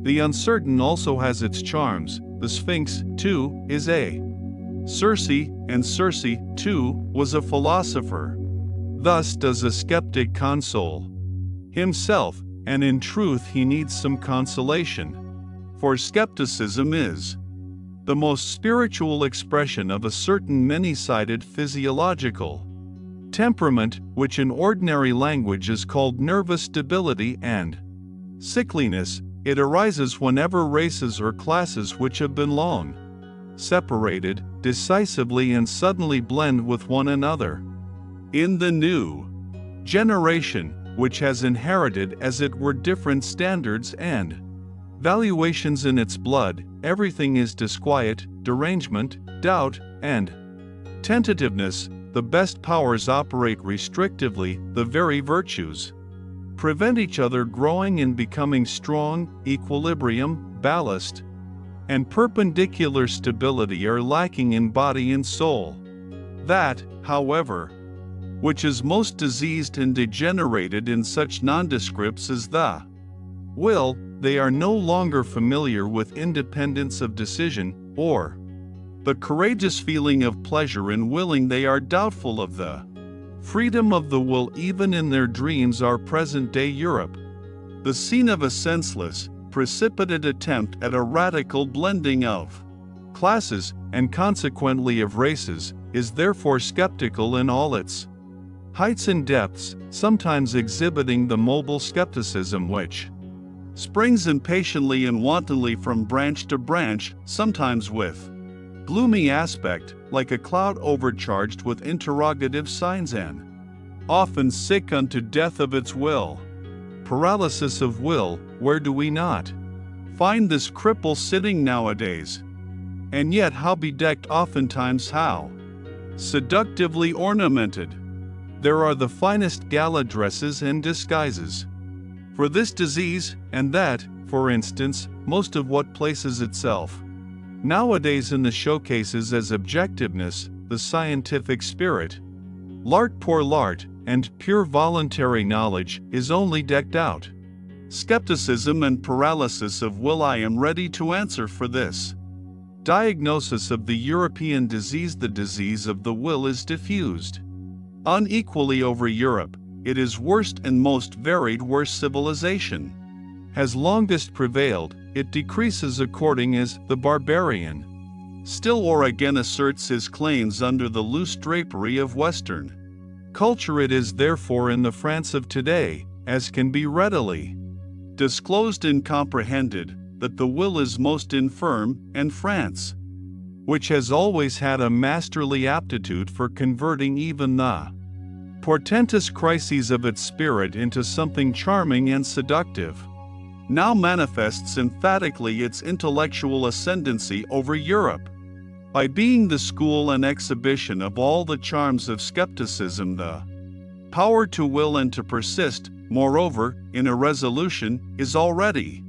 The uncertain also has its charms. The Sphinx, too, is a Circe, and Circe, too, was a philosopher. Thus does a skeptic console himself, and in truth he needs some consolation. For skepticism is the most spiritual expression of a certain many-sided physiological temperament, which in ordinary language is called nervous debility and sickliness. It arises whenever races or classes which have been long separated, decisively and suddenly blend with one another. In the new generation, which has inherited as it were different standards and valuations in its blood, everything is disquiet, derangement, doubt, and tentativeness. The best powers operate restrictively, the very virtues prevent each other growing and becoming strong. Equilibrium, ballast, and perpendicular stability are lacking in body and soul. That, however, which is most diseased and degenerated in such nondescripts as the will, they are no longer familiar with independence of decision, or the courageous feeling of pleasure in willing. They are doubtful of the freedom of the will even in their dreams. Our present-day Europe, the scene of a senseless, precipitate attempt at a radical blending of classes, and consequently of races, is therefore skeptical in all its heights and depths, sometimes exhibiting the mobile skepticism which springs impatiently and wantonly from branch to branch, sometimes with gloomy aspect, like a cloud overcharged with interrogative signs, and often sick unto death of its will. Paralysis of will, where do we not find this cripple sitting nowadays? And yet how bedecked, oftentimes how seductively ornamented. There are the finest gala dresses and disguises for this disease and that, for instance, most of what places itself nowadays in the showcases as objectiveness, the scientific spirit, l'art pour l'art, and pure voluntary knowledge is only decked out. Skepticism and paralysis of will. I am ready to answer for this diagnosis of the European disease. The disease of the will is diffused unequally over Europe. It is worst and most varied where civilization has longest prevailed. It decreases according as the barbarian still or again asserts his claims under the loose drapery of Western culture. It is therefore in the France of today, as can be readily disclosed and comprehended, that the will is most infirm, and France, which has always had a masterly aptitude for converting even the portentous crises of its spirit into something charming and seductive, now manifests emphatically its intellectual ascendancy over Europe. By being the school and exhibition of all the charms of skepticism, the power to will and to persist, moreover, in a resolution, is already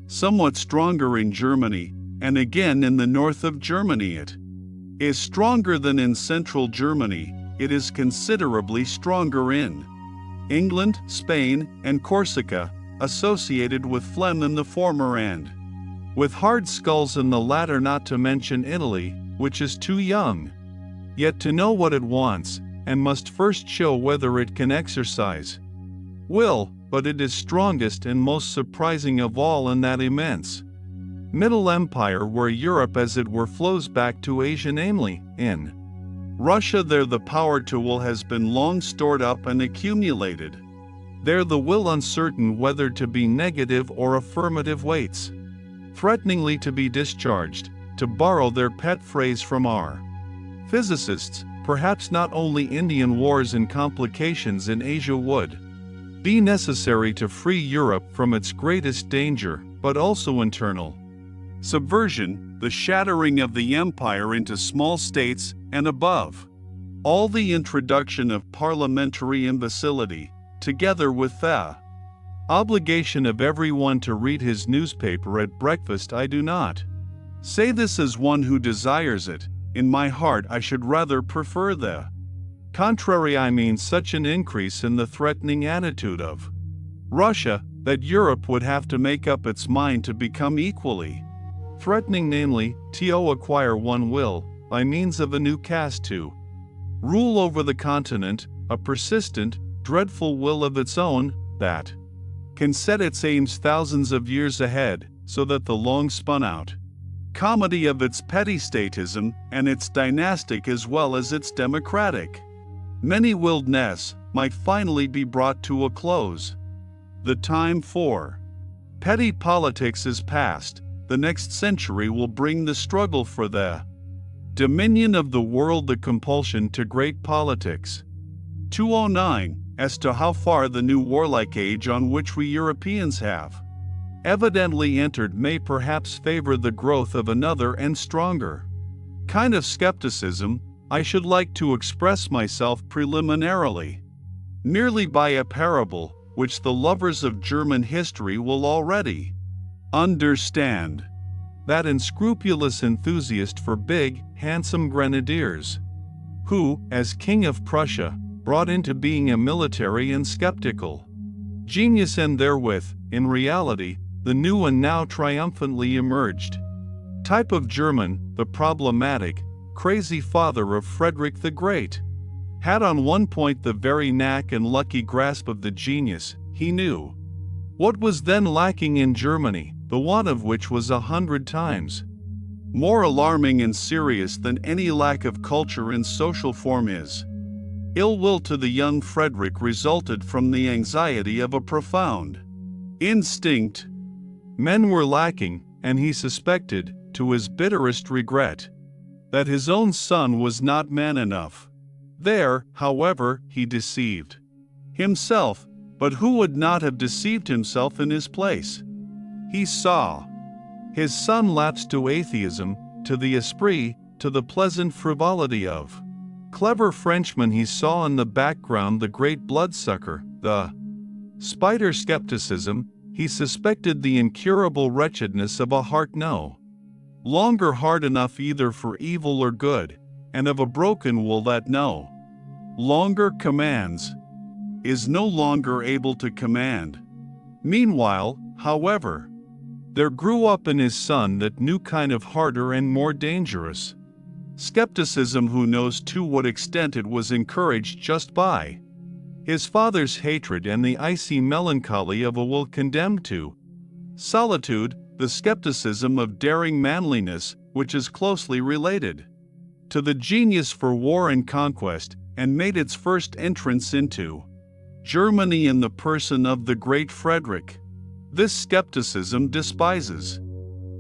somewhat stronger in Germany, and again in the north of Germany it is stronger than in central Germany. It is considerably stronger in England, Spain, and Corsica, associated with phlegm in the former and with hard skulls in the latter, not to mention Italy, which is too young yet to know what it wants, and must first show whether it can exercise will, but it is strongest and most surprising of all in that immense Middle Empire where Europe as it were flows back to Asia, namely, in Russia. There the power to will has been long stored up and accumulated. There the will, uncertain whether to be negative or affirmative, waits threateningly to be discharged. To borrow their pet phrase from our physicists, perhaps not only Indian wars and complications in Asia would be necessary to free Europe from its greatest danger, but also internal subversion, the shattering of the empire into small states, and above all the introduction of parliamentary imbecility, together with the obligation of everyone to read his newspaper at breakfast. I do not say this as one who desires it. In my heart I should rather prefer the contrary. I mean such an increase in the threatening attitude of Russia that Europe would have to make up its mind to become equally threatening, namely, to acquire one will, by means of a new caste, to rule over the continent, a persistent, dreadful will of its own, that can set its aims thousands of years ahead, so that the long spun out comedy of its petty statism, and its dynastic as well as its democratic many-willedness, might finally be brought to a close. The time for petty politics is past. The next century will bring the struggle for the dominion of the world, the compulsion to great politics. 209. As to how far the new warlike age on which we Europeans have evidently entered may perhaps favor the growth of another and stronger kind of skepticism, I should like to express myself preliminarily merely by a parable, which the lovers of German history will already understand. That unscrupulous enthusiast for big, handsome grenadiers, who, as King of Prussia, brought into being a military and skeptical genius, and therewith, in reality, the new and now triumphantly emerged type of German, the problematic, crazy father of Friedrich the Great, had on one point the very knack and lucky grasp of the genius. He knew what was then lacking in Germany, the want of which was 100 times more alarming and serious than any lack of culture in social form is. Ill will to the young Friedrich resulted from the anxiety of a profound instinct. Men were lacking, and he suspected, to his bitterest regret, that his own son was not man enough. There, however, he deceived himself, but who would not have deceived himself in his place? He saw his son lapse to atheism, to the esprit, to the pleasant frivolity of clever Frenchman. He saw in the background the great bloodsucker, the spider skepticism. He suspected the incurable wretchedness of a heart no longer hard enough either for evil or good, and of a broken will that no longer commands, is no longer able to command. Meanwhile, however, there grew up in his son that new kind of harder and more dangerous skepticism. Who knows to what extent it was encouraged just by his father's hatred and the icy melancholy of a will condemned to solitude, the skepticism of daring manliness, which is closely related to the genius for war and conquest, and made its first entrance into Germany in the person of the great Friedrich. This skepticism despises,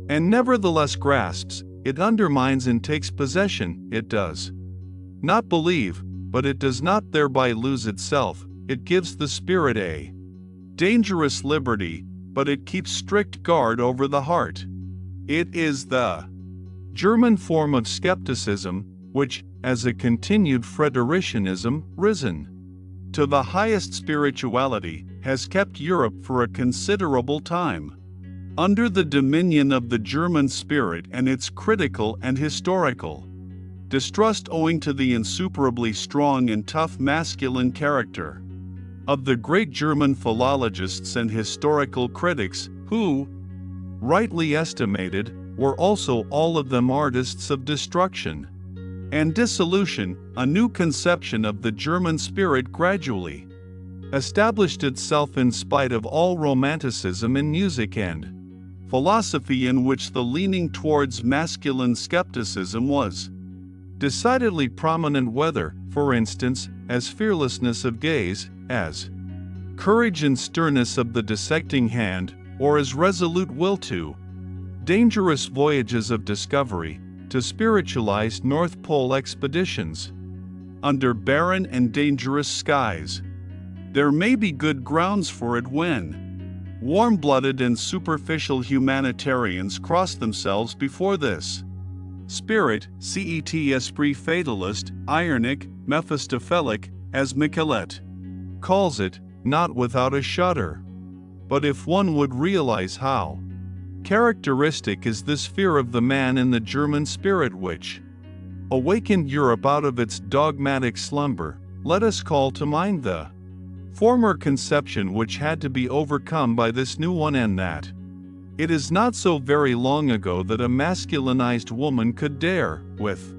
and nevertheless grasps. It undermines and takes possession. It does not believe, but it does not thereby lose itself. It gives the spirit a dangerous liberty, but it keeps strict guard over the heart. It is the German form of skepticism, which, as a continued Fridericianism, risen to the highest spirituality, has kept Europe for a considerable time under the dominion of the German spirit and its critical and historical distrust, owing to the insuperably strong and tough masculine character of the great German philologists and historical critics, who, rightly estimated, were also all of them artists of destruction and dissolution. A new conception of the German spirit gradually established itself in spite of all romanticism in music and philosophy, in which the leaning towards masculine skepticism was decidedly prominent, whether, for instance, as fearlessness of gaze, as courage and sternness of the dissecting hand, or as resolute will to dangerous voyages of discovery, to spiritualized North Pole expeditions under barren and dangerous skies. There may be good grounds for it when warm-blooded and superficial humanitarians cross themselves before this spirit, cet esprit fatalist, ironic, Mephistophelic, as Michelet calls it, not without a shudder. But if one would realize how characteristic is this fear of the man in the German spirit which awakened Europe out of its dogmatic slumber, let us call to mind the former conception which had to be overcome by this new one, and that it is not so very long ago that a masculinized woman could dare, with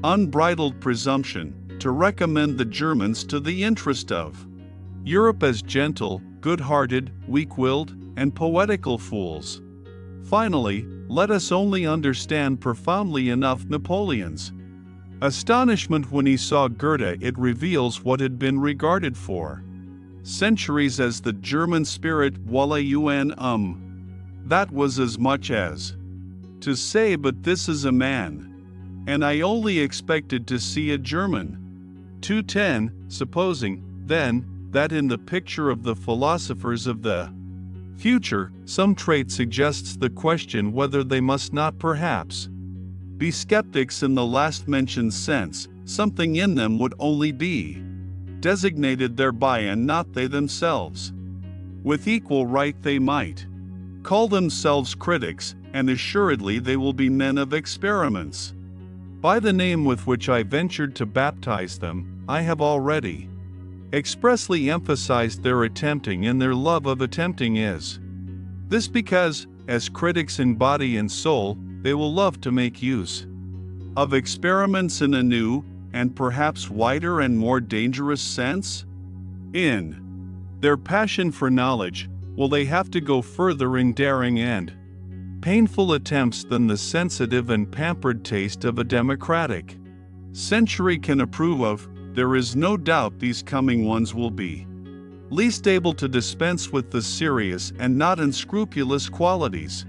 unbridled presumption, to recommend the Germans to the interest of Europe as gentle, good-hearted, weak-willed, and poetical fools. Finally, let us only understand profoundly enough Napoleon's astonishment when he saw Goethe. It reveals what had been regarded for centuries as the German spirit. That was as much as to say, but this is a man, and I only expected to see a German. 210, supposing, then, that in the picture of the philosophers of the future, some trait suggests the question whether they must not perhaps be skeptics in the last-mentioned sense, something in them would only be designated thereby and not they themselves. With equal right they might call themselves critics, and assuredly they will be men of experiments. By the name with which I ventured to baptize them, I have already expressly emphasized their attempting, and their love of attempting is this because, as critics in body and soul, they will love to make use of experiments in a new, and perhaps wider and more dangerous sense. In their passion for knowledge, will they have to go further in daring and painful attempts than the sensitive and pampered taste of a democratic century can approve of. There is no doubt these coming ones will be least able to dispense with the serious and not unscrupulous qualities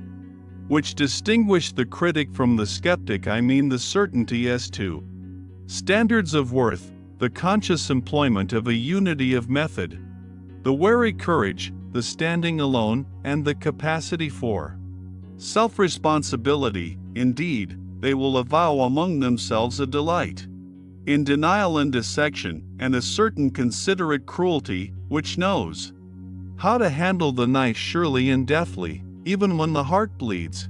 which distinguish the critic from the skeptic. I mean the certainty as to standards of worth, the conscious employment of a unity of method, the wary courage, the standing alone, and the capacity for self-responsibility. Indeed, they will avow among themselves a delight in denial and dissection, and a certain considerate cruelty, which knows how to handle the knife surely and deftly, even when the heart bleeds.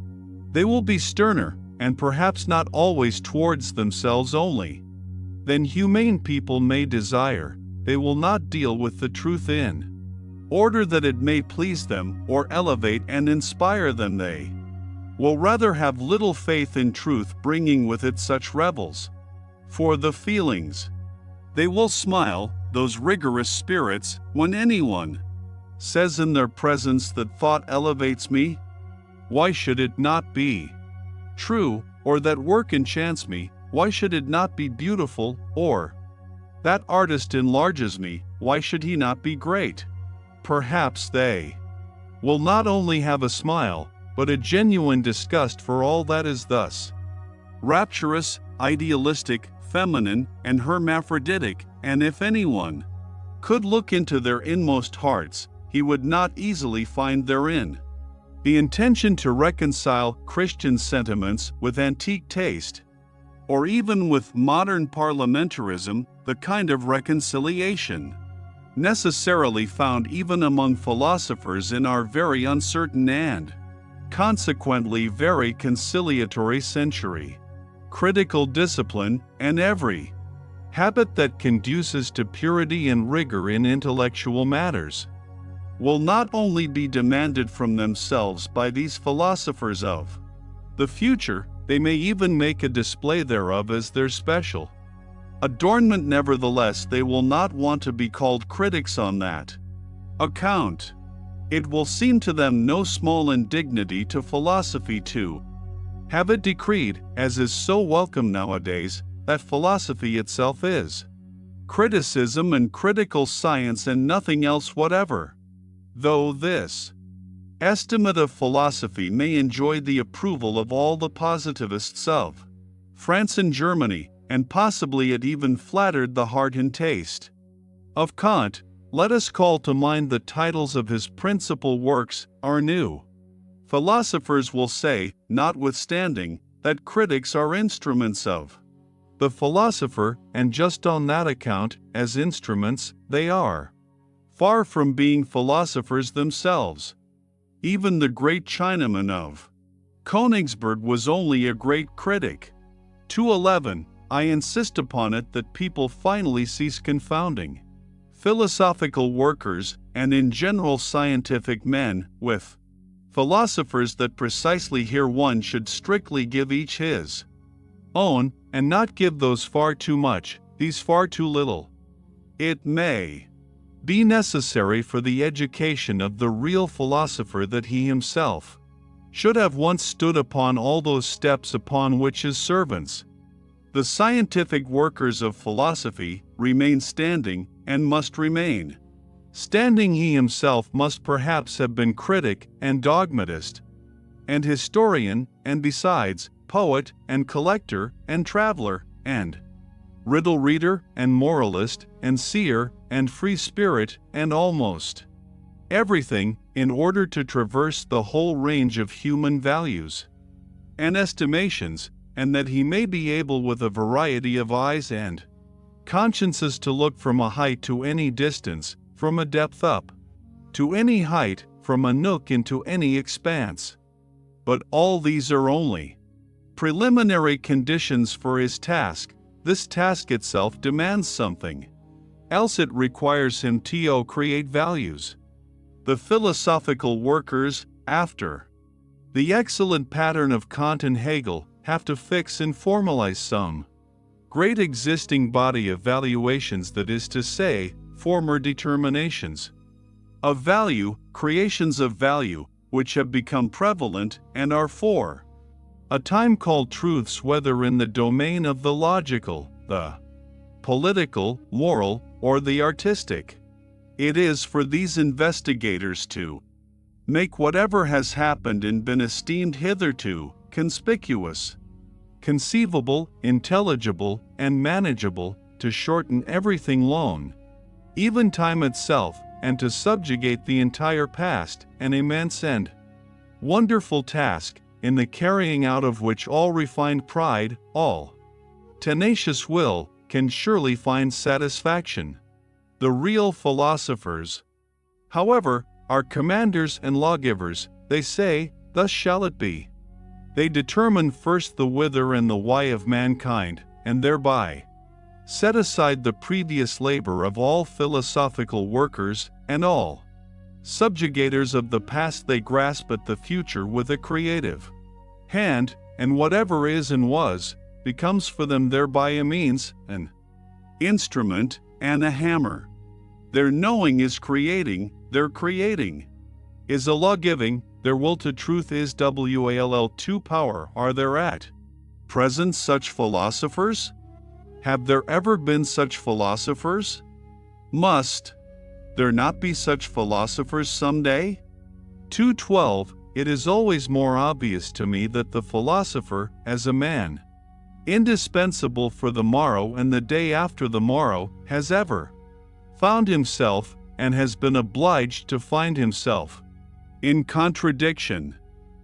They will be sterner, and perhaps not always towards themselves only, than humane people may desire. They will not deal with the truth in order that it may please them, or elevate and inspire them. They will rather have little faith in truth, bringing with it such rebels for the feelings. They will smile, those rigorous spirits, when anyone says in their presence that thought elevates me. Why should it not be true? Or that work enchants me? Why should it not be beautiful? Or that artist enlarges me? Why should he not be great? Perhaps they will not only have a smile, but a genuine disgust for all that is thus rapturous, idealistic, feminine, and hermaphroditic, and if anyone could look into their inmost hearts, he would not easily find therein the intention to reconcile Christian sentiments with antique taste, or even with modern parliamentarism, the kind of reconciliation necessarily found even among philosophers in our very uncertain and consequently very conciliatory century. Critical discipline, and every habit that conduces to purity and rigor in intellectual matters, will not only be demanded from themselves by these philosophers of the future, they may even make a display thereof as their special adornment. Nevertheless, they will not want to be called critics on that account. It will seem to them no small indignity to philosophy to have it decreed, as is so welcome nowadays, that philosophy itself is criticism and critical science and nothing else whatever. Though this estimate of philosophy may enjoy the approval of all the positivists of France and Germany, and possibly it even flattered the heart and taste of Kant, let us call to mind the titles of his principal works. Our new philosophers will say, notwithstanding, that critics are instruments of the philosopher, and just on that account, as instruments, they are far from being philosophers themselves. Even the great Chinaman of Königsberg was only a great critic. 211. I insist upon it that people finally cease confounding philosophical workers, and in general scientific men, with philosophers. That precisely here one should strictly give each his own, and not give those far too much, these far too little. It may be necessary for the education of the real philosopher that he himself should have once stood upon all those steps upon which his servants, the scientific workers of philosophy, remain standing, and must remain standing. He himself must perhaps have been critic and dogmatist and historian, and besides, poet and collector and traveler and riddle reader and moralist and seer and free spirit and almost everything, in order to traverse the whole range of human values and estimations, and that he may be able with a variety of eyes and consciences to look from a height to any distance, from a depth up to any height, from a nook into any expanse. But all these are only preliminary conditions for his task. This task itself demands something else. It requires him to create values. The philosophical workers, after the excellent pattern of Kant and Hegel, have to fix and formalize some great existing body of valuations, that is to say, former determinations of value, creations of value, which have become prevalent and are for a time called truths, whether in the domain of the logical, the political, moral, or the artistic. It is for these investigators to make whatever has happened and been esteemed hitherto conspicuous, conceivable, intelligible, and manageable, to shorten everything long, even time itself, and to subjugate the entire past, an immense and wonderful task, in the carrying out of which all refined pride, all tenacious will, can surely find satisfaction. The real philosophers, however, are commanders and lawgivers. They say, "Thus shall it be." They determine first the whither and the why of mankind, and thereby set aside the previous labor of all philosophical workers, and all subjugators of the past. They grasp at the future with a creative hand, and whatever is and was, becomes for them thereby a means, an instrument, and a hammer. Their knowing is creating, their creating is a law-giving, their will to truth is will power. Are there at present such philosophers? Have there ever been such philosophers? Must there not be such philosophers someday? 2:12 It is always more obvious to me that the philosopher, as a man, indispensable for the morrow and the day after the morrow, has ever found himself, and has been obliged to find himself, in contradiction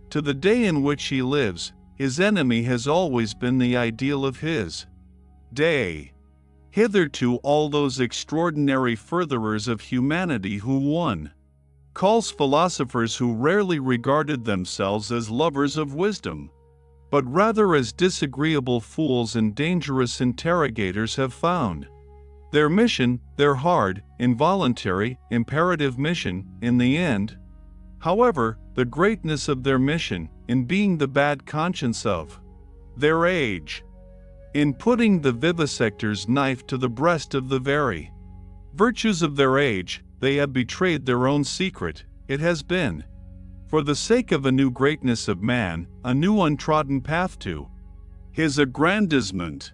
to the day in which he lives. His enemy has always been the ideal of his day. Hitherto all those extraordinary furtherers of humanity who one calls philosophers, who rarely regarded themselves as lovers of wisdom, but rather as disagreeable fools and dangerous interrogators, have found their mission, their hard, involuntary, imperative mission, in the end, however, the greatness of their mission, in being the bad conscience of their age, in putting the vivisector's knife to the breast of the very virtues of their age. They have betrayed their own secret. It has been for the sake of a new greatness of man, a new untrodden path to his aggrandizement.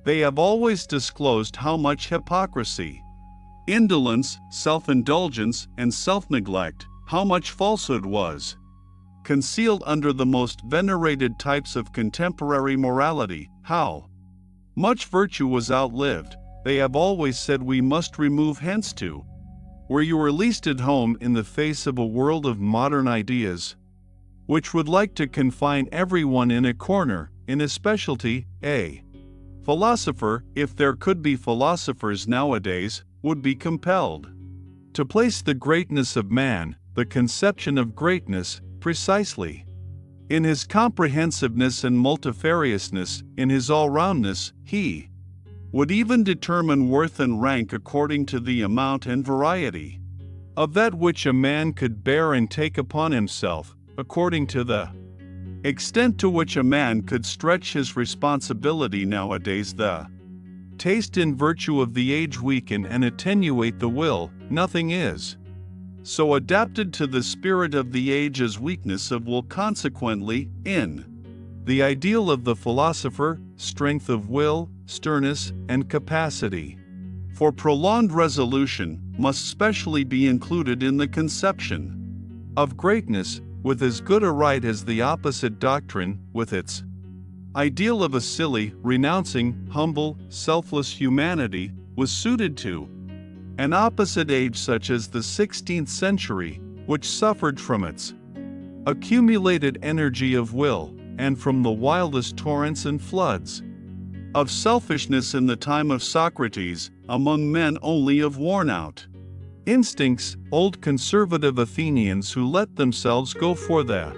They have always disclosed how much hypocrisy, indolence, self-indulgence, and self-neglect, how much falsehood was concealed under the most venerated types of contemporary morality, how much virtue was outlived. They have always said, we must remove hence to where you are least at home in the face of a world of modern ideas, which would like to confine everyone in a corner, in a specialty. A philosopher, if there could be philosophers nowadays, would be compelled to place the greatness of man, the conception of greatness, precisely in his comprehensiveness and multifariousness, in his all-roundness. He would even determine worth and rank according to the amount and variety of that which a man could bear and take upon himself, according to the extent to which a man could stretch his responsibility. Nowadays the taste and virtue of the age weaken and attenuate the will. Nothing is so adapted to the spirit of the age as weakness of will. Consequently, in the ideal of the philosopher, strength of will, sternness, and capacity for prolonged resolution must specially be included in the conception of greatness, with as good a right as the opposite doctrine, with its ideal of a silly, renouncing, humble, selfless humanity, was suited to an opposite age such as the 16th century, which suffered from its accumulated energy of will, and from the wildest torrents and floods of selfishness in the time of Socrates, among men only of worn-out instincts, old conservative Athenians who let themselves go for the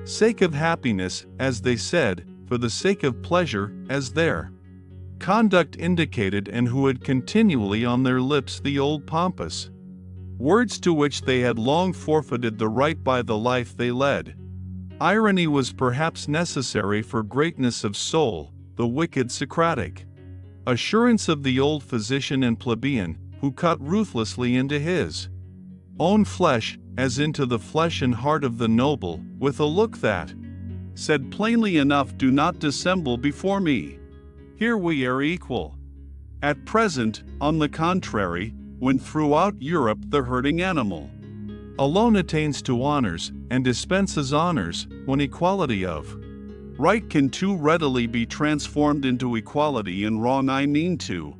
sake of happiness, as they said, for the sake of pleasure, as their conduct indicated, and who had continually on their lips the old pompous words to which they had long forfeited the right by the life they led. Irony was perhaps necessary for greatness of soul, the wicked Socratic assurance of the old physician and plebeian, who cut ruthlessly into his own flesh, as into the flesh and heart of the noble, with a look that said plainly enough, do not dissemble before me. Here we are equal. At present, on the contrary, when throughout Europe the herding animal alone attains to honors, and dispenses honors, when equality of right can too readily be transformed into equality in wrong, I mean to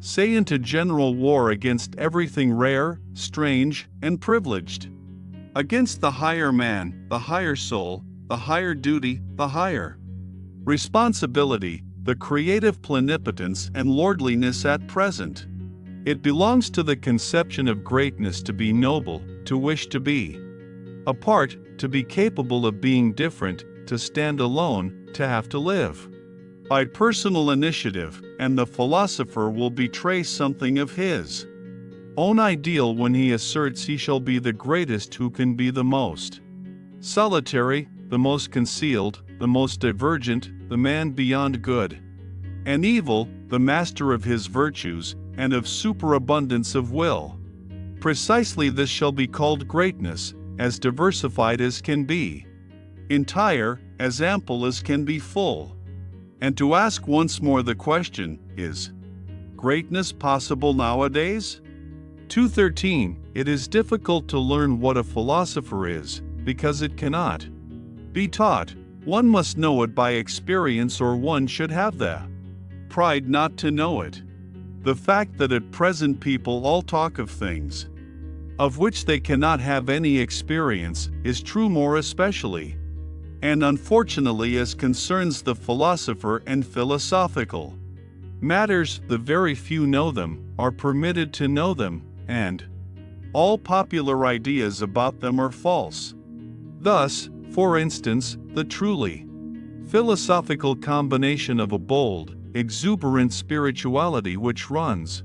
say into general war against everything rare, strange, and privileged, against the higher man, the higher soul, the higher duty, the higher responsibility, the creative plenipotence and lordliness at present. It belongs to the conception of greatness to be noble, to wish to be apart, to be capable of being different, to stand alone, to have to live by personal initiative, and the philosopher will betray something of his own ideal when he asserts he shall be the greatest who can be the most solitary, the most concealed, the most divergent, the man beyond good and evil, the master of his virtues, and of superabundance of will. Precisely this shall be called greatness, as diversified as can be, entire, as ample as can be full. And to ask once more the question, is greatness possible nowadays? 213. It is difficult to learn what a philosopher is, because it cannot be taught. One must know it by experience, or one should have the pride not to know it. The fact that at present people all talk of things of which they cannot have any experience is true more especially, and unfortunately as concerns the philosopher and philosophical matters. The very few know them, are permitted to know them, and all popular ideas about them are false. Thus, for instance, the truly philosophical combination of a bold, exuberant spirituality which runs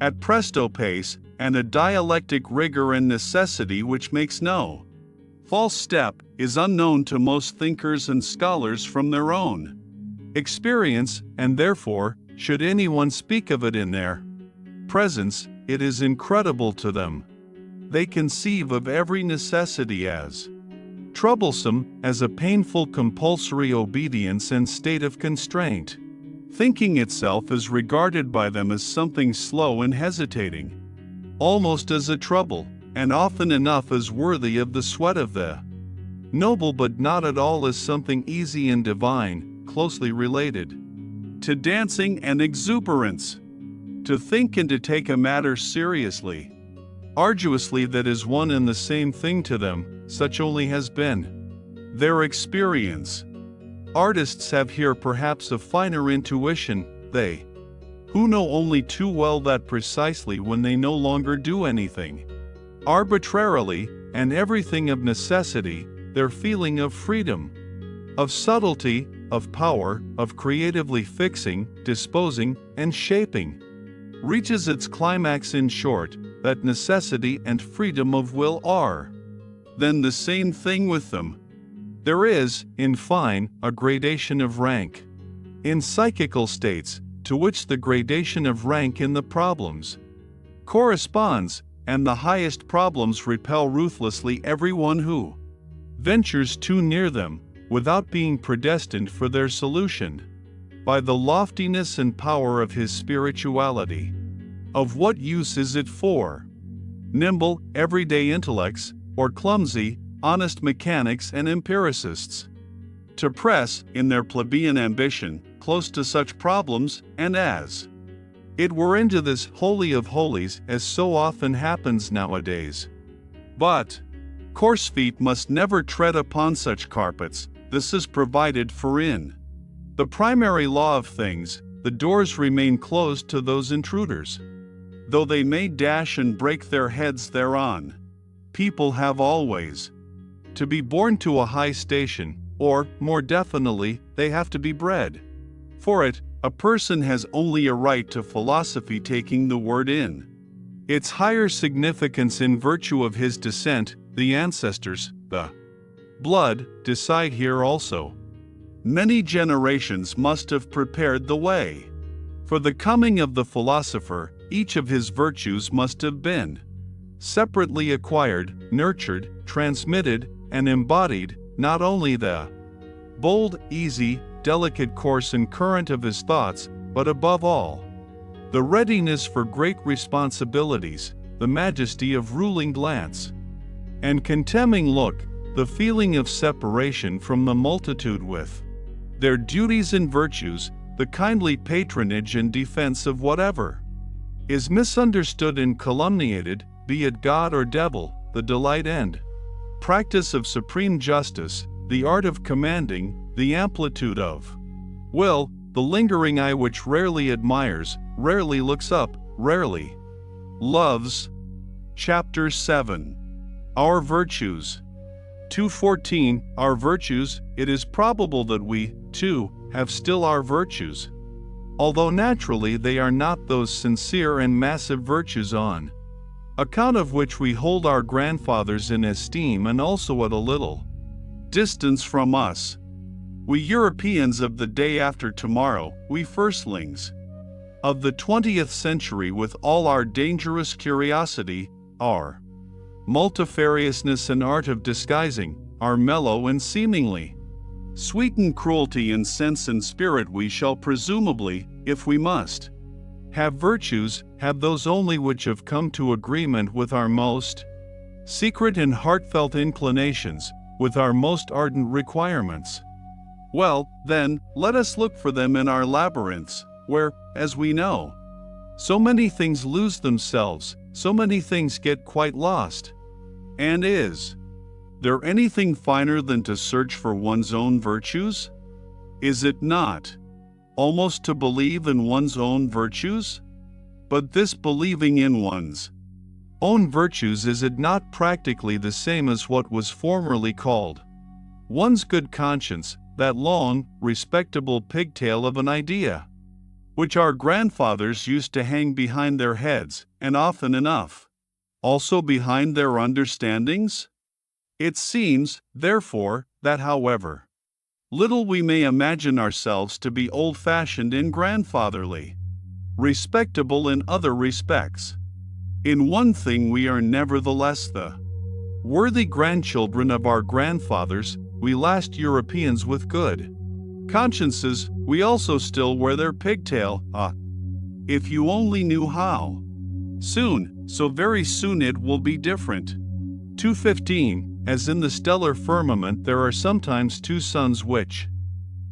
at presto pace, and a dialectic rigor and necessity which makes no false step, is unknown to most thinkers and scholars from their own experience, and therefore, should anyone speak of it in their presence, it is incredible to them. They conceive of every necessity as troublesome, as a painful compulsory obedience and state of constraint. Thinking itself is regarded by them as something slow and hesitating, almost as a trouble, and often enough as worthy of the sweat of the noble, but not at all as something easy and divine, closely related to dancing and exuberance. To think and to take a matter seriously, arduously, that is one and the same thing to them, such only has been their experience. Artists have here perhaps a finer intuition, they who know only too well that precisely when they no longer do anything arbitrarily, and everything of necessity, their feeling of freedom, of subtlety, of power, of creatively fixing, disposing, and shaping, reaches its climax. In short, that necessity and freedom of will are then the same thing with them. There is, in fine, a gradation of rank in psychical states, to which the gradation of rank in the problems corresponds, and the highest problems repel ruthlessly everyone who ventures too near them, without being predestined for their solution by the loftiness and power of his spirituality. Of what use is it for nimble, everyday intellects, or clumsy, honest mechanics and empiricists to press, in their plebeian ambition, close to such problems, and as it were into this holy of holies, as so often happens nowadays? But coarse feet must never tread upon such carpets. This is provided for in the primary law of things. The doors remain closed to those intruders, though they may dash and break their heads thereon. People have always to be born to a high station, or, more definitely, they have to be bred for it. A person has only a right to philosophy, taking the word in its higher significance in virtue of his descent. The ancestors, the blood, decide here also. Many generations must have prepared the way for the coming of the philosopher. Each of his virtues must have been separately acquired, nurtured, transmitted, and embodied, not only the bold, easy, delicate course and current of his thoughts, but above all, the readiness for great responsibilities, the majesty of ruling glance, and contemning look, the feeling of separation from the multitude with their duties and virtues, the kindly patronage and defense of whatever is misunderstood and calumniated, be it God or devil, the delight and practice of supreme justice, the art of commanding, the amplitude of will, the lingering eye which rarely admires, rarely looks up, rarely loves. Chapter 7. Our Virtues. 2:14. Our virtues. It is probable that we, too, have still our virtues, although naturally they are not those sincere and massive virtues on account of which we hold our grandfathers in esteem and also at a little distance from us. We Europeans of the day after tomorrow, we firstlings of the 20th century with all our dangerous curiosity, our multifariousness and art of disguising, our mellow and seemingly sweetened cruelty in sense and spirit, we shall presumably, if we must have virtues, have those only which have come to agreement with our most secret and heartfelt inclinations, with our most ardent requirements. Well, then, let us look for them in our labyrinths, where, as we know, so many things lose themselves, so many things get quite lost. And is there anything finer than to search for one's own virtues? Is it not almost to believe in one's own virtues? But this believing in one's own virtues, is it not practically the same as what was formerly called one's good conscience, that long, respectable pigtail of an idea, which our grandfathers used to hang behind their heads, and often enough also behind their understandings? It seems, therefore, that however little we may imagine ourselves to be old-fashioned and grandfatherly, respectable in other respects, in one thing we are nevertheless the worthy grandchildren of our grandfathers, we last Europeans with good consciences. We also still wear their pigtail. If you only knew how soon, so very soon it will be different. 2:15. As in the stellar firmament there are sometimes two suns which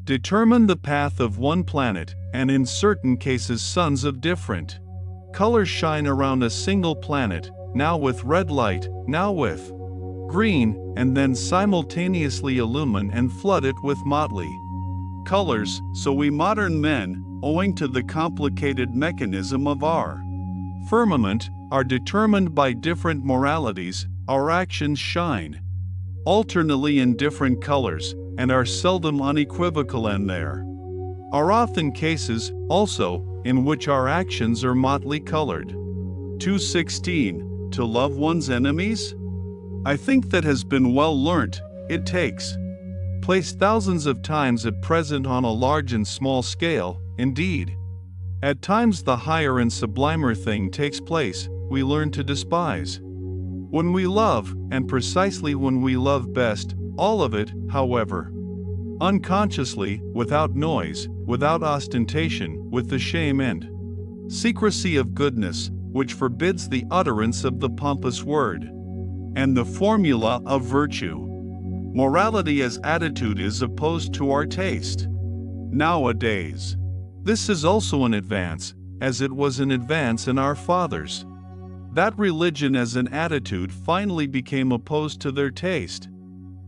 determine the path of one planet, and in certain cases suns of different colors shine around a single planet, now with red light, now with green, and then simultaneously illumine and flood it with motley colors. So we modern men, owing to the complicated mechanism of our firmament, are determined by different moralities. Our actions shine alternately in different colors, and are seldom unequivocal, and there are often cases, also, in which our actions are motley colored. 2:16. To love one's enemies? I think that has been well learnt. It takes place thousands of times at present on a large and small scale. Indeed, at times the higher and sublimer thing takes place, we learn to despise when we love, and precisely when we love best, all of it, however, unconsciously, without noise, without ostentation, with the shame and secrecy of goodness, which forbids the utterance of the pompous word and the formula of virtue. Morality as attitude is opposed to our taste nowadays. This is also an advance, as it was an advance in our fathers. That religion as an attitude finally became opposed to their taste,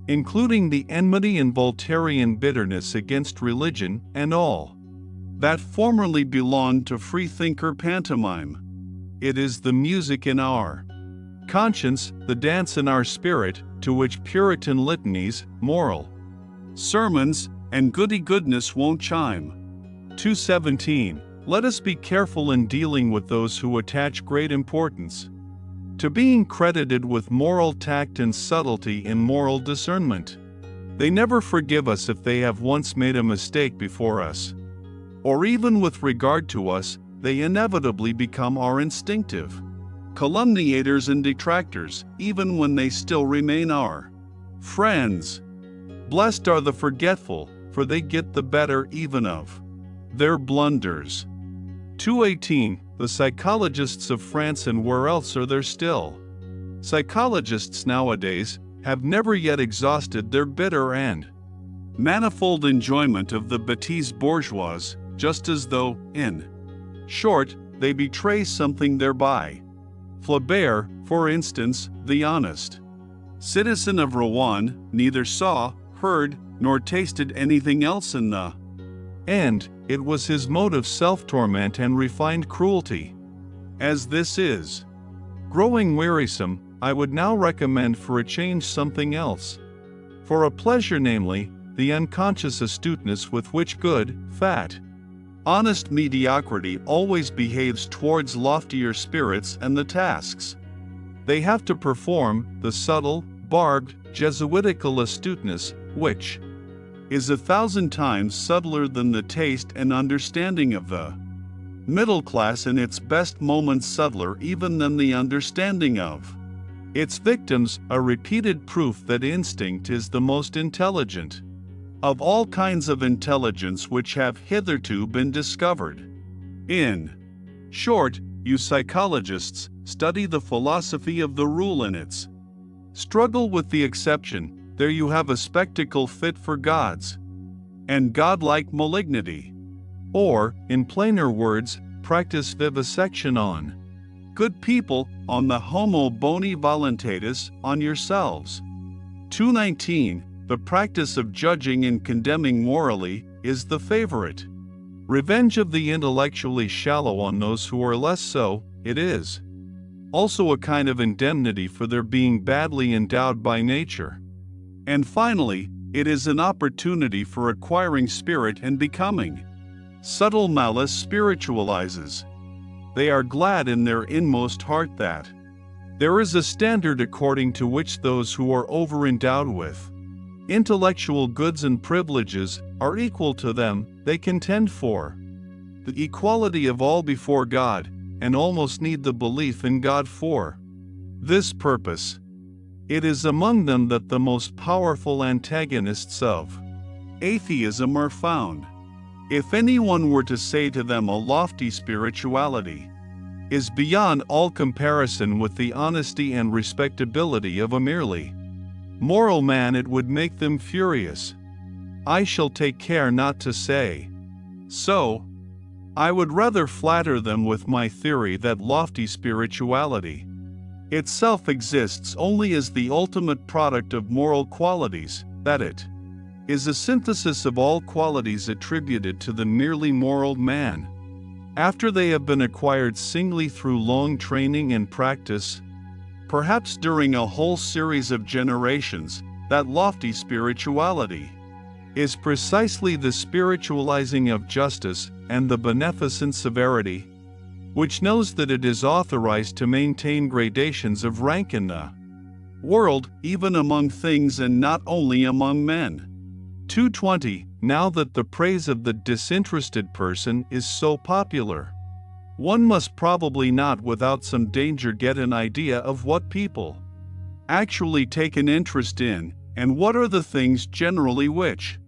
including the enmity and Voltairean bitterness against religion and all that formerly belonged to freethinker pantomime. It is the music in our conscience, the dance in our spirit, to which Puritan litanies, moral sermons, and goody-goodness won't chime. 2:17. Let us be careful in dealing with those who attach great importance to being credited with moral tact and subtlety in moral discernment. They never forgive us if they have once made a mistake before us, or even with regard to us, they inevitably become our instinctive calumniators and detractors, even when they still remain our friends. Blessed are the forgetful, for they get the better even of their blunders. 218. The psychologists of France, and where else are there still? Psychologists nowadays have never yet exhausted their bitter and manifold enjoyment of the bêtise bourgeoise, just as though, in short, they betray something thereby. Flaubert, for instance, the honest citizen of Rouen, neither saw, heard, nor tasted anything else in the end. It was his mode of self-torment and refined cruelty. As this is growing wearisome, I would now recommend for a change something else. For a pleasure, namely, the unconscious astuteness with which good, fat, honest mediocrity always behaves towards loftier spirits and the tasks they have to perform, the subtle, barbed, Jesuitical astuteness, which is 1,000 times subtler than the taste and understanding of the middle class, in its best moments subtler even than the understanding of its victims, a repeated proof that instinct is the most intelligent of all kinds of intelligence which have hitherto been discovered. In short, you psychologists, study the philosophy of the rule in its struggle with the exception. There you have a spectacle fit for gods and godlike malignity. Or, in plainer words, practice vivisection on good people, on the homo boni voluntatis, on yourselves. 219. The practice of judging and condemning morally is the favorite revenge of the intellectually shallow on those who are less so. It is also a kind of indemnity for their being badly endowed by nature. And finally, it is an opportunity for acquiring spirit and becoming. Subtle malice spiritualizes. They are glad in their inmost heart that there is a standard according to which those who are over-endowed with intellectual goods and privileges are equal to them. They contend for the equality of all before God, and almost need the belief in God for this purpose. It is among them that the most powerful antagonists of atheism are found. If anyone were to say to them a lofty spirituality is beyond all comparison with the honesty and respectability of a merely moral man, it would make them furious. I shall take care not to say so. I would rather flatter them with my theory that lofty spirituality itself exists only as the ultimate product of moral qualities, that it is a synthesis of all qualities attributed to the merely moral man, after they have been acquired singly through long training and practice, perhaps during a whole series of generations. That lofty spirituality is precisely the spiritualizing of justice and the beneficent severity, which knows that it is authorized to maintain gradations of rank in the world, even among things and not only among men. 220. Now that the praise of the disinterested person is so popular, one must probably not without some danger get an idea of what people actually take an interest in, and what are the things generally which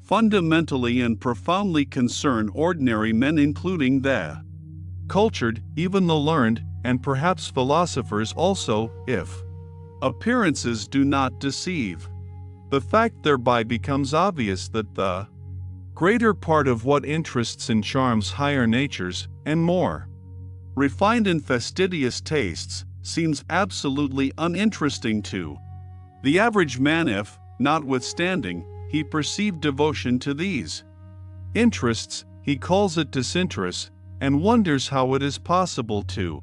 fundamentally and profoundly concern ordinary men, including the cultured, even the learned, and perhaps philosophers also, if appearances do not deceive. The fact thereby becomes obvious that the greater part of what interests and charms higher natures, and more refined and fastidious tastes, seems absolutely uninteresting to the average man if, notwithstanding, he perceived devotion to these interests. He calls it disinterest, and wonders how it is possible to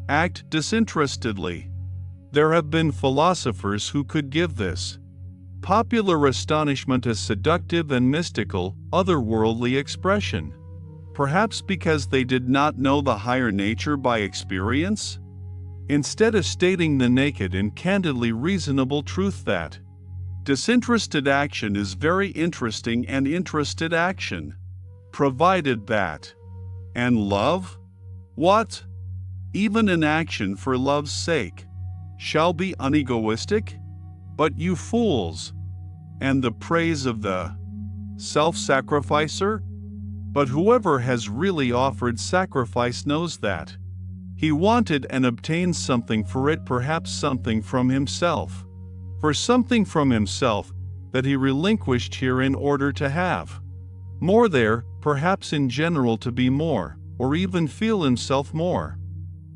act disinterestedly. There have been philosophers who could give this popular astonishment a seductive and mystical, otherworldly expression, perhaps because they did not know the higher nature by experience. Instead of stating the naked and candidly reasonable truth that disinterested action is very interesting and interested action, provided that. And love? What? even an action for love's sake, shall be unegoistic? But you fools! And the praise of the self-sacrificer? But whoever has really offered sacrifice knows that he wanted and obtained something for it, perhaps something from himself. For something from himself that he relinquished here in order to have more there, perhaps in general to be more, or even feel himself more.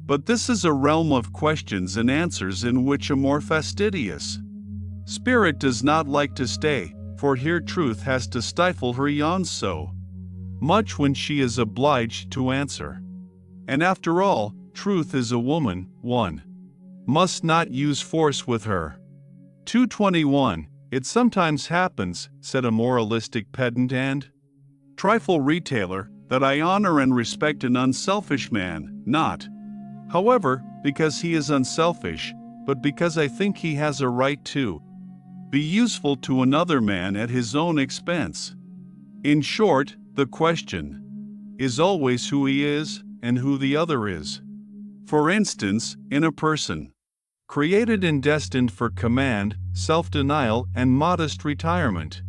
But this is a realm of questions and answers in which a more fastidious spirit does not like to stay, for here truth has to stifle her yawns so much when she is obliged to answer. And after all, truth is a woman, one must not use force with her. 221. It sometimes happens, said a moralistic pedant and trifle retailer, that I honor and respect an unselfish man, not, however, because he is unselfish, but because I think he has a right to be useful to another man at his own expense. In short, the question is always who he is and who the other is. For instance, in a person created and destined for command, self-denial, and modest retirement,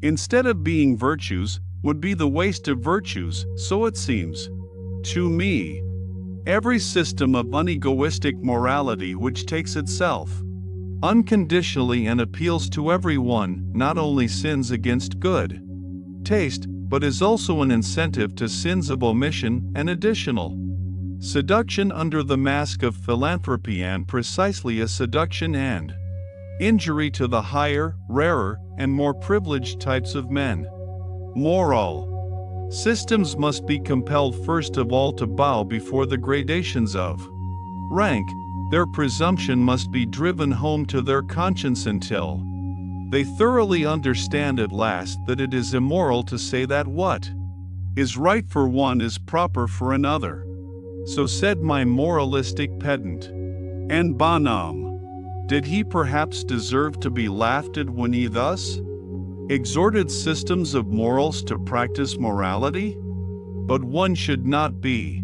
instead of being virtues, would be the waste of virtues, so it seems to me. Every system of unegoistic morality which takes itself unconditionally and appeals to everyone not only sins against good taste, but is also an incentive to sins of omission and additional seduction under the mask of philanthropy, and precisely a seduction and injury to the higher, rarer, and more privileged types of men. Moral systems must be compelled first of all to bow before the gradations of rank. Their presumption must be driven home to their conscience until they thoroughly understand at last that it is immoral to say that what is right for one is proper for another. So said my moralistic pedant. And Bonhomme, did he perhaps deserve to be laughed at when he thus exhorted systems of morals to practice morality? But one should not be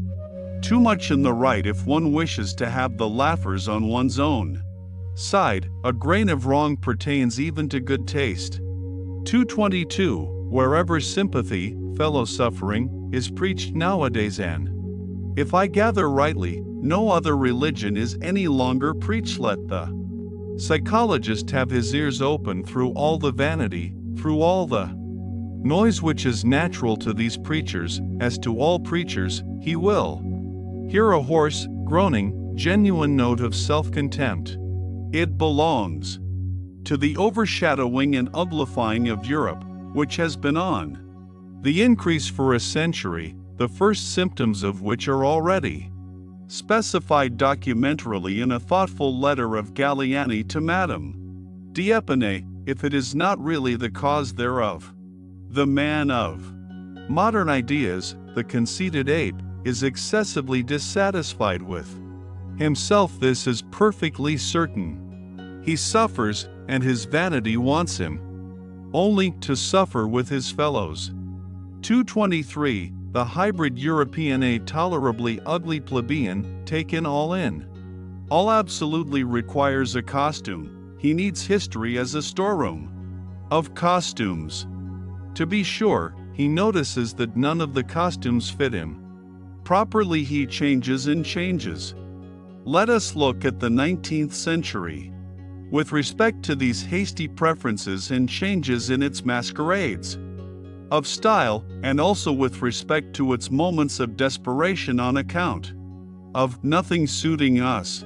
too much in the right if one wishes to have the laughers on one's own side. A grain of wrong pertains even to good taste. 222. Wherever sympathy, fellow suffering, is preached nowadays, and if I gather rightly, no other religion is any longer preached, let the psychologist have his ears open through all the vanity, through all the noise which is natural to these preachers. As to all preachers, he will hear a hoarse, groaning, genuine note of self-contempt. It belongs to the overshadowing and uglifying of Europe, which has been on the increase for a century, the first symptoms of which are already specified documentarily in a thoughtful letter of Galliani to Madame d'Épinay, if it is not really the cause thereof. The man of modern ideas, the conceited ape, is excessively dissatisfied with himself. This is perfectly certain. He suffers, and his vanity wants him only to suffer with his fellows. 223. The hybrid European, a tolerably ugly plebeian, taken all in all, absolutely requires a costume. He needs history as a storeroom of costumes. To be sure, he notices that none of the costumes fit him properly. He changes and changes. Let us look at the 19th century with respect to these hasty preferences and changes in its masquerades of style, and also with respect to its moments of desperation on account of nothing suiting us.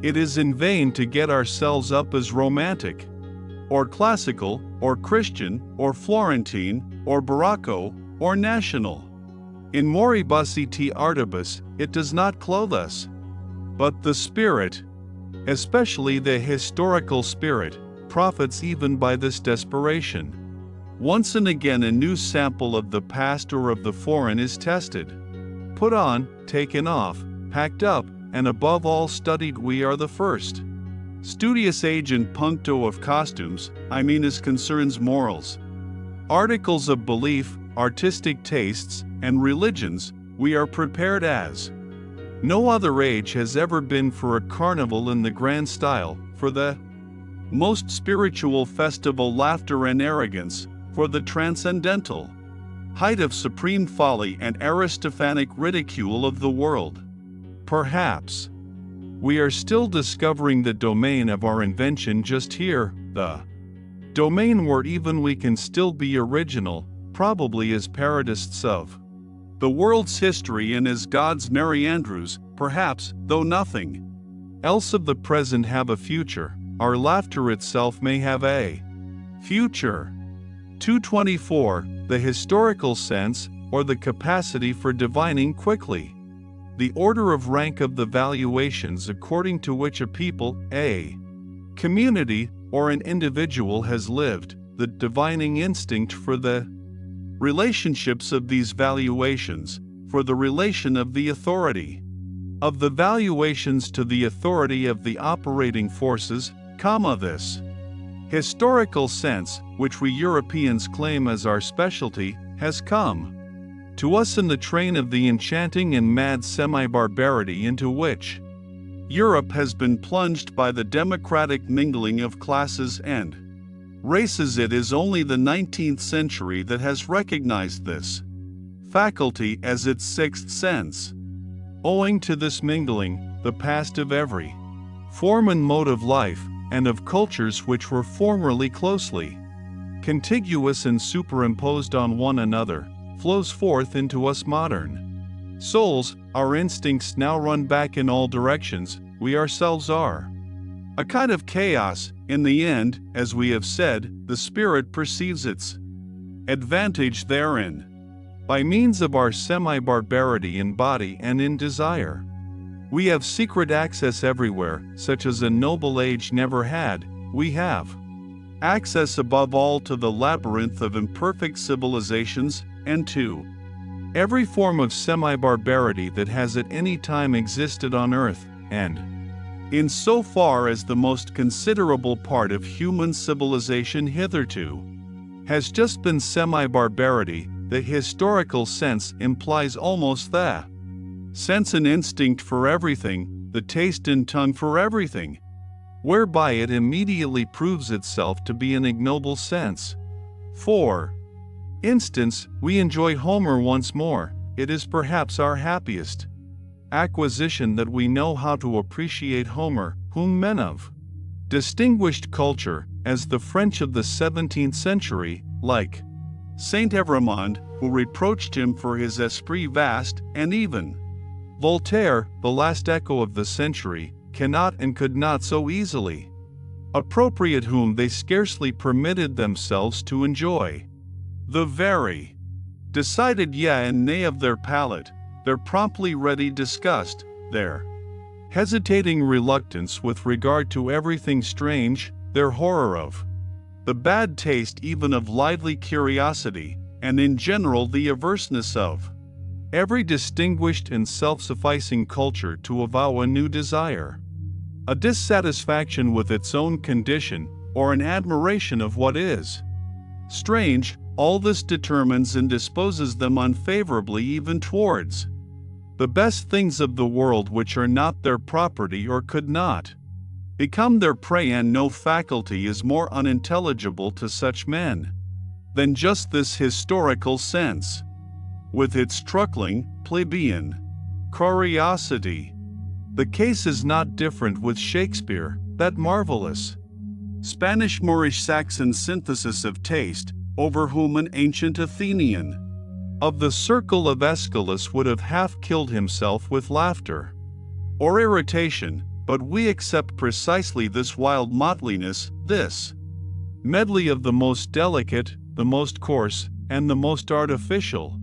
It is in vain to get ourselves up as romantic, or classical, or Christian, or Florentine, or Barocco, or national. In moribus et artibus, it does not clothe us. But the spirit, especially the historical spirit, profits even by this desperation. Once and again a new sample of the past or of the foreign is tested, put on, taken off, packed up, and above all studied. We are the first studious age in puncto of costumes, I mean as concerns morals, articles of belief, artistic tastes, and religions. We are prepared as No other age has ever been for a carnival in the grand style, for the most spiritual festival laughter and arrogance, for the transcendental height of supreme folly and Aristophanic ridicule of the world. Perhaps we are still discovering the domain of our invention just here, the domain where even we can still be original, probably as parodists of the world's history and as God's Merry Andrews, perhaps, though nothing else of the present have a future, our laughter itself may have a future. 224. The historical sense, or the capacity for divining quickly. The order of rank of the valuations according to which a people, a community, or an individual has lived, the divining instinct for the relationships of these valuations, for the relation of the authority of the valuations to the authority of the operating forces, this historical sense, which we Europeans claim as our specialty, has come to us in the train of the enchanting and mad semi-barbarity into which Europe has been plunged by the democratic mingling of classes and races. It is only the 19th century that has recognized this faculty as its sixth sense. Owing to this mingling, the past of every form and mode of life, and of cultures which were formerly closely contiguous and superimposed on one another, flows forth into us modern souls. Our instincts now run back in all directions. We ourselves are a kind of chaos. In the end, as we have said, the spirit perceives its advantage therein. By means of our semi-barbarity in body and in desire, we have secret access everywhere, such as a noble age never had. We have access above all to the labyrinth of imperfect civilizations, and to every form of semi-barbarity that has at any time existed on earth, and in so far as the most considerable part of human civilization hitherto has just been semi-barbarity, the historical sense implies almost that sense and instinct for everything, the taste and tongue for everything, whereby it immediately proves itself to be an ignoble sense. For instance, we enjoy Homer once more. It is perhaps our happiest acquisition that we know how to appreciate Homer, whom men of distinguished culture, as the French of the 17th century, like Saint Evremond, who reproached him for his esprit vaste, and even Voltaire, the last echo of the century, cannot and could not so easily appropriate, whom they scarcely permitted themselves to enjoy the very decided yea and nay of their palate, their promptly ready disgust, their hesitating reluctance with regard to everything strange, their horror of the bad taste even of lively curiosity, and in general the averseness of every distinguished and self-sufficing culture to avow a new desire, a dissatisfaction with its own condition, or an admiration of what is strange. All this determines and disposes them unfavorably even towards the best things of the world, which are not their property or could not become their prey, and no faculty is more unintelligible to such men than just this historical sense, with its truckling, plebeian curiosity. The case is not different with Shakespeare, that marvelous Spanish Moorish Saxon synthesis of taste, over whom an ancient Athenian of the circle of Aeschylus would have half killed himself with laughter or irritation, but we accept precisely this wild motleyiness, this medley of the most delicate, the most coarse, and the most artificial.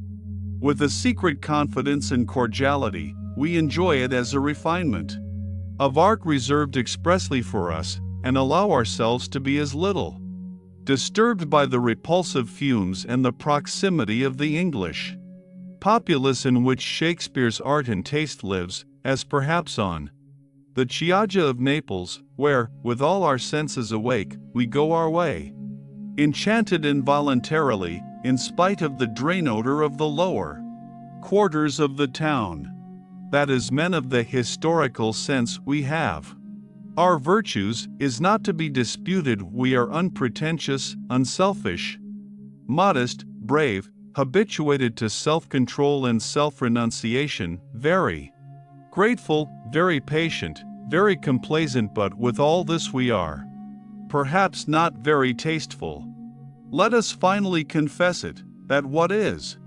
With a secret confidence and cordiality, we enjoy it as a refinement of art reserved expressly for us, and allow ourselves to be as little disturbed by the repulsive fumes and the proximity of the English populace in which Shakespeare's art and taste lives, as perhaps on the Chioggia of Naples, where, with all our senses awake, we go our way, enchanted involuntarily, in spite of the drain odor of the lower quarters of the town. that is, men of the historical sense we have. Our virtues is not to be disputed. We are unpretentious, unselfish, modest, brave, habituated to self-control and self-renunciation, very grateful, very patient, very complaisant, but with all this we are perhaps not very tasteful. Let us finally confess it, that what is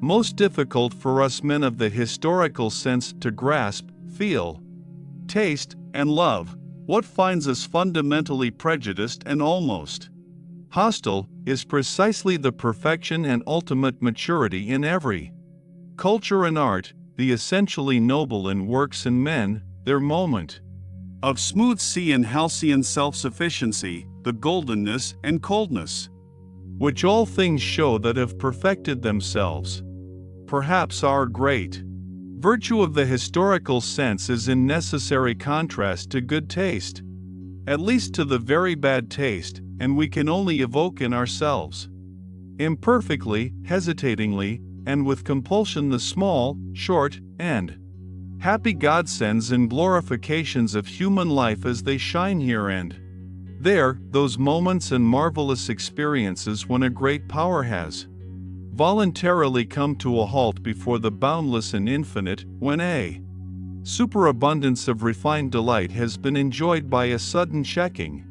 most difficult for us men of the historical sense to grasp, feel, taste, and love, what finds us fundamentally prejudiced and almost hostile, is precisely the perfection and ultimate maturity in every culture and art, the essentially noble in works and men, their moment of smooth sea and halcyon self-sufficiency, the goldenness and coldness, which all things show that have perfected themselves. Perhaps our great virtue of the historical sense is in necessary contrast to good taste, at least to the very bad taste, and we can only evoke in ourselves, imperfectly, hesitatingly, and with compulsion, the small, short, and happy godsends and glorifications of human life as they shine here and there, those moments and marvelous experiences when a great power has voluntarily come to a halt before the boundless and infinite, when a superabundance of refined delight has been enjoyed by a sudden checking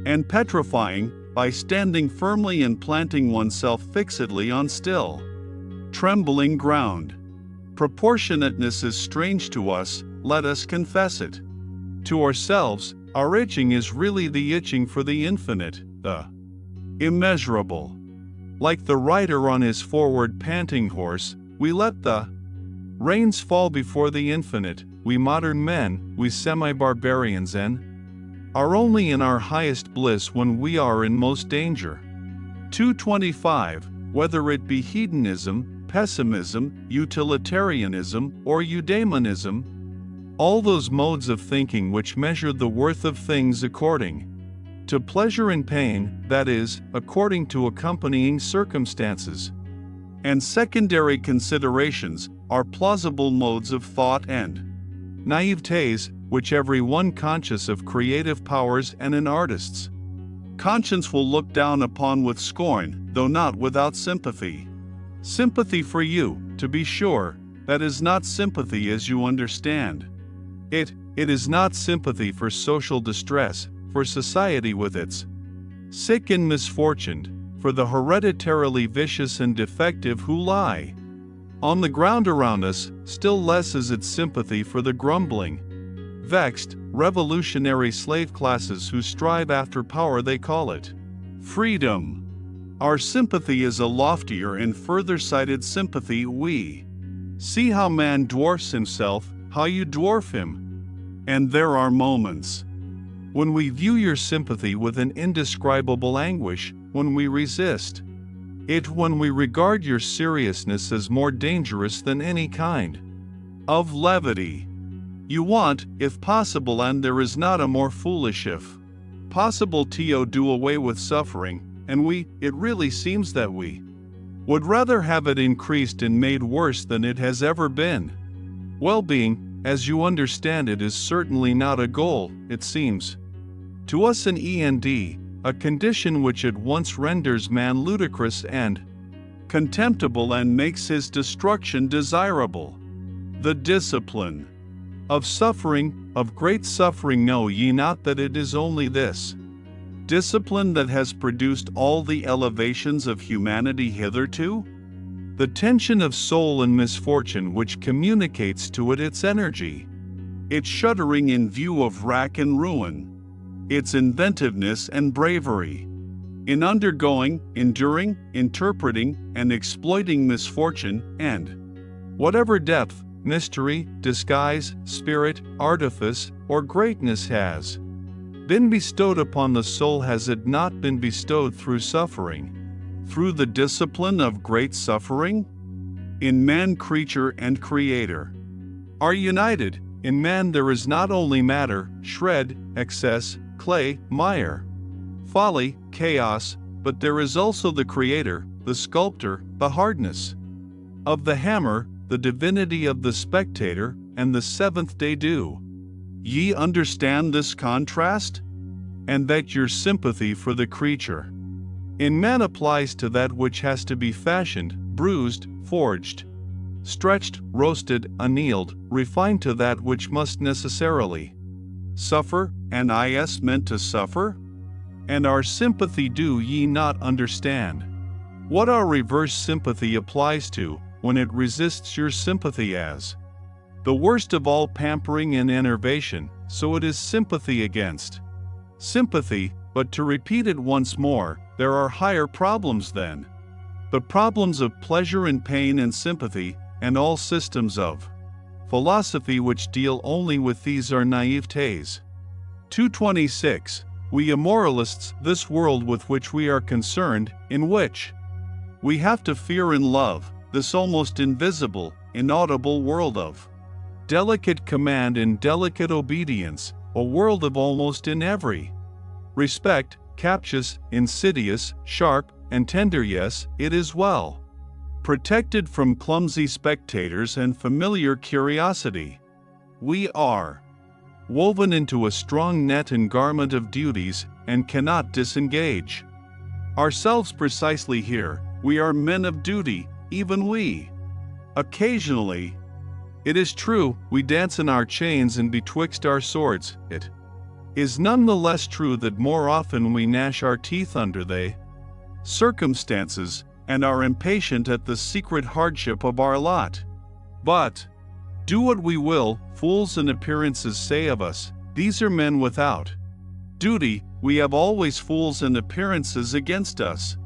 and petrifying, by standing firmly and planting oneself fixedly on still, trembling ground. Proportionateness is strange to us, let us confess it to ourselves. Our itching is really the itching for the infinite, the immeasurable. Like the rider on his forward panting horse, we let the reins fall before the infinite. We modern men, we semi-barbarians, are only in our highest bliss when we are in most danger. 225. Whether it be hedonism, pessimism, utilitarianism, or eudaimonism, all those modes of thinking which measure the worth of things according to pleasure and pain, that is, according to accompanying circumstances and secondary considerations, are plausible modes of thought and naivete, which every one conscious of creative powers and an artist's conscience will look down upon with scorn, though not without sympathy. Sympathy for you, to be sure, that is not sympathy as you understand it. It is not sympathy for social distress, for society with its sick and misfortuned, for the hereditarily vicious and defective who lie on the ground around us. Still less is it sympathy for the grumbling, vexed, revolutionary slave classes who strive after power they call it freedom. Our sympathy is a loftier and further-sighted sympathy. We see how man dwarfs himself, how you dwarf him. And there are moments when we view your sympathy with an indescribable anguish, when we resist it, when we regard your seriousness as more dangerous than any kind of levity. You want, if possible, and there is not a more foolish if possible, to do away with suffering, and it really seems that we would rather have it increased and made worse than it has ever been. Well-being, as you understand it, is certainly not a goal, it seems to us an end, a condition which at once renders man ludicrous and contemptible and makes his destruction desirable. The discipline of suffering, of great suffering, know ye not that it is only this discipline that has produced all the elevations of humanity hitherto? The tension of soul and misfortune which communicates to it its energy, its shuddering in view of rack and ruin, its inventiveness and bravery in undergoing, enduring, interpreting, and exploiting misfortune, and whatever depth, mystery, disguise, spirit, artifice, or greatness has been bestowed upon the soul, has it not been bestowed through suffering, through the discipline of great suffering? In man, creature and creator are united. In man there is not only matter, shred, excess, clay, mire, folly, chaos, but there is also the creator, the sculptor, the hardness of the hammer, the divinity of the spectator, and the seventh day do. Ye understand this contrast? And that your sympathy for the creature in man applies to that which has to be fashioned, bruised, forged, stretched, roasted, annealed, refined to that which must necessarily suffer, and is meant to suffer? And our sympathy do ye not understand? What our reverse sympathy applies to, when it resists your sympathy as the worst of all pampering and enervation, so it is sympathy against sympathy. But to repeat it once more, there are higher problems then. The problems of pleasure and pain and sympathy, and all systems of philosophy which deal only with these are naivete. 226. We immoralists, this world with which we are concerned, in which we have to fear and love, this almost invisible, inaudible world of delicate command and delicate obedience, a world of almost in every respect, captious, insidious, sharp, and tender. Yes, it is well protected from clumsy spectators and familiar curiosity. We are woven into a strong net and garment of duties, and cannot disengage ourselves precisely here. We are men of duty, even we. Occasionally, it is true, we dance in our chains and betwixt our swords. It is none the less true that more often we gnash our teeth under the circumstances, and are impatient at the secret hardship of our lot. But, do what we will, fools and appearances say of us, these are men without duty. We have always fools and appearances against us.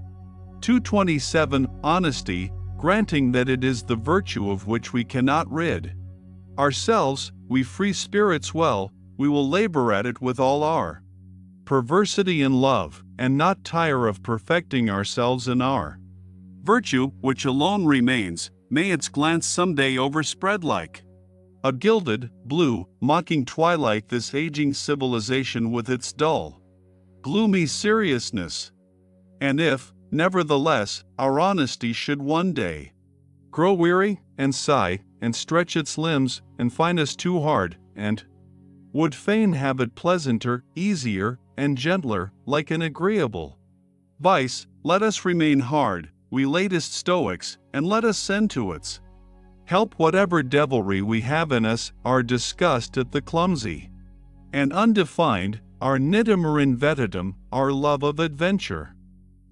227. Honesty, granting that it is the virtue of which we cannot rid ourselves, we free spirits well, we will labor at it with all our perversity and love, and not tire of perfecting ourselves in our virtue, which alone remains. May its glance someday overspread like a gilded, blue, mocking twilight this aging civilization with its dull, gloomy seriousness. And if, nevertheless, our honesty should one day grow weary, and sigh, and stretch its limbs, and find us too hard, and would fain have it pleasanter, easier, and gentler, like an agreeable vice, let us remain hard, we latest Stoics, and let us send to its help whatever devilry we have in us, our disgust at the clumsy and undefined, our nidum or invetidum, our love of adventure,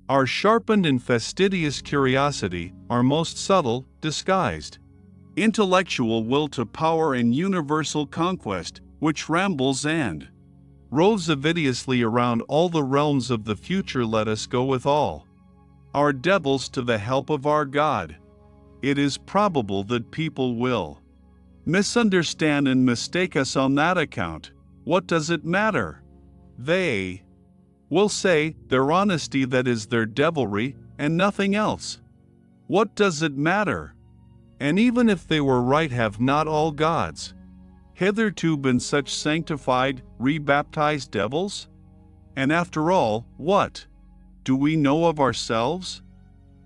our sharpened and fastidious curiosity, our most subtle, disguised, intellectual will to power and universal conquest, which rambles and roves avidiously around all the realms of the future. Let us go with all our devils to the help of our God. It is probable that people will misunderstand and mistake us on that account. What does it matter? They will say, their honesty that is their devilry, and nothing else. What does it matter? And even if they were right, have not all gods hitherto been such sanctified, rebaptized devils? And after all, what do we know of ourselves?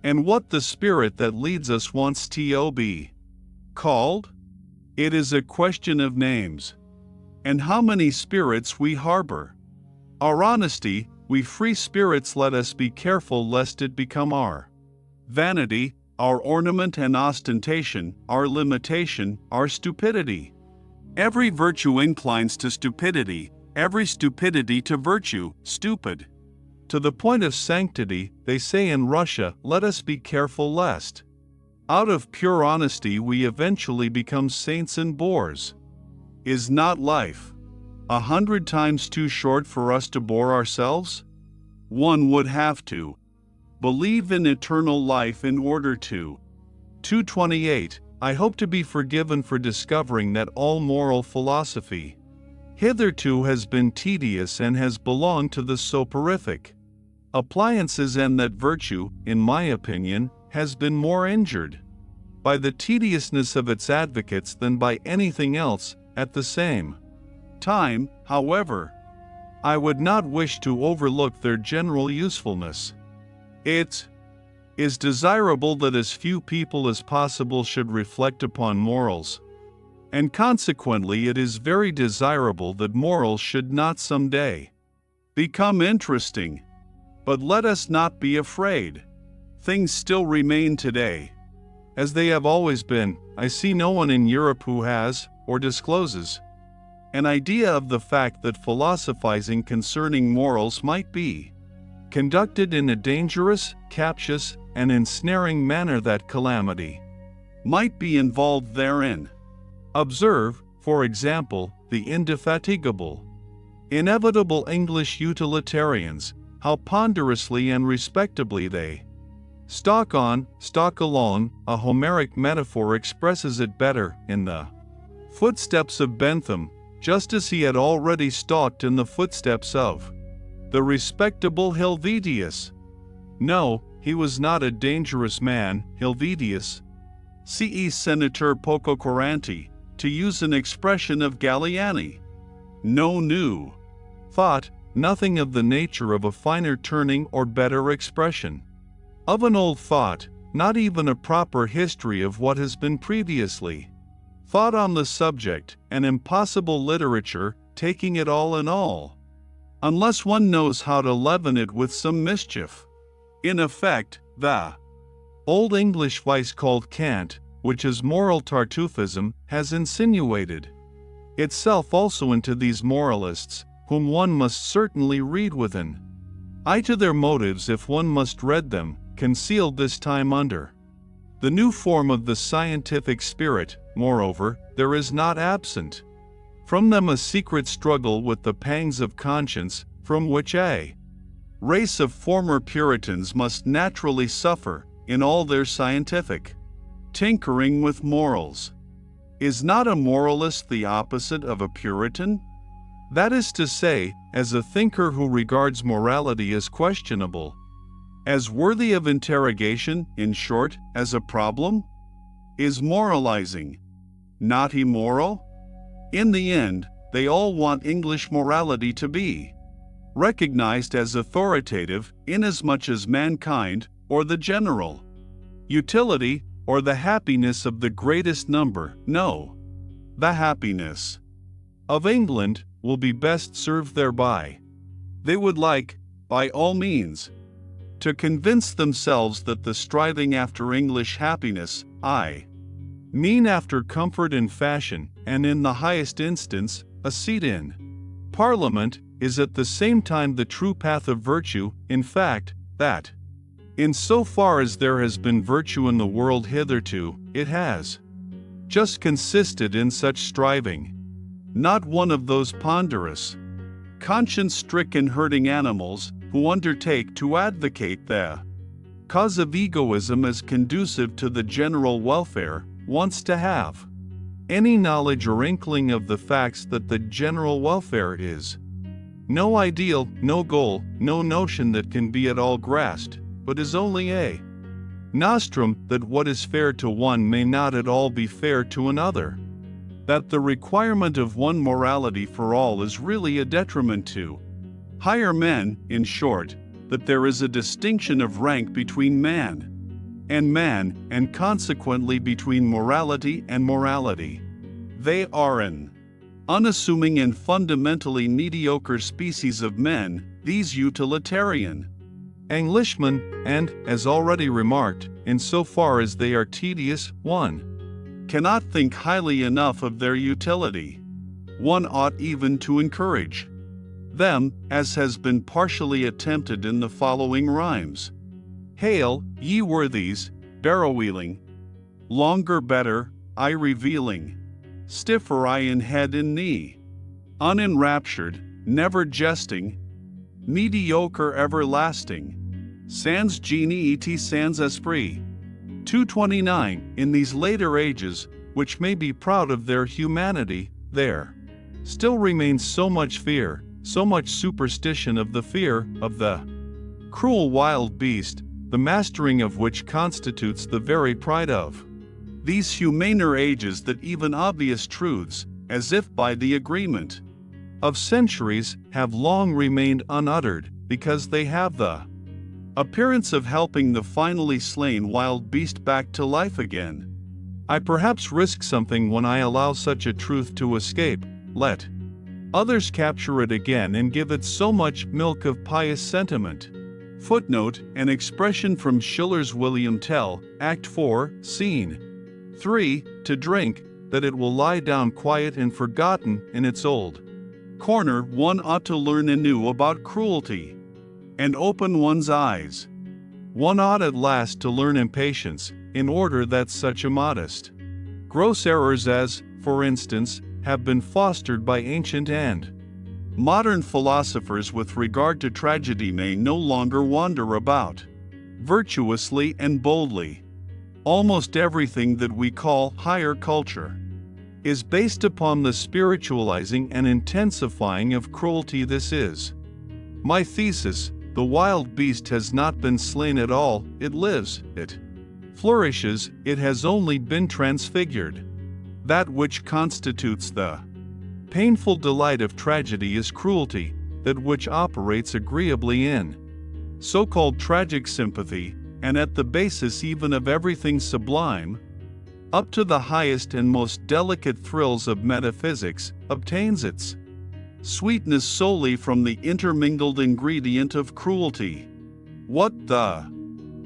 And what the Spirit that leads us wants to be called? It is a question of names. And how many spirits we harbor. Our honesty, we free spirits, let us be careful lest it become our vanity, our ornament and ostentation, our limitation, our stupidity. Every virtue inclines to stupidity, every stupidity to virtue, stupid. To the point of sanctity, they say in Russia, let us be careful lest out of pure honesty we eventually become saints and bores. Is not life 100 times too short for us to bore ourselves? One would have to believe in eternal life in order to. 228. I hope to be forgiven for discovering that all moral philosophy hitherto has been tedious and has belonged to the soporific appliances, and that virtue, in my opinion, has been more injured by the tediousness of its advocates than by anything else. At the same time, however, I would not wish to overlook their general usefulness. It is desirable that as few people as possible should reflect upon morals, and consequently it is very desirable that morals should not someday become interesting. But let us not be afraid. Things still remain today as they have always been. I see no one in Europe who has, or discloses, an idea of the fact that philosophizing concerning morals might be conducted in a dangerous, captious, and ensnaring manner, that calamity might be involved therein. Observe, for example, the indefatigable, inevitable English utilitarians, how ponderously and respectably they stalk on, stalk along. A Homeric metaphor expresses it better: in the footsteps of Bentham, just as he had already stalked in the footsteps of the respectable Helvetius. No, he was not a dangerous man, Helvetius. Ce senator poco curante, to use an expression of Galliani. No new thought, nothing of the nature of a finer turning or better expression of an old thought, not even a proper history of what has been previously thought on the subject, an impossible literature, taking it all in all, unless one knows how to leaven it with some mischief. In effect, the Old English vice called cant, which is moral Tartuffism, has insinuated itself also into these moralists, whom one must certainly read with an eye to their motives if one must read them, concealed this time under the new form of the scientific spirit. Moreover, there is not absent from them a secret struggle with the pangs of conscience, from which a race of former Puritans must naturally suffer in all their scientific tinkering with morals. Is not a moralist the opposite of a Puritan? That is to say, as a thinker who regards morality as questionable, as worthy of interrogation, in short, as a problem? Is moralizing not immoral? In the end, they all want English morality to be recognized as authoritative, inasmuch as mankind, or the general utility, or the happiness of the greatest number, no, the happiness of England, will be best served thereby. They would like, by all means, to convince themselves that the striving after English happiness, I mean after comfort and fashion, and in the highest instance, a seat in Parliament, is at the same time the true path of virtue. In fact, that, in so far as there has been virtue in the world hitherto, it has just consisted in such striving, not one of those ponderous, conscience-stricken herding animals who undertake to advocate the cause of egoism as conducive to the general welfare, wants to have any knowledge or inkling of the facts that the general welfare is no ideal, no goal, no notion that can be at all grasped, but is only a nostrum that what is fair to one may not at all be fair to another, that the requirement of one morality for all is really a detriment to higher men, in short, that there is a distinction of rank between man, and consequently between morality and morality. They are an unassuming and fundamentally mediocre species of men, these utilitarian Englishmen, and, as already remarked, in so far as they are tedious, one cannot think highly enough of their utility. One ought even to encourage them, as has been partially attempted in the following rhymes. Hail, ye worthies, barrow-wheeling, longer better, I revealing, stiffer I in head and knee, unenraptured, never jesting, mediocre everlasting, sans genie et sans esprit. 229. In these later ages, which may be proud of their humanity, there still remains so much fear, so much superstition of the fear of the cruel wild beast, the mastering of which constitutes the very pride of these humaner ages, that even obvious truths, as if by the agreement of centuries, have long remained unuttered, because they have the appearance of helping the finally slain wild beast back to life again. I perhaps risk something when I allow such a truth to escape, let others capture it again and give it so much milk of pious sentiment. Footnote, an expression from Schiller's William Tell, Act 4, Scene 3, to drink, that it will lie down quiet and forgotten in its old corner. One ought to learn anew about cruelty, and open one's eyes. One ought at last to learn impatience, in order that such immodest, gross errors as, for instance, have been fostered by ancient and modern philosophers with regard to tragedy may no longer wander about virtuously and boldly. Almost everything that we call higher culture is based upon the spiritualizing and intensifying of cruelty. This is my thesis. The wild beast has not been slain at all, it lives, it flourishes, it has only been transfigured. That which constitutes the painful delight of tragedy is cruelty, that which operates agreeably in so-called tragic sympathy, and at the basis even of everything sublime, up to the highest and most delicate thrills of metaphysics, obtains its sweetness solely from the intermingled ingredient of cruelty. What the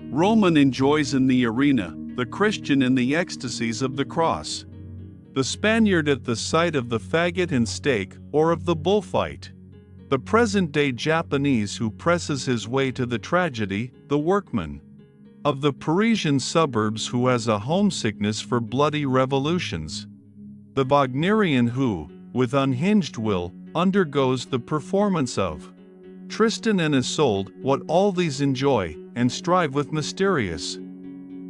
Roman enjoys in the arena, the Christian in the ecstasies of the cross, the Spaniard at the sight of the faggot and stake or of the bullfight, the present-day Japanese who presses his way to the tragedy, the workman of the Parisian suburbs who has a homesickness for bloody revolutions, the Wagnerian who, with unhinged will, undergoes the performance of Tristan and Isolde, what all these enjoy, and strive with mysterious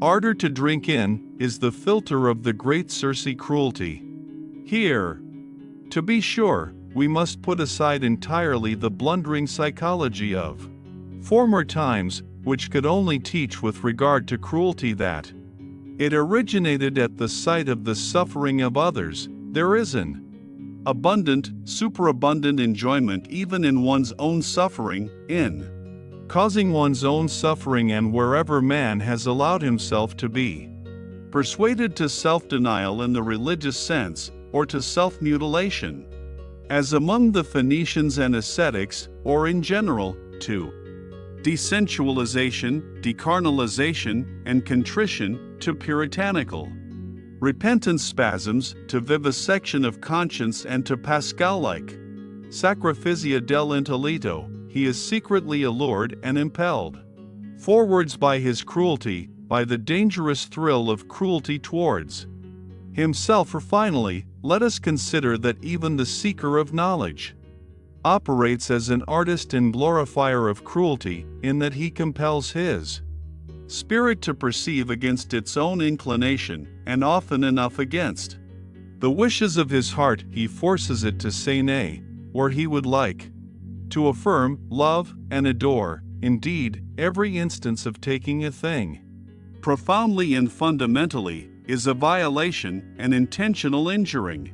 ardor to drink in, is the filter of the great Circe cruelty. Here, to be sure, we must put aside entirely the blundering psychology of former times, which could only teach with regard to cruelty that it originated at the sight of the suffering of others. There is an abundant, superabundant enjoyment even in one's own suffering, in causing one's own suffering, and wherever man has allowed himself to be persuaded to self-denial in the religious sense, or to self-mutilation, as among the Phoenicians and ascetics, or in general, to desensualization, decarnalization, and contrition, to puritanical repentance spasms, to vivisection of conscience, and to Pascal-like sacrificia del intelletto, he is secretly allured and impelled forwards by his cruelty, by the dangerous thrill of cruelty towards himself. Or finally, let us consider that even the seeker of knowledge operates as an artist and glorifier of cruelty, in that he compels his spirit to perceive against its own inclination, and often enough against the wishes of his heart. He forces it to say nay, where he would like to affirm, love, and adore. Indeed, every instance of taking a thing profoundly and fundamentally is a violation and intentional injuring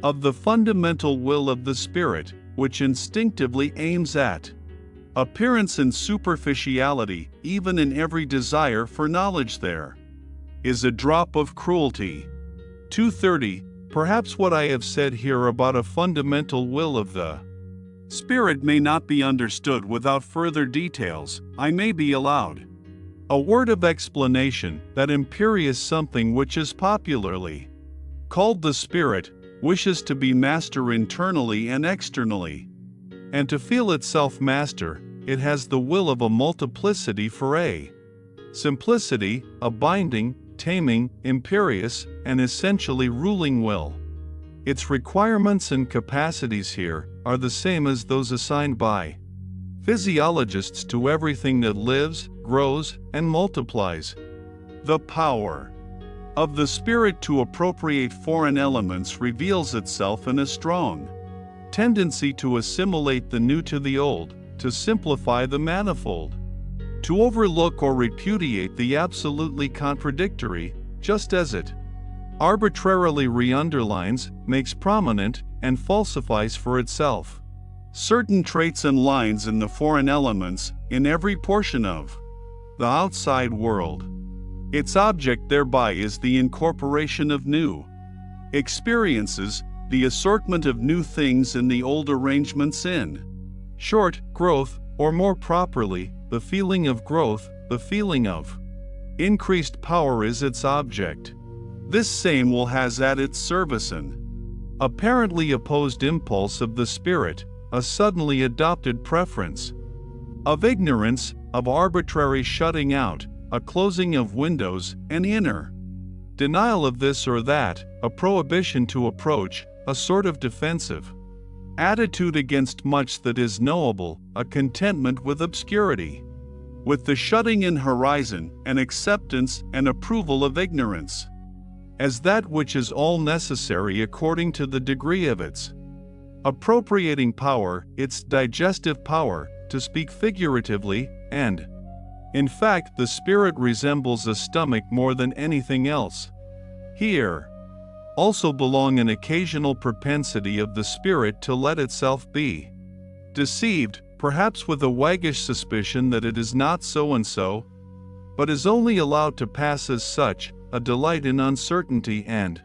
of the fundamental will of the spirit, which instinctively aims at appearance and superficiality. Even in every desire for knowledge there is a drop of cruelty. 230. Perhaps what I have said here about a fundamental will of the spirit may not be understood without further details. I may be allowed a word of explanation. That imperious something which is popularly called the spirit wishes to be master internally and externally, and to feel itself master. It has the will of a multiplicity for a simplicity, a binding, taming, imperious, and essentially ruling will. Its requirements and capacities here are the same as those assigned by physiologists to everything that lives, grows, and multiplies. The power of the spirit to appropriate foreign elements reveals itself in a strong tendency to assimilate the new to the old, to simplify the manifold, to overlook or repudiate the absolutely contradictory, just as it arbitrarily re-underlines, makes prominent, and falsifies for itself certain traits and lines in the foreign elements, in every portion of the outside world. Its object thereby is the incorporation of new experiences, the assortment of new things in the old arrangements in short, growth, or more properly, the feeling of growth, the feeling of increased power is its object. This same will has at its service an apparently opposed impulse of the spirit, a suddenly adopted preference of ignorance, of arbitrary shutting out, a closing of windows, an inner denial of this or that, a prohibition to approach, a sort of defensive attitude against much that is knowable, a contentment with obscurity, with the shutting in horizon, an acceptance and approval of ignorance, as that which is all necessary according to the degree of its appropriating power, its digestive power, to speak figuratively, and in fact the spirit resembles a stomach more than anything else. Here also belong an occasional propensity of the spirit to let itself be deceived, perhaps with a waggish suspicion that it is not so and so, but is only allowed to pass as such, a delight in uncertainty and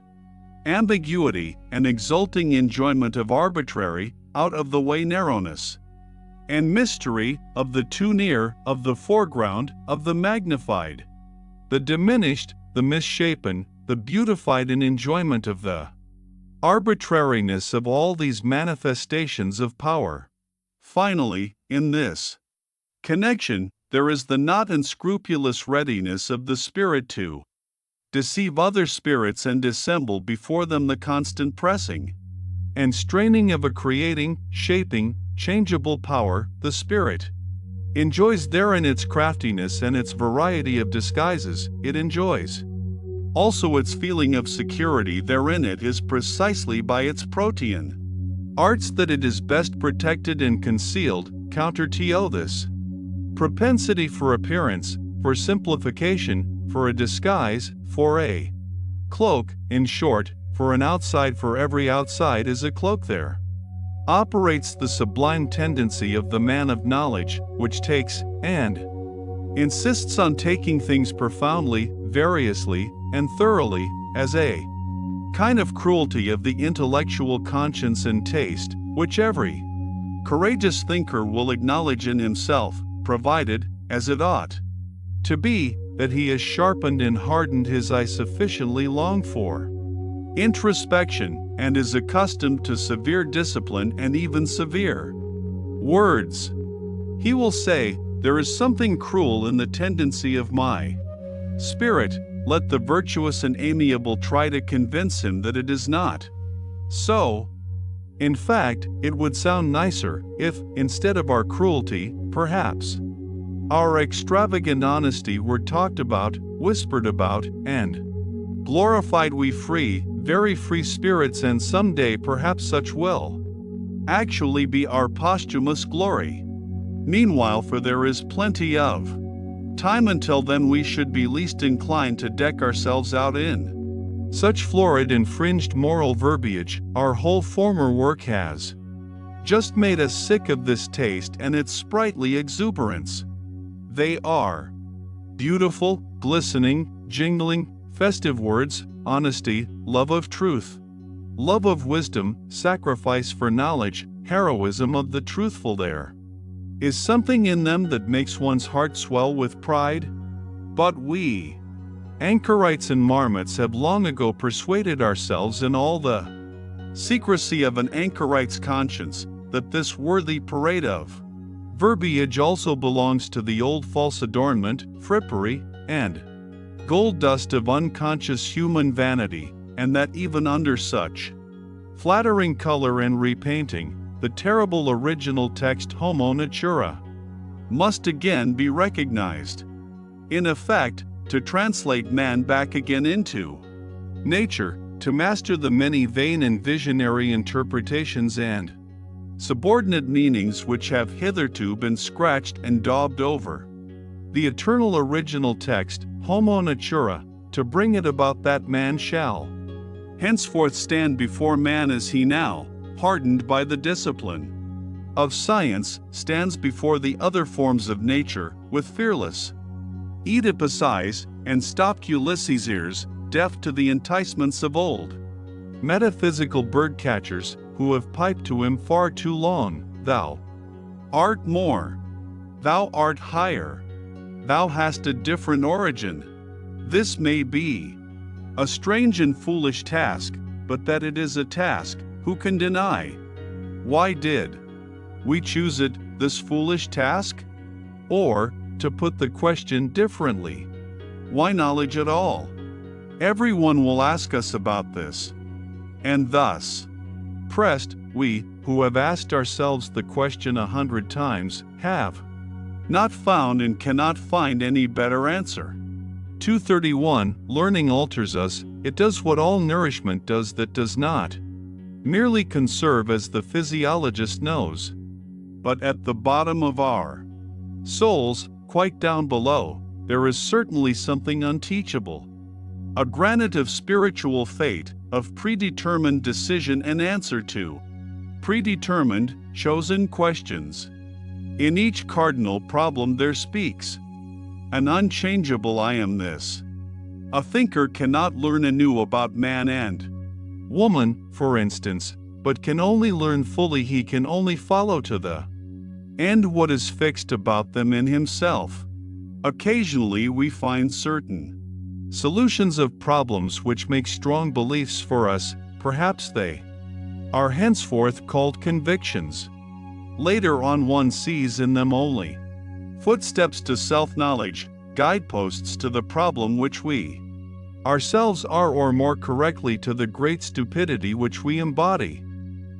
ambiguity, an exulting enjoyment of arbitrary, out-of-the-way narrowness and mystery, of the too near, of the foreground, of the magnified, the diminished, the misshapen, the beautified, in enjoyment of the arbitrariness of all these manifestations of power. Finally, in this connection, there is the not unscrupulous readiness of the spirit to deceive other spirits and dissemble before them the constant pressing and straining of a creating, shaping, changeable power. The spirit enjoys therein its craftiness and its variety of disguises. It enjoys also its feeling of security therein. It is precisely by its protean arts that it is best protected and concealed. Counter to this propensity for appearance, for simplification, for a disguise, for a cloak, in short, for an outside, for every outside is a cloak, there operates the sublime tendency of the man of knowledge, which takes, and insists on taking things profoundly, variously, and thoroughly, as a kind of cruelty of the intellectual conscience and taste, which every courageous thinker will acknowledge in himself, provided, as it ought to be, that he has sharpened and hardened his eye sufficiently long for introspection, and is accustomed to severe discipline and even severe words. He will say, "There is something cruel in the tendency of my spirit." Let the virtuous and amiable try to convince him that it is not so. In fact, it would sound nicer if, instead of our cruelty, perhaps our extravagant honesty were talked about, whispered about, and glorified. We free, very free spirits, and someday perhaps such will actually be our posthumous glory. Meanwhile, for there is plenty of time until then, we should be least inclined to deck ourselves out in such florid and fringed moral verbiage. Our whole former work has just made us sick of this taste and its sprightly exuberance. They are beautiful, glistening, jingling, festive words, honesty, love of truth, love of wisdom, sacrifice for knowledge, heroism of the truthful. There is something in them that makes one's heart swell with pride. But we anchorites and marmots have long ago persuaded ourselves in all the secrecy of an anchorite's conscience that this worthy parade of verbiage also belongs to the old false adornment, frippery, and gold dust of unconscious human vanity, and that even under such flattering color and repainting, the terrible original text homo natura must again be recognized. In effect, to translate man back again into nature, to master the many vain and visionary interpretations and subordinate meanings which have hitherto been scratched and daubed over the eternal original text, homo natura, to bring it about that man shall henceforth stand before man as he now, hardened by the discipline of science, stands before the other forms of nature, with fearless Oedipus' eyes, and stopped Ulysses' ears, deaf to the enticements of old. Metaphysical bird-catchers, who have piped to him far too long, thou art more. Thou art higher. Thou hast a different origin. This may be a strange and foolish task, but that it is a task, who can deny? Why did we choose it, this foolish task? Or, to put the question differently, why knowledge at all? Everyone will ask us about this. And thus, pressed, we, who have asked ourselves the question 100 times, have not found and cannot find any better answer. 231. Learning alters us, it does what all nourishment does that does not merely conserve, as the physiologist knows. But at the bottom of our souls, quite down below, there is certainly something unteachable. A granite of spiritual fate, of predetermined decision and answer to predetermined, chosen questions. In each cardinal problem there speaks an unchangeable I am this. A thinker cannot learn anew about man and woman, for instance, but can only learn fully, he can only follow to the end what is fixed about them in himself. Occasionally we find certain solutions of problems which make strong beliefs for us, perhaps they are henceforth called convictions. Later on one sees in them only footsteps to self-knowledge, guideposts to the problem which we ourselves are, or more correctly to the great stupidity which we embody.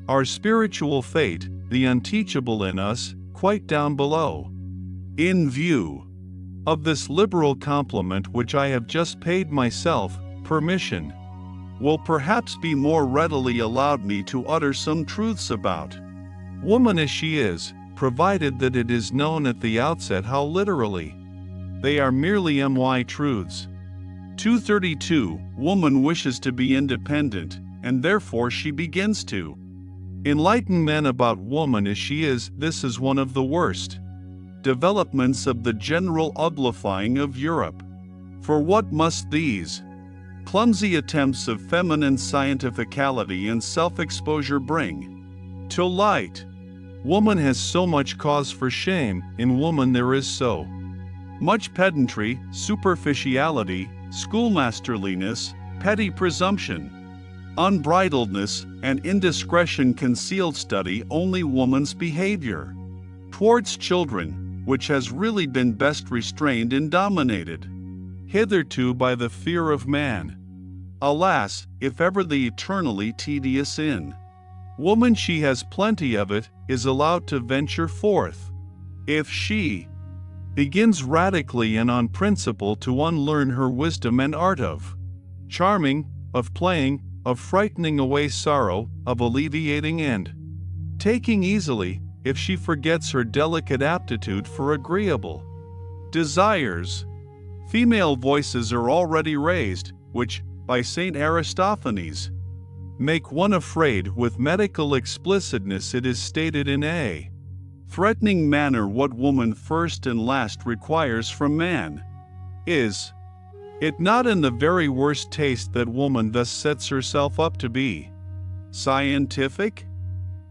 Our spiritual fate, the unteachable in us, quite down below. In view of this liberal compliment which I have just paid myself, permission will perhaps be more readily allowed me to utter some truths about woman as she is, provided that it is known at the outset how literally they are merely truths. 232. Woman wishes to be independent, and therefore she begins to enlighten men about woman as she is. This is one of the worst developments of the general uglifying of Europe. For what must these clumsy attempts of feminine scientificality and self-exposure bring to light? Woman has so much cause for shame. In woman there is so much pedantry, superficiality, schoolmasterliness, petty presumption, unbridledness, and indiscretion. Concealed study only woman's behavior towards children, which has really been best restrained and dominated hitherto by the fear of man. Alas, if ever the eternally tedious in woman, she has plenty of it, is allowed to venture forth. If she begins radically and on principle to unlearn her wisdom and art of charming, of playing, of frightening away sorrow, of alleviating and taking easily, if she forgets her delicate aptitude for agreeable desires, female voices are already raised, which, by St. Aristophanes, make one afraid. With medical explicitness it is stated in a threatening manner what woman first and last requires from man. Is it not in the very worst taste that woman thus sets herself up to be scientific?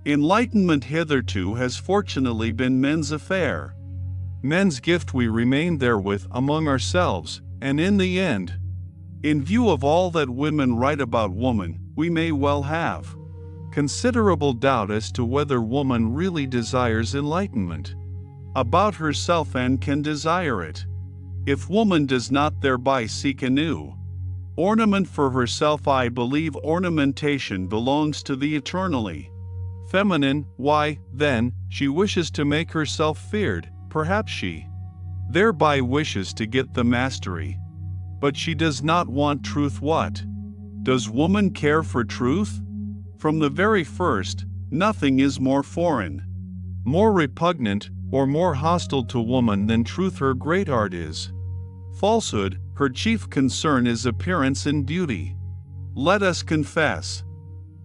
Enlightenment hitherto has fortunately been men's affair. Men's gift we remain therewith among ourselves, and in the end, in view of all that women write about woman, we may well have considerable doubt as to whether woman really desires enlightenment about herself and can desire it. If woman does not thereby seek a new ornament for herself, I believe ornamentation belongs to the eternally feminine. Why, then, she wishes to make herself feared. Perhaps she thereby wishes to get the mastery. But she does not want truth. What does woman care for truth? From the very first, nothing is more foreign, more repugnant, or more hostile to woman than truth. Her great art is falsehood. Her chief concern is appearance and beauty. Let us confess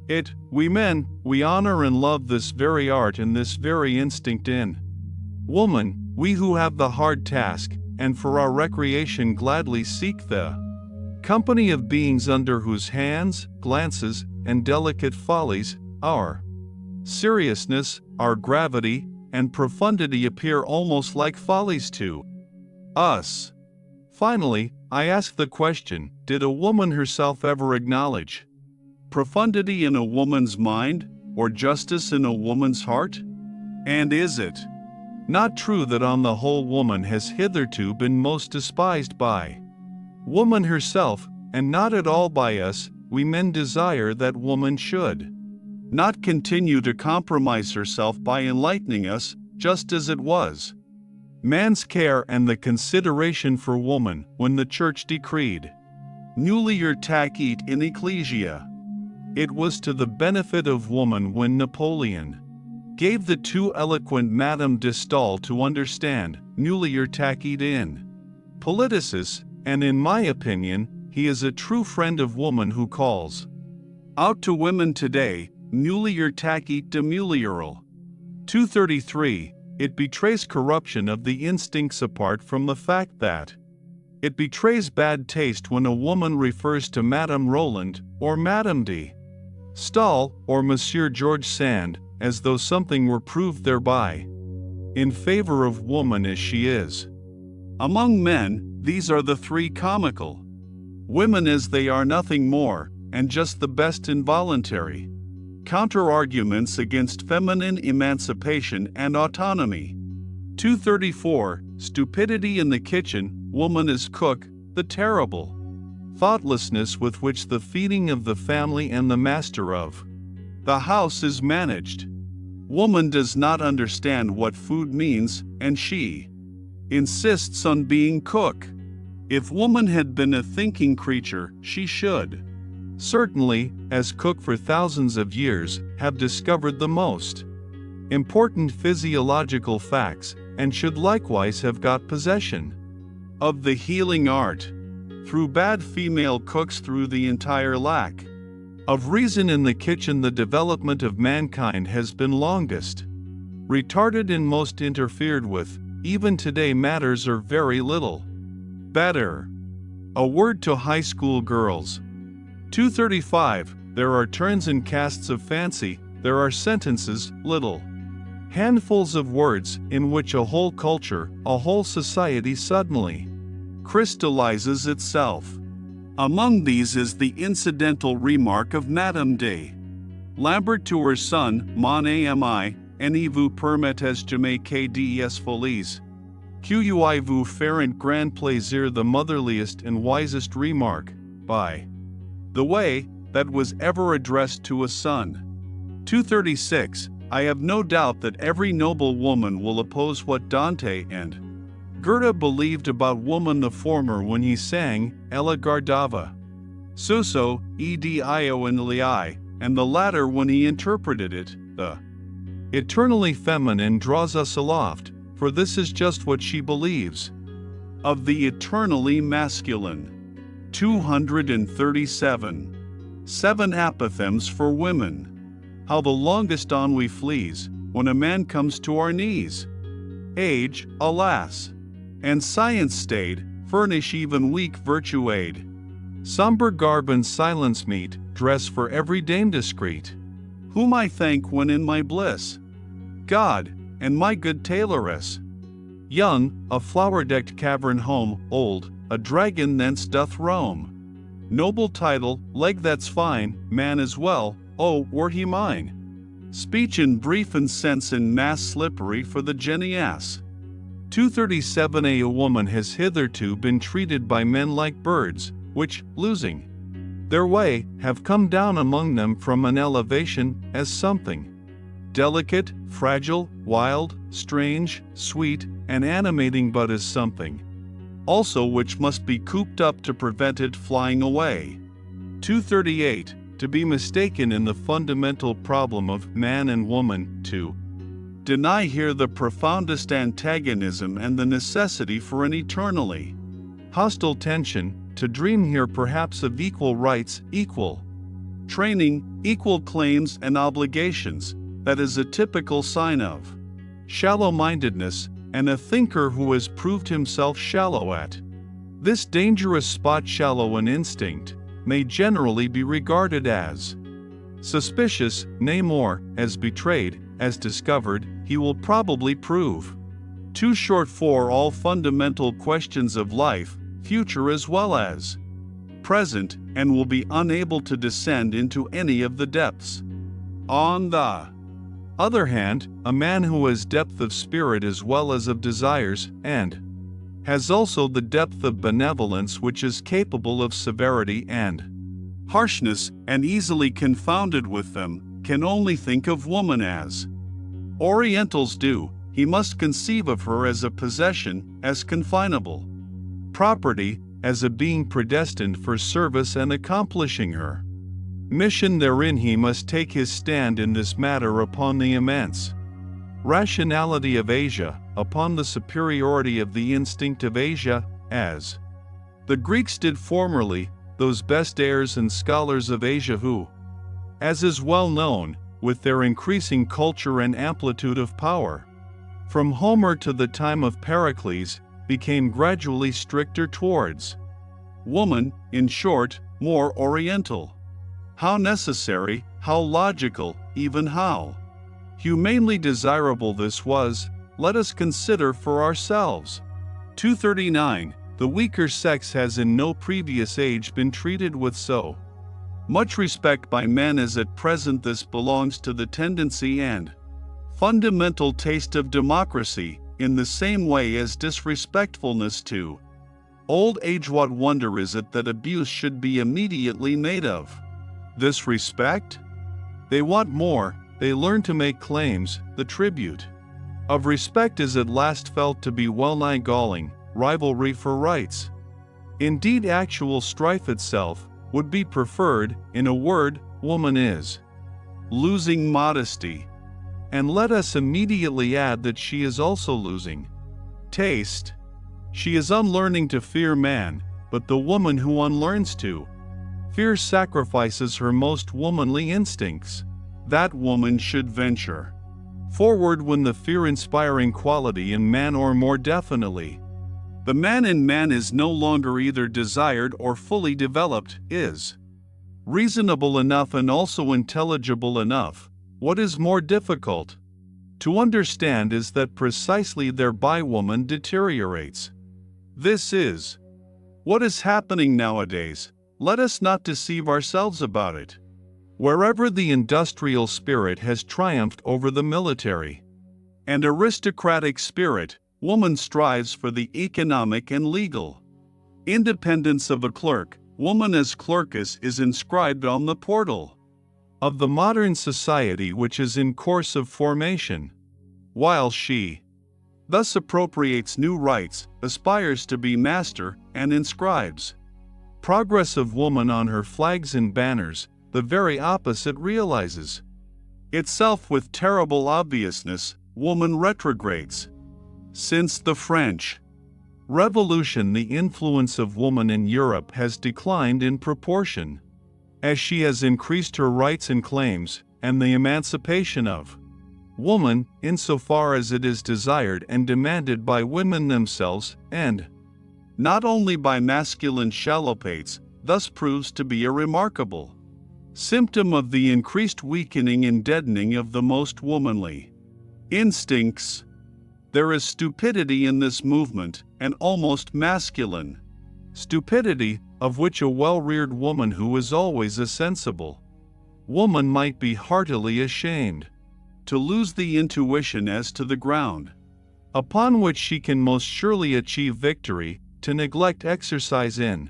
it. We men, we honor and love this very art and this very instinct in woman, we who have the hard task, and for our recreation gladly seek the company of beings under whose hands, glances, and delicate follies, our seriousness, our gravity, and profundity appear almost like follies to us. Finally, I ask the question, did a woman herself ever acknowledge profundity in a woman's mind, or justice in a woman's heart? And is it not true that on the whole woman has hitherto been most despised by woman herself, and not at all by us? We men desire that woman should not continue to compromise herself by enlightening us, just as it was man's care and the consideration for woman when the Church decreed nullior tacit in ecclesia. It was to the benefit of woman when Napoleon gave the too eloquent Madame de Staël to understand nullior tacit in politicis, and in my opinion, he is a true friend of woman who calls out to women today, nullior tacit de mulieral. 233. It betrays corruption of the instincts apart from the fact that it betrays bad taste when a woman refers to Madame Roland, or Madame de Staël, or Monsieur George Sand, as though something were proved thereby in favor of woman as she is. Among men, these are the three comical women as they are nothing more, and just the best involuntary counter-arguments against feminine emancipation and autonomy. 234. Stupidity in the kitchen, woman as cook, the terrible thoughtlessness with which the feeding of the family and the master of the house is managed. Woman does not understand what food means, and she insists on being cook. If woman had been a thinking creature, she should certainly, as cook for thousands of years, have discovered the most important physiological facts, and should likewise have got possession of the healing art. Through bad female cooks, through the entire lack of reason in the kitchen, the development of mankind has been longest retarded and most interfered with. Even today matters are very little better. A word to high school girls. 235. There are turns and casts of fancy, there are sentences, little handfuls of words, in which a whole culture, a whole society suddenly crystallizes itself. Among these is the incidental remark of Madame de Lambert to her son, Mon ami, ne vous permettez jamais que des folies. Qui vous feront grand plaisir, the motherliest and wisest remark, by the way, that was ever addressed to a son. 236. I have no doubt that every noble woman will oppose what Dante and Goethe believed about woman, the former when he sang Ella guardava Suso, Dio in Lei, and the latter when he interpreted it, the eternally feminine draws us aloft, for this is just what she believes of the eternally masculine. 237. 7 apothegms for women. How the longest on we flees, when a man comes to our knees. Age, alas, and science stayed, furnish even weak virtue aid. Somber garb and silence meet, dress for every dame discreet. Whom I thank when in my bliss, God, and my good tailoress. Young, a flower-decked cavern home, old, a dragon thence doth roam. Noble title, leg that's fine, man as well, oh, were he mine. Speech in brief and sense in mass slippery for the genius. 237. A woman has hitherto been treated by men like birds, which, losing their way, have come down among them from an elevation, as something delicate, fragile, wild, strange, sweet, and animating, but as something also which must be cooped up to prevent it flying away. 238. To be mistaken in the fundamental problem of man and woman, to deny here the profoundest antagonism and the necessity for an eternally hostile tension, to dream here perhaps of equal rights, equal training, equal claims and obligations, that is a typical sign of shallow-mindedness, and a thinker who has proved himself shallow at this dangerous spot. Shallow in instinct may generally be regarded as suspicious, nay more, as betrayed, as discovered, he will probably prove too short for all fundamental questions of life, future as well as present, and will be unable to descend into any of the depths. On the other hand, a man who has depth of spirit as well as of desires, and has also the depth of benevolence which is capable of severity and harshness, and easily confounded with them, can only think of woman as Orientals do. He must conceive of her as a possession, as confinable property, as a being predestined for service and accomplishing her mission therein. He must take his stand in this matter upon the immense rationality of Asia, upon the superiority of the instinct of Asia, as the Greeks did formerly, those best heirs and scholars of Asia who, as is well known, with their increasing culture and amplitude of power, from Homer to the time of Pericles, became gradually stricter towards woman, in short, more oriental. How necessary, how logical, even how humanely desirable this was, let us consider for ourselves. 239. The weaker sex has in no previous age been treated with so much respect by men as at present. This belongs to the tendency and fundamental taste of democracy, in the same way as disrespectfulness to old age. What wonder is it that abuse should be immediately made of this respect? They want more, they learn to make claims. The tribute of respect is at last felt to be well-nigh galling, rivalry for rights. Indeed, actual strife itself would be preferred. In a word, woman is losing modesty. And let us immediately add that she is also losing taste. She is unlearning to fear man, but the woman who unlearns to fear sacrifices her most womanly instincts. That woman should venture forward when the fear-inspiring quality in man, or more definitely, the man in man, is no longer either desired or fully developed, is reasonable enough and also intelligible enough. What is more difficult to understand is that precisely thereby woman deteriorates. This is what is happening nowadays. Let us not deceive ourselves about it. Wherever the industrial spirit has triumphed over the military and aristocratic spirit, woman strives for the economic and legal independence of a clerk. Woman as clerkess is inscribed on the portal of the modern society which is in course of formation, while she thus appropriates new rights, aspires to be master, and inscribes progress of woman on her flags and banners. The very opposite realizes itself with terrible obviousness. Woman retrogrades. Since the French Revolution, the influence of woman in Europe has declined in proportion as she has increased her rights and claims, and the emancipation of woman, insofar as it is desired and demanded by women themselves, and not only by masculine shallopates, thus proves to be a remarkable symptom of the increased weakening and deadening of the most womanly instincts. There is stupidity in this movement, an almost masculine stupidity, of which a well-reared woman who is always a sensible woman might be heartily ashamed. To lose the intuition as to the ground upon which she can most surely achieve victory, to neglect exercise in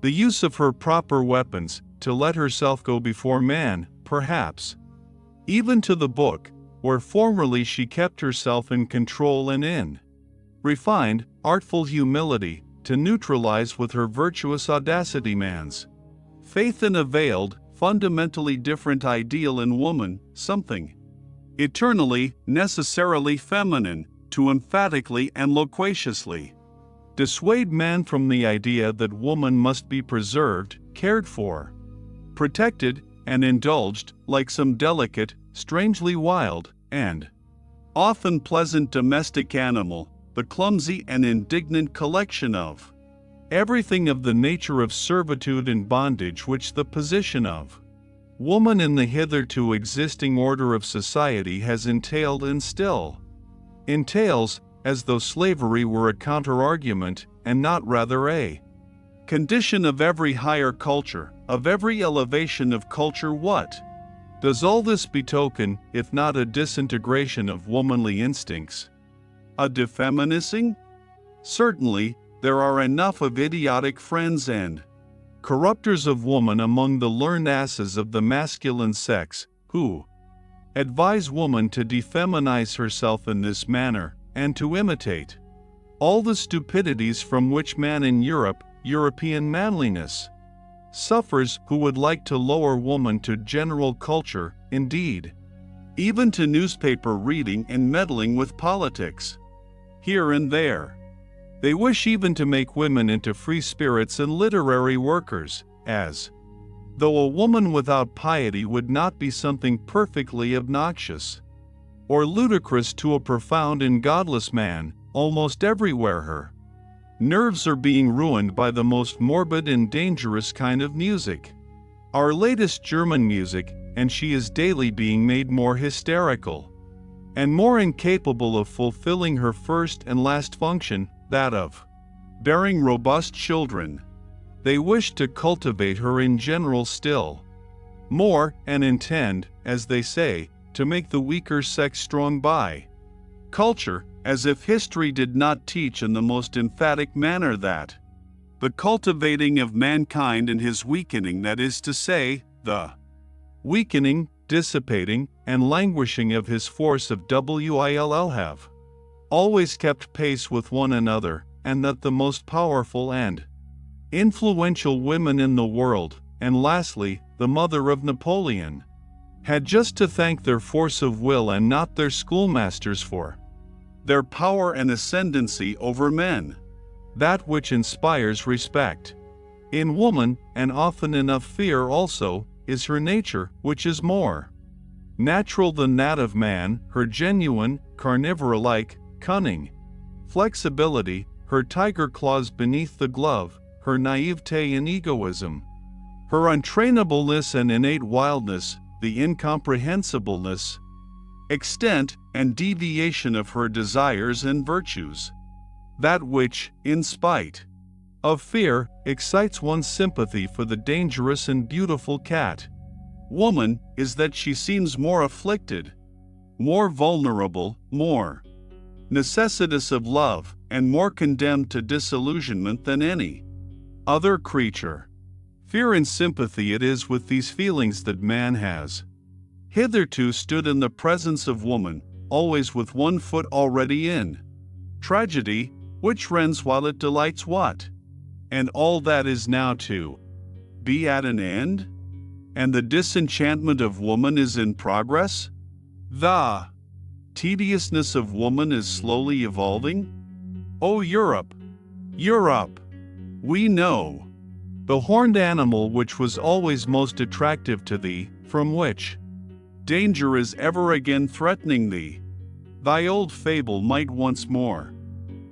the use of her proper weapons, to let herself go before man, perhaps even to the book, where formerly she kept herself in control and in refined, artful humility, to neutralize with her virtuous audacity man's faith in a veiled, fundamentally different ideal in woman, something eternally, necessarily feminine, to emphatically and loquaciously dissuade man from the idea that woman must be preserved, cared for, protected, and indulged, like some delicate, strangely wild, and often pleasant domestic animal, the clumsy and indignant collection of everything of the nature of servitude and bondage which the position of woman in the hitherto existing order of society has entailed and still entails, as though slavery were a counter-argument, and not rather a condition of every higher culture, of every elevation of culture. What does all this betoken, if not a disintegration of womanly instincts? A defeminising? Certainly, there are enough of idiotic friends and corrupters of woman among the learned asses of the masculine sex, who advise woman to defeminize herself in this manner, and to imitate all the stupidities from which man in European manliness, suffers, who would like to lower woman to general culture, indeed, even to newspaper reading and meddling with politics, here and there. They wish even to make women into free spirits and literary workers, as though a woman without piety would not be something perfectly obnoxious or ludicrous to a profound and godless man. Almost everywhere her nerves are being ruined by the most morbid and dangerous kind of music, our latest German music, and she is daily being made more hysterical and more incapable of fulfilling her first and last function, that of bearing robust children. They wish to cultivate her in general still more, and intend, as they say, to make the weaker sex strong by culture, as if history did not teach in the most emphatic manner that the cultivating of mankind and his weakening, that is to say, the weakening, dissipating, and languishing of his force of will have always kept pace with one another, and that the most powerful and influential women in the world, and lastly, the mother of Napoleon, had just to thank their force of will and not their schoolmasters for their power and ascendancy over men. That which inspires respect in woman, and often enough fear also, is her nature, which is more natural than that of man, her genuine, carnivora-like cunning, flexibility, her tiger claws beneath the glove, her naivete and egoism, her untrainableness and innate wildness, the incomprehensibleness, extent, and deviation of her desires and virtues. That which, in spite of fear, excites one's sympathy for the dangerous and beautiful cat woman, is that she seems more afflicted, more vulnerable, more necessitous of love, and more condemned to disillusionment than any other creature. Fear and sympathy it is with these feelings that man has hitherto stood in the presence of woman, always with one foot already in tragedy, which rends while it delights. What? And all that is now to be at an end? And the disenchantment of woman is in progress? The tediousness of woman is slowly evolving? O Europe! Europe! We know the horned animal which was always most attractive to thee, from which danger is ever again threatening thee. Thy old fable might once more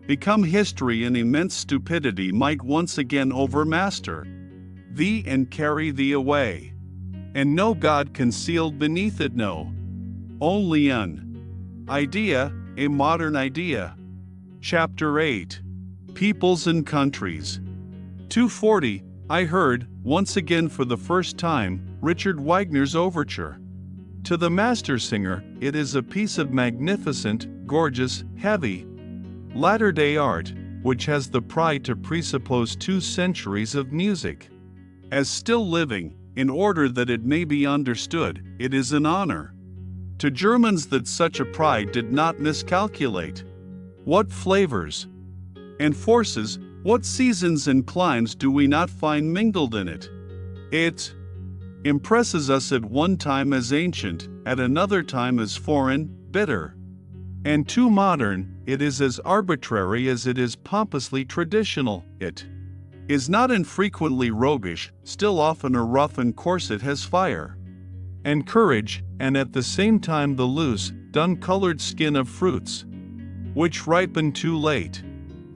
become history, and immense stupidity might once again overmaster thee and carry thee away. And no God concealed beneath it, no, only an idea, a modern idea. Chapter 8. Peoples and Countries. 240. I heard, once again for the first time, Richard Wagner's overture to the Master Singer. It is a piece of magnificent, gorgeous, heavy, latter-day art, which has the pride to presuppose 2 centuries of music as still living, in order that it may be understood. It is an honor to Germans that such a pride did not miscalculate. What flavors and forces, what seasons and climes do we not find mingled in it? It impresses us at one time as ancient, at another time as foreign, bitter, and too modern. It is as arbitrary as it is pompously traditional. It is not infrequently roguish, still oftener rough and coarse. It has fire and courage, and at the same time the loose, dun-colored skin of fruits, which ripen too late.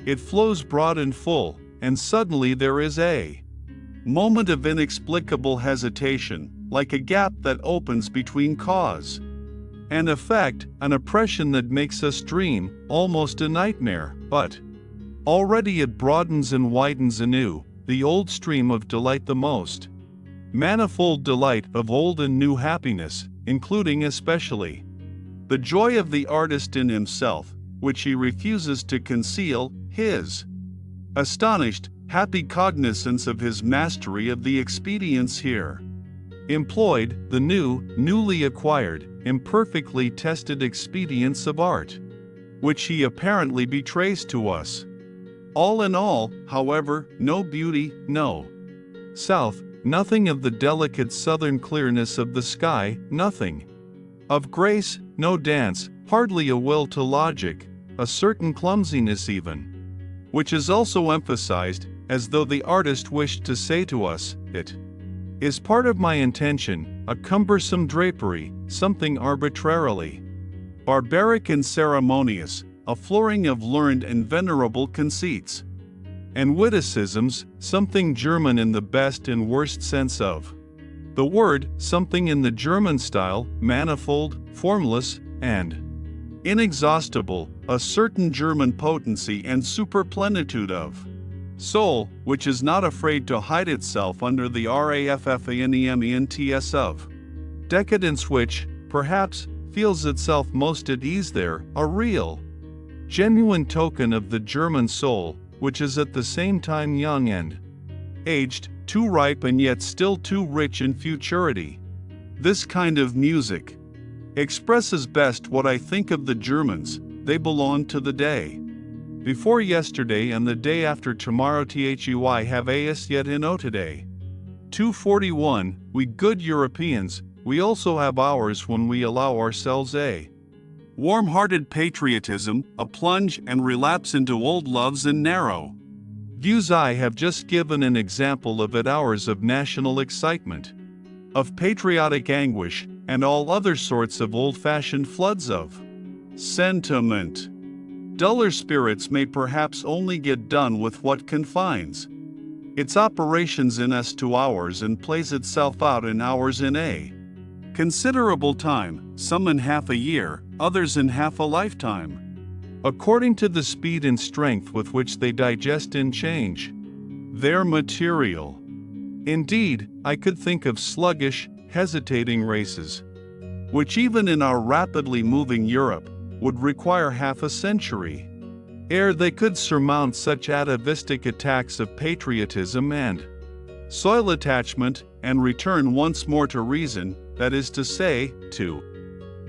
It flows broad and full, and suddenly there is a moment of inexplicable hesitation, like a gap that opens between cause and effect, an oppression that makes us dream, almost a nightmare, but already it broadens and widens anew, the old stream of delight, the most manifold delight of old and new happiness, including especially the joy of the artist in himself, which he refuses to conceal, his astonished, happy cognizance of his mastery of the expedients here employed, the newly acquired, imperfectly tested expedients of art, which he apparently betrays to us. All in all, however, no beauty, no south, nothing of the delicate southern clearness of the sky, nothing of grace, no dance, hardly a will to logic, a certain clumsiness even, which is also emphasized, as though the artist wished to say to us, it is part of my intention, a cumbersome drapery, something arbitrarily barbaric and ceremonious, a flooring of learned and venerable conceits and witticisms, something German in the best and worst sense of the word, something in the German style, manifold, formless, and inexhaustible, a certain German potency and superplenitude of soul, which is not afraid to hide itself under the rafflenements of decadence, which, perhaps, feels itself most at ease there, a real, genuine token of the German soul, which is at the same time young and aged, too ripe and yet still too rich in futurity. This kind of music expresses best what I think of the Germans. They belong to the day before yesterday and the day after tomorrow. Thui have as yet in today. 241, we good Europeans, we also have ours when we allow ourselves a warm-hearted patriotism, a plunge and relapse into old loves and narrow views. I have just given an example of it, hours of national excitement, of patriotic anguish, and all other sorts of old-fashioned floods of sentiment. Duller spirits may perhaps only get done with what confines its operations in us to hours and plays itself out in hours in a considerable time, some in half a year, others in half a lifetime, according to the speed and strength with which they digest and change their material. Indeed, I could think of sluggish, hesitating races, which even in our rapidly moving Europe would require half a century ere they could surmount such atavistic attacks of patriotism and soil attachment, and return once more to reason, that is to say, to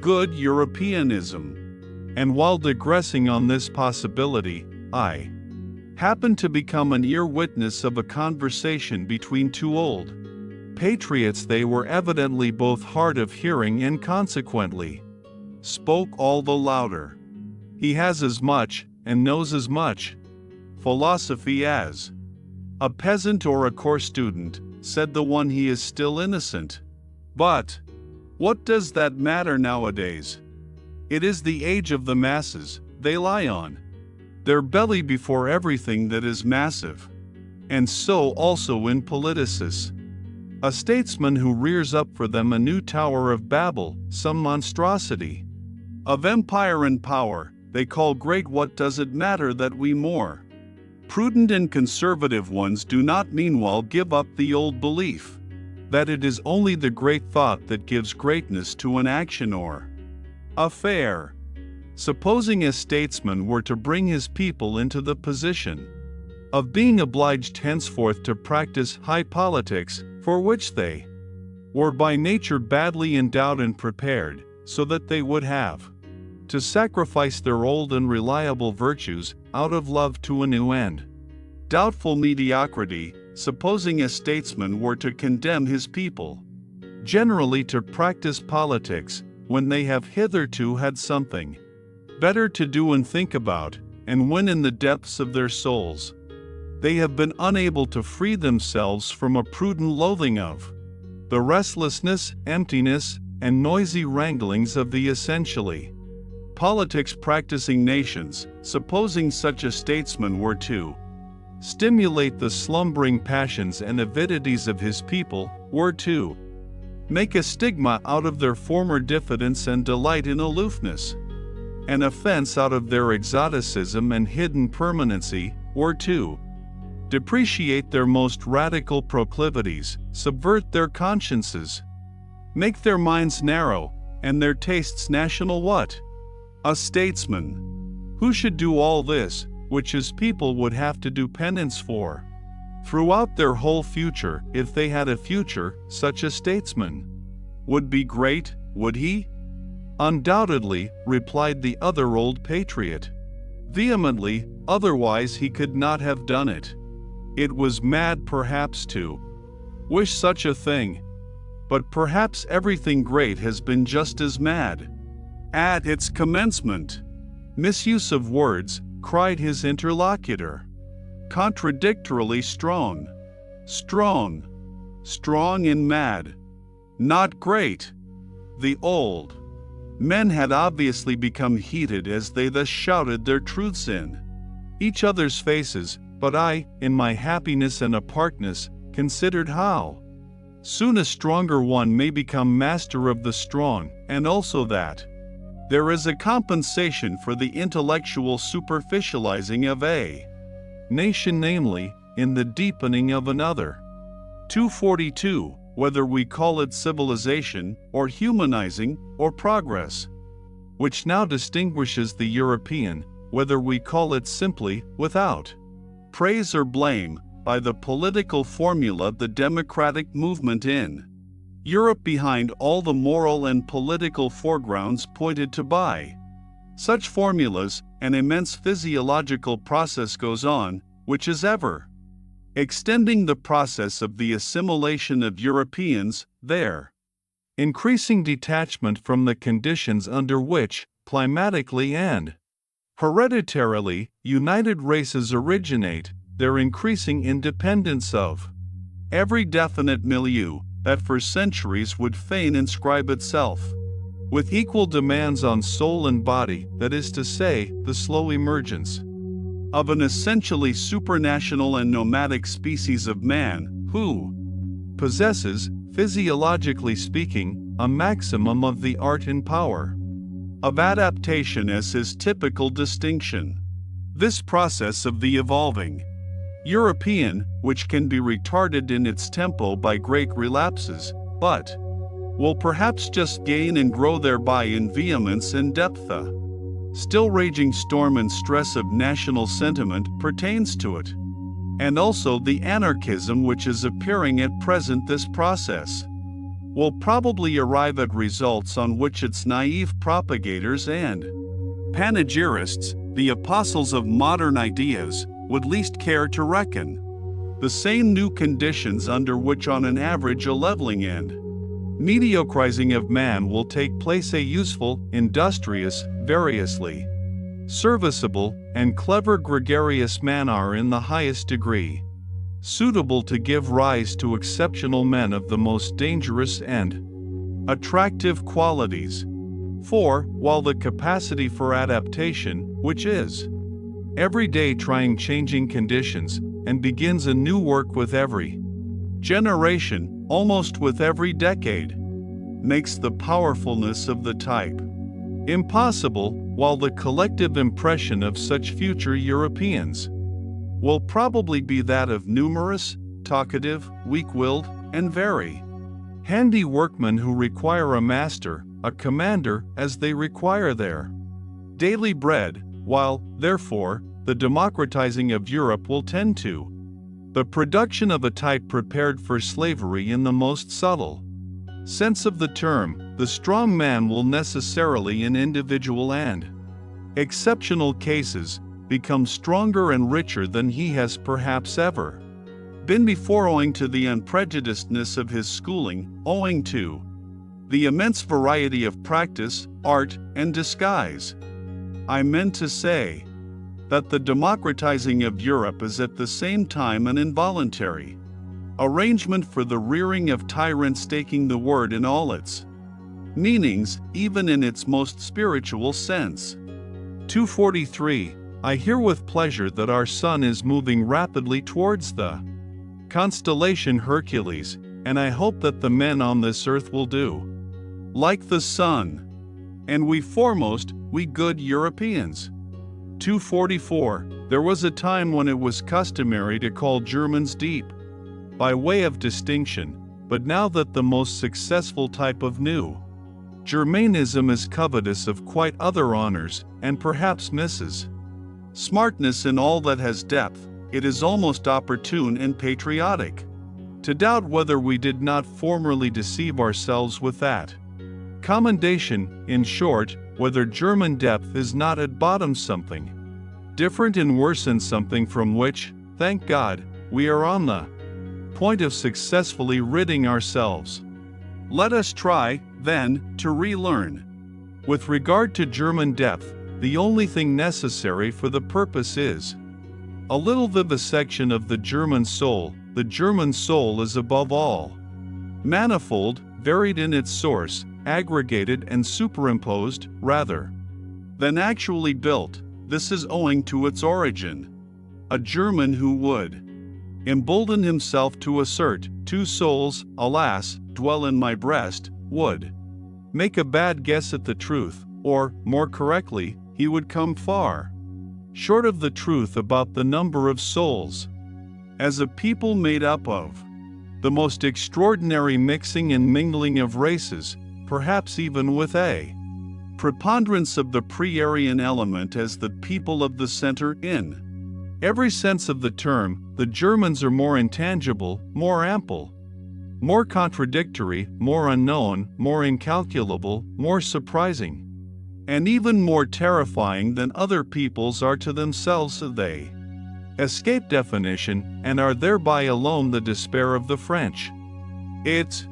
good Europeanism. And while digressing on this possibility, I happened to become an ear witness of a conversation between two old patriots. They were evidently both hard of hearing and consequently spoke all the louder. He has as much, and knows as much, philosophy as a peasant or a coarse student, said the one. He is still innocent. But what does that matter nowadays? It is the age of the masses. They lie on their belly before everything that is massive. And so also in politicis. A statesman who rears up for them a new Tower of Babel, some monstrosity of empire and power, they call great. What does it matter that we more prudent and conservative ones do not meanwhile give up the old belief that it is only the great thought that gives greatness to an action or affair? Supposing a statesman were to bring his people into the position of being obliged henceforth to practice high politics, for which they were by nature badly endowed and prepared, so that they would have to sacrifice their old and reliable virtues out of love to a new and doubtful mediocrity, supposing a statesman were to condemn his people generally to practice politics, when they have hitherto had something better to do and think about, and when in the depths of their souls they have been unable to free themselves from a prudent loathing of the restlessness, emptiness, and noisy wranglings of the essentially politics practicing nations, supposing such a statesman were to stimulate the slumbering passions and avidities of his people, were to make a stigma out of their former diffidence and delight in aloofness, an offense out of their exoticism and hidden permanency, were to depreciate their most radical proclivities, subvert their consciences, make their minds narrow, and their tastes national what? A statesman who should do all this, which his people would have to do penance for throughout their whole future, if they had a future, such a statesman would be great, would he? Undoubtedly, replied the other old patriot vehemently, otherwise he could not have done it. It was mad perhaps to wish such a thing, but perhaps everything great has been just as mad at its commencement. Misuse of words, cried his interlocutor. Contradictorily strong. Strong and mad. Not great. The old men had obviously become heated as they thus shouted their truths in each other's faces, but I, in my happiness and apartness, considered how soon a stronger one may become master of the strong, and also that there is a compensation for the intellectual superficializing of a nation, namely, in the deepening of another. 242. Whether we call it civilization, or humanizing, or progress, which now distinguishes the European, whether we call it simply, without praise or blame, by the political formula the democratic movement in Europe behind all the moral and political foregrounds pointed to by such formulas, an immense physiological process goes on, which is ever extending the process of the assimilation of Europeans, their increasing detachment from the conditions under which, climatically and hereditarily, united races originate, their increasing independence of every definite milieu that for centuries would fain inscribe itself with equal demands on soul and body, that is to say, the slow emergence of an essentially supranational and nomadic species of man, who possesses, physiologically speaking, a maximum of the art and power of adaptation as his typical distinction. This process of the evolving European, which can be retarded in its tempo by great relapses, but will perhaps just gain and grow thereby in vehemence and depth. Still raging storm and stress of national sentiment pertains to it, and also the anarchism which is appearing at present. This process will probably arrive at results on which its naive propagators and panegyrists, the apostles of modern ideas, would least care to reckon. The same new conditions under which on an average a leveling and mediocrizing of man will take place. A useful, industrious, variously serviceable, and clever gregarious man are in the highest degree suitable to give rise to exceptional men of the most dangerous and attractive qualities. For, while the capacity for adaptation, which is every day trying changing conditions, and begins a new work with every generation, almost with every decade, makes the powerfulness of the type impossible, while the collective impression of such future Europeans will probably be that of numerous, talkative, weak-willed, and very handy workmen who require a master, a commander, as they require their daily bread, while, therefore, the democratizing of Europe will tend to the production of a type prepared for slavery in the most subtle sense of the term. The strong man will necessarily, in individual and exceptional cases, become stronger and richer than he has perhaps ever been before, owing to the unprejudicedness of his schooling, owing to the immense variety of practice, art, and disguise. I meant to say that the democratizing of Europe is at the same time an involuntary, arrangement for the rearing of tyrants, taking the word in all its meanings, even in its most spiritual sense. 243. I hear with pleasure that our sun is moving rapidly towards the constellation Hercules, and I hope that the men on this earth will do like the sun, and we foremost, we good Europeans. 244. There was a time when it was customary to call Germans deep, by way of distinction, but now that the most successful type of new Germanism is covetous of quite other honors, and perhaps misses smartness in all that has depth, it is almost opportune and patriotic to doubt whether we did not formerly deceive ourselves with that commendation, in short, whether German depth is not at bottom something different and worse, and something from which, thank God, we are on the point of successfully ridding ourselves. Let us try, then, to relearn. With regard to German depth, the only thing necessary for the purpose is a little vivisection of the German soul. The German soul is above all manifold, varied in its source, aggregated and superimposed, rather than actually built. This is owing to its origin. A German who would embolden himself to assert, two souls, alas, dwell in my breast, would make a bad guess at the truth, or, more correctly, he would come far short of the truth about the number of souls. As a people made up of the most extraordinary mixing and mingling of races, perhaps even with a preponderance of the pre-Aryan element as the people of the center, in every sense of the term, the Germans are more intangible, more ample, more contradictory, more unknown, more incalculable, more surprising, and even more terrifying than other peoples are to themselves. They escape definition, and are thereby alone the despair of the French. It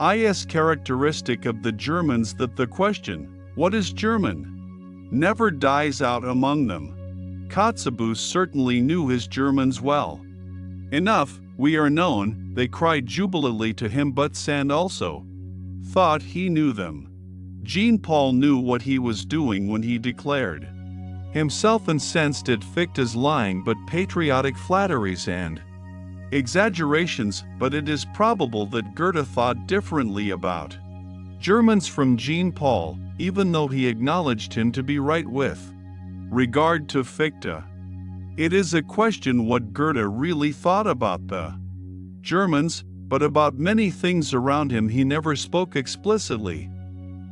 is characteristic of the Germans that the question, what is German, never dies out among them. Kotzebue certainly knew his Germans well enough, we are known, they cried jubilantly to him, but Sand also thought he knew them. Jean-Paul knew what he was doing when he declared himself incensed at Fichte's lying but patriotic flatteries and exaggerations, but it is probable that Goethe thought differently about Germans from Jean-Paul, even though he acknowledged him to be right with regard to Fichte. It is a question what Goethe really thought about the Germans, but about many things around him he never spoke explicitly.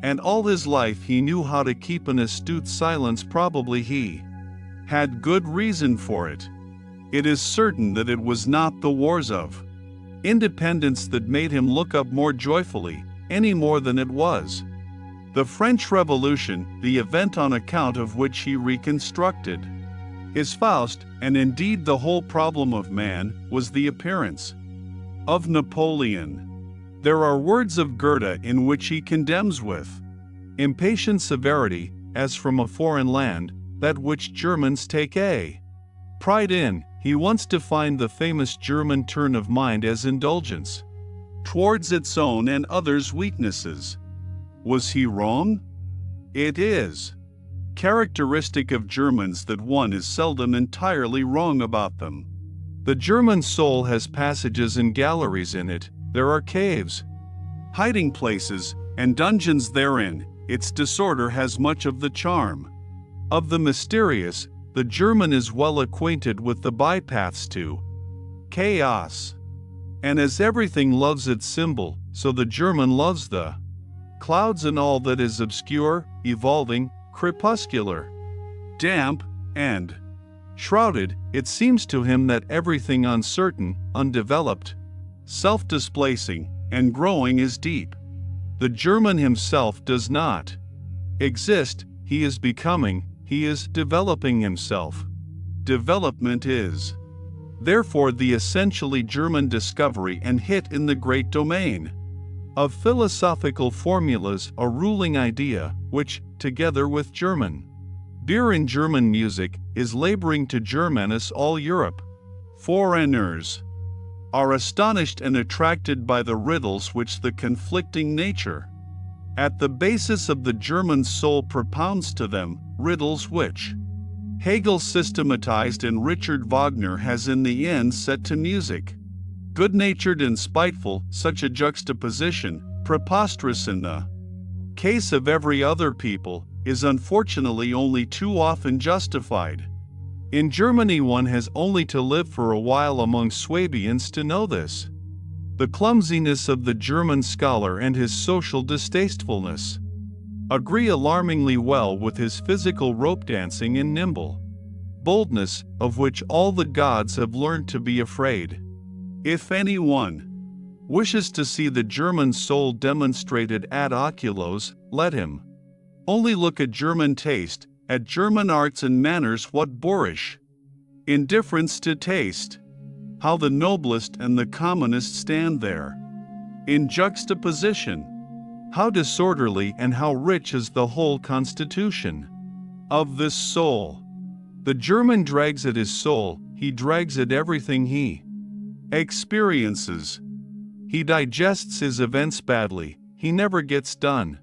And all his life he knew how to keep an astute silence. Probably he had good reason for it. It is certain that it was not the wars of independence that made him look up more joyfully, any more than it was the French Revolution, the event on account of which he reconstructed his Faust, and indeed the whole problem of man, was the appearance of Napoleon. There are words of Goethe in which he condemns with impatient severity, as from a foreign land, that which Germans take a pride in. He once defined the famous German turn of mind as indulgence towards its own and others' weaknesses. Was he wrong? It is characteristic of Germans that one is seldom entirely wrong about them. The German soul has passages and galleries in it. There are caves, hiding places, and dungeons therein. Its disorder has much of the charm of the mysterious. The German is well acquainted with the bypaths to chaos. And as everything loves its symbol, so the German loves the clouds and all that is obscure, evolving, crepuscular, damp, and shrouded. It seems to him that everything uncertain, undeveloped, self-displacing, and growing is deep. The German himself does not exist, he is becoming, he is developing himself. Development is, therefore, the essentially German discovery and hit in the great domain of philosophical formulas, a ruling idea, which, together with German beer and German music, is laboring to Germanize all Europe. Foreigners are astonished and attracted by the riddles which the conflicting nature at the basis of the German soul propounds to them, riddles which Hegel systematized and Richard Wagner has in the end set to music. Good-natured and spiteful, such a juxtaposition, preposterous in the case of every other people, is unfortunately only too often justified. In Germany one has only to live for a while among Swabians to know this. The clumsiness of the German scholar and his social distastefulness agree alarmingly well with his physical rope dancing and nimble boldness, of which all the gods have learned to be afraid. If anyone wishes to see the German soul demonstrated ad oculos, let him only look at German taste, at German arts and manners. What boorish indifference to taste! How the noblest and the commonest stand there in juxtaposition! How disorderly and how rich is the whole constitution of this soul! The German drags at his soul, he drags at everything he experiences. He digests his events badly, he never gets done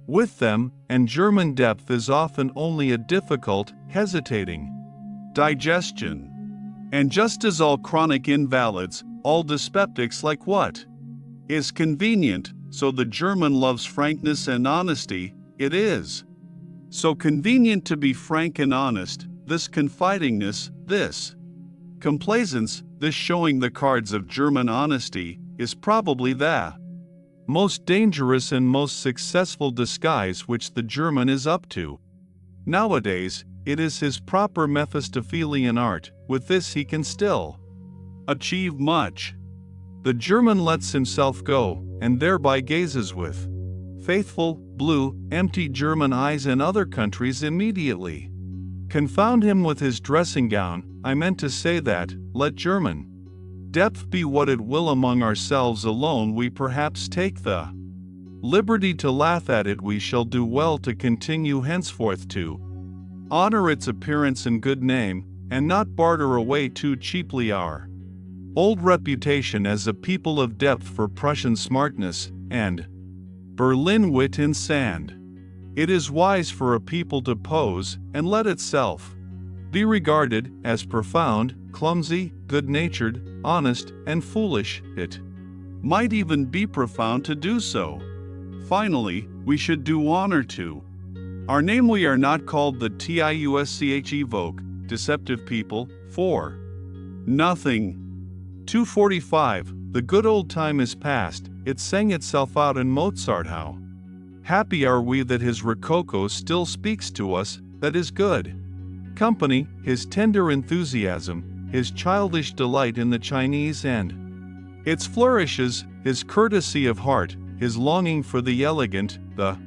with them, and German depth is often only a difficult, hesitating digestion. And just as all chronic invalids, all dyspeptics like what is convenient, so the German loves frankness and honesty. It is so convenient to be frank and honest, this confidingness, this complaisance, this showing the cards of German honesty, is probably the most dangerous and most successful disguise which the German is up to. Nowadays, it is his proper Mephistophelian art. With this he can still achieve much. The German lets himself go, and thereby gazes with faithful, blue, empty German eyes in other countries immediately confound him with his dressing gown. I meant to say that, let German depth be what it will, among ourselves alone we perhaps take the liberty to laugh at it. We shall do well to continue henceforth to honor its appearance and good name, and not barter away too cheaply our old reputation as a people of depth for Prussian smartness and Berlin wit in sand. It is wise for a people to pose and let itself be regarded as profound, clumsy, good-natured, honest, and foolish. It might even be profound to do so. Finally, we should do honor to our name. We are not called the TIUSCH evoke, deceptive people, for nothing. 245, the good old time is past, it sang itself out in Mozart. How happy are we that his Rococo still speaks to us, that is good company, his tender enthusiasm, his childish delight in the Chinese and its flourishes, his courtesy of heart, his longing for the elegant, the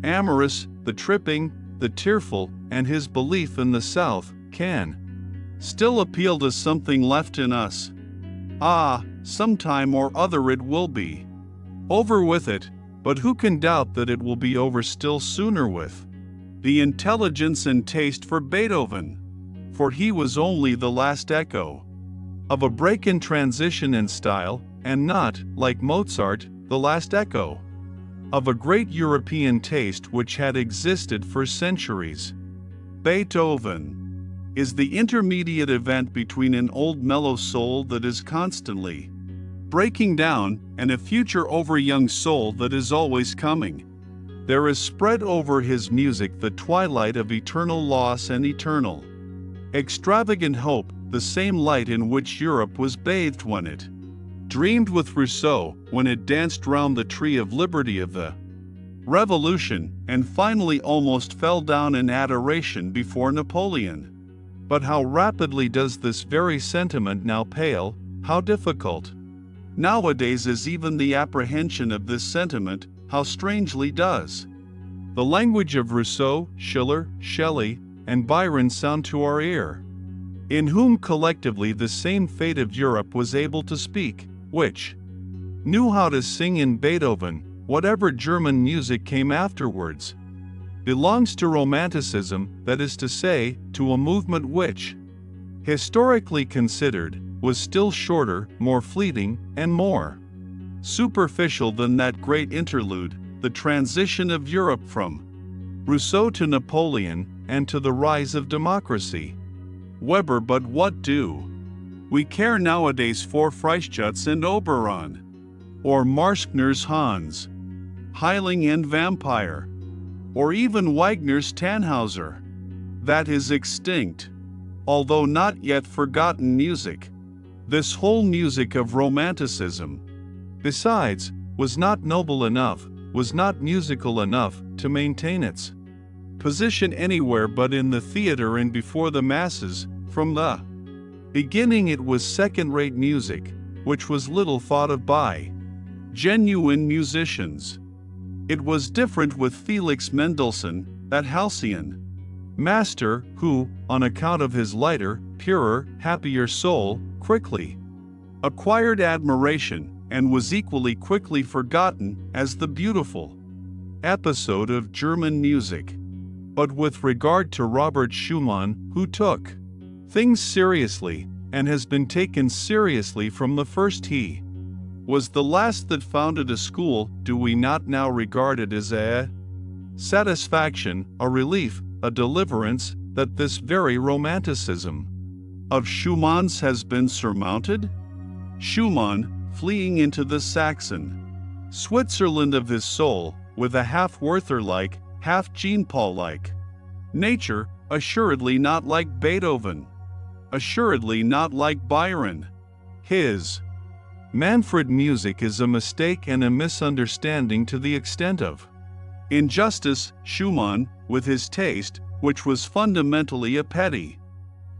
amorous, the tripping, the tearful, and his belief in the South, can still appeal to something left in us. Ah, sometime or other it will be over with it, but who can doubt that it will be over still sooner with the intelligence and taste for Beethoven? For he was only the last echo of a break in transition in style, and not, like Mozart, the last echo of a great European taste which had existed for centuries. Beethoven is the intermediate event between an old mellow soul that is constantly breaking down and a future over-young soul that is always coming. There is spread over his music the twilight of eternal loss and eternal extravagant hope, the same light in which Europe was bathed when it dreamed with Rousseau, when it danced round the tree of liberty of the Revolution, and finally almost fell down in adoration before Napoleon. But how rapidly does this very sentiment now pale, how difficult nowadays is even the apprehension of this sentiment, how strangely does the language of Rousseau, Schiller, Shelley, and Byron sound to our ear, in whom collectively the same fate of Europe was able to speak, which knew how to sing in Beethoven. Whatever German music came afterwards belongs to Romanticism, that is to say, to a movement which, historically considered, was still shorter, more fleeting, and more superficial than that great interlude, the transition of Europe from Rousseau to Napoleon, and to the rise of democracy. Weber, but what do we care nowadays for Freischütz and Oberon? Or Marschner's Hans, Heiling and Vampire? Or even Wagner's Tannhauser? That is extinct, although not yet forgotten music. This whole music of Romanticism, besides, was not noble enough, was not musical enough to maintain its position anywhere but in the theater and before the masses. From the beginning it was second-rate music, which was little thought of by genuine musicians. It was different with Felix Mendelssohn, that halcyon master who, on account of his lighter, purer, happier soul, quickly acquired admiration and was equally quickly forgotten as the beautiful episode of German music. But with regard to Robert Schumann, who took things seriously and has been taken seriously from the first, he was the last that founded a school. Do we not now regard it as a satisfaction, a relief, a deliverance, that this very romanticism of Schumann's has been surmounted? Schumann, fleeing into the Saxon Switzerland of his soul, with a half-Werther-like, half-Jean-Paul-like nature, assuredly not like Beethoven, assuredly not like Byron. His Manfred music is a mistake and a misunderstanding to the extent of injustice. Schumann, with his taste, which was fundamentally a petty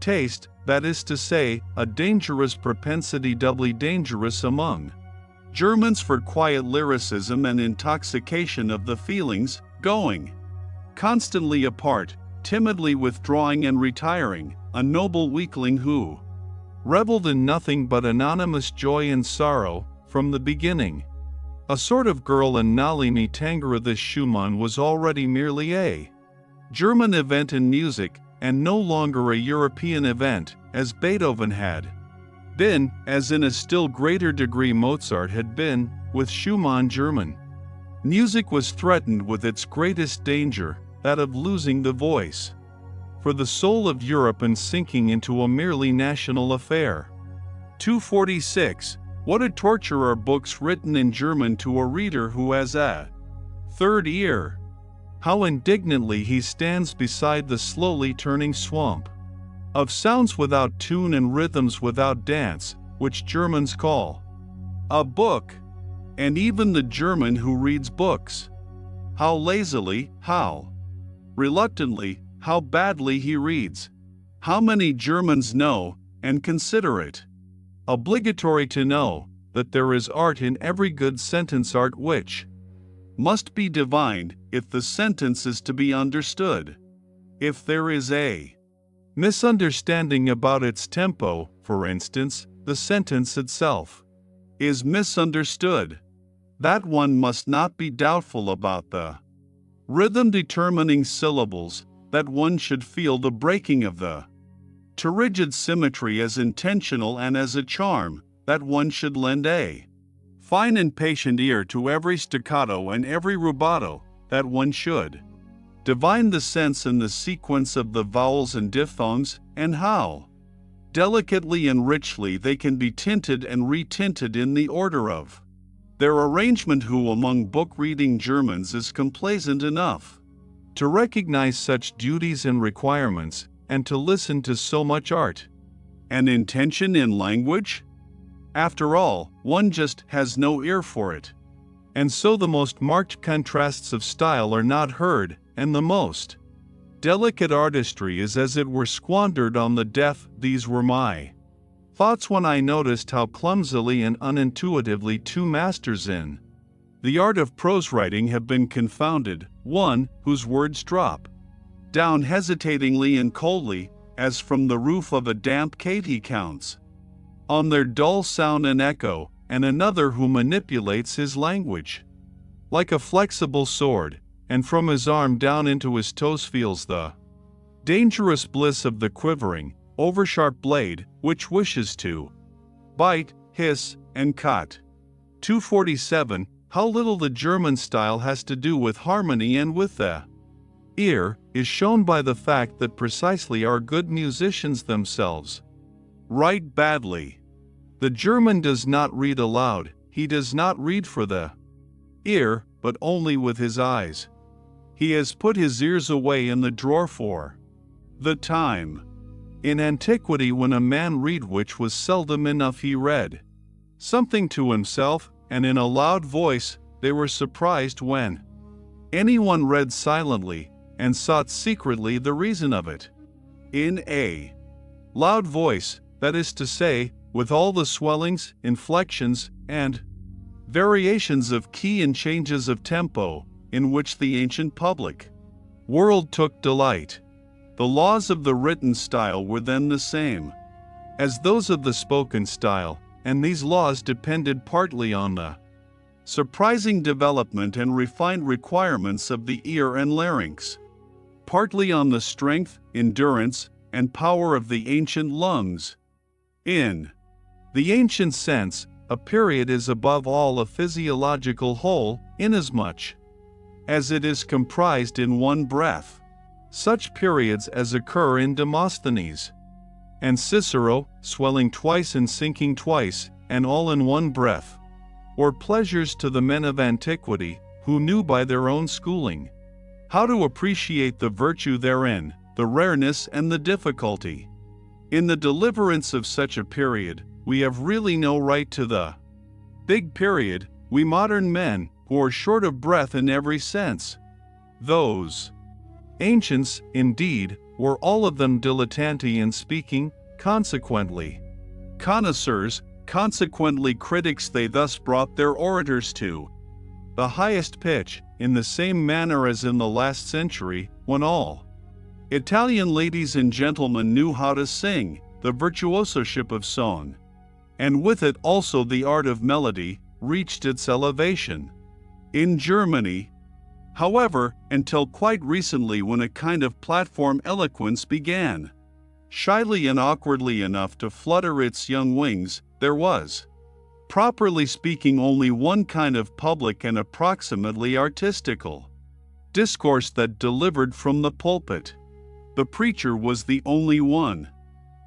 taste, that is to say, a dangerous propensity, doubly dangerous among Germans, for quiet lyricism and intoxication of the feelings, going constantly apart, timidly withdrawing and retiring, a noble weakling who reveled in nothing but anonymous joy and sorrow from the beginning. A sort of girl in Nalini Tangara. This Schumann was already merely a German event in music, and no longer a European event, as Beethoven had been, as in a still greater degree Mozart had been. With Schumann, German music was threatened with its greatest danger, that of losing the voice for the soul of Europe and sinking into a merely national affair. 246. What a torture are books written in German to a reader who has a third ear! How indignantly he stands beside the slowly turning swamp of sounds without tune and rhythms without dance, which Germans call a book. And even the German who reads books, how lazily, how reluctantly, how badly he reads. How many Germans know and consider it obligatory to know that there is art in every good sentence, art which must be divined if the sentence is to be understood. If there is a misunderstanding about its tempo, for instance, the sentence itself is misunderstood. That one must not be doubtful about the rhythm determining syllables, that one should feel the breaking of the to rigid symmetry as intentional and as a charm, that one should lend a fine and patient ear to every staccato and every rubato, that one should divine the sense and the sequence of the vowels and diphthongs, and how delicately and richly they can be tinted and retinted in the order of their arrangement. Who among book-reading Germans is complacent enough to recognize such duties and requirements, and to listen to so much art and intention in language? After all, one just has no ear for it. And so the most marked contrasts of style are not heard, and the most delicate artistry is as it were squandered on the deaf. These were my thoughts when I noticed how clumsily and unintuitively two masters in the art of prose writing have been confounded, one whose words drop down hesitatingly and coldly, as from the roof of a damp cave he counts on their dull sound and echo, and another who manipulates his language like a flexible sword, and from his arm down into his toes feels the dangerous bliss of the quivering, oversharp blade, which wishes to bite, hiss, and cut. 247. How little the German style has to do with harmony and with the ear is shown by the fact that precisely our good musicians themselves write badly. The German does not read aloud, he does not read for the ear, but only with his eyes. He has put his ears away in the drawer for the time. In antiquity, when a man read, which was seldom enough, he read something to himself, and in a loud voice. They were surprised when anyone read silently, and sought secretly the reason of it. In a loud voice, that is to say, with all the swellings, inflections, and variations of key and changes of tempo, in which the ancient public world took delight. The laws of the written style were then the same as those of the spoken style, and these laws depended partly on the surprising development and refined requirements of the ear and larynx, partly on the strength, endurance, and power of the ancient lungs. In the ancient sense, a period is above all a physiological whole, inasmuch as it is comprised in one breath. Such periods as occur in Demosthenes and Cicero, swelling twice and sinking twice, and all in one breath, or pleasures to the men of antiquity, who knew by their own schooling how to appreciate the virtue therein, the rareness and the difficulty. In the deliverance of such a period, we have really no right to the big period, we modern men, who are short of breath in every sense. Those ancients, indeed, were all of them dilettanti in speaking, consequently connoisseurs, consequently critics. They thus brought their orators to the highest pitch, in the same manner as in the last century, when all Italian ladies and gentlemen knew how to sing, the virtuosoship of song, and with it also the art of melody, reached its elevation. In Germany, however, until quite recently, when a kind of platform eloquence began, shyly and awkwardly enough, to flutter its young wings, there was, properly speaking, only one kind of public and approximately artistical discourse that delivered from the pulpit. The preacher was the only one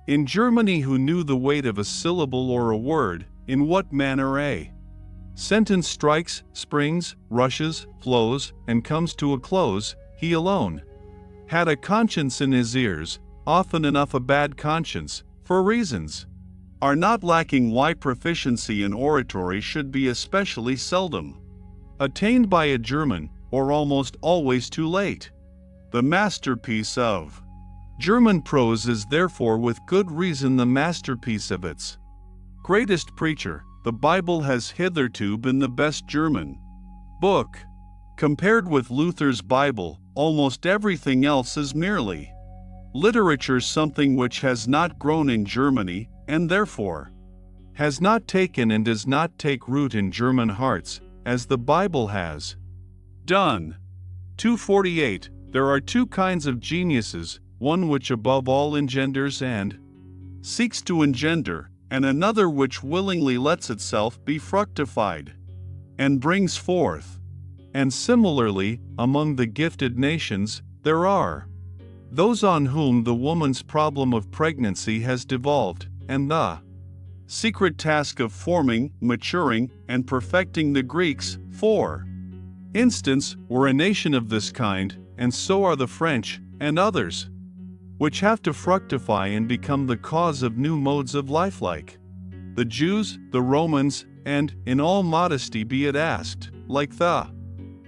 in Germany who knew the weight of a syllable or a word, in what manner a sentence strikes, springs, rushes, flows, and comes to a close. He alone had a conscience in his ears, often enough a bad conscience, for reasons are not lacking why proficiency in oratory should be especially seldom attained by a German, or almost always too late. The masterpiece of German prose is therefore with good reason the masterpiece of its greatest preacher. The Bible has hitherto been the best German book. Compared with Luther's Bible, almost everything else is merely literature, something which has not grown in Germany, and therefore has not taken and does not take root in German hearts, as the Bible has done. 248. There are two kinds of geniuses, one which above all engenders and seeks to engender, and another which willingly lets itself be fructified and brings forth. And similarly, among the gifted nations, there are those on whom the woman's problem of pregnancy has devolved, and the secret task of forming, maturing, and perfecting the Greeks, for instance, were a nation of this kind, and so are the French, and others, which have to fructify and become the cause of new modes of life, like the Jews, the Romans, and, in all modesty be it asked, like the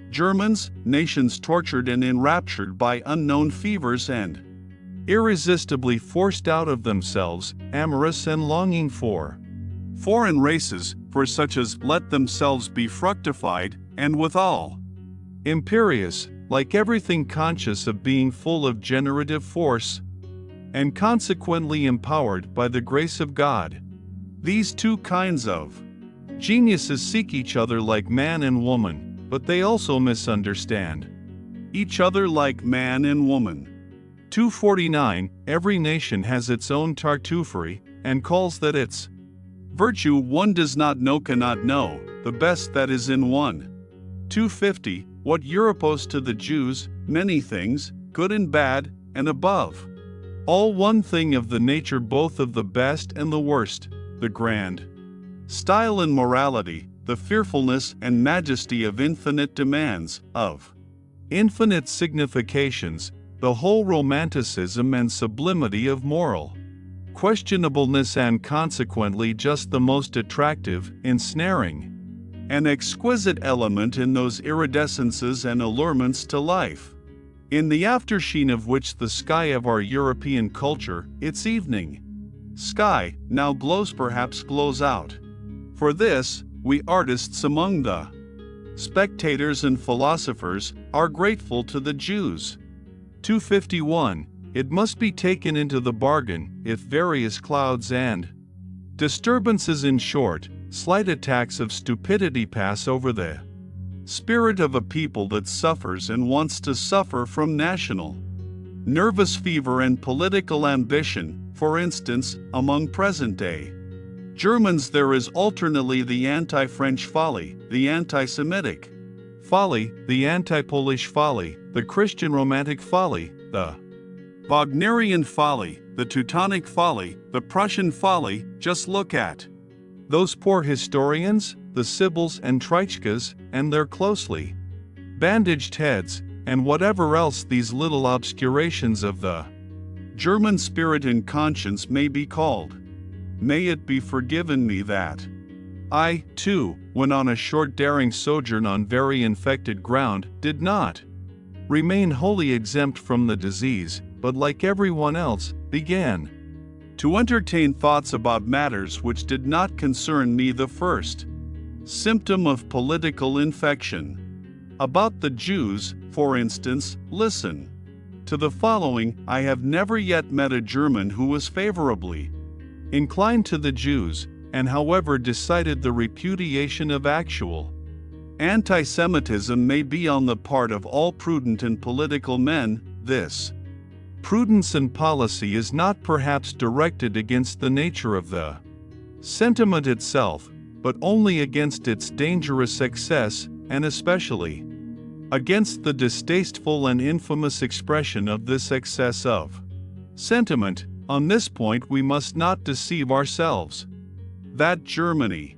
Germans, nations tortured and enraptured by unknown fevers and irresistibly forced out of themselves, amorous and longing for foreign races, for such as let themselves be fructified, and withal imperious, like everything conscious of being full of generative force, and consequently empowered by the grace of God. These two kinds of geniuses seek each other like man and woman, but they also misunderstand each other like man and woman. 249. Every nation has its own Tartuffery, and calls that its Virtue one does not know cannot know, the best that is in one. 250. What Europos to the Jews, many things, good and bad, and above. All one thing of the nature both of the best and the worst, the grand style and morality, the fearfulness and majesty of infinite demands, of infinite significations, the whole romanticism and sublimity of moral questionableness and consequently just the most attractive, ensnaring, an exquisite element in those iridescences and allurements to life, in the aftersheen of which the sky of our European culture, its evening sky, now glows out. For this, we artists among the spectators and philosophers are grateful to the Jews. 251. It must be taken into the bargain, if various clouds and disturbances, in short, slight attacks of stupidity pass over the spirit of a people that suffers and wants to suffer from national nervous fever and political ambition, for instance, among present-day Germans there is alternately the anti-French folly, the anti-Semitic folly, the anti-Polish folly, the Christian romantic folly, the Wagnerian folly, the Teutonic folly, the Prussian folly. Just look at those poor historians, the Sibyls and Treitschkas, and their closely bandaged heads, and whatever else these little obscurations of the German spirit and conscience may be called. May it be forgiven me that I, too, when on a short daring sojourn on very infected ground, did not remain wholly exempt from the disease, but like everyone else, began to entertain thoughts about matters which did not concern me. The first symptom of political infection. About the Jews, for instance, listen to the following. I have never yet met a German who was favorably inclined to the Jews, and however decided the repudiation of actual anti-Semitism may be on the part of all prudent and political men, this prudence and policy is not perhaps directed against the nature of the sentiment itself, but only against its dangerous excess, and especially against the distasteful and infamous expression of this excess of sentiment. On this point we must not deceive ourselves. That Germany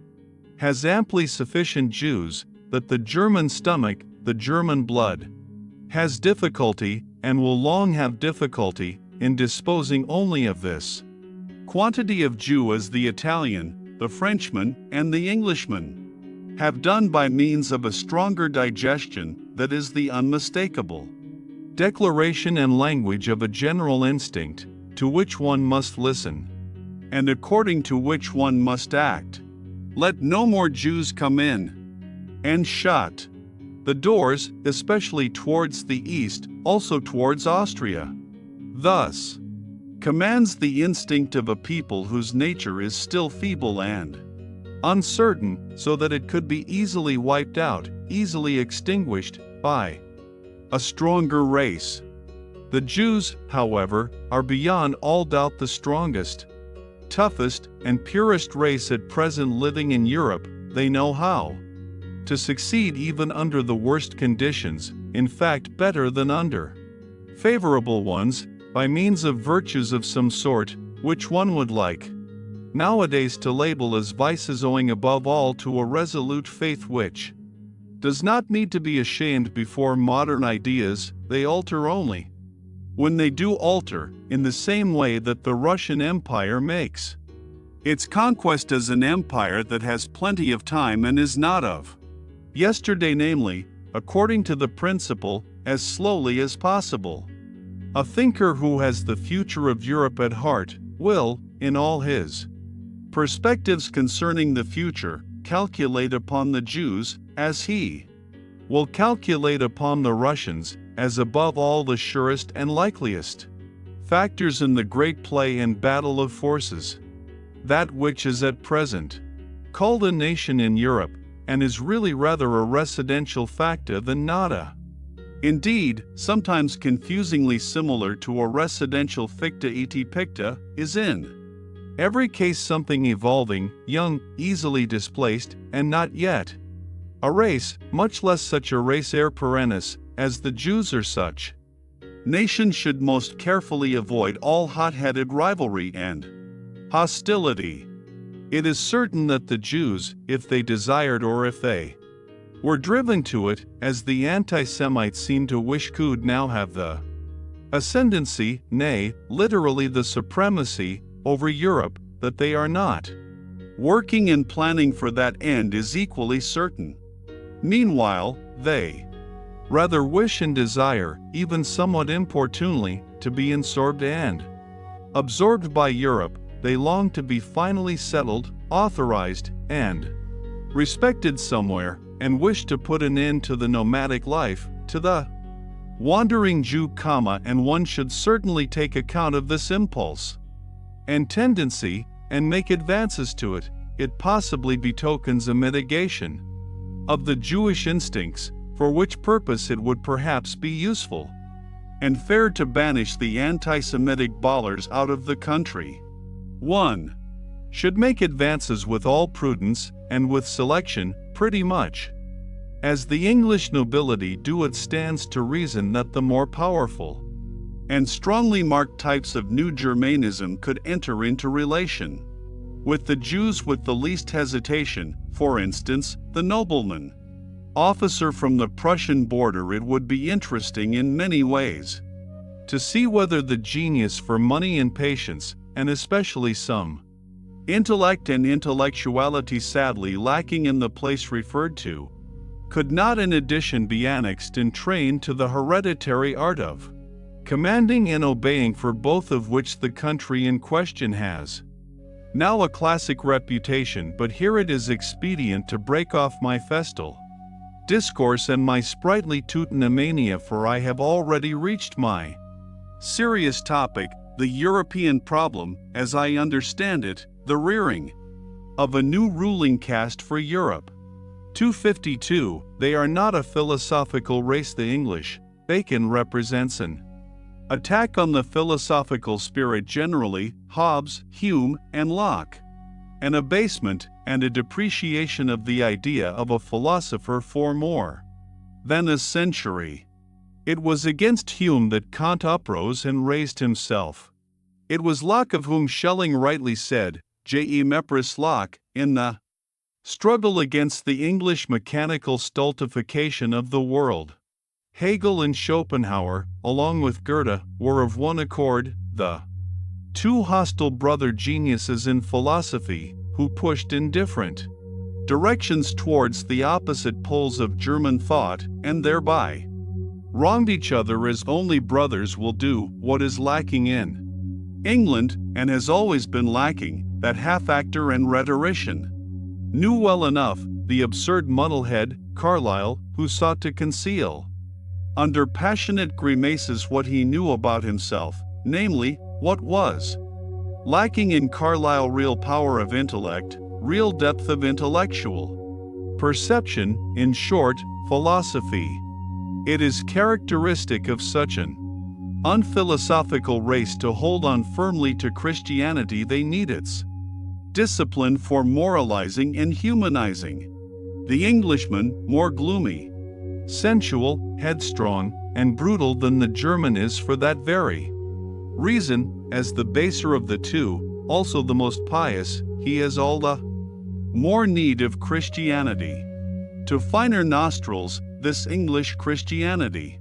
has amply sufficient Jews, that the German stomach, the German blood, has difficulty, and will long have difficulty, in disposing only of this quantity of Jew as the Italian, the Frenchman, and the Englishman have done by means of a stronger digestion, that is the unmistakable declaration and language of a general instinct, to which one must listen, and according to which one must act. Let no more Jews come in, and shut the doors, especially towards the east, also towards Austria. Thus commands the instinct of a people whose nature is still feeble and uncertain, so that it could be easily wiped out, easily extinguished, by a stronger race. The Jews, however, are beyond all doubt the strongest, toughest, and purest race at present living in Europe. They know how to succeed even under the worst conditions, in fact better than under favorable ones, by means of virtues of some sort, which one would like nowadays to label as vices, owing above all to a resolute faith which does not need to be ashamed before modern ideas. They alter only when they do alter, in the same way that the Russian Empire makes its conquest as an empire that has plenty of time and is not of yesterday, namely, according to the principle, as slowly as possible. A thinker who has the future of Europe at heart will, in all his perspectives concerning the future, calculate upon the Jews, as he will calculate upon the Russians, as above all the surest and likeliest factors in the great play and battle of forces. That which is at present called a nation in Europe, and is really rather a residential facta than nada. Indeed, sometimes confusingly similar to a residential ficta et picta, is in Every case something evolving, young, easily displaced, and not yet a race, much less such a race air perennis, as the Jews are such. Nations should most carefully avoid all hot-headed rivalry and hostility. It is certain that the Jews, if they desired or if they were driven to it, as the anti-Semites seem to wish, could now have the ascendancy, nay, literally the supremacy, over Europe, that they are not working and planning for that end is equally certain. Meanwhile, they rather wish and desire, even somewhat importunely, to be absorbed and absorbed by Europe. They long to be finally settled, authorized, and respected somewhere, and wish to put an end to the nomadic life, to the wandering Jew, and one should certainly take account of this impulse and tendency, and make advances to it. It possibly betokens a mitigation of the Jewish instincts, for which purpose it would perhaps be useful and fair to banish the anti-Semitic ballers out of the country. 1. Should make advances with all prudence, and with selection, pretty much as the English nobility do. It stands to reason that the more powerful and strongly marked types of New Germanism could enter into relation with the Jews with the least hesitation. For instance, the nobleman officer from the Prussian border. It would be interesting in many ways to see whether the genius for money and patience, and especially some intellect and intellectuality sadly lacking in the place referred to, could not in addition be annexed and trained to the hereditary art of commanding and obeying, for both of which the country in question has now a classic reputation. But here it is expedient to break off my festal discourse and my sprightly Teutonomania, for I have already reached my serious topic, the European problem, as I understand it, the rearing of a new ruling caste for Europe. 252. They are not a philosophical race, the English. Bacon represents an attack on the philosophical spirit generally, Hobbes, Hume, and Locke, an abasement and a depreciation of the idea of a philosopher for more than a century. It was against Hume that Kant uprose and raised himself. It was Locke of whom Schelling rightly said, J.E. Mepris Locke, in the struggle against the English mechanical stultification of the world. Hegel and Schopenhauer, along with Goethe, were of one accord, the two hostile brother geniuses in philosophy, who pushed in different directions towards the opposite poles of German thought, and thereby wronged each other as only brothers will do. What is lacking in England, and has always been lacking, that half-actor and rhetorician, knew well enough the absurd muddlehead, Carlyle, who sought to conceal under passionate grimaces what he knew about himself, namely, what was lacking in Carlyle: real power of intellect, real depth of intellectual perception, in short, philosophy. It is characteristic of such an unphilosophical race to hold on firmly to Christianity. They need its discipline for moralizing and humanizing. The Englishman, more gloomy, sensual, headstrong, and brutal than the German, is for that very reason, as the baser of the two, also the most pious. He has all the more need of Christianity. To finer nostrils, this English Christianity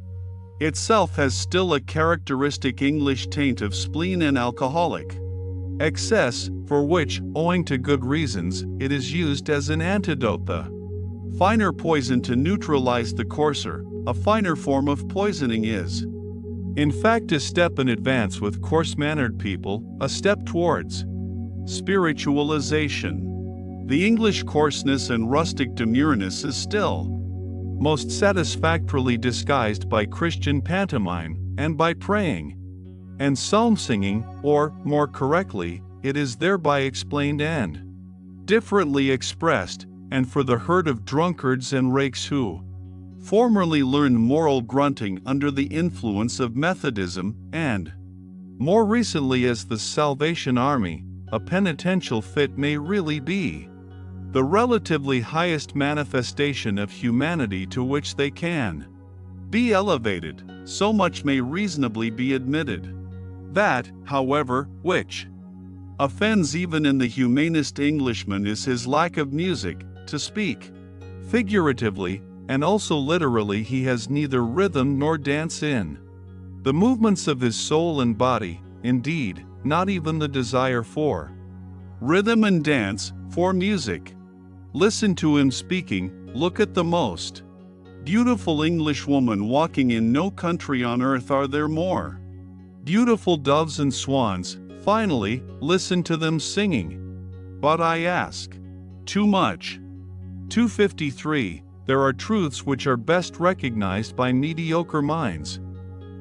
itself has still a characteristic English taint of spleen and alcoholic excess, for which, owing to good reasons, it is used as an antidote, the finer poison to neutralize the coarser. A finer form of poisoning is, in fact, a step in advance with coarse-mannered people, a step towards spiritualization. The English coarseness and rustic demureness is still most satisfactorily disguised by Christian pantomime, and by praying and psalm-singing, or, more correctly, it is thereby explained and differently expressed, and for the herd of drunkards and rakes who formerly learned moral grunting under the influence of Methodism, and more recently as the Salvation Army, a penitential fit may really be the relatively highest manifestation of humanity to which they can be elevated, so much may reasonably be admitted. That, however, which offends even in the humanest Englishman is his lack of music, to speak figuratively, and also literally. He has neither rhythm nor dance in the movements of his soul and body, indeed, not even the desire for rhythm and dance, for music. Listen to him speaking, look at the most beautiful English woman walking. In no country on earth are there more beautiful doves and swans. Finally, listen to them singing. But I ask too much. 253. There are truths which are best recognized by mediocre minds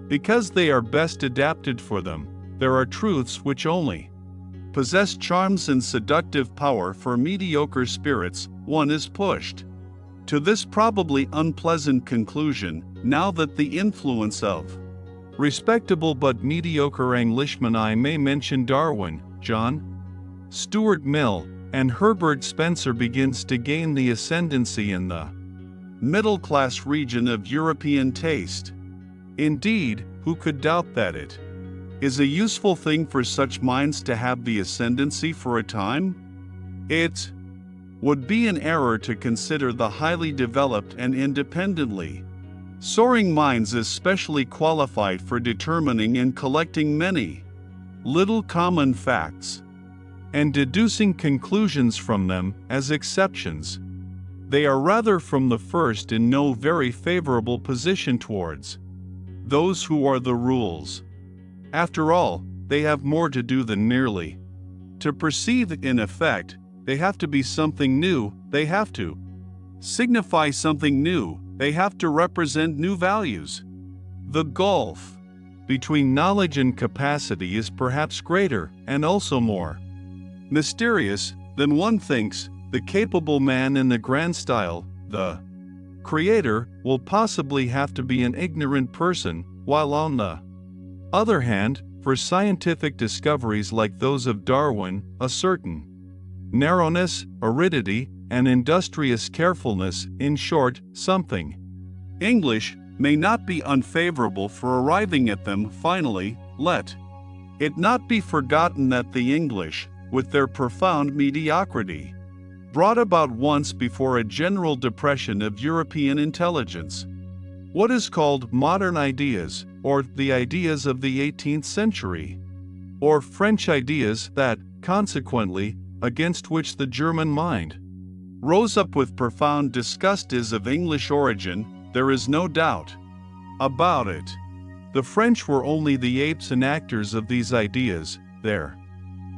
because they are best adapted for them. There are truths which only possess charms and seductive power for mediocre spirits. One is pushed to this probably unpleasant conclusion now that the influence of respectable but mediocre Englishmen, I may mention Darwin, John Stuart Mill, and Herbert Spencer, begins to gain the ascendancy in the middle-class region of European taste. Indeed, who could doubt that it is a useful thing for such minds to have the ascendancy for a time? It would be an error to consider the highly developed and independently soaring minds as specially qualified for determining and collecting many little common facts and deducing conclusions from them as exceptions. They are rather from the first in no very favorable position towards those who are the rules. After all, they have more to do than merely to perceive. In effect, they have to be something new, they have to signify something new, they have to represent new values. The gulf between knowledge and capacity is perhaps greater, and also more mysterious, than one thinks. The capable man in the grand style, the creator, will possibly have to be an ignorant person, while on the other hand, for scientific discoveries like those of Darwin, a certain narrowness, aridity, and industrious carefulness, in short, something English, may not be unfavorable for arriving at them. Finally, let it not be forgotten that the English, with their profound mediocrity, brought about once before a general depression of European intelligence what is called modern ideas, or the ideas of the 18th century, or French ideas, that, consequently, against which the German mind rose up with profound disgust, is of English origin. There is no doubt about it. The French were only the apes and actors of these ideas, their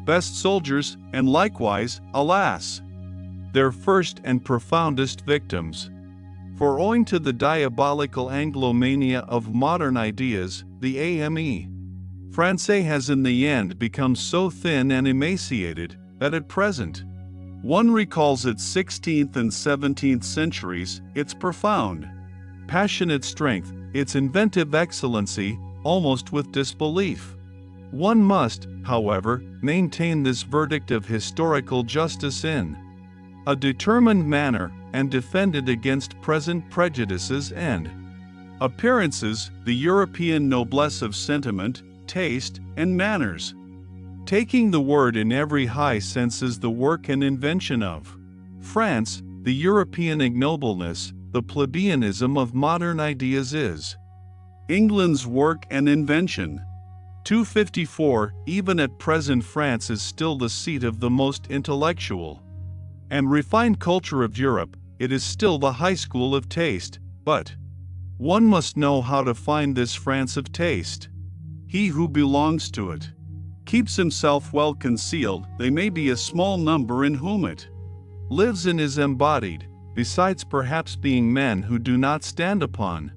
best soldiers, and likewise, alas, their first and profoundest victims. For owing to the diabolical Anglomania of modern ideas, the AME Francais has in the end become so thin and emaciated that at present one recalls its 16th and 17th centuries, its profound, passionate strength, its inventive excellency, almost with disbelief. One must, however, maintain this verdict of historical justice in a determined manner, and defend it against present prejudices and appearances, the European noblesse of sentiment, taste, and manners. Taking the word in every high sense is the work and invention of France. The European ignobleness, the plebeianism of modern ideas is England's work and invention. 254. Even at present France is still the seat of the most intellectual and refined culture of Europe. It is still the high school of taste, but one must know how to find this France of taste. He who belongs to it keeps himself well concealed. They may be a small number in whom it lives and is embodied, besides perhaps being men who do not stand upon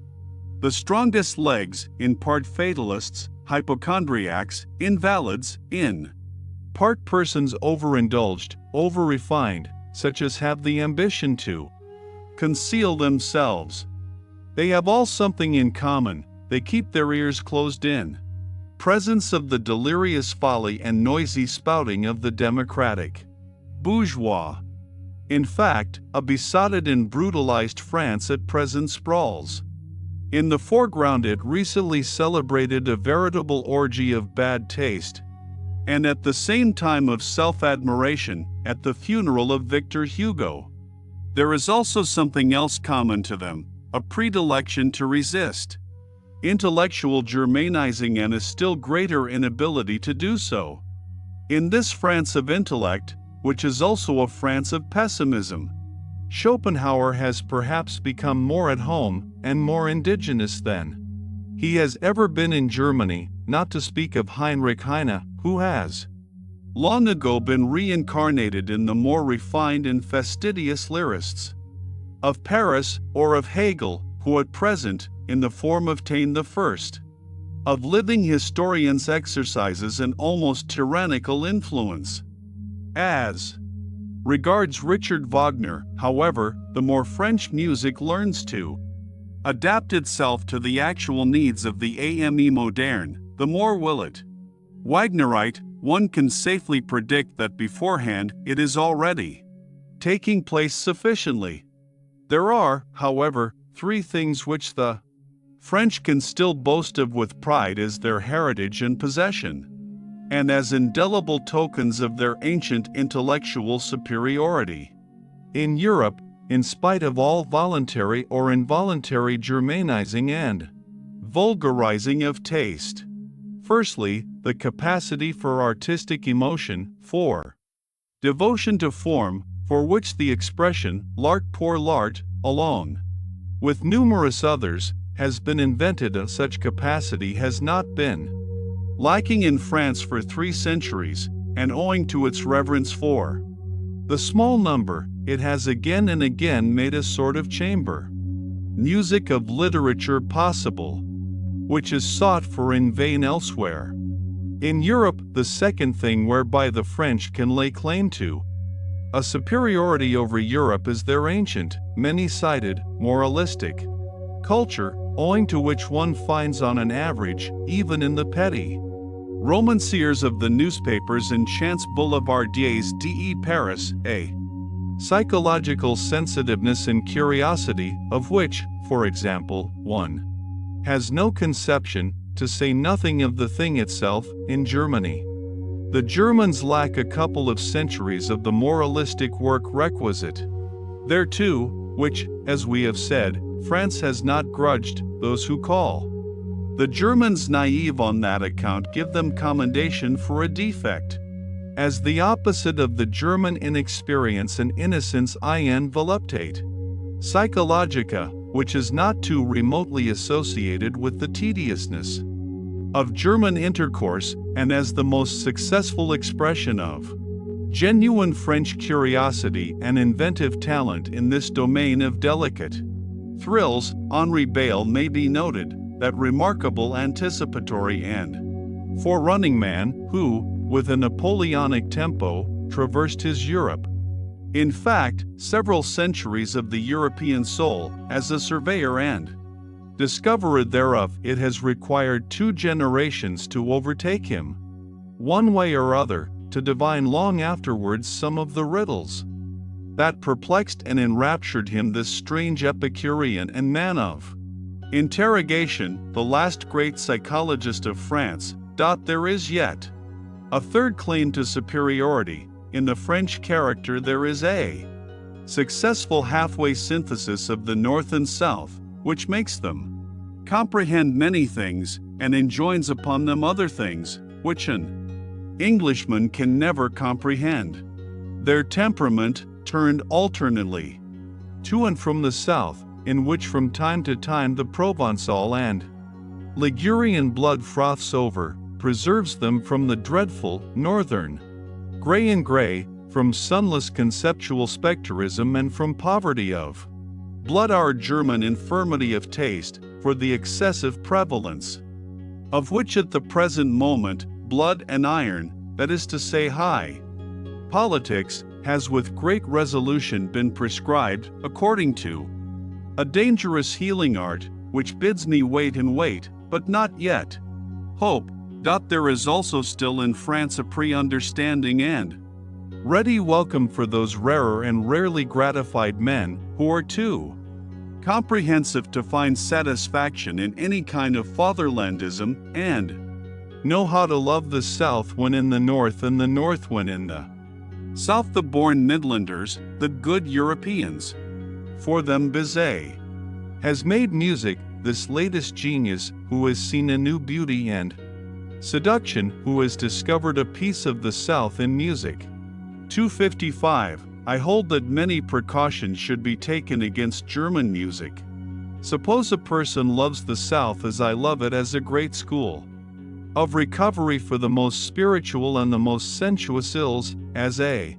the strongest legs, in part fatalists, hypochondriacs, invalids, in part persons overindulged, over-refined, such as have the ambition to conceal themselves. They have all something in common. They keep their ears closed in presence of the delirious folly and noisy spouting of the democratic bourgeois. In fact, a besotted and brutalized France at present sprawls. In the foreground it recently celebrated a veritable orgy of bad taste, and at the same time of self-admiration, at the funeral of Victor Hugo. There is also something else common to them, a predilection to resist intellectual Germanizing and a still greater inability to do so. In this France of intellect, which is also a France of pessimism, Schopenhauer has perhaps become more at home and more indigenous than he has ever been in Germany, not to speak of Heinrich Heine, who has long ago been reincarnated in the more refined and fastidious lyrists of Paris, or of Hegel, who at present, in the form of Taine I, of living historians exercises an almost tyrannical influence. As regards Richard Wagner, however, the more French music learns to adapt itself to the actual needs of the ame moderne, the more will it. Wagnerite, one can safely predict that beforehand it is already taking place sufficiently. There are, however, three things which the French can still boast of with pride as their heritage and possession, and as indelible tokens of their ancient intellectual superiority in Europe, in spite of all voluntary or involuntary Germanizing and vulgarizing of taste. Firstly, the capacity for artistic emotion, for devotion to form, for which the expression "l'art pour l'art" alone, with numerous others, has been invented. And such capacity has not been lacking in France for 3 centuries, and owing to its reverence for the small number, it has again and again made a sort of chamber music of literature possible, which is sought for in vain elsewhere. In Europe, the second thing whereby the French can lay claim to a superiority over Europe is their ancient, many-sided, moralistic culture, owing to which one finds on an average, even in the petty romanciers of the newspapers and chance boulevardiers de Paris, a psychological sensitiveness and curiosity, of which, for example, one has no conception, to say nothing of the thing itself, in Germany. The Germans lack a couple of centuries of the moralistic work requisite thereto, which, as we have said, France has not grudged those who call the Germans naive on that account give them commendation for a defect, as the opposite of the German inexperience and innocence in voluptate psychologica, which is not too remotely associated with the tediousness of German intercourse, and as the most successful expression of genuine French curiosity and inventive talent in this domain of delicate thrills. Henri Bayle may be noted, that remarkable anticipatory and forerunning man who, with a Napoleonic tempo, traversed his Europe. In fact, several centuries of the European soul, as a surveyor and discoverer thereof, it has required 2 generations to overtake him, one way or other, to divine long afterwards some of the riddles that perplexed and enraptured him, this strange Epicurean and man of interrogation, the last great psychologist of France. There is yet a third claim to superiority. In the French character there is a successful halfway synthesis of the North and South, which makes them comprehend many things, and enjoins upon them other things, which an Englishman can never comprehend. Their temperament, turned alternately to and from the South, in which from time to time the Provençal and Ligurian blood froths over, preserves them from the dreadful northern gray and gray, from sunless conceptual spectrism and from poverty of blood. Our German infirmity of taste, for the excessive prevalence of which at the present moment, blood and iron, that is to say high politics, has with great resolution been prescribed, according to a dangerous healing art, which bids me wait and wait, but not yet hope. There is also still in France a pre-understanding and ready welcome for those rarer and rarely gratified men who are too comprehensive to find satisfaction in any kind of fatherlandism and know how to love the South when in the North and the North when in the South, the born Midlanders, the good Europeans. For them Bizet has made music, this latest genius who has seen a new beauty and seduction, who has discovered a piece of the South in music. 255. I hold that many precautions should be taken against German music. Suppose a person loves the South as I love it as a great school of recovery for the most spiritual and the most sensuous ills, as a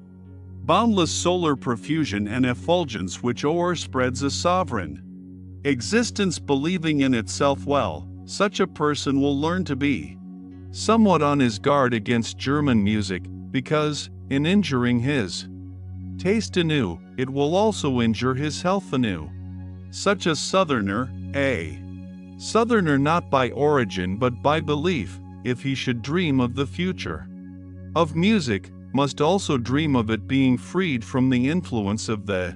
boundless solar profusion and effulgence which o'erspreads a sovereign existence, believing in itself well, such a person will learn to be somewhat on his guard against German music, because, in injuring his taste anew, it will also injure his health anew. Such a Southerner, a Southerner not by origin but by belief, if he should dream of the future of music, must also dream of it being freed from the influence of the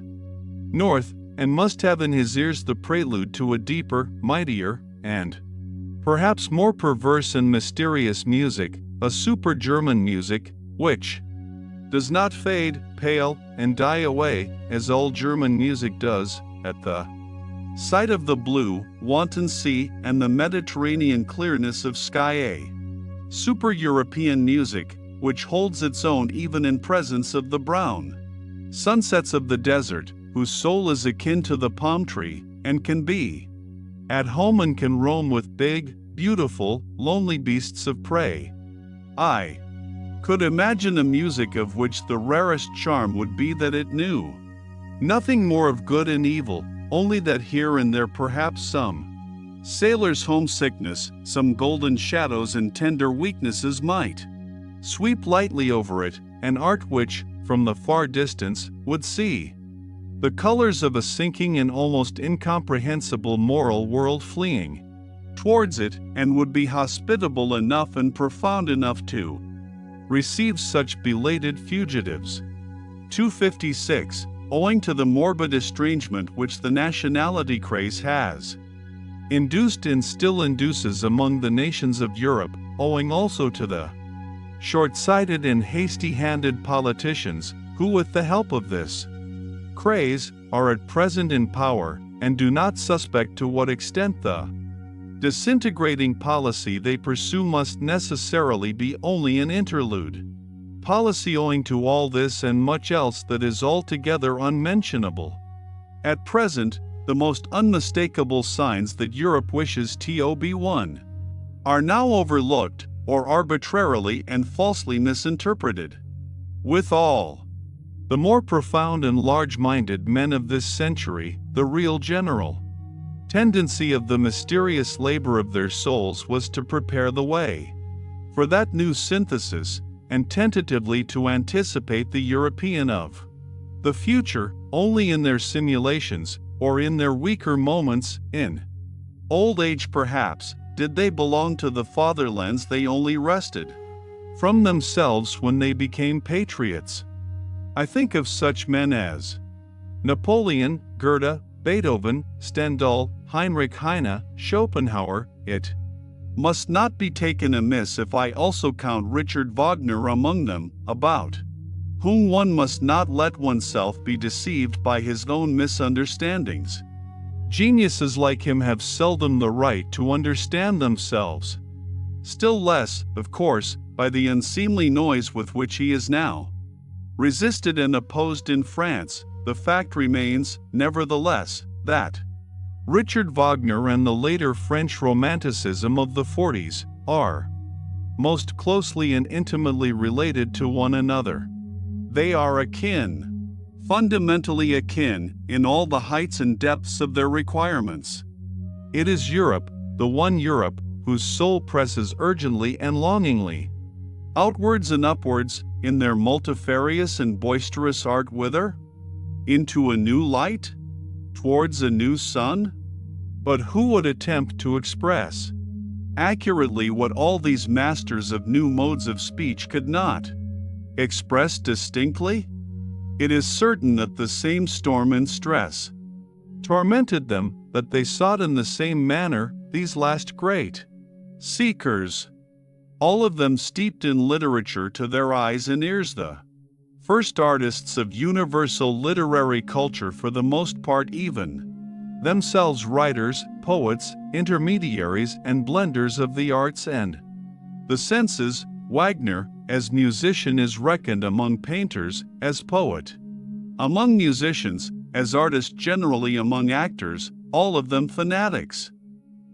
North, and must have in his ears the prelude to a deeper, mightier, and perhaps more perverse and mysterious music, a super-German music, which does not fade, pale, and die away, as all German music does, at the sight of the blue, wanton sea and the Mediterranean clearness of sky. A super-European music, which holds its own even in presence of the brown sunsets of the desert, whose soul is akin to the palm tree, and can be at home and can roam with big, beautiful, lonely beasts of prey. I could imagine a music of which the rarest charm would be that it knew nothing more of good and evil, only that here and there perhaps some sailor's homesickness, some golden shadows and tender weaknesses might sweep lightly over it, an art which, from the far distance, would see the colors of a sinking and almost incomprehensible moral world fleeing towards it, and would be hospitable enough and profound enough to receive such belated fugitives. 256. Owing to the morbid estrangement which the nationality craze has induced and still induces among the nations of Europe, owing also to the short-sighted and hasty-handed politicians, who with the help of this craze, are at present in power, and do not suspect to what extent the disintegrating policy they pursue must necessarily be only an interlude policy, owing to all this and much else that is altogether unmentionable. At present, the most unmistakable signs that Europe wishes to be one are now overlooked, or arbitrarily and falsely misinterpreted. Withal, the more profound and large-minded men of this century, the real general tendency of the mysterious labor of their souls was to prepare the way for that new synthesis, and tentatively to anticipate the European of the future, only in their simulations, or in their weaker moments, in old age perhaps, did they belong to the fatherlands they only wrested from themselves when they became patriots. I think of such men as Napoleon, Goethe, Beethoven, Stendhal, Heinrich Heine, Schopenhauer. It must not be taken amiss if I also count Richard Wagner among them, about whom one must not let oneself be deceived by his own misunderstandings. Geniuses like him have seldom the right to understand themselves. Still less, of course, by the unseemly noise with which he is now resisted and opposed in France. The fact remains, nevertheless, that Richard Wagner and the later French Romanticism of the 40s are most closely and intimately related to one another. They are akin, fundamentally akin, in all the heights and depths of their requirements. It is Europe, the one Europe, whose soul presses urgently and longingly outwards and upwards, in their multifarious and boisterous art, whither? Into a new light? Towards a new sun? But who would attempt to express accurately what all these masters of new modes of speech could not express distinctly? It is certain that the same storm and stress tormented them, that they sought in the same manner these last great seekers, all of them steeped in literature to their eyes and ears, the first artists of universal literary culture, for the most part even themselves writers, poets, intermediaries and blenders of the arts and the senses. Wagner, as musician, is reckoned among painters, as poet among musicians, as artist generally among actors, all of them fanatics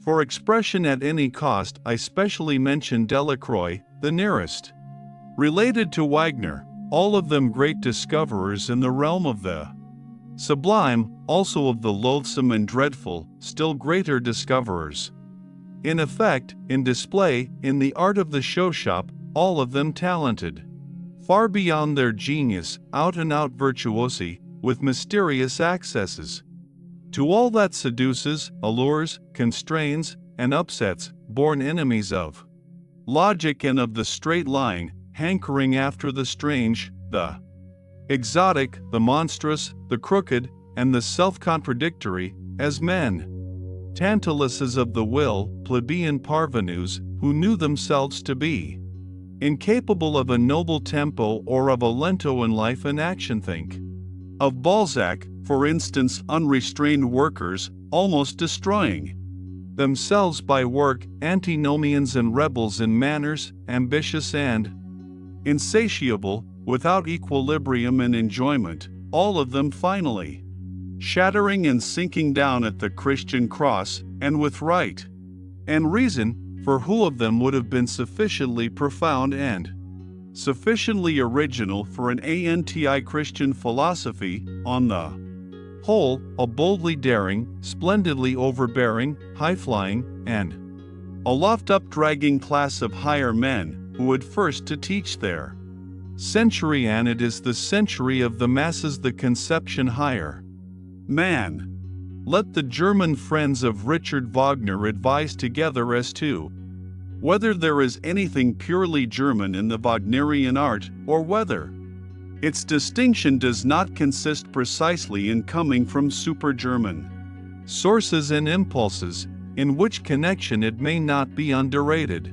for expression at any cost. I specially mention Delacroix, the nearest related to Wagner, all of them great discoverers in the realm of the sublime, also of the loathsome and dreadful, still greater discoverers. In effect, in display, in the art of the show shop, all of them talented far beyond their genius, out-and-out virtuosi, with mysterious accesses to all that seduces, allures, constrains, and upsets, born enemies of logic and of the straight line, hankering after the strange, the exotic, the monstrous, the crooked, and the self-contradictory, as men Tantalises of the will, plebeian parvenus, who knew themselves to be incapable of a noble tempo or of a lento in life and action. Think of Balzac, for instance, unrestrained workers, almost destroying themselves by work, antinomians and rebels in manners, ambitious and insatiable, without equilibrium and enjoyment, all of them finally shattering and sinking down at the Christian cross, and with right and reason, for who of them would have been sufficiently profound and sufficiently original for an anti-Christian philosophy? On the whole, a boldly daring, splendidly overbearing, high-flying, and aloft-up-dragging class of higher men, who had first to teach their century, and it is the century of the masses, the conception higher man. Let the German friends of Richard Wagner advise together as to whether there is anything purely German in the Wagnerian art, or whether its distinction does not consist precisely in coming from super-German sources and impulses, in which connection it may not be underrated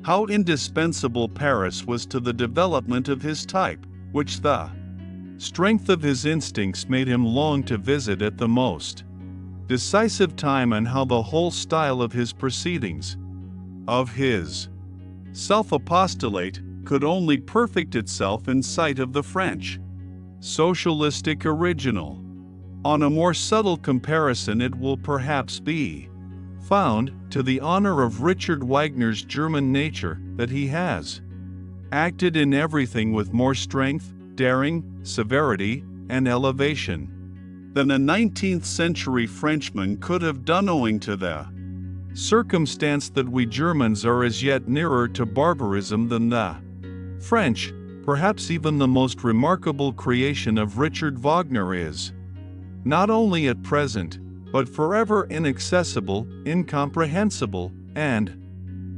how indispensable Paris was to the development of his type, which the strength of his instincts made him long to visit at the most decisive time, and how the whole style of his proceedings, of his self-apostolate, could only perfect itself in sight of the French socialistic original. On a more subtle comparison it will perhaps be found, to the honor of Richard Wagner's German nature, that he has acted in everything with more strength, daring, severity, and elevation than a 19th century Frenchman could have done, owing to the circumstance that we Germans are as yet nearer to barbarism than the French. Perhaps even the most remarkable creation of Richard Wagner is not only at present, but forever inaccessible, incomprehensible, and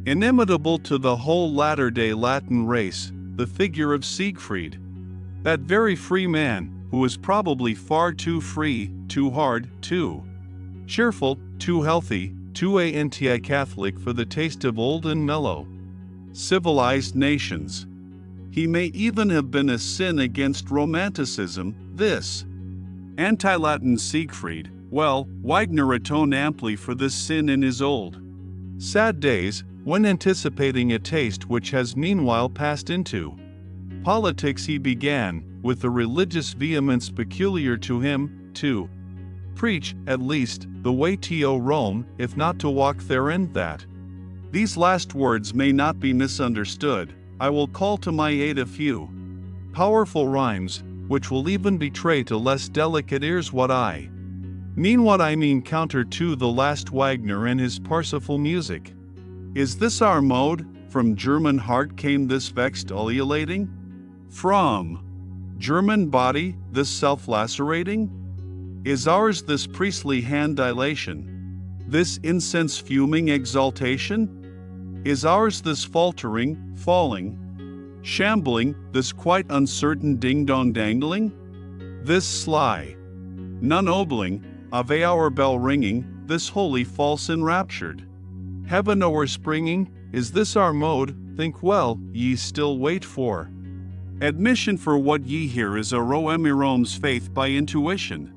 inimitable to the whole latter-day Latin race, the figure of Siegfried, that very free man, who is probably far too free, too hard, too cheerful, too healthy, too anti-Catholic for the taste of old and mellow civilized nations. He may even have been a sin against Romanticism, this anti-Latin Siegfried. Well, Wagner atoned amply for this sin in his old, sad days, when, anticipating a taste which has meanwhile passed into politics, he began, with the religious vehemence peculiar to him, to preach, at least, the way to Rome, if not to walk therein. That these last words may not be misunderstood, I will call to my aid a few powerful rhymes, which will even betray to less delicate ears what I mean, counter to the last Wagner and his Parsifal music. Is this our mode? From German heart came this vexed ululating? From German body, this self-lacerating? Is ours this priestly hand dilation? This incense-fuming exaltation? Is ours this faltering, falling, shambling, this quite uncertain ding-dong dangling? This sly, none-obling, Ave-hour bell ringing, this holy false enraptured? Heaven o'erspringing, is this our mode? Think well, ye still wait for admission, for what ye hear is a Roemirome's faith by intuition.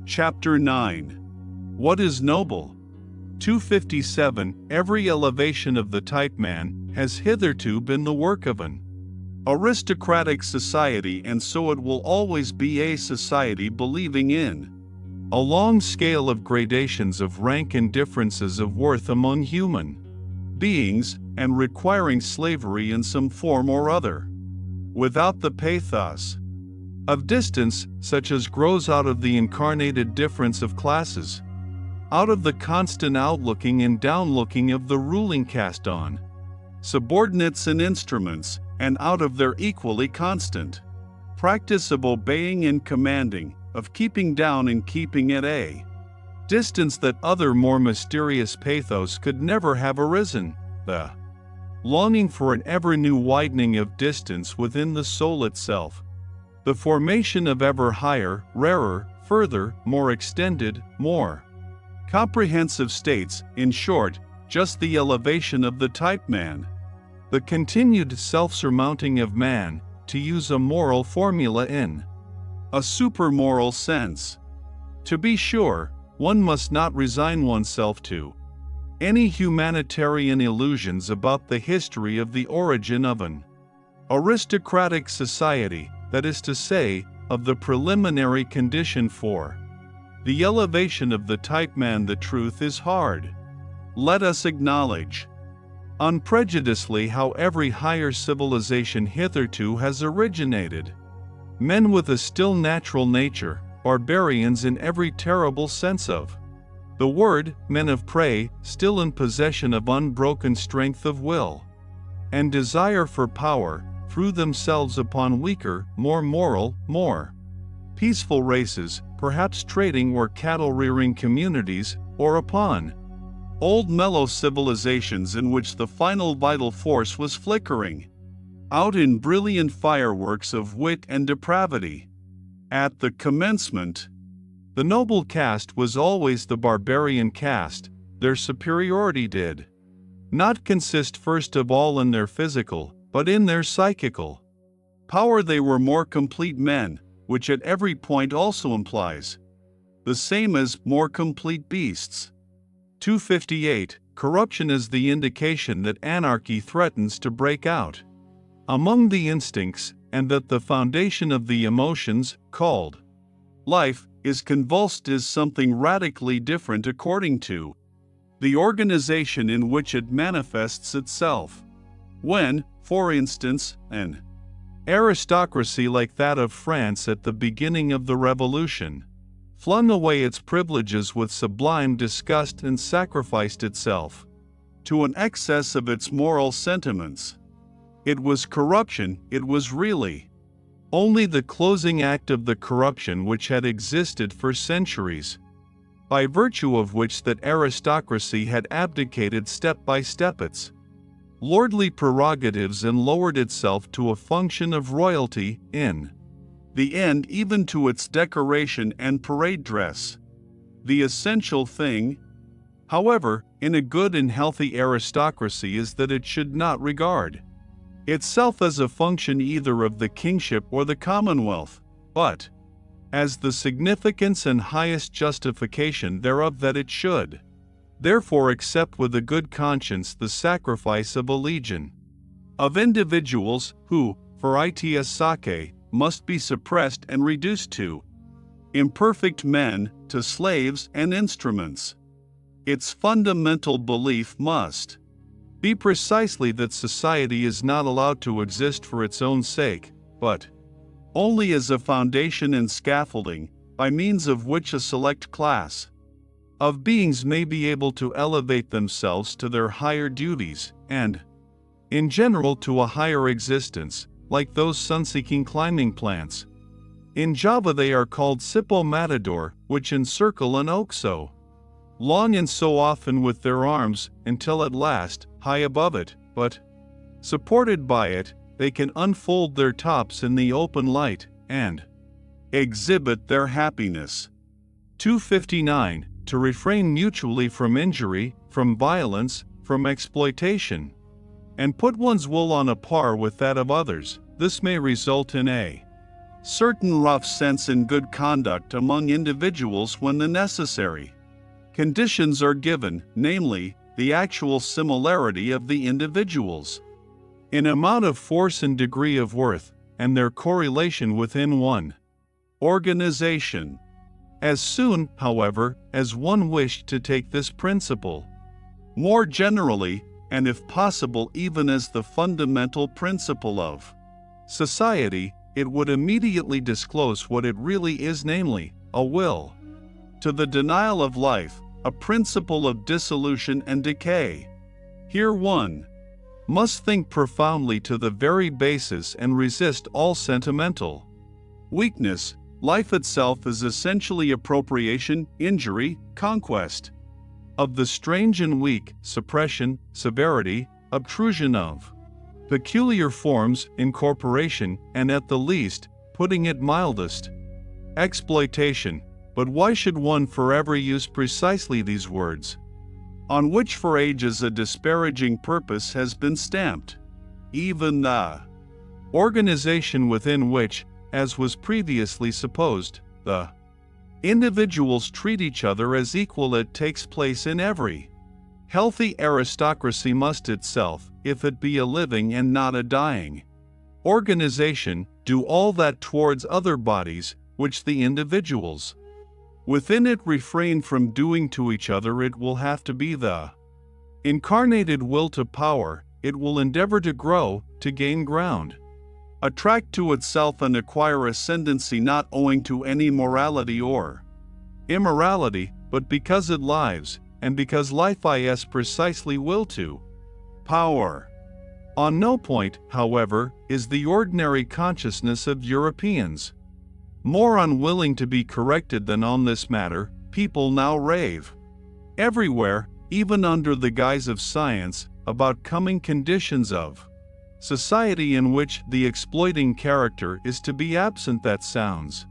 Chapter 9. What is noble? 257. Every elevation of the type man has hitherto been the work of an aristocratic society, and so it will always be a society believing in a long scale of gradations of rank and differences of worth among human beings, and requiring slavery in some form or other, without the pathos of distance, such as grows out of the incarnated difference of classes, out of the constant outlooking and downlooking of the ruling caste on subordinates and instruments, and out of their equally constant practice of obeying and commanding, of keeping down and keeping at a distance that other more mysterious pathos could never have arisen, the longing for an ever-new widening of distance within the soul itself, the formation of ever higher, rarer, further, more extended, more comprehensive states, in short, just the elevation of the type man, the continued self-surmounting of man, to use a moral formula in a supermoral sense. To be sure, one must not resign oneself to any humanitarian illusions about the history of the origin of an aristocratic society, that is to say, of the preliminary condition for the elevation of the type man. The truth is hard. Let us acknowledge unprejudicedly how every higher civilization hitherto has originated. Men with a still natural nature, barbarians in every terrible sense of the word, men of prey, still in possession of unbroken strength of will and desire for power, threw themselves upon weaker, more moral, more peaceful races, perhaps trading or cattle-rearing communities, or upon old mellow civilizations in which the final vital force was flickering out in brilliant fireworks of wit and depravity. At the commencement, the noble caste was always the barbarian caste. Their superiority did not consist first of all in their physical, but in their psychical power. They were more complete men, which at every point also implies the same as more complete beasts. 258. Corruption is the indication that anarchy threatens to break out among the instincts, and that the foundation of the emotions, called life, is convulsed, is something radically different according to the organization in which it manifests itself. When, for instance, an aristocracy like that of France at the beginning of the Revolution flung away its privileges with sublime disgust and sacrificed itself to an excess of its moral sentiments, it was corruption. It was really only the closing act of the corruption which had existed for centuries, by virtue of which that aristocracy had abdicated step by step its lordly prerogatives and lowered itself to a function of royalty, in the end even to its decoration and parade dress. The essential thing, however, in a good and healthy aristocracy is that it should not regard itself as a function either of the kingship or the commonwealth, but as the significance and highest justification thereof, that it should therefore accept with a good conscience the sacrifice of a legion of individuals who, for its sake, must be suppressed and reduced to imperfect men, to slaves and instruments. Its fundamental belief must be precisely that society is not allowed to exist for its own sake, but only as a foundation and scaffolding, by means of which a select class of beings may be able to elevate themselves to their higher duties, and, in general, to a higher existence, like those sun-seeking climbing plants. In Java they are called Sipo Matador, which encircle an oak so long and so often with their arms, until at last, high above it, but, supported by it, they can unfold their tops in the open light, and exhibit their happiness. 259. To refrain mutually from injury, from violence, from exploitation, and put one's will on a par with that of others. This may result in a certain rough sense in good conduct among individuals when the necessary conditions are given, namely, the actual similarity of the individuals in amount of force and degree of worth, and their correlation within one organization. As soon, however, as one wished to take this principle more generally, and if possible even as the fundamental principle of society, it would immediately disclose what it really is, namely, a will to the denial of life, a principle of dissolution and decay. Here one must think profoundly to the very basis and resist all sentimental weakness. Life itself is essentially appropriation, injury, conquest of the strange and weak, suppression, severity, obtrusion of peculiar forms, incorporation, and at the least, putting it mildest, exploitation. But why should one forever use precisely these words, on which for ages a disparaging purpose has been stamped? Even the organization within which, as was previously supposed, the individuals treat each other as equal, it takes place in every healthy aristocracy must itself, if it be a living and not a dying organization, do all that towards other bodies, which the individuals within it refrain from doing to each other. It will have to be the incarnated will to power. It will endeavor to grow, to gain ground, attract to itself and acquire ascendancy, not owing to any morality or immorality, but because it lives, and because life is precisely will to power. On no point, however, is the ordinary consciousness of Europeans more unwilling to be corrected than on this matter. People now rave everywhere, even under the guise of science, about coming conditions of society in which the exploiting character is to be absent. That sounds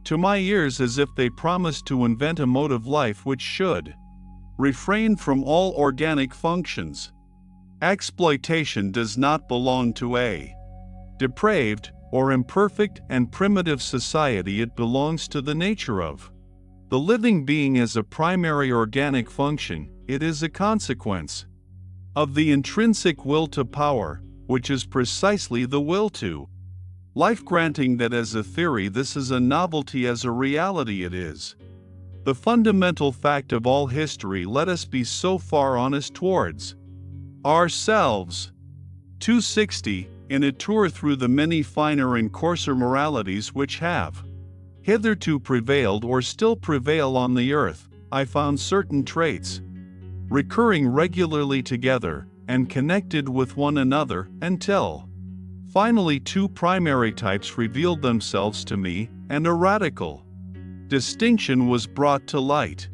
to my ears as if they promised to invent a mode of life which should refrain from all organic functions. Exploitation does not belong to a depraved or imperfect and primitive society. It belongs to the nature of the living being as a primary organic function. It is a consequence of the intrinsic will to power, which is precisely the will to life. Granting that as a theory this is a novelty, as a reality it is the fundamental fact of all history. Let us be so far honest towards ourselves. 260. In a tour through the many finer and coarser moralities which have hitherto prevailed or still prevail on the earth, I found certain traits recurring regularly together and connected with one another, until finally two primary types revealed themselves to me, and a radical distinction was brought to light.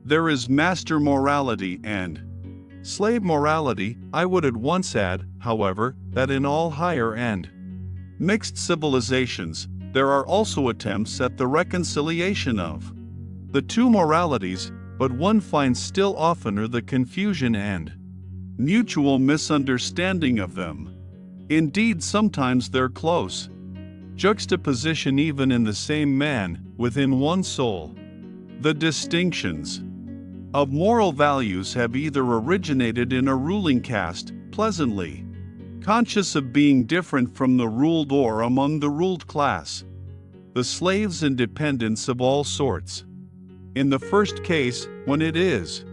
There is master morality and slave morality. I would at once add, however, that in all higher and mixed civilizations, there are also attempts at the reconciliation of the two moralities, but one finds still oftener the confusion and mutual misunderstanding of them. Indeed, sometimes their close juxtaposition even in the same man, within one soul. The distinctions of moral values have either originated in a ruling caste, pleasantly conscious of being different from the ruled, or among the ruled class, the slaves and dependents of all sorts. In the first case, when it is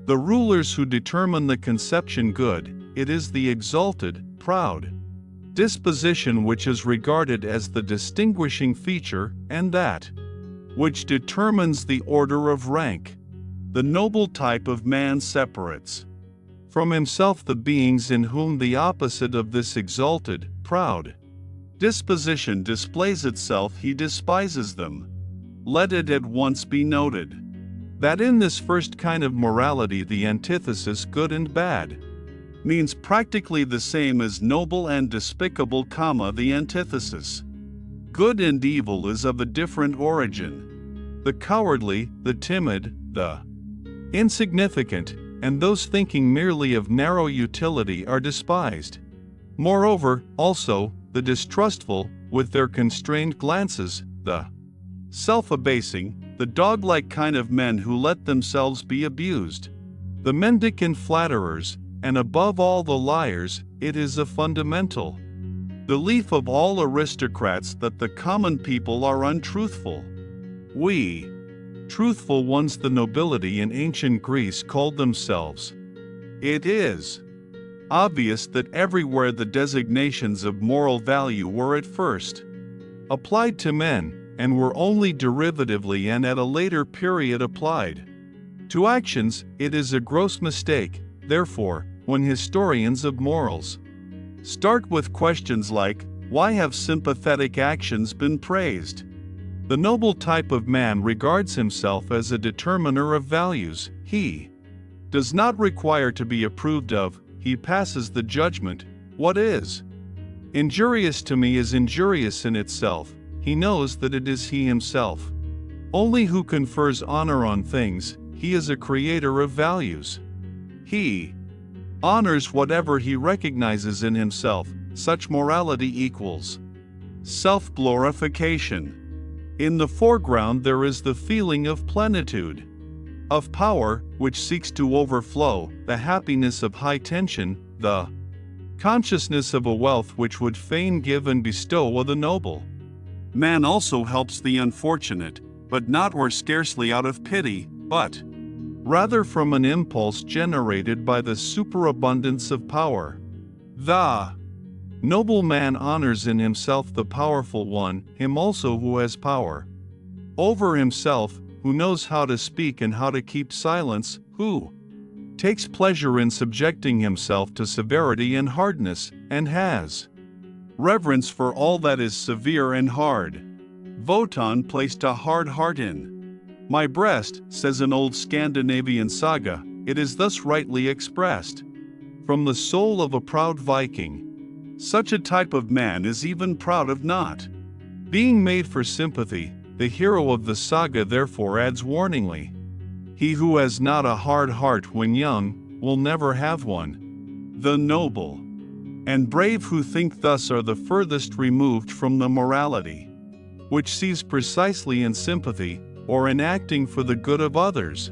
the rulers who determine the conception good, it is the exalted, proud disposition which is regarded as the distinguishing feature, and that which determines the order of rank. The noble type of man separates from himself the beings in whom the opposite of this exalted, proud disposition displays itself. He despises them. Let it at once be noted that in this first kind of morality the antithesis good and bad means practically the same as noble and despicable, the antithesis. Good and evil is of a different origin. The cowardly, the timid, the insignificant, and those thinking merely of narrow utility are despised. Moreover, also, the distrustful, with their constrained glances, the self-abasing, the dog-like kind of men who let themselves be abused, the mendicant flatterers, and above all the liars, it is a fundamental belief of all aristocrats that the common people are untruthful. We, truthful ones, the nobility in ancient Greece called themselves. It is obvious that everywhere the designations of moral value were at first applied to men, and were only derivatively and at a later period applied to actions, it is a gross mistake, therefore, when historians of morals start with questions like, why have sympathetic actions been praised? The noble type of man regards himself as a determiner of values. He does not require to be approved of, he passes the judgment. What is injurious to me is injurious in itself. He knows that it is he himself only who confers honor on things. He is a creator of values. He honors whatever he recognizes in himself. Such morality equals self-glorification. In the foreground there is the feeling of plenitude, of power, which seeks to overflow, the happiness of high tension, the consciousness of a wealth which would fain give and bestow on the noble. Man also helps the unfortunate, but not or scarcely out of pity, but rather from an impulse generated by the superabundance of power. The noble man honors in himself the powerful one, him also who has power over himself, who knows how to speak and how to keep silence, who takes pleasure in subjecting himself to severity and hardness, and has reverence for all that is severe and hard. Wotan placed a hard heart in my breast, says an old Scandinavian saga. It is thus rightly expressed from the soul of a proud Viking. Such a type of man is even proud of not being made for sympathy. The hero of the saga therefore adds warningly, he who has not a hard heart when young will never have one. The noble and brave who think thus are the furthest removed from the morality which sees precisely in sympathy, or in acting for the good of others,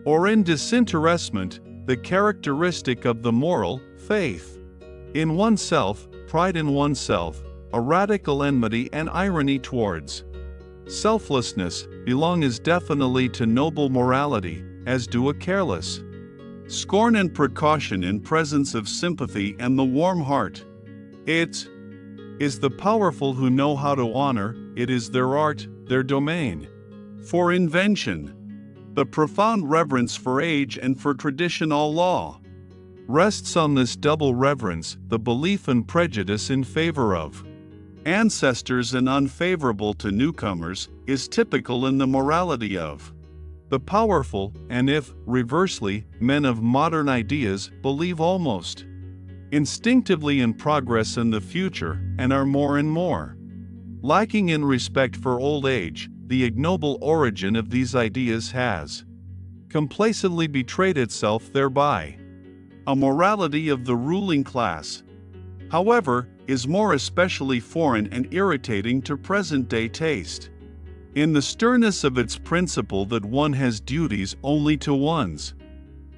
or in disinterestment, the characteristic of the moral faith in oneself, pride in oneself, a radical enmity and irony towards selflessness belong as definitely to noble morality as do a careless scorn and precaution in presence of sympathy and the warm heart. It is the powerful who know how to honor, it is their art, their domain. For invention, the profound reverence for age and for traditional law rests on this double reverence, the belief and prejudice in favor of ancestors and unfavorable to newcomers, is typical in the morality of the powerful, and if, reversely, men of modern ideas believe almost instinctively in progress and the future, and are more and more lacking in respect for old age, the ignoble origin of these ideas has complacently betrayed itself thereby. A morality of the ruling class, however, is more especially foreign and irritating to present-day taste. In the sternness of its principle that one has duties only to one's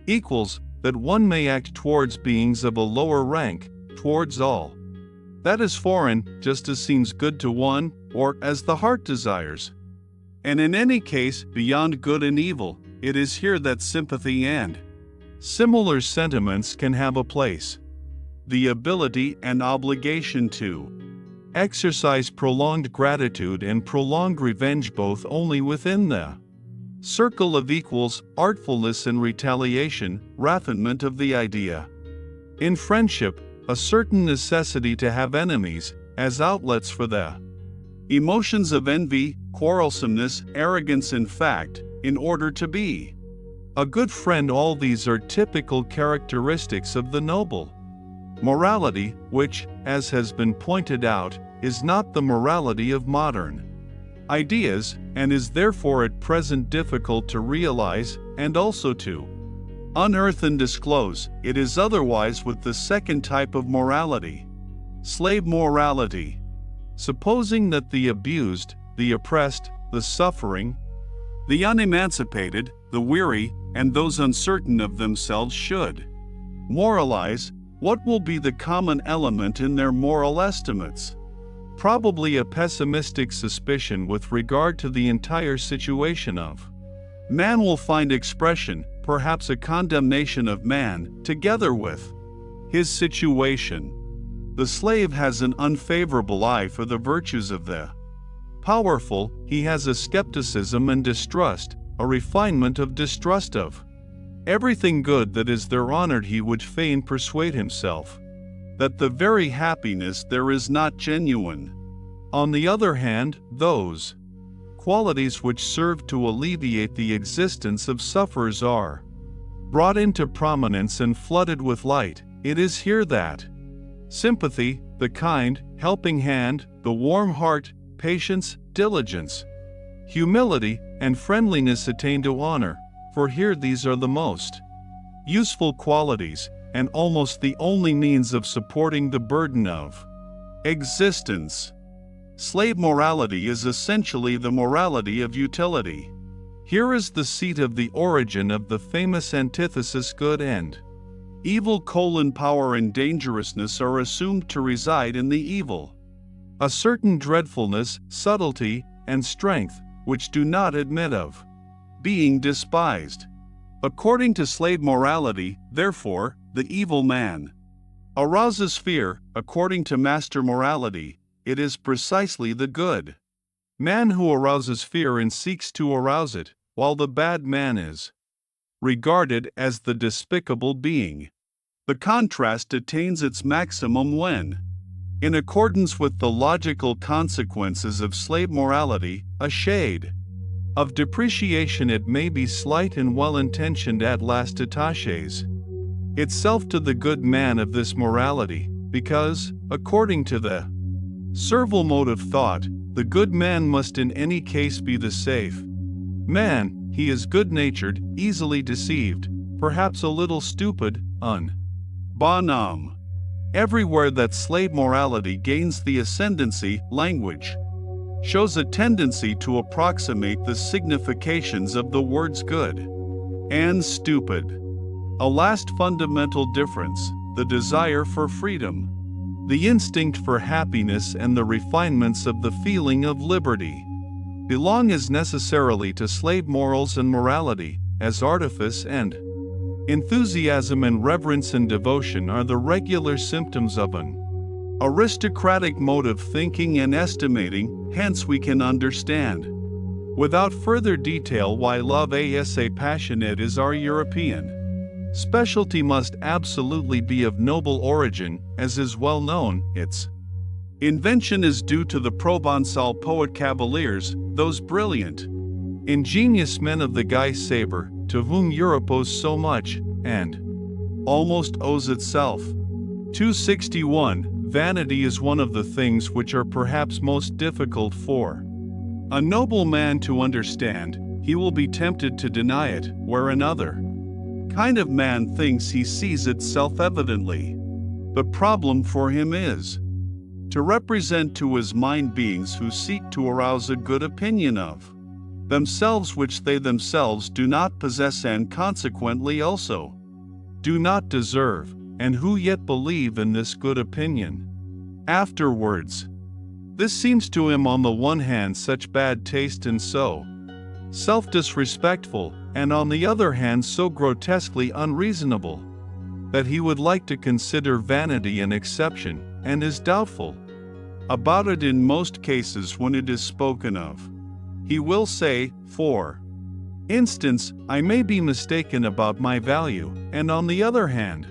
equals, that one may act towards beings of a lower rank, towards all. That is foreign, just as seems good to one, or as the heart desires. And in any case, beyond good and evil, it is here that sympathy and similar sentiments can have a place. The ability and obligation to exercise prolonged gratitude and prolonged revenge both only within the circle of equals, artfulness and retaliation, raffinement of the idea. In friendship, a certain necessity to have enemies, as outlets for the emotions of envy, quarrelsomeness, arrogance in fact, in order to be A good friend. All these are typical characteristics of the noble. Morality, which, as has been pointed out, is not the morality of modern ideas, and is therefore at present difficult to realize, and also to unearth and disclose. It is otherwise with the second type of morality, slave morality. Supposing that the abused, the oppressed, the suffering, the unemancipated, the weary, and those uncertain of themselves should moralize, what will be the common element in their moral estimates? Probably a pessimistic suspicion with regard to the entire situation of man will find expression, perhaps a condemnation of man, together with his situation. The slave has an unfavorable eye for the virtues of the powerful. He has a skepticism and distrust, a refinement of distrust of everything good that is there honored. He would fain persuade himself that the very happiness there is not genuine. On the other hand, those qualities which serve to alleviate the existence of sufferers are brought into prominence and flooded with light. It is here that sympathy, the kind, helping hand, the warm heart, patience, diligence, humility, and friendliness attain to honor, for here these are the most useful qualities, and almost the only means of supporting the burden of existence. Slave morality is essentially the morality of utility. Here is the seat of the origin of the famous antithesis good and evil. Power and dangerousness are assumed to reside in the evil. A certain dreadfulness, subtlety, and strength, which do not admit of being despised. According to slave morality, therefore, the evil man arouses fear. According to master morality, it is precisely the good man who arouses fear and seeks to arouse it, while the bad man is regarded as the despicable being. The contrast attains its maximum when, in accordance with the logical consequences of slave morality, a shade of depreciation, it may be slight and well-intentioned, at last attaches itself to the good man of this morality, because, according to the servile mode of thought, the good man must in any case be the safe man. He is good-natured, easily deceived, perhaps a little stupid, bonhomme. Everywhere that slave morality gains the ascendancy, language shows a tendency to approximate the significations of the words good and stupid. A last fundamental difference, the desire for freedom, the instinct for happiness, and the refinements of the feeling of liberty belong as necessarily to slave morals and morality as artifice and enthusiasm and reverence and devotion are the regular symptoms of an aristocratic mode of thinking and estimating. Hence we can understand without further detail why love as a passionate is our European specialty must absolutely be of noble origin. As is well known, its invention is due to the Provençal poet cavaliers, those brilliant, ingenious men of the Guy sabre, to whom Europe owes so much, and almost owes itself. 261. Vanity is one of the things which are perhaps most difficult for a noble man to understand. He will be tempted to deny it, where another kind of man thinks he sees it self-evidently. The problem for him is to represent to his mind beings who seek to arouse a good opinion of themselves which they themselves do not possess and consequently also do not deserve, and who yet believe in this good opinion afterwards. This seems to him on the one hand such bad taste and so self-disrespectful, and on the other hand so grotesquely unreasonable, that he would like to consider vanity an exception, and is doubtful about it in most cases when it is spoken of. He will say, for instance, I may be mistaken about my value, and on the other hand,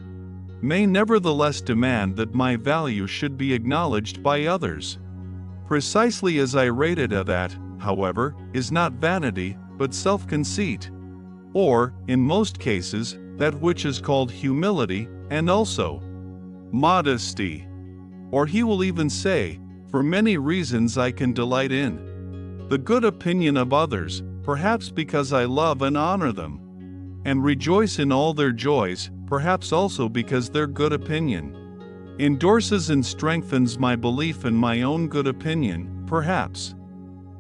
may nevertheless demand that my value should be acknowledged by others. Precisely as I rated it, that, however, is not vanity, but self-conceit. or, in most cases, that which is called humility, and also modesty. Or he will even say, for many reasons I can delight in the good opinion of others, perhaps because I love and honor them, and rejoice in all their joys, perhaps also because their good opinion endorses and strengthens my belief in my own good opinion, perhaps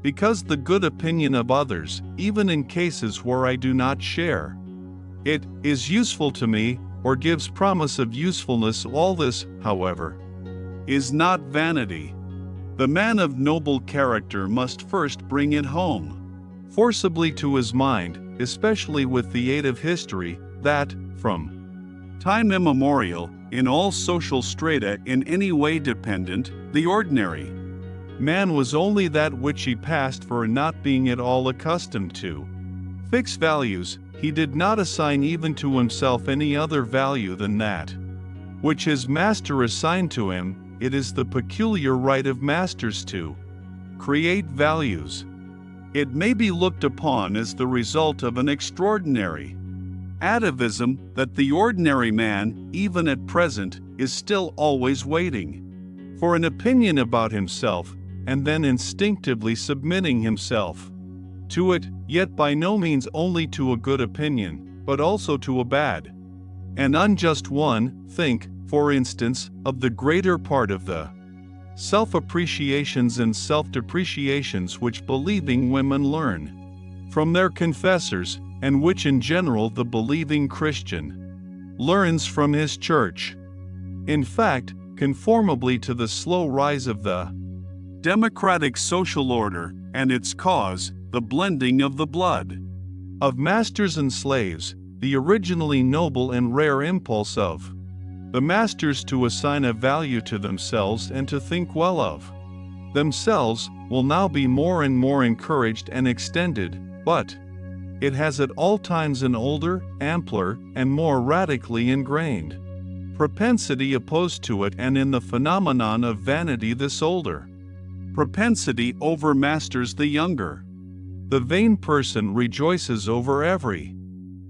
because the good opinion of others, even in cases where I do not share it, is useful to me, or gives promise of usefulness. All this, however, is not vanity. The man of noble character must first bring it home forcibly to his mind, especially with the aid of history, that, from time immemorial, in all social strata in any way dependent, the ordinary man was only that which he passed for not being at all accustomed to fixed values. He did not assign even to himself any other value than that which his master assigned to him. It is the peculiar right of masters to create values. It may be looked upon as the result of an extraordinary atavism that the ordinary man, even at present, is still always waiting for an opinion about himself, and then instinctively submitting himself to it, yet by no means only to a good opinion, but also to a bad and unjust one. Think, for instance, of the greater part of the self-appreciations and self-depreciations which believing women learn from their confessors, and which in general the believing Christian learns from his church. In fact, conformably to the slow rise of the democratic social order, and its cause, the blending of the blood of masters and slaves, the originally noble and rare impulse of the masters to assign a value to themselves and to think well of themselves will now be more and more encouraged and extended, but it has at all times an older, ampler, and more radically ingrained propensity opposed to it, and in the phenomenon of vanity this older propensity overmasters the younger. The vain person rejoices over every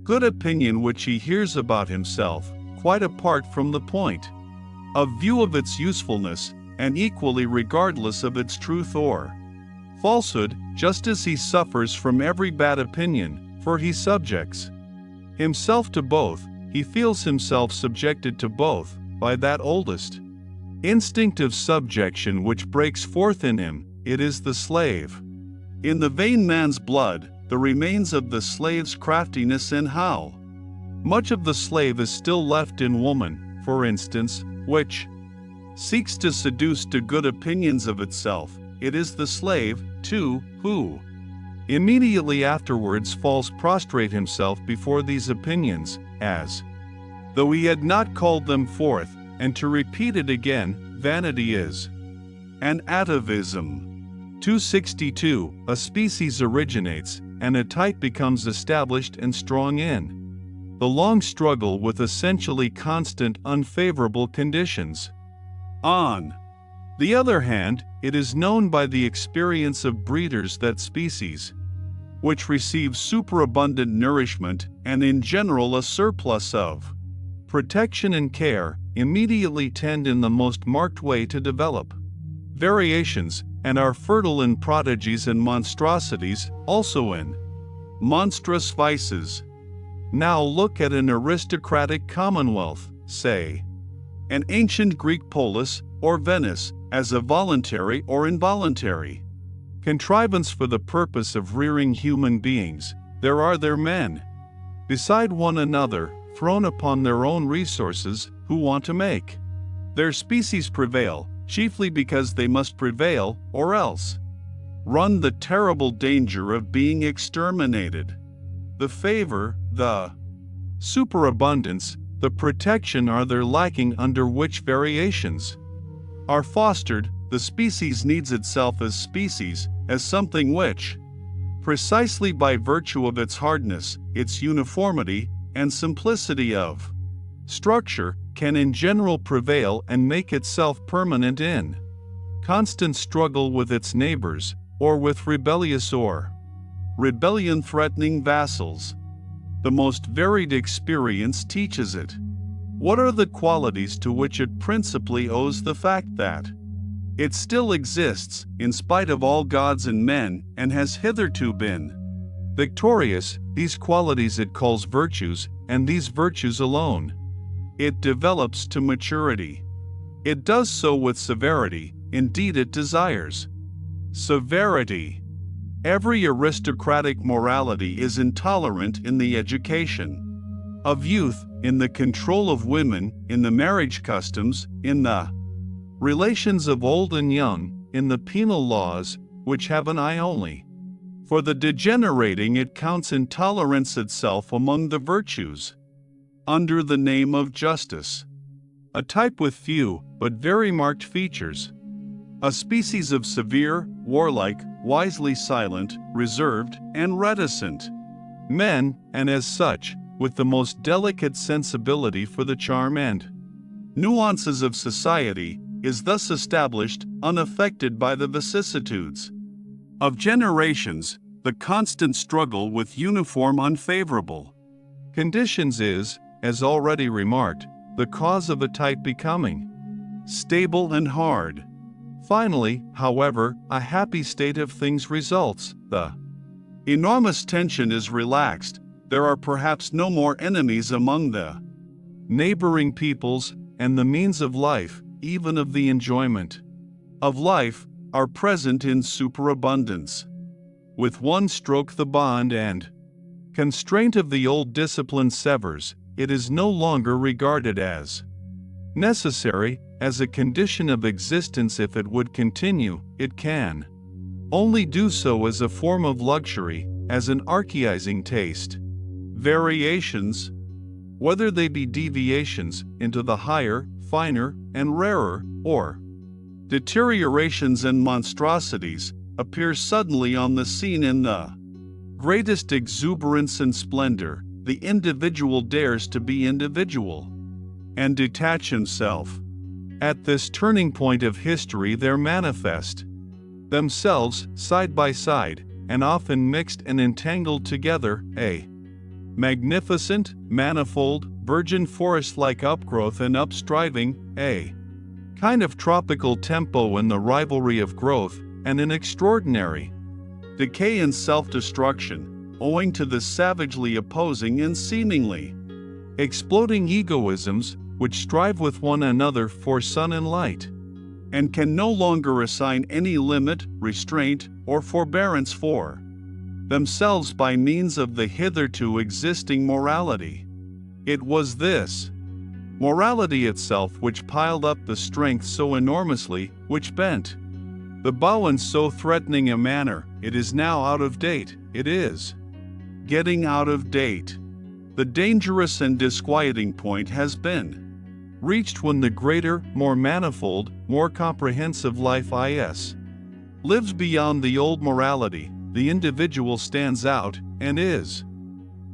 good opinion which he hears about himself, quite apart from the point of view of its usefulness, and equally regardless of its truth or falsehood, just as he suffers from every bad opinion, for he subjects himself to both. He feels himself subjected to both by that oldest instinctive subjection which breaks forth in him. It is the slave. In the vain man's blood, the remains of the slave's craftiness, and how much of the slave is still left in woman, for instance, which seeks to seduce to good opinions of itself. It is the slave, too, who immediately afterwards falls prostrate himself before these opinions, as though he had not called them forth, and to repeat it again, vanity is an atavism. 262. A species originates, and a type becomes established and strong in the long struggle with essentially constant unfavorable conditions. On the other hand, it is known by the experience of breeders that species which receive superabundant nourishment, and in general a surplus of protection and care, immediately tend in the most marked way to develop variations, and are fertile in prodigies and monstrosities, also in monstrous vices. Now look at an aristocratic commonwealth, say an ancient Greek polis, or Venice, as a voluntary or involuntary contrivance for the purpose of rearing human beings. There are their men, beside one another, thrown upon their own resources, who want to make their species prevail, chiefly because they must prevail, or else run the terrible danger of being exterminated. The favor, the superabundance, the protection are there lacking under which variations are fostered. The species needs itself as species, as something which, precisely by virtue of its hardness, its uniformity, and simplicity of structure, can in general prevail and make itself permanent in constant struggle with its neighbors, or with rebellious or rebellion-threatening vassals. The most varied experience teaches it. What are the qualities to which it principally owes the fact that it still exists, in spite of all gods and men, and has hitherto been victorious? These qualities it calls virtues, and these virtues alone it develops to maturity. It does so with severity, indeed it desires severity. Every aristocratic morality is intolerant in the education of youth, in the control of women, in the marriage customs, in the relations of old and young, in the penal laws, which have an eye only for the degenerating. It counts intolerance itself among the virtues, under the name of justice. A type with few, but very marked features. A species of severe, warlike, wisely silent, reserved, and reticent men, and as such, with the most delicate sensibility for the charm and nuances of society, is thus established, unaffected by the vicissitudes of generations. The constant struggle with uniform unfavorable conditions is, as already remarked, the cause of a type becoming stable and hard. Finally, however, a happy state of things results. The enormous tension is relaxed. There are perhaps no more enemies among the neighboring peoples, and the means of life, even of the enjoyment of life, are present in superabundance. With one stroke the bond and constraint of the old discipline severs. It is no longer regarded as necessary, as a condition of existence. If it would continue, it can only do so as a form of luxury, as an archaizing taste. Variations, whether they be deviations into the higher, finer, and rarer, or deteriorations and monstrosities, appear suddenly on the scene in the greatest exuberance and splendor. The individual dares to be individual and detach himself. At this turning point of history there manifest themselves, side by side, and often mixed and entangled together, a magnificent, manifold, virgin forest-like upgrowth and upstriving, a kind of tropical tempo in the rivalry of growth, and an extraordinary decay and self-destruction, owing to the savagely opposing and seemingly exploding egoisms, which strive with one another for sun and light, and can no longer assign any limit, restraint, or forbearance for themselves by means of the hitherto existing morality. It was this morality itself which piled up the strength so enormously, which bent the bow in so threatening a manner. It is now out of date. It is getting out of date. The dangerous and disquieting point has been reached when the greater, more manifold, more comprehensive life lives beyond the old morality. The individual stands out, and is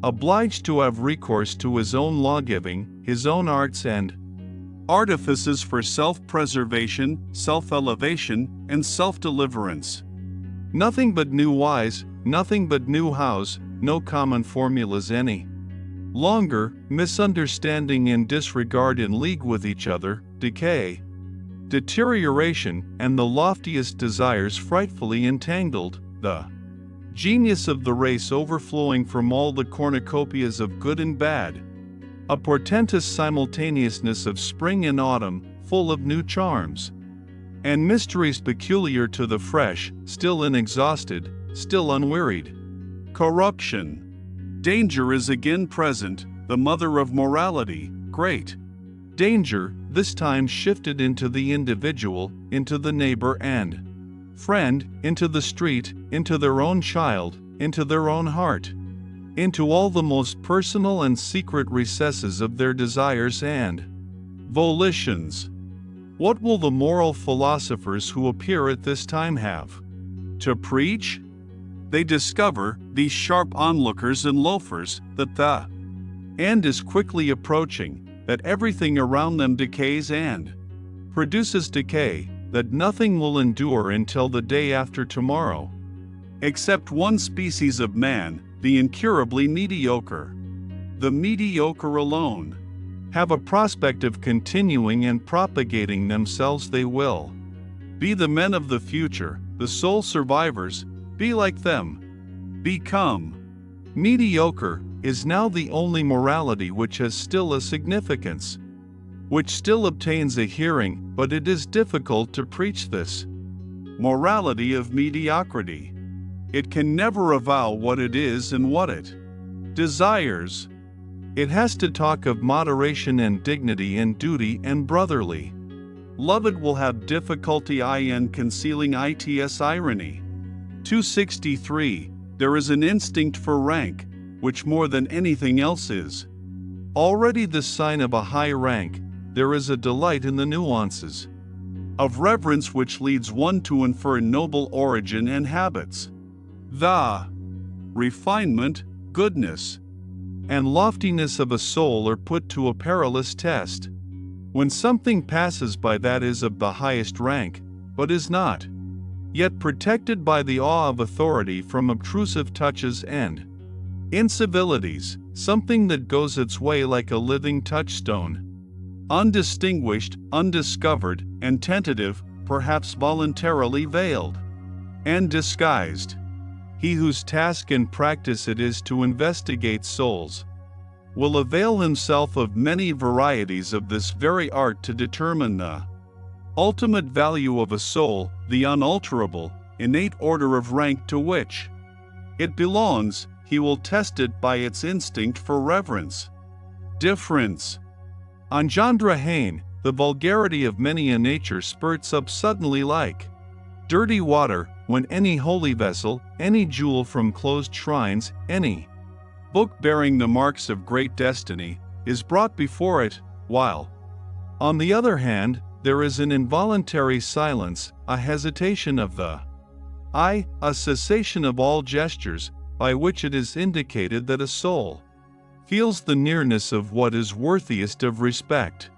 obliged to have recourse to his own lawgiving, his own arts and artifices for self-preservation, self-elevation, and self-deliverance. Nothing but new wise, nothing but new hows, no common formulas any longer, misunderstanding and disregard in league with each other, decay, deterioration, and the loftiest desires frightfully entangled, the genius of the race overflowing from all the cornucopias of good and bad, a portentous simultaneousness of spring and autumn, full of new charms and mysteries peculiar to the fresh, still inexhausted, still unwearied. Corruption. Danger is again present, the mother of morality, great danger, this time shifted into the individual, into the neighbor and friend, into the street, into their own child, into their own heart, into all the most personal and secret recesses of their desires and volitions. What will the moral philosophers who appear at this time have to preach? They discover, these sharp onlookers and loafers, that the end is quickly approaching, that everything around them decays and produces decay, that nothing will endure until the day after tomorrow, except one species of man, the incurably mediocre. The mediocre alone have a prospect of continuing and propagating themselves. They will be the men of the future, the sole survivors. Be like them. Become. Mediocre is now the only morality which has still a significance, which still obtains a hearing, but it is difficult to preach this morality of mediocrity. It can never avow what it is and what it desires. It has to talk of moderation and dignity and duty and brotherly love. It will have difficulty in concealing its irony. 263. There is an instinct for rank, which more than anything else is already the sign of a high rank. There is a delight in the nuances of reverence which leads one to infer noble origin and habits. The refinement, goodness, and loftiness of a soul are put to a perilous test when something passes by that is of the highest rank, but is not yet protected by the awe of authority from obtrusive touches and incivilities, something that goes its way like a living touchstone, undistinguished, undiscovered, and tentative, perhaps voluntarily veiled and disguised. He whose task and practice it is to investigate souls will avail himself of many varieties of this very art to determine the ultimate value of a soul, the unalterable, innate order of rank to which it belongs. He will test it by its instinct for reverence. Difference. Engendre haine, the vulgarity of many a nature spurts up suddenly like dirty water, when any holy vessel, any jewel from closed shrines, any book bearing the marks of great destiny, is brought before it, while, on the other hand, there is an involuntary silence, a hesitation of the eye, a cessation of all gestures, by which it is indicated that a soul feels the nearness of what is worthiest of respect.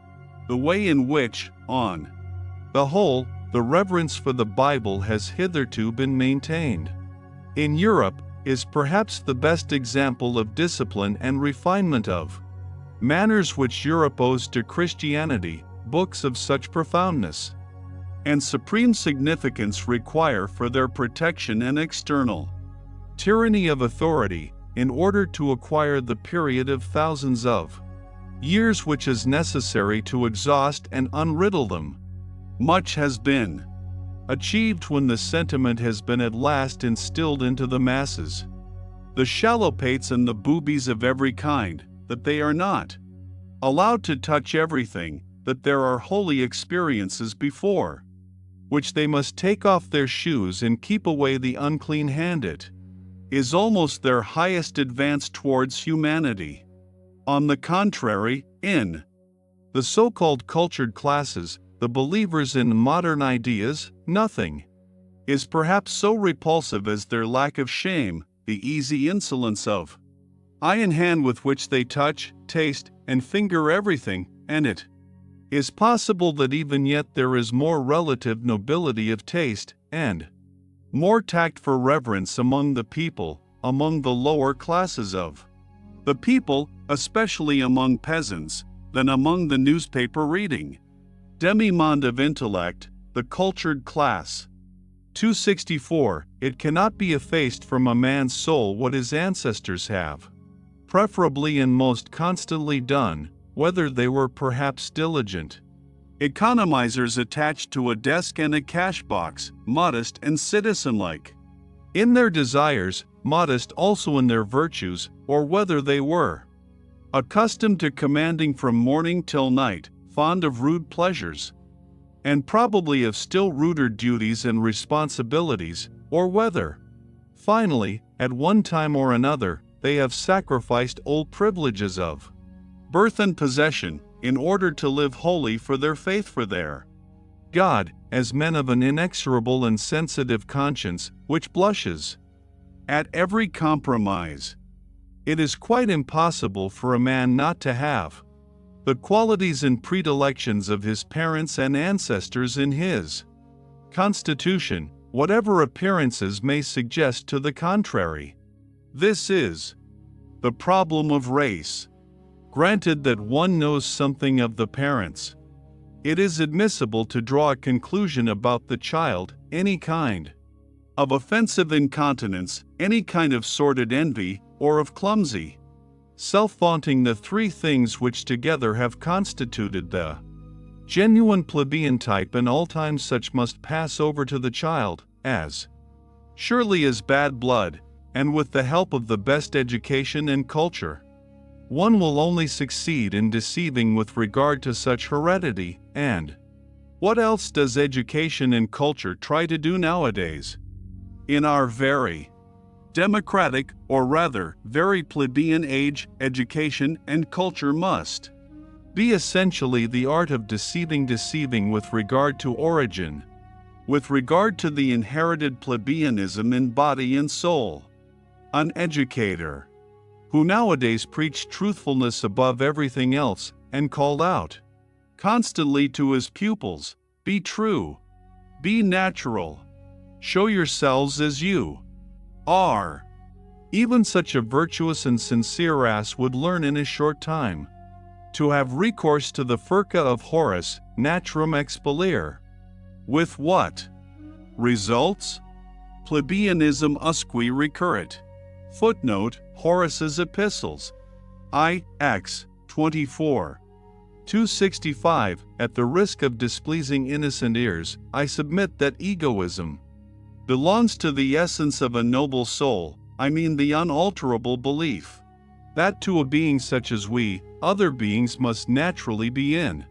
The way in which, on the whole, the reverence for the Bible has hitherto been maintained in Europe is perhaps the best example of discipline and refinement of manners which Europe owes to Christianity. Books of such profoundness and supreme significance require for their protection an external tyranny of authority, in order to acquire the period of thousands of years which is necessary to exhaust and unriddle them. Much has been achieved when the sentiment has been at last instilled into the masses, the shallow-pates and the boobies of every kind, that they are not allowed to touch everything, that there are holy experiences before which they must take off their shoes and keep away the unclean hand. It is almost their highest advance towards humanity. On the contrary, in the so-called cultured classes, the believers in modern ideas, nothing is perhaps so repulsive as their lack of shame, the easy insolence of eye and hand with which they touch, taste, and finger everything, and it is possible that even yet there is more relative nobility of taste, and more tact for reverence among the people, among the lower classes of the people, especially among peasants, than among the newspaper-reading demi-monde of intellect, the cultured class. 264. It cannot be effaced from a man's soul what his ancestors have preferably and most constantly done, whether they were perhaps diligent economizers attached to a desk and a cash box, modest and citizenlike in their desires, modest also in their virtues, or whether they were accustomed to commanding from morning till night, fond of rude pleasures, and probably of still ruder duties and responsibilities, or whether, finally, at one time or another, they have sacrificed old privileges of birth and possession, in order to live wholly for their faith for their God, as men of an inexorable and sensitive conscience, which blushes at every compromise. It is quite impossible for a man not to have the qualities and predilections of his parents and ancestors in his constitution, whatever appearances may suggest to the contrary. This is the problem of race. Granted that one knows something of the parents, it is admissible to draw a conclusion about the child, any kind of offensive incontinence, any kind of sordid envy, or of clumsy self-vaunting, the three things which together have constituted the genuine plebeian type, and all times such must pass over to the child, as surely as bad blood, and with the help of the best education and culture. One will only succeed in deceiving with regard to such heredity, and what else does education and culture try to do nowadays? In our very democratic, or rather, very plebeian age, education and culture must be essentially the art of deceiving with regard to origin, with regard to the inherited plebeianism in body and soul. An educator who nowadays preached truthfulness above everything else, and called out constantly to his pupils, "Be true, be natural, show yourselves as you are." Even such a virtuous and sincere ass would learn in a short time to have recourse to the furca of Horace, naturam expellere. With what results? Plebeianism usque recurrit. Footnote: Horace's Epistles, I.X. 24. 265. At the risk of displeasing innocent ears, I submit that egoism belongs to the essence of a noble soul, I mean the unalterable belief that to a being such as we, other beings must naturally be in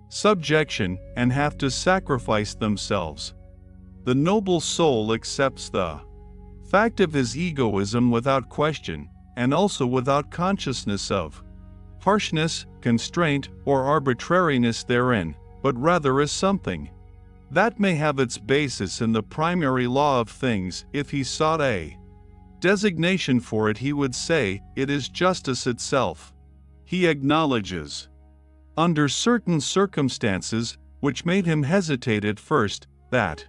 subjection and have to sacrifice themselves. The noble soul accepts the fact of his egoism without question, and also without consciousness of harshness, constraint, or arbitrariness therein, but rather as something that may have its basis in the primary law of things. If he sought a designation for it, he would say, it is justice itself. He acknowledges, under certain circumstances, which made him hesitate at first, that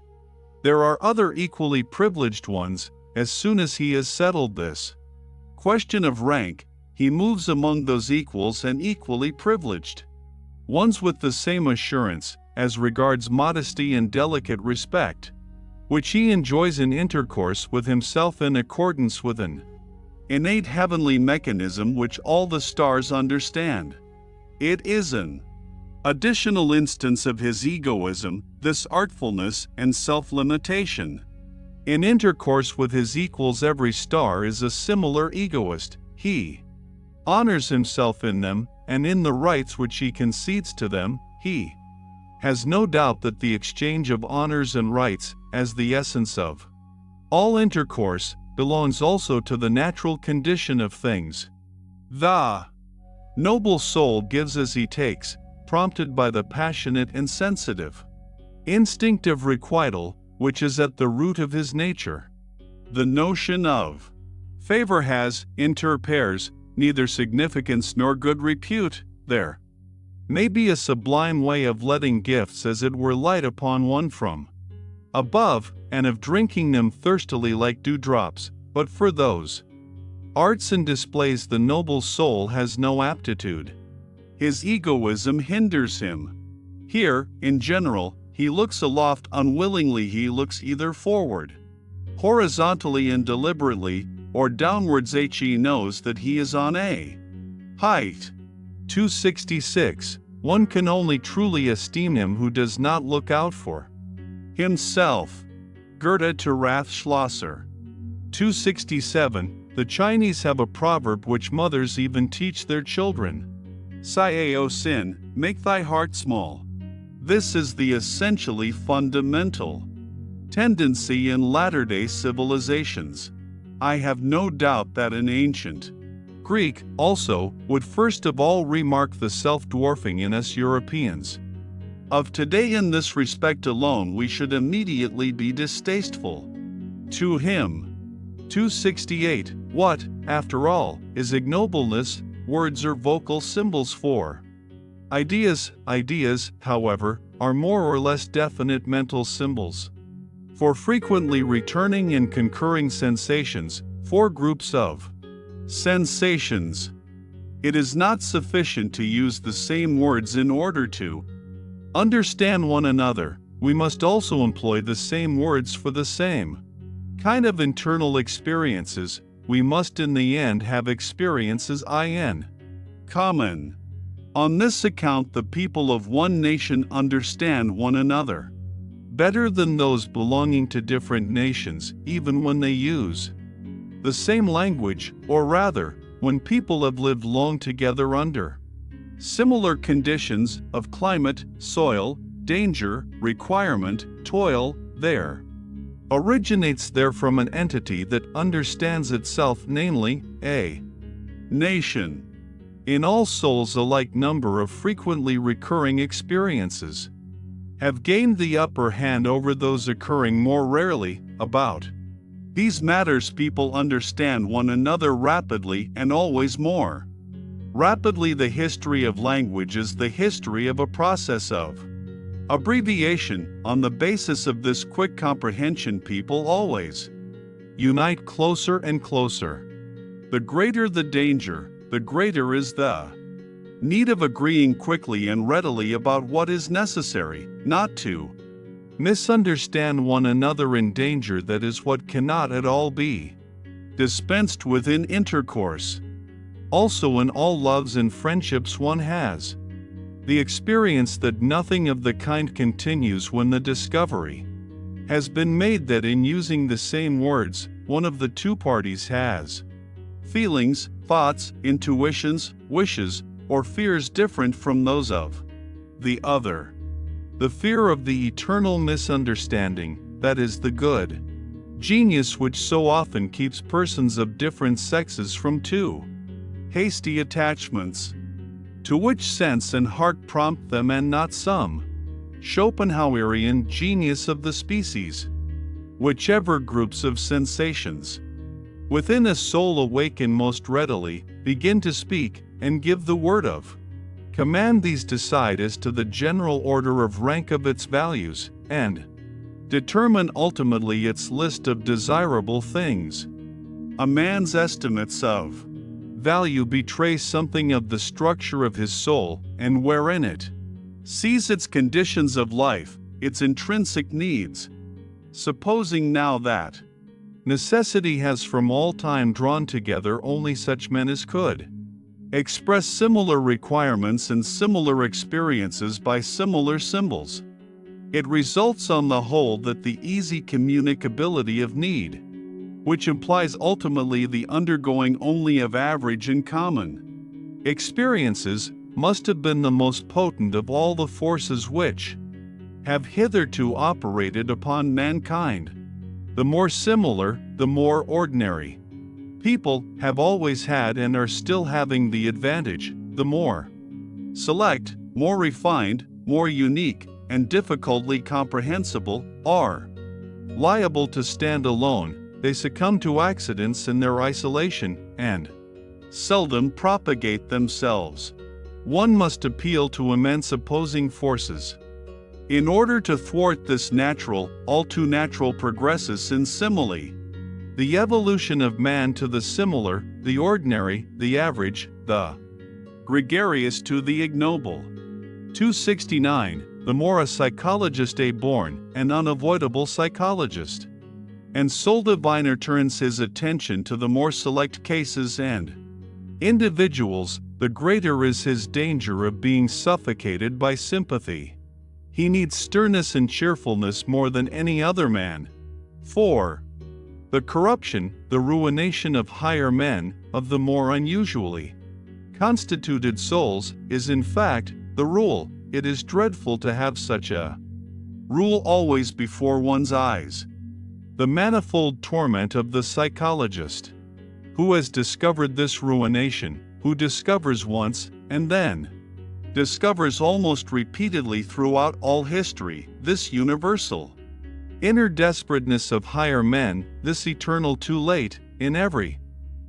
there are other equally privileged ones. As soon as he has settled this question of rank, he moves among those equals and equally privileged ones with the same assurance, as regards modesty and delicate respect, which he enjoys in intercourse with himself in accordance with an innate heavenly mechanism which all the stars understand. It is an additional instance of his egoism, this artfulness and self-limitation. In intercourse with his equals, every star is a similar egoist. He honors himself in them, and in the rights which he concedes to them. He has no doubt that the exchange of honors and rights, as the essence of all intercourse, belongs also to the natural condition of things. The noble soul gives as he takes, prompted by the passionate and sensitive instinct of requital, which is at the root of his nature. The notion of favor has, inter pares, neither significance nor good repute. There may be a sublime way of letting gifts as it were light upon one from above, and of drinking them thirstily like dewdrops, but for those arts and displays the noble soul has no aptitude. His egoism hinders him. Here, in general, he looks aloft unwillingly. He looks either forward, horizontally and deliberately, or downwards. He knows that he is on a height. 266. One can only truly esteem him who does not look out for himself. Goethe to Rathschlosser. 267. The Chinese have a proverb which mothers even teach their children. Siao sin, make thy heart small. This is the essentially fundamental tendency in latter-day civilizations. I have no doubt that an ancient Greek, also, would first of all remark the self-dwarfing in us Europeans of today. In this respect alone we should immediately be distasteful to him. 268. What, after all, is ignobleness? Words are vocal symbols for ideas. Ideas, however, are more or less definite mental symbols for frequently returning and concurring sensations, for groups of Sensations. It is not sufficient to use the same words in order to understand one another. We must also employ the same words for the same kind of internal experiences. We must in the end have experiences in common. On this account the people of one nation understand one another better than those belonging to different nations, even when they use the same language, or rather, when people have lived long together under similar conditions of climate, soil, danger, requirement, toil. There originates therefrom an entity that understands itself, namely, a nation. In all souls a like number of frequently recurring experiences have gained the upper hand over those occurring more rarely. About these matters people understand one another rapidly and always more rapidly. The history of language is the history of a process of abbreviation. On the basis of this quick comprehension people always unite closer and closer. The greater the danger, the greater is the need of agreeing quickly and readily about what is necessary, not to misunderstand one another in danger. That is what cannot at all be dispensed with in intercourse. Also in all loves and friendships one has the experience that nothing of the kind continues when the discovery has been made that in using the same words, one of the two parties has feelings, thoughts, intuitions, wishes, or fears different from those of the other. The fear of the eternal misunderstanding, that is the good genius which so often keeps persons of different sexes from too hasty attachments, to which sense and heart prompt them, and not some Schopenhauerian genius of the species. Whichever groups of sensations within a soul awaken most readily, begin to speak, and give the word of command. These decide as to the general order of rank of its values, and determine ultimately its list of desirable things. A man's estimates of value betray something of the structure of his soul, and wherein it sees its conditions of life, its intrinsic needs. Supposing now that necessity has from all time drawn together only such men as could express similar requirements and similar experiences by similar symbols, it results on the whole that the easy communicability of need, which implies ultimately the undergoing only of average and common experiences, must have been the most potent of all the forces which have hitherto operated upon mankind. The more similar, the more ordinary people have always had and are still having the advantage. The more select, more refined, more unique, and difficultly comprehensible are liable to stand alone. They succumb to accidents in their isolation, and seldom propagate themselves. One must appeal to immense opposing forces in order to thwart this natural, all too natural progresses in simile. The evolution of man to the similar, the ordinary, the average, the gregarious to the ignoble. 269. The more a psychologist a born, and unavoidable psychologist, and soul diviner turns his attention to the more select cases and individuals, the greater is his danger of being suffocated by sympathy. He needs sternness and cheerfulness more than any other man. 4. The corruption, the ruination of higher men, of the more unusually constituted souls, is in fact the rule. It is dreadful to have such a rule always before one's eyes. The manifold torment of the psychologist, who has discovered this ruination, who discovers once, and then discovers almost repeatedly throughout all history, this universal inner desperateness of higher men, this eternal too late, in every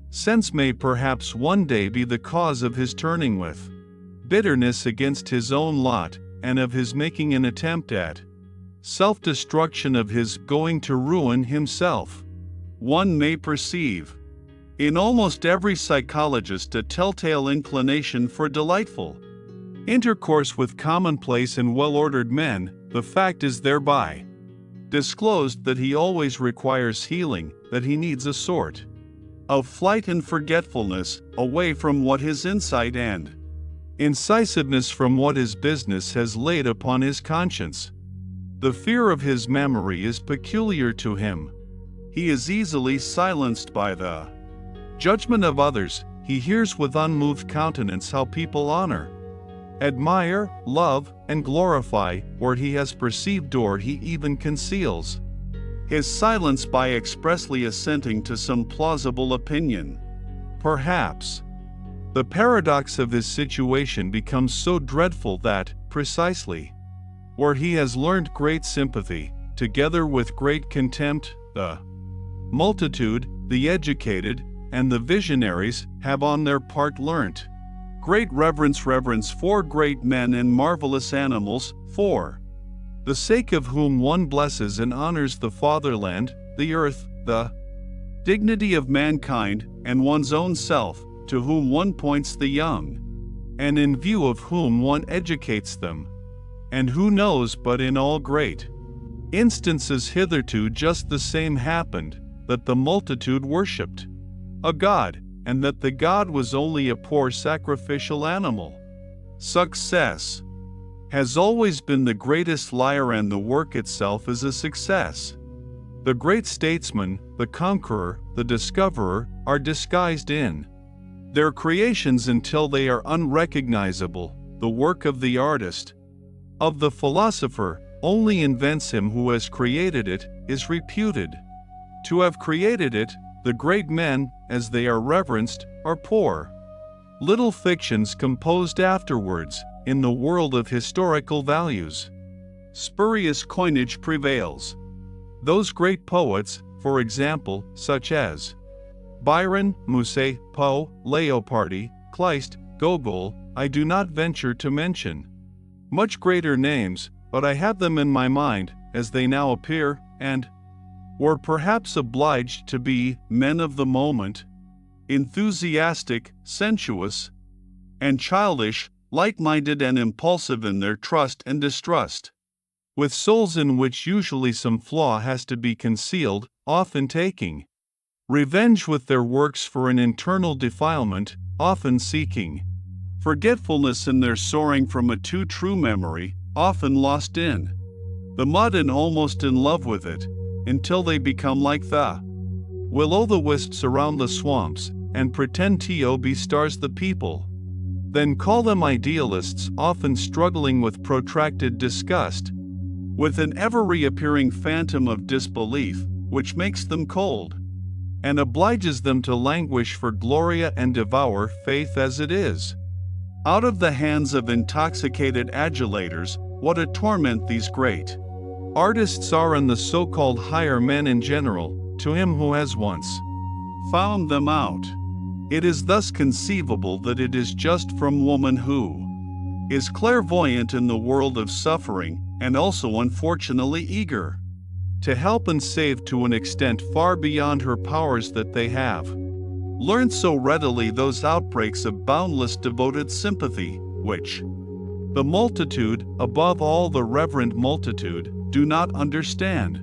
sense, may perhaps one day be the cause of his turning with bitterness against his own lot, and of his making an attempt at self-destruction, of his going to ruin himself. One may perceive In almost every psychologist, a telltale inclination for delightful intercourse with commonplace and well-ordered men, the fact is thereby disclosed that he always requires healing, that he needs a sort of flight and forgetfulness, away from what his insight and incisiveness from what his business has laid upon his conscience. The fear of his memory is peculiar to him. He is easily silenced by the judgment of others. He hears with unmoved countenance how people honor, admire, love, and glorify what he has perceived, or he even conceals his silence by expressly assenting to some plausible opinion. Perhaps the paradox of his situation becomes so dreadful that, precisely where he has learned great sympathy, together with great contempt, the multitude, the educated, and the visionaries have on their part learnt great reverence for great men and marvelous animals, for the sake of whom one blesses and honors the fatherland, the earth, the dignity of mankind, and one's own self, to whom one points the young, and in view of whom one educates them. And who knows but in all great instances hitherto just the same happened, that the multitude worshipped a god, and that the god was only a poor sacrificial animal. Success has always been the greatest liar, and the work itself is a success. The great statesman, the conqueror, the discoverer, are disguised in their creations until they are unrecognizable. The work of the artist, of the philosopher, only invents him who has created it, is reputed to have created it. The great men, as they are reverenced, are poor little fictions composed afterwards. In the world of historical values, spurious coinage prevails. Those great poets, for example, such as Byron, Musset, Poe, Leopardi, Kleist, Gogol, I do not venture to mention much greater names, but I have them in my mind, as they now appear, and were perhaps obliged to be men of the moment, enthusiastic, sensuous, and childish, light-minded and impulsive in their trust and distrust, with souls in which usually some flaw has to be concealed, often taking revenge with their works for an internal defilement, often seeking forgetfulness in their soaring from a too true memory, often lost in the mud and almost in love with it, until they become like the will-o'-the-wisps around the swamps, and pretend to be stars the people then call them idealists, often struggling with protracted disgust, with an ever-reappearing phantom of disbelief, which makes them cold, and obliges them to languish for gloria and devour faith as it is. Out of the hands of intoxicated adulators, what a torment these great artists are, and the so-called higher men in general, to him who has once found them out. It is thus conceivable that it is just from woman, who is clairvoyant in the world of suffering, and also unfortunately eager to help and save to an extent far beyond her powers, that they have learned so readily those outbreaks of boundless devoted sympathy, which the multitude, above all the reverent multitude, do not understand,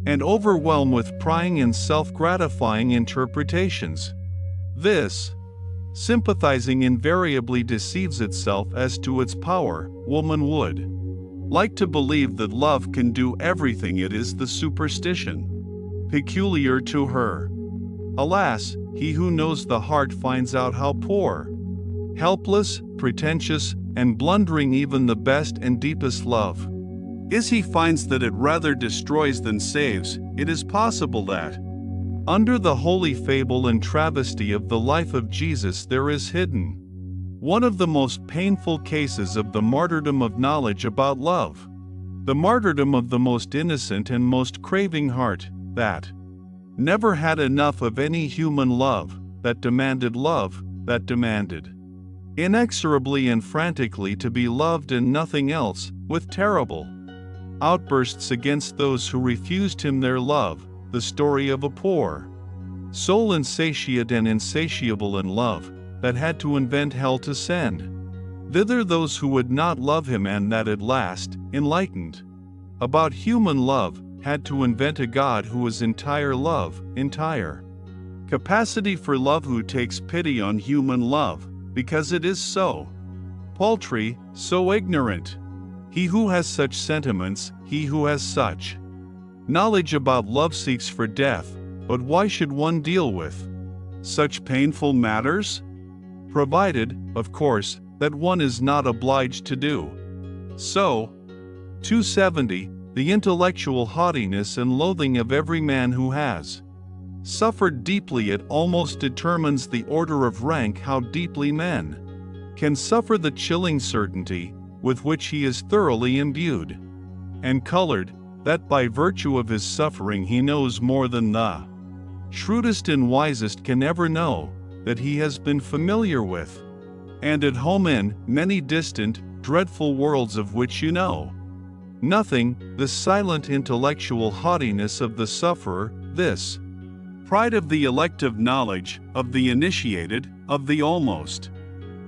and overwhelm with prying and self-gratifying interpretations. This sympathizing invariably deceives itself as to its power. Woman would like to believe that love can do everything. It is the superstition peculiar to her. Alas, he who knows the heart finds out how poor, helpless, pretentious, and blundering even the best and deepest love is. He finds that it rather destroys than saves. It is possible that under the holy fable and travesty of the life of Jesus there is hidden one of the most painful cases of the martyrdom of knowledge about love, the martyrdom of the most innocent and most craving heart, that never had enough of any human love, that demanded inexorably and frantically to be loved and nothing else, with terrible outbursts against those who refused him their love. The story of a poor soul insatiate and insatiable in love, that had to invent hell to send thither those who would not love him, and that at last, enlightened about human love, had to invent a God who is entire love, entire capacity for love, who takes pity on human love, because it is so paltry, so ignorant. He who has such sentiments, he who has such knowledge about love seeks for death, but why should one deal with such painful matters? Provided, of course, that one is not obliged to do so. 270. The intellectual haughtiness and loathing of every man who has suffered deeply, it almost determines the order of rank how deeply men can suffer the chilling certainty with which he is thoroughly imbued and colored, that by virtue of his suffering he knows more than the shrewdest and wisest can ever know, that he has been familiar with, and at home in many distant, dreadful worlds of which you know nothing. The silent intellectual haughtiness of the sufferer, this pride of the elective knowledge, of the initiated, of the almost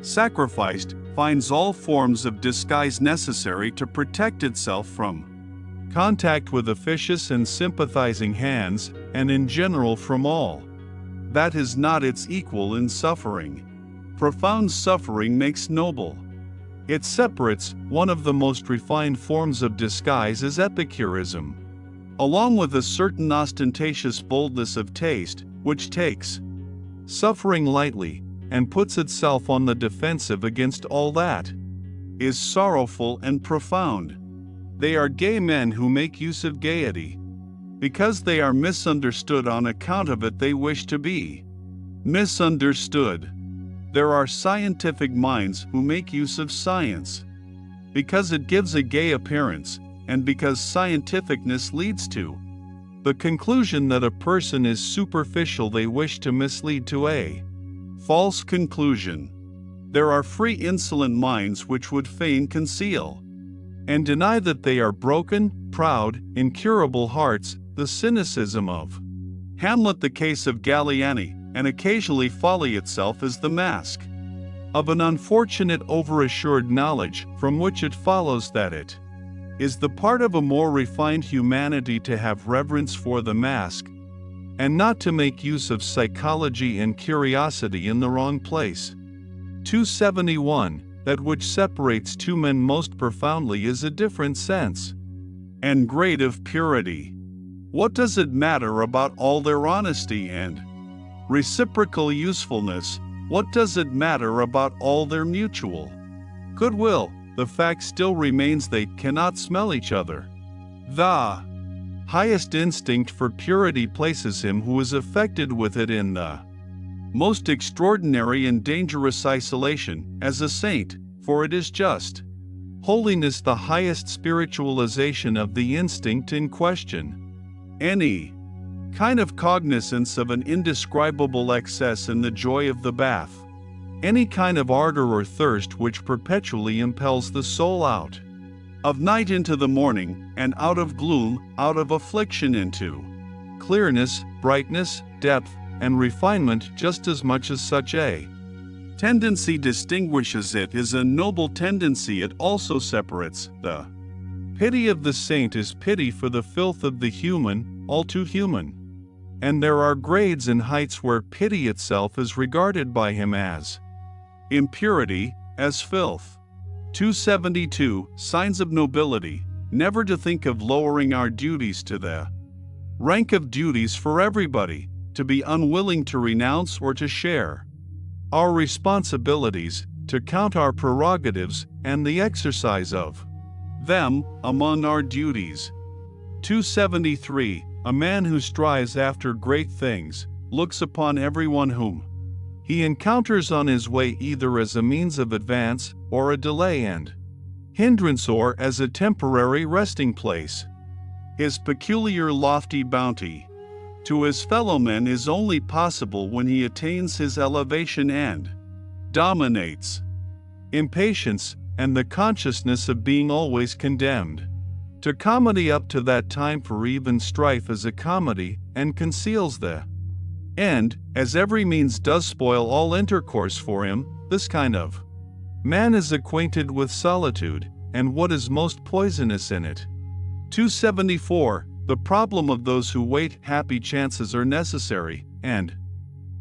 sacrificed, finds all forms of disguise necessary to protect itself from contact with officious and sympathizing hands, and in general from all that is not its equal in suffering. Profound suffering makes noble. It separates. One of the most refined forms of disguise is epicurism, along with a certain ostentatious boldness of taste, which takes suffering lightly, and puts itself on the defensive against all that is sorrowful and profound. They are gay men who make use of gaiety because they are misunderstood. On account of it they wish to be misunderstood. There are scientific minds who make use of science because it gives a gay appearance, and because scientificness leads to the conclusion that a person is superficial, they wish to mislead to a false conclusion. There are free insolent minds which would fain conceal and deny that they are broken, proud, incurable hearts, the cynicism of Hamlet, the case of Galliani, and occasionally folly itself is the mask of an unfortunate overassured knowledge, from which it follows that it is the part of a more refined humanity to have reverence for the mask, and not to make use of psychology and curiosity in the wrong place. 271. That which separates two men most profoundly is a different sense and grade of purity. What does it matter about all their honesty and reciprocal usefulness? What does it matter about all their mutual goodwill? The fact still remains they cannot smell each other. The highest instinct for purity places him who is affected with it in the most extraordinary and dangerous isolation, as a saint, for it is just holiness, the highest spiritualization of the instinct in question. Any kind of cognizance of an indescribable excess in the joy of the bath, any kind of ardor or thirst which perpetually impels the soul out of night into the morning, and out of gloom, out of affliction into clearness, brightness, depth, and refinement, just as much as such a tendency distinguishes it is a noble tendency, it also separates. The pity of the saint is pity for the filth of the human, all too human. And there are grades and heights where pity itself is regarded by him as impurity, as filth. 272. Signs of nobility. Never to think of lowering our duties to the rank of duties for everybody, to be unwilling to renounce or to share our responsibilities, to count our prerogatives and the exercise of them among our duties. 273. A man who strives after great things looks upon everyone whom he encounters on his way either as a means of advance or a delay and hindrance, or as a temporary resting place. His peculiar lofty bounty to his fellow men is only possible when he attains his elevation and dominates impatience and the consciousness of being always condemned to comedy. Up to that time, for even strife is a comedy, and conceals the And, as every means does spoil all intercourse for him, this kind of man is acquainted with solitude, and what is most poisonous in it. 274. The problem of those who wait. Happy chances are necessary, and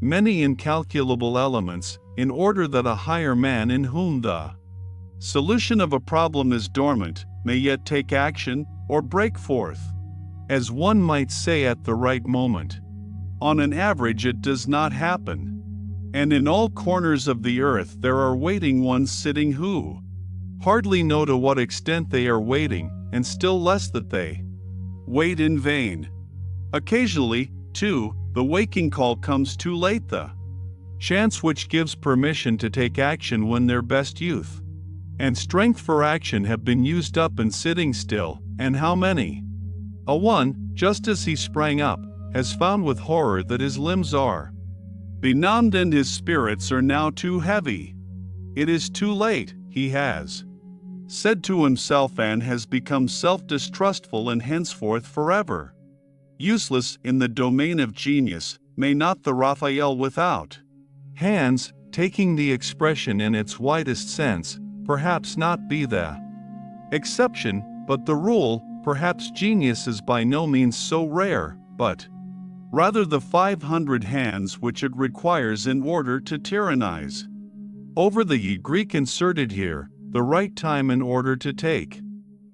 many incalculable elements, in order that a higher man in whom the solution of a problem is dormant, may yet take action, or break forth, as one might say, at the right moment. On an average it does not happen. And in all corners of the earth there are waiting ones sitting who hardly know to what extent they are waiting, and still less that they wait in vain. Occasionally, too, the waking call comes too late, the chance which gives permission to take action when their best youth and strength for action have been used up in sitting still, and how many a one, just as he sprang up, has found with horror that his limbs are benumbed and his spirits are now too heavy. It is too late, he has said to himself, and has become self-distrustful and henceforth forever useless in the domain of genius. May not the Raphael without hands, taking the expression in its widest sense, perhaps not be the exception, but the rule? Perhaps genius is by no means so rare, but rather the 500 hands which it requires in order to tyrannize over the Greek inserted here, the right time in order to take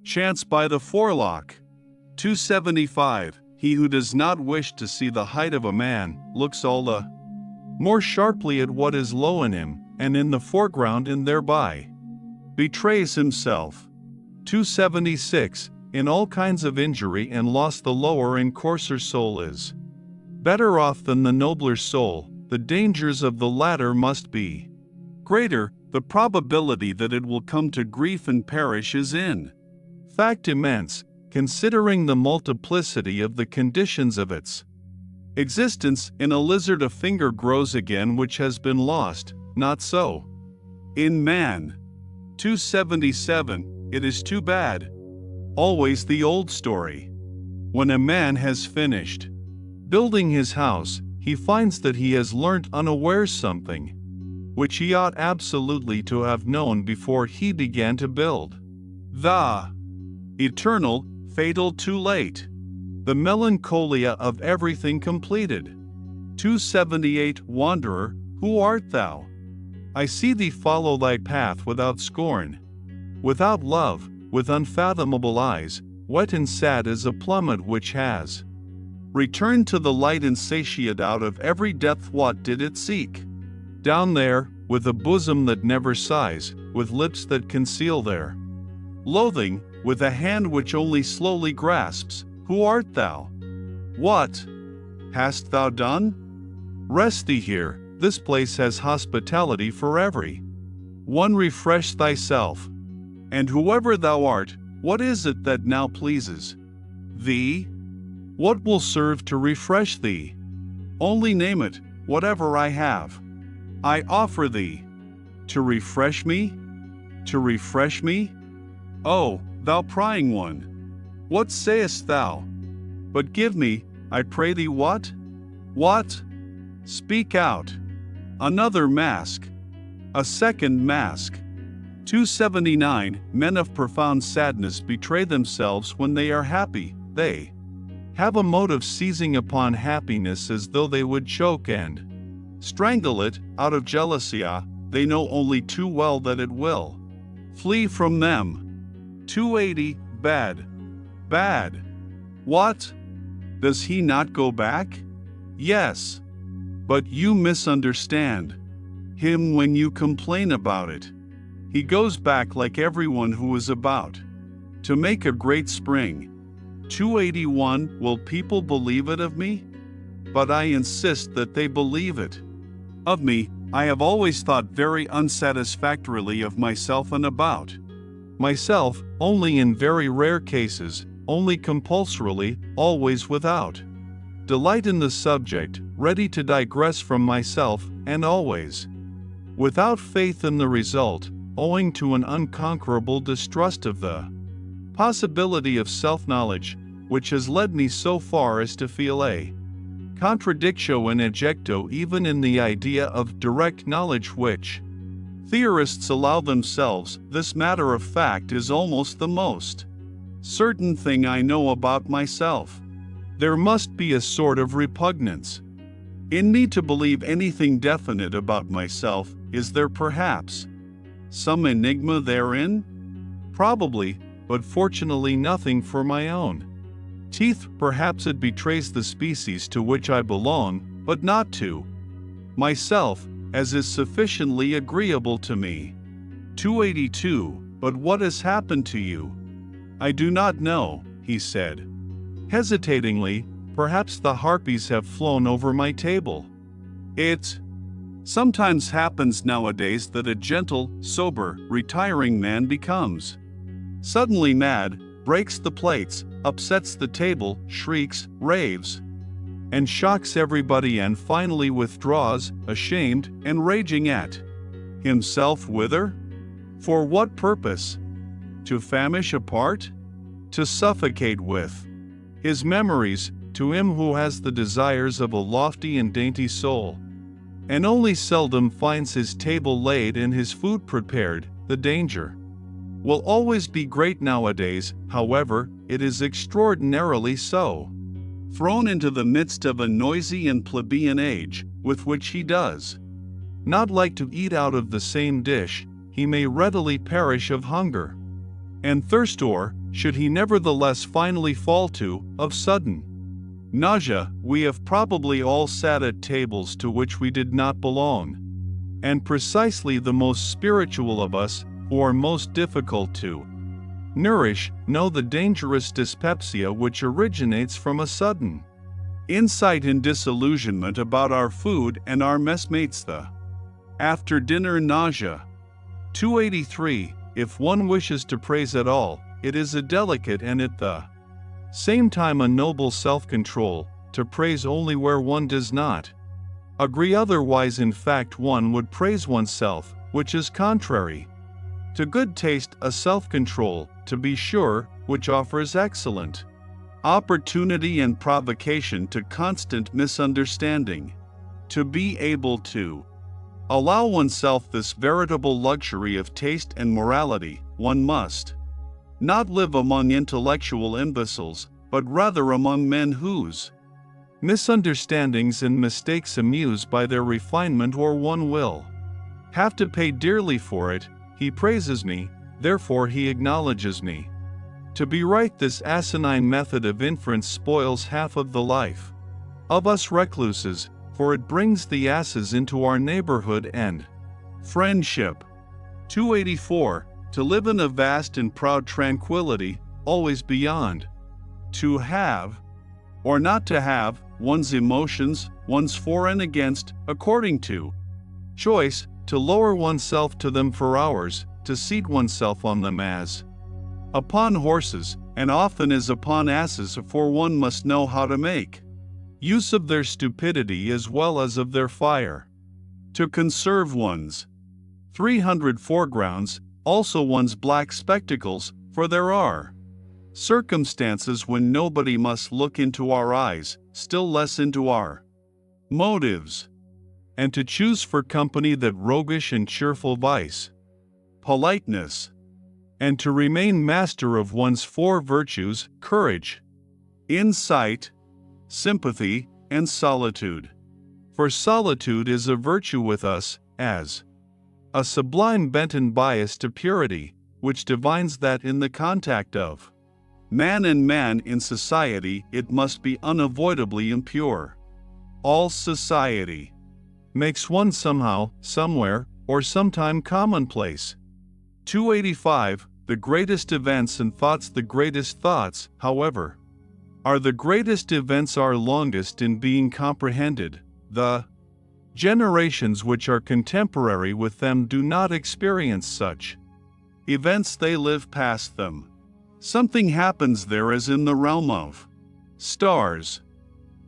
chance by the forelock. 275. He who does not wish to see the height of a man, looks all the more sharply at what is low in him, and in the foreground, and thereby betrays himself. 276. In all kinds of injury and loss the lower and coarser soul is better off than the nobler soul. The dangers of the latter must be greater. The probability that it will come to grief and perish is in fact immense, considering the multiplicity of the conditions of its existence. In a lizard a finger grows again which has been lost, not so in man. 277. It is too bad. Always the old story. When a man has finished building his house, he finds that he has learnt unawares something which he ought absolutely to have known before he began to build. The eternal, fatal too late. The melancholia of everything completed. 278. Wanderer, who art thou? I see thee follow thy path without scorn, without love, with unfathomable eyes, wet and sad as a plummet which has returned to the light insatiate out of every depth. What did it seek? Down there, with a bosom that never sighs, with lips that conceal their loathing, with a hand which only slowly grasps. Who art thou? What hast thou done? Rest thee here, this place has hospitality for every one. Refresh thyself. And whoever thou art, what is it that now pleases thee? What will serve to refresh thee? Only name it. Whatever I have, I offer thee. To refresh me? To refresh me? Oh, thou prying one, what sayest thou? But give me, I pray thee, what? What? Speak out. Another mask. A second mask. 279. Men of profound sadness betray themselves when they are happy. They have a mode of seizing upon happiness as though they would choke and strangle it, out of jealousy. They know only too well that it will flee from them. 280. Bad. Bad. What? Does he not go back? Yes. But you misunderstand him when you complain about it. He goes back like everyone who is about to make a great spring. 281. Will people believe it of me? But I insist that they believe it of me. I have always thought very unsatisfactorily of myself and about myself, only in very rare cases, only compulsorily, always without delight in the subject, ready to digress from myself, and always without faith in the result, owing to an unconquerable distrust of the possibility of self-knowledge, which has led me so far as to feel a contradictio in ejecto even in the idea of direct knowledge which theorists allow themselves. This matter of fact is almost the most certain thing I know about myself. There must be a sort of repugnance in me to believe anything definite about myself. Is there perhaps some enigma therein? Probably, but fortunately nothing for my own teeth. Perhaps it betrays the species to which I belong, but not to myself, as is sufficiently agreeable to me. 282. But what has happened to you? I do not know, he said hesitatingly. Perhaps the harpies have flown over my table. It sometimes happens nowadays that a gentle, sober, retiring man becomes suddenly mad, breaks the plates, upsets the table, shrieks, raves, and shocks everybody, and finally withdraws, ashamed and raging at himself. Whither? For what purpose? To famish apart? To suffocate with his memories, to him who has the desires of a lofty and dainty soul, and only seldom finds his table laid and his food prepared. The danger will always be great nowadays, however, it is extraordinarily so. Thrown into the midst of a noisy and plebeian age, with which he does not like to eat out of the same dish, he may readily perish of hunger and thirst, or, should he nevertheless finally fall to, of sudden nausea. We have probably all sat at tables to which we did not belong, and precisely the most spiritual of us, who are most difficult to nourish, know the dangerous dyspepsia which originates from a sudden insight and disillusionment about our food and our messmates, the after-dinner nausea. 283. If one wishes to praise at all, it is a delicate and at the same time a noble self-control, to praise only where one does not agree. Otherwise, in fact, one would praise oneself, which is contrary to good taste. A self-control, to be sure, which offers excellent opportunity and provocation to constant misunderstanding. To be able to allow oneself this veritable luxury of taste and morality, one must not live among intellectual imbeciles, but rather among men whose misunderstandings and mistakes amuse by their refinement, or one will have to pay dearly for it. He praises me, therefore he acknowledges me to be right. This asinine method of inference spoils half of the life of us recluses, for it brings the asses into our neighborhood and friendship. 284. To live in a vast and proud tranquility, always beyond to have, or not to have, one's emotions, one's for and against, according to choice, to lower oneself to them for hours, to seat oneself on them as upon horses, and often as upon asses, for one must know how to make use of their stupidity as well as of their fire, to conserve one's 300 foregrounds, also one's black spectacles, for there are circumstances when nobody must look into our eyes, still less into our motives, and to choose for company that roguish and cheerful vice, politeness, and to remain master of one's four virtues, courage, insight, sympathy, and solitude. For solitude is a virtue with us, as a sublime bent and bias to purity, which divines that in the contact of man and man in society it must be unavoidably impure. All society makes one somehow, somewhere, or sometime commonplace. 285. The greatest events and thoughts. The greatest thoughts, however, are the greatest events, are longest in being comprehended. The generations which are contemporary with them do not experience such events, they live past them. Something happens there as in the realm of stars.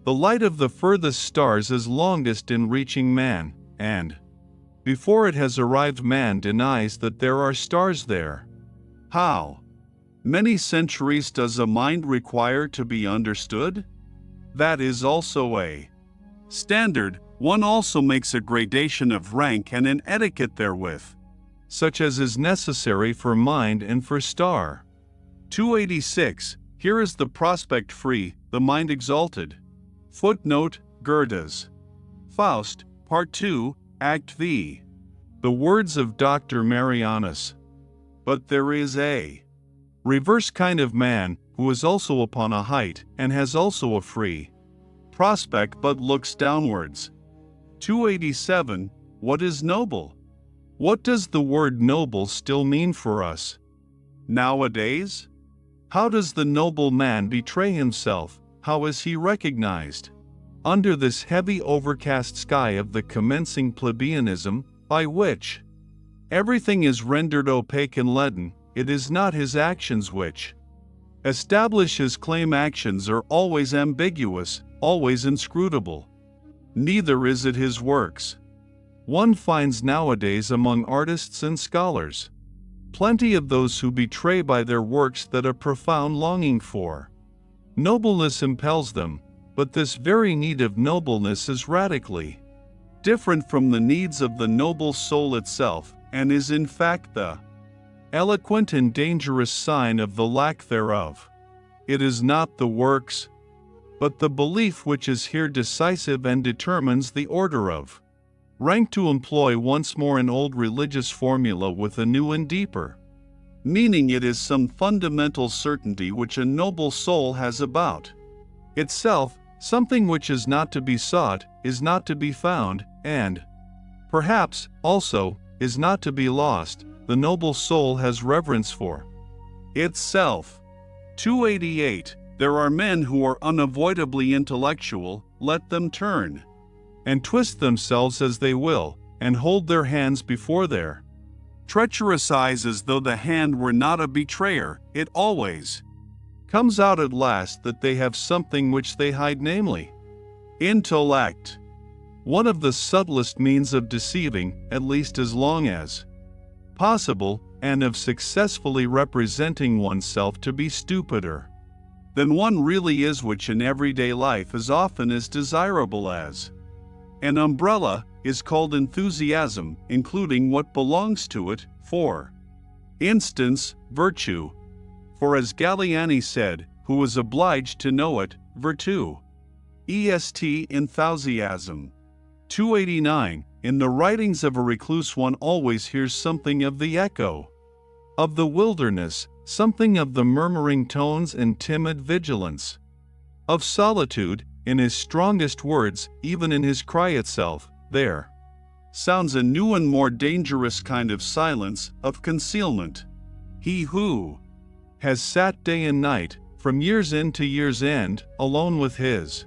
The light of the furthest stars is longest in reaching man, and before it has arrived man denies that there are stars there. How many centuries does a mind require to be understood? That is also a Standard, one also makes a gradation of rank and an etiquette therewith, such as is necessary for mind and for star. 286. Here is the prospect free, the mind exalted. Footnote, Goethe's Faust, Part 2, Act V. The words of Dr. Marianus. But there is a reverse kind of man, who is also upon a height, and has also a free prospect but looks downwards. 287. What is noble? What does the word noble still mean for us nowadays? How does the noble man betray himself? How is he recognized? Under this heavy overcast sky of the commencing plebeianism, by which everything is rendered opaque and leaden, it is not his actions which establish his claim. Actions are always ambiguous, always inscrutable. Neither is it his works. One finds nowadays among artists and scholars plenty of those who betray by their works that a profound longing for nobleness impels them, but this very need of nobleness is radically different from the needs of the noble soul itself, and is in fact the eloquent and dangerous sign of the lack thereof. It is not the works, but the belief which is here decisive and determines the order of rank, to employ once more an old religious formula with a new and deeper meaning. It is some fundamental certainty which a noble soul has about itself, something which is not to be sought, is not to be found, and perhaps, also, is not to be lost. The noble soul has reverence for itself. 288. There are men who are unavoidably intellectual, let them turn and twist themselves as they will, and hold their hands before their treacherous eyes as though the hand were not a betrayer. It always comes out at last that they have something which they hide, namely intellect. One of the subtlest means of deceiving, at least as long as possible, and of successfully representing oneself to be stupider than one really is, which in everyday life as often as desirable as an umbrella, is called enthusiasm, including what belongs to it, for instance, virtue. For as Galliani said, who was obliged to know it, virtù est enthusiasm. 289. In the writings of a recluse one always hears something of the echo of the wilderness, something of the murmuring tones and timid vigilance of solitude. In his strongest words, even in his cry itself, there sounds a new and more dangerous kind of silence, of concealment. He who has sat day and night, from year's end to year's end, alone with his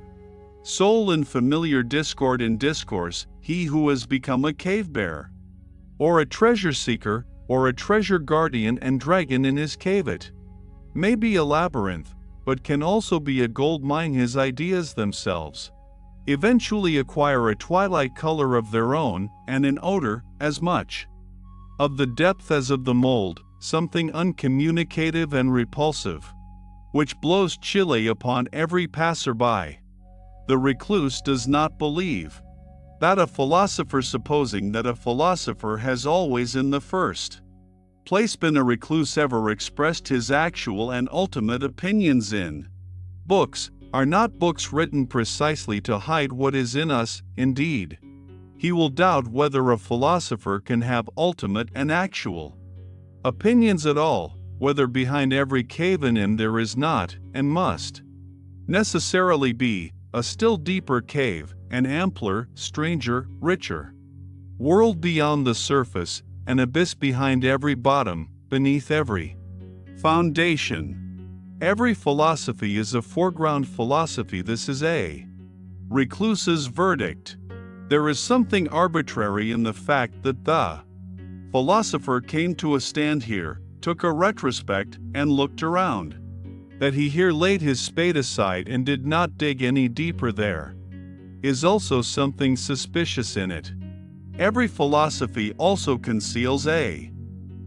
soul in familiar discord and discourse, he who has become a cave-bear, or a treasure-seeker, or a treasure-guardian and dragon in his cave, it may be a labyrinth, but can also be a gold mine. His ideas themselves eventually acquire a twilight color of their own, and an odor, as much of the depth as of the mold, something uncommunicative and repulsive, which blows chilly upon every passer-by. The recluse does not believe that a philosopher, supposing that a philosopher has always in the first place been a recluse, ever expressed his actual and ultimate opinions in books. Are not books written precisely to hide what is in us? Indeed, he will doubt whether a philosopher can have ultimate and actual opinions at all, whether behind every cave in him there is not, and must necessarily be, a still deeper cave, an ampler, stranger, richer world beyond the surface, an abyss behind every bottom, beneath every foundation. Every philosophy is a foreground philosophy. This is a recluse's verdict. There is something arbitrary in the fact that the philosopher came to a stand here, took a retrospect, and looked around. That he here laid his spade aside and did not dig any deeper there is also something suspicious in it. Every philosophy also conceals a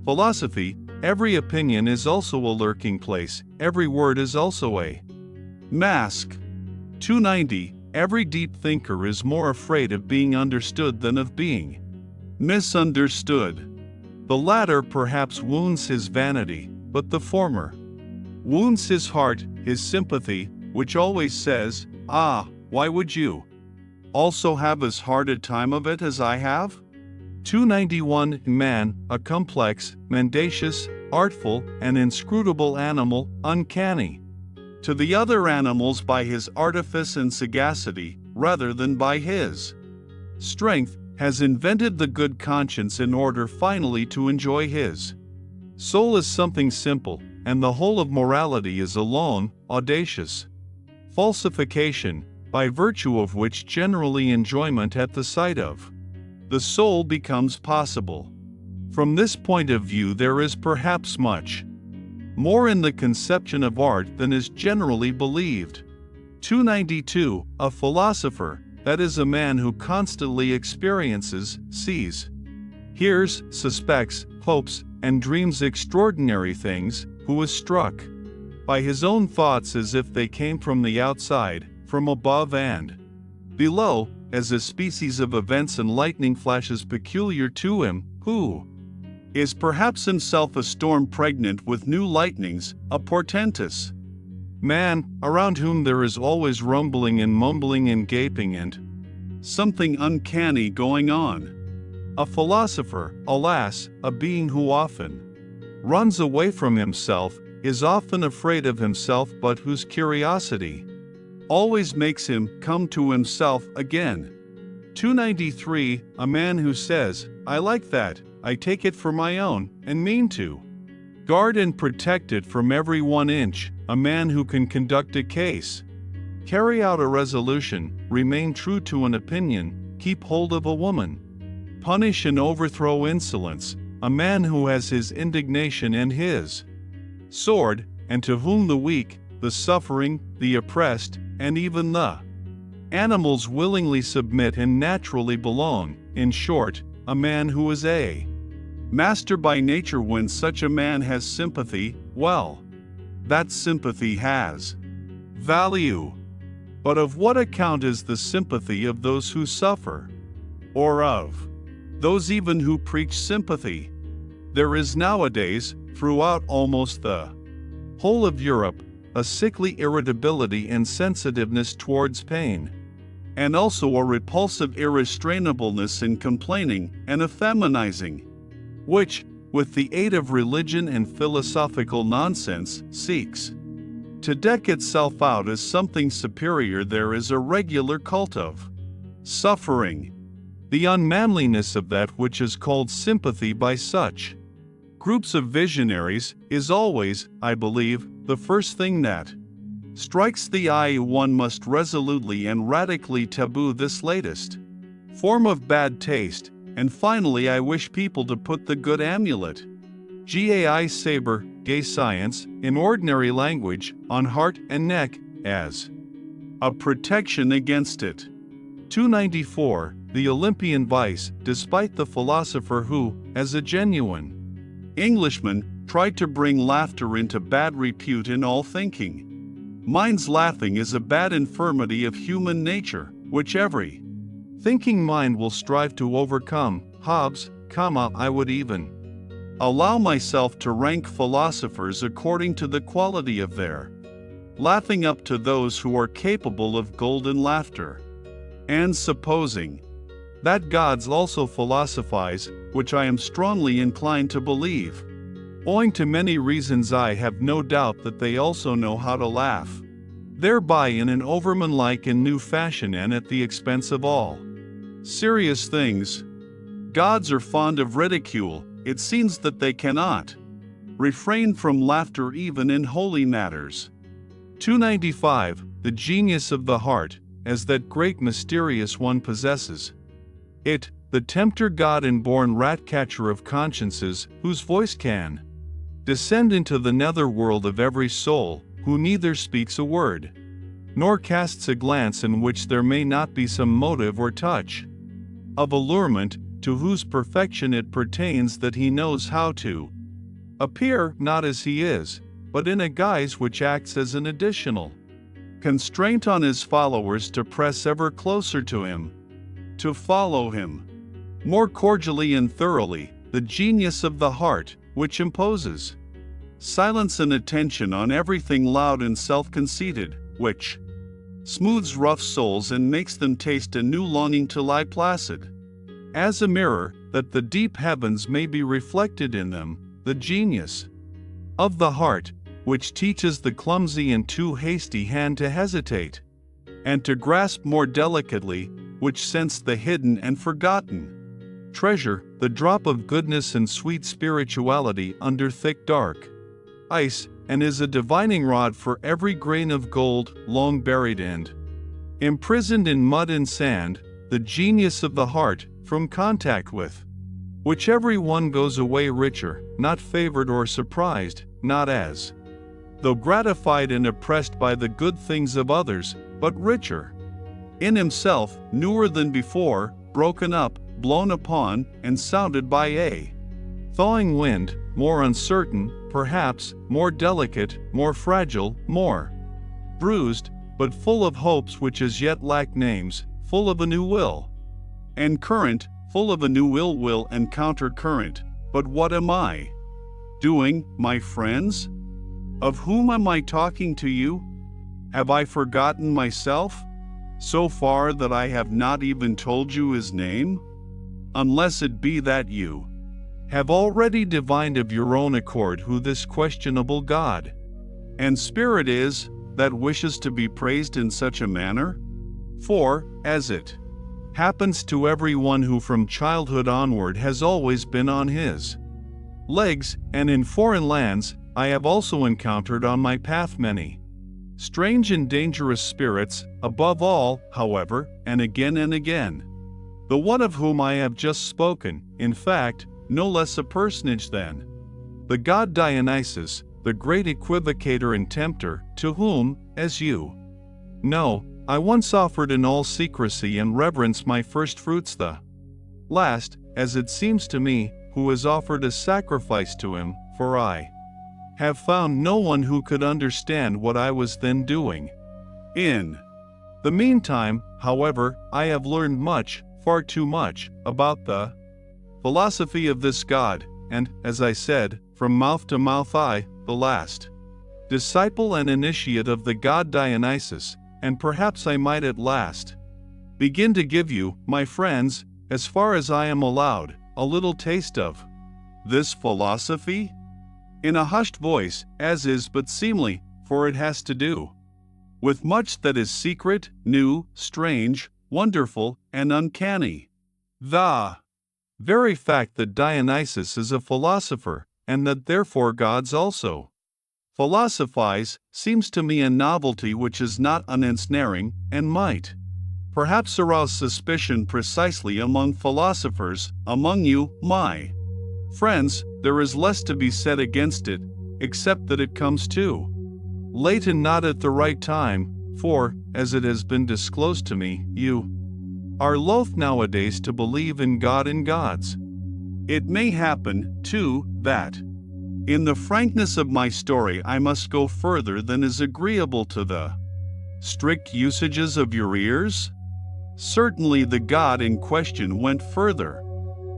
philosophy. Every opinion is also a lurking place. Every word is also a mask. 290. Every deep thinker is more afraid of being understood than of being misunderstood. The latter perhaps wounds his vanity, but the former wounds his heart, his sympathy, which always says, "Ah, why would you Also have as hard a time of it as I have?" 291 Man, a complex, mendacious, artful, and inscrutable animal, uncanny To the other animals by his artifice and sagacity, rather than by his strength, has invented the good conscience in order finally to enjoy his soul as something simple, and the whole of morality is alone, audacious falsification, by virtue of which generally enjoyment at the sight of the soul becomes possible. From this point of view there is perhaps much more in the conception of art than is generally believed. 292 A philosopher, that is a man who constantly experiences, sees, hears, suspects, hopes, and dreams extraordinary things, who is struck by his own thoughts as if they came from the outside, from above and below, as a species of events and lightning flashes peculiar to him, who is perhaps himself a storm pregnant with new lightnings, a portentous man, around whom there is always rumbling and mumbling and gaping and something uncanny going on. A philosopher, alas, a being who often runs away from himself, is often afraid of himself, but whose curiosity always makes him come to himself again. 293 A man who says, "I like that, I take it for my own, and mean to guard and protect it from every 1 inch, a man who can conduct a case, carry out a resolution, remain true to an opinion, keep hold of a woman, punish and overthrow insolence, a man who has his indignation and his sword, and to whom the weak, the suffering, the oppressed, and even the animals willingly submit and naturally belong, in short, a man who is a master by nature." When such a man has sympathy, well, that sympathy has value. But of what account is the sympathy of those who suffer? or of those even who preach sympathy? There is nowadays, throughout almost the whole of Europe, a sickly irritability and sensitiveness towards pain, And also a repulsive irrestrainableness in complaining and effeminizing, which, with the aid of religion and philosophical nonsense, seeks to deck itself out as something superior. There is a regular cult of suffering, the unmanliness of that which is called sympathy by such groups of visionaries is always, I believe, the first thing that strikes the eye. One must resolutely and radically taboo this latest form of bad taste, and finally I wish people to put the good amulet, gai saber, gay science, in ordinary language, on heart and neck, as a protection against it. 294 The Olympian vice, despite the philosopher who, as a genuine Englishman, tried to bring laughter into bad repute in all thinking. Mind's laughing is a bad infirmity of human nature, which every thinking mind will strive to overcome. Hobbes, I would even allow myself to rank philosophers according to the quality of their laughing up to those who are capable of golden laughter. And supposing that gods also philosophize, which I am strongly inclined to believe, owing to many reasons, I have no doubt that they also know how to laugh, thereby in an overman-like and new fashion and at the expense of all serious things. Gods are fond of ridicule. It seems that they cannot refrain from laughter even in holy matters. 295 The genius of the heart, as that great mysterious one possesses it, the tempter god and born rat-catcher of consciences, whose voice can descend into the nether world of every soul, who neither speaks a word, nor casts a glance in which there may not be some motive or touch of allurement, to whose perfection it pertains that he knows how to appear not as he is, but in a guise which acts as an additional constraint on his followers to press ever closer to him, to follow him more cordially and thoroughly, the genius of the heart, which imposes silence and attention on everything loud and self-conceited, which smooths rough souls and makes them taste a new longing to lie placid as a mirror, that the deep heavens may be reflected in them, the genius of the heart, which teaches the clumsy and too hasty hand to hesitate, and to grasp more delicately, which scents the hidden and forgotten treasure, the drop of goodness and sweet spirituality under thick dark ice, and is a divining rod for every grain of gold long buried and imprisoned in mud and sand, the genius of the heart, from contact with which every one goes away richer, not favored or surprised, not as though gratified and oppressed by the good things of others, but richer in himself, newer than before, broken up, blown upon, and sounded by a thawing wind, more uncertain, perhaps, more delicate, more fragile, more bruised, but full of hopes which as yet lack names, full of a new will and current, full of a new ill will and counter-current. But what am I doing, my friends? Of whom am I talking to you? Have I forgotten myself, so far that I have not even told you his name? Unless it be that you have already divined of your own accord who this questionable God and Spirit is, that wishes to be praised in such a manner? For, as it happens to every one who from childhood onward has always been on his legs, and in foreign lands, I have also encountered on my path many strange and dangerous spirits, above all, however, and again, the one of whom I have just spoken, in fact, no less a personage than the god Dionysus, the great equivocator and tempter, to whom, as you know, I once offered in all secrecy and reverence my first fruits, the last, as it seems to me, who has offered a sacrifice to him, for I have found no one who could understand what I was then doing. In the meantime, however, I have learned much, far too much, about the philosophy of this God, and, as I said, from mouth to mouth I, the last disciple and initiate of the god Dionysus, and perhaps I might at last begin to give you, my friends, as far as I am allowed, a little taste of this philosophy? In a hushed voice, as is but seemly, for it has to do with much that is secret, new, strange, wonderful, and uncanny. The very fact that Dionysus is a philosopher, and that therefore gods also philosophize, seems to me a novelty which is not unensnaring, and might perhaps arouse suspicion precisely among philosophers. Among you, my friends, there is less to be said against it, except that it comes too late and not at the right time, for, as it has been disclosed to me, you are loath nowadays to believe in God and gods. It may happen, too, that in the frankness of my story I must go further than is agreeable to the strict usages of your ears. Certainly the God in question went further,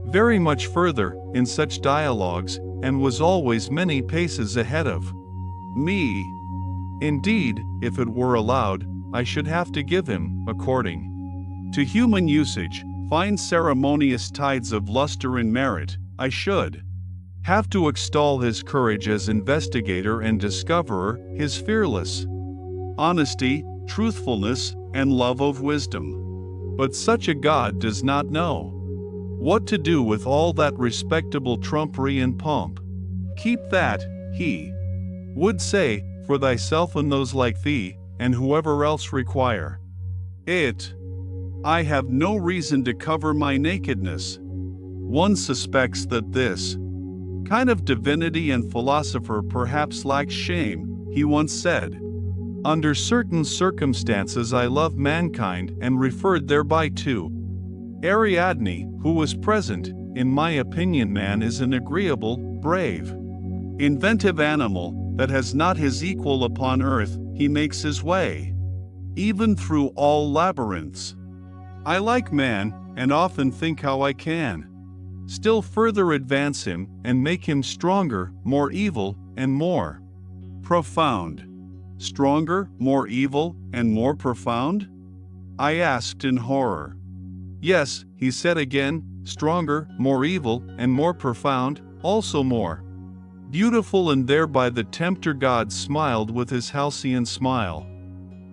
very much further, in such dialogues, and was always many paces ahead of me. Indeed, if it were allowed, I should have to give him, according to human usage, fine ceremonious tithes of luster and merit. I should have to extol his courage as investigator and discoverer, his fearless honesty, truthfulness, and love of wisdom. But such a God does not know what to do with all that respectable trumpery and pomp. Keep that, he would say, for thyself and those like thee, and whoever else require it. I have no reason to cover my nakedness. One suspects that this kind of divinity and philosopher perhaps lacks shame. He once said, "Under certain circumstances I love mankind," and referred thereby to Ariadne, who was present. In my opinion, man is an agreeable, brave, inventive animal that has not his equal upon earth. He makes his way even through all labyrinths. I like man, and often think how I can still further advance him and make him stronger, more evil, and more profound. Stronger, more evil, and more profound? I asked in horror. Yes, he said again, stronger, more evil, and more profound, also more beautiful, and thereby the tempter god smiled with his halcyon smile,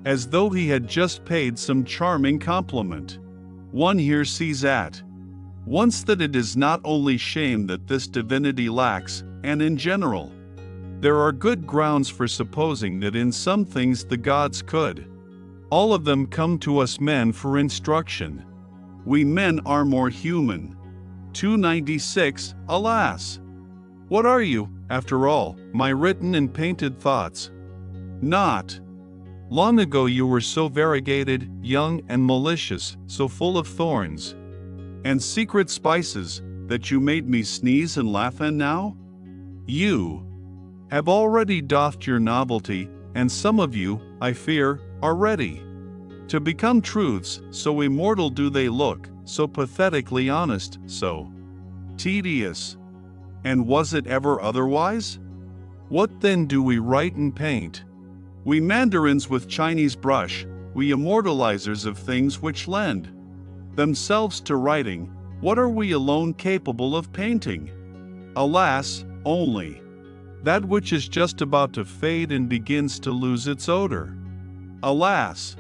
as though he had just paid some charming compliment. One here sees at once that it is not only shame that this divinity lacks, and in general, there are good grounds for supposing that in some things the gods could. All of them come to us men for instruction. We men are more human. 296, alas! What are you, after all, my written and painted thoughts? Not. Long ago you were so variegated, young and malicious, so full of thorns and secret spices, that you made me sneeze and laugh, and now? You have already doffed your novelty, and some of you, I fear, are ready to become truths, so immortal do they look, so pathetically honest, so tedious. And was it ever otherwise? What then do we write and paint? We mandarins with Chinese brush, we immortalizers of things which lend themselves to writing, what are we alone capable of painting? Alas, only that which is just about to fade and begins to lose its odor. Alas,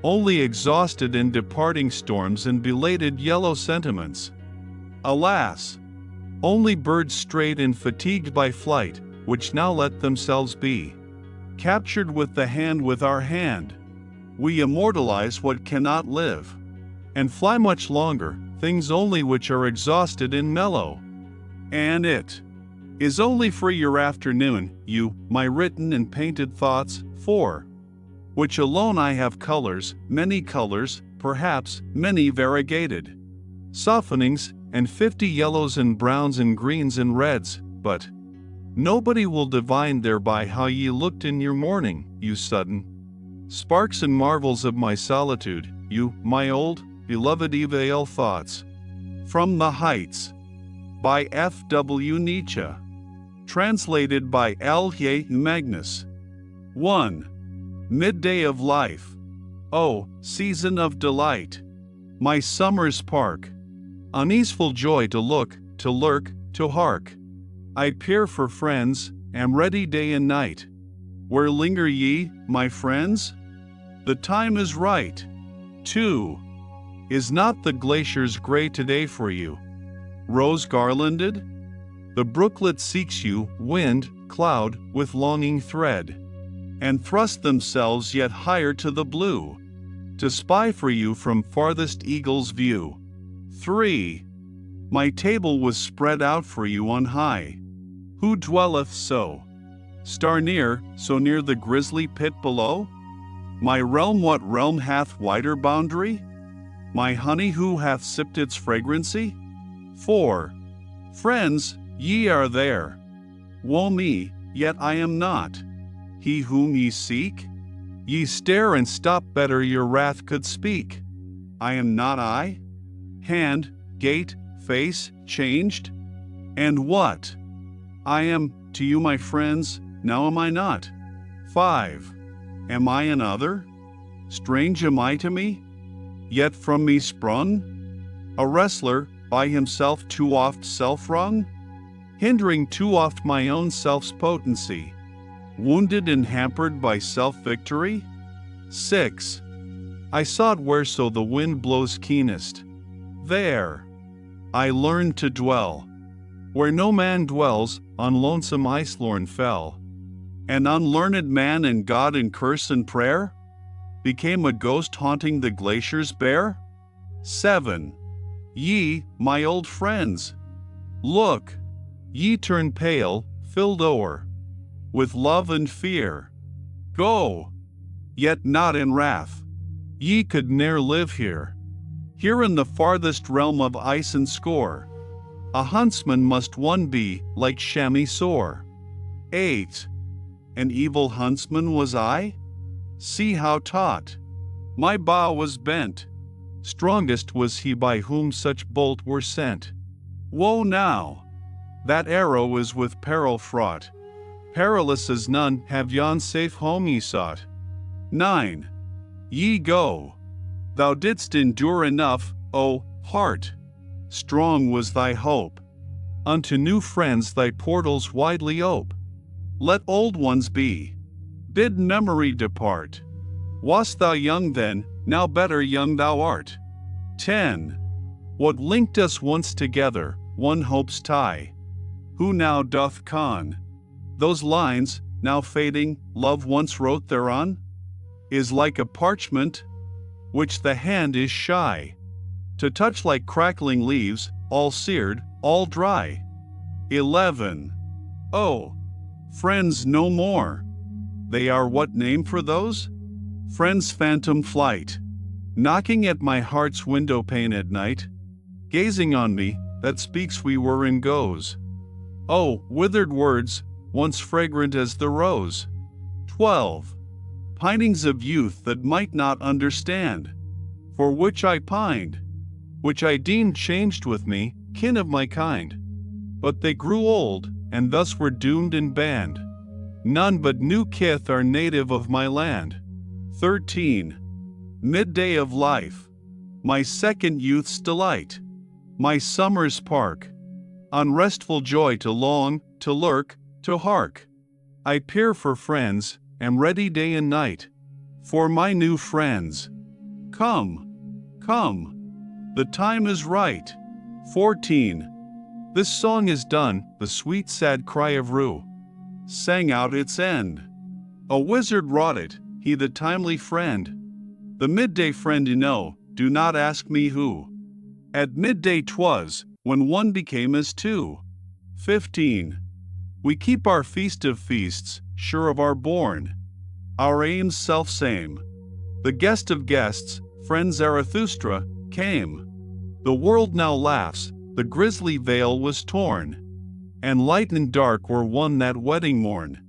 only exhausted and departing storms and belated yellow sentiments. Alas, only birds strayed and fatigued by flight, which now let themselves be captured with our hand. We immortalize what cannot live, and fly much longer, things only which are exhausted and mellow. And it is only for your afternoon, you, my written and painted thoughts, for which alone I have colors, perhaps many variegated softenings, and 50 yellows and browns and greens and reds, but nobody will divine thereby how ye looked in your morning, you sudden sparks and marvels of my solitude, you, my old, beloved evale thoughts. From the Heights, by F. W. Nietzsche. Translated by L. J. Magnus. 1. Midday of life. Oh, season of delight! My summer's park. Uneaseful joy to look, to lurk, to hark. I peer for friends, am ready day and night. Where linger ye, my friends? The time is right. 2. Is not the glaciers gray today for you, rose garlanded? The brooklet seeks you, wind, cloud, with longing thread, and thrust themselves yet higher to the blue, to spy for you from farthest eagle's view. 3. My table was spread out for you on high. Who dwelleth so star near, so near the grisly pit below? My realm, what realm hath wider boundary? My honey, who hath sipped its fragrancy? 4. Friends, ye are there. Woe me, yet I am not he whom ye seek. Ye stare and stop, better your wrath could speak. I am not I? Hand, gait, face, changed? And what I am to you, my friends, now am I not? 5. Am I another? Strange am I to me? Yet from me sprung? A wrestler, by himself too oft self-wrung? Hindering too oft my own self's potency? Wounded and hampered by self-victory? 6. I sought whereso the wind blows keenest. There I learned to dwell. Where no man dwells, on lonesome icelorn fell. An unlearned man in God and curse and prayer? Became a ghost haunting the glaciers bare? 7. Ye, my old friends, look, ye turn pale, filled o'er with love and fear. Go, yet not in wrath. Ye could ne'er live here. Here in the farthest realm of ice and score, a huntsman must one be, like chamois sore. 8. An evil huntsman was I? See how taught my bow was bent. Strongest was he by whom such bolt were sent. Woe now! That arrow is with peril fraught. Perilous as none have yon safe home ye sought. 9. Ye go. Thou didst endure enough, O heart. Strong was thy hope. Unto new friends thy portals widely ope. Let old ones be. Bid memory depart. Wast thou young then, now better young thou art. 10. What linked us once together, one hope's tie. Who now doth con? Those lines, now fading, love once wrote thereon? Is like a parchment, which the hand is shy to touch, like crackling leaves, all seared, all dry. 11. Oh, friends no more. They are what name for those? Friends' phantom flight, knocking at my heart's window pane at night, gazing on me, that speaks we were and goes. Oh, withered words, once fragrant as the rose. 12. Pinings of youth that might not understand, for which I pined, which I deemed changed with me, kin of my kind. But they grew old, and thus were doomed and banned. None but new kith are native of my land. 13. Midday of life, my second youth's delight, my summer's park, unrestful joy to long, to lurk, to hark. I peer for friends, am ready day and night, for my new friends. Come, come, the time is right. 14. This song is done, the sweet sad cry of rue sang out its end. A wizard wrought it, he the timely friend. The midday friend you know, do not ask me who. At midday 'twas, when one became as two. 15. We keep our feast of feasts, sure of our bourne, our aims self-same. The guest of guests, friend Zarathustra, came. The world now laughs, the grisly veil was torn, and light and dark were one that wedding morn.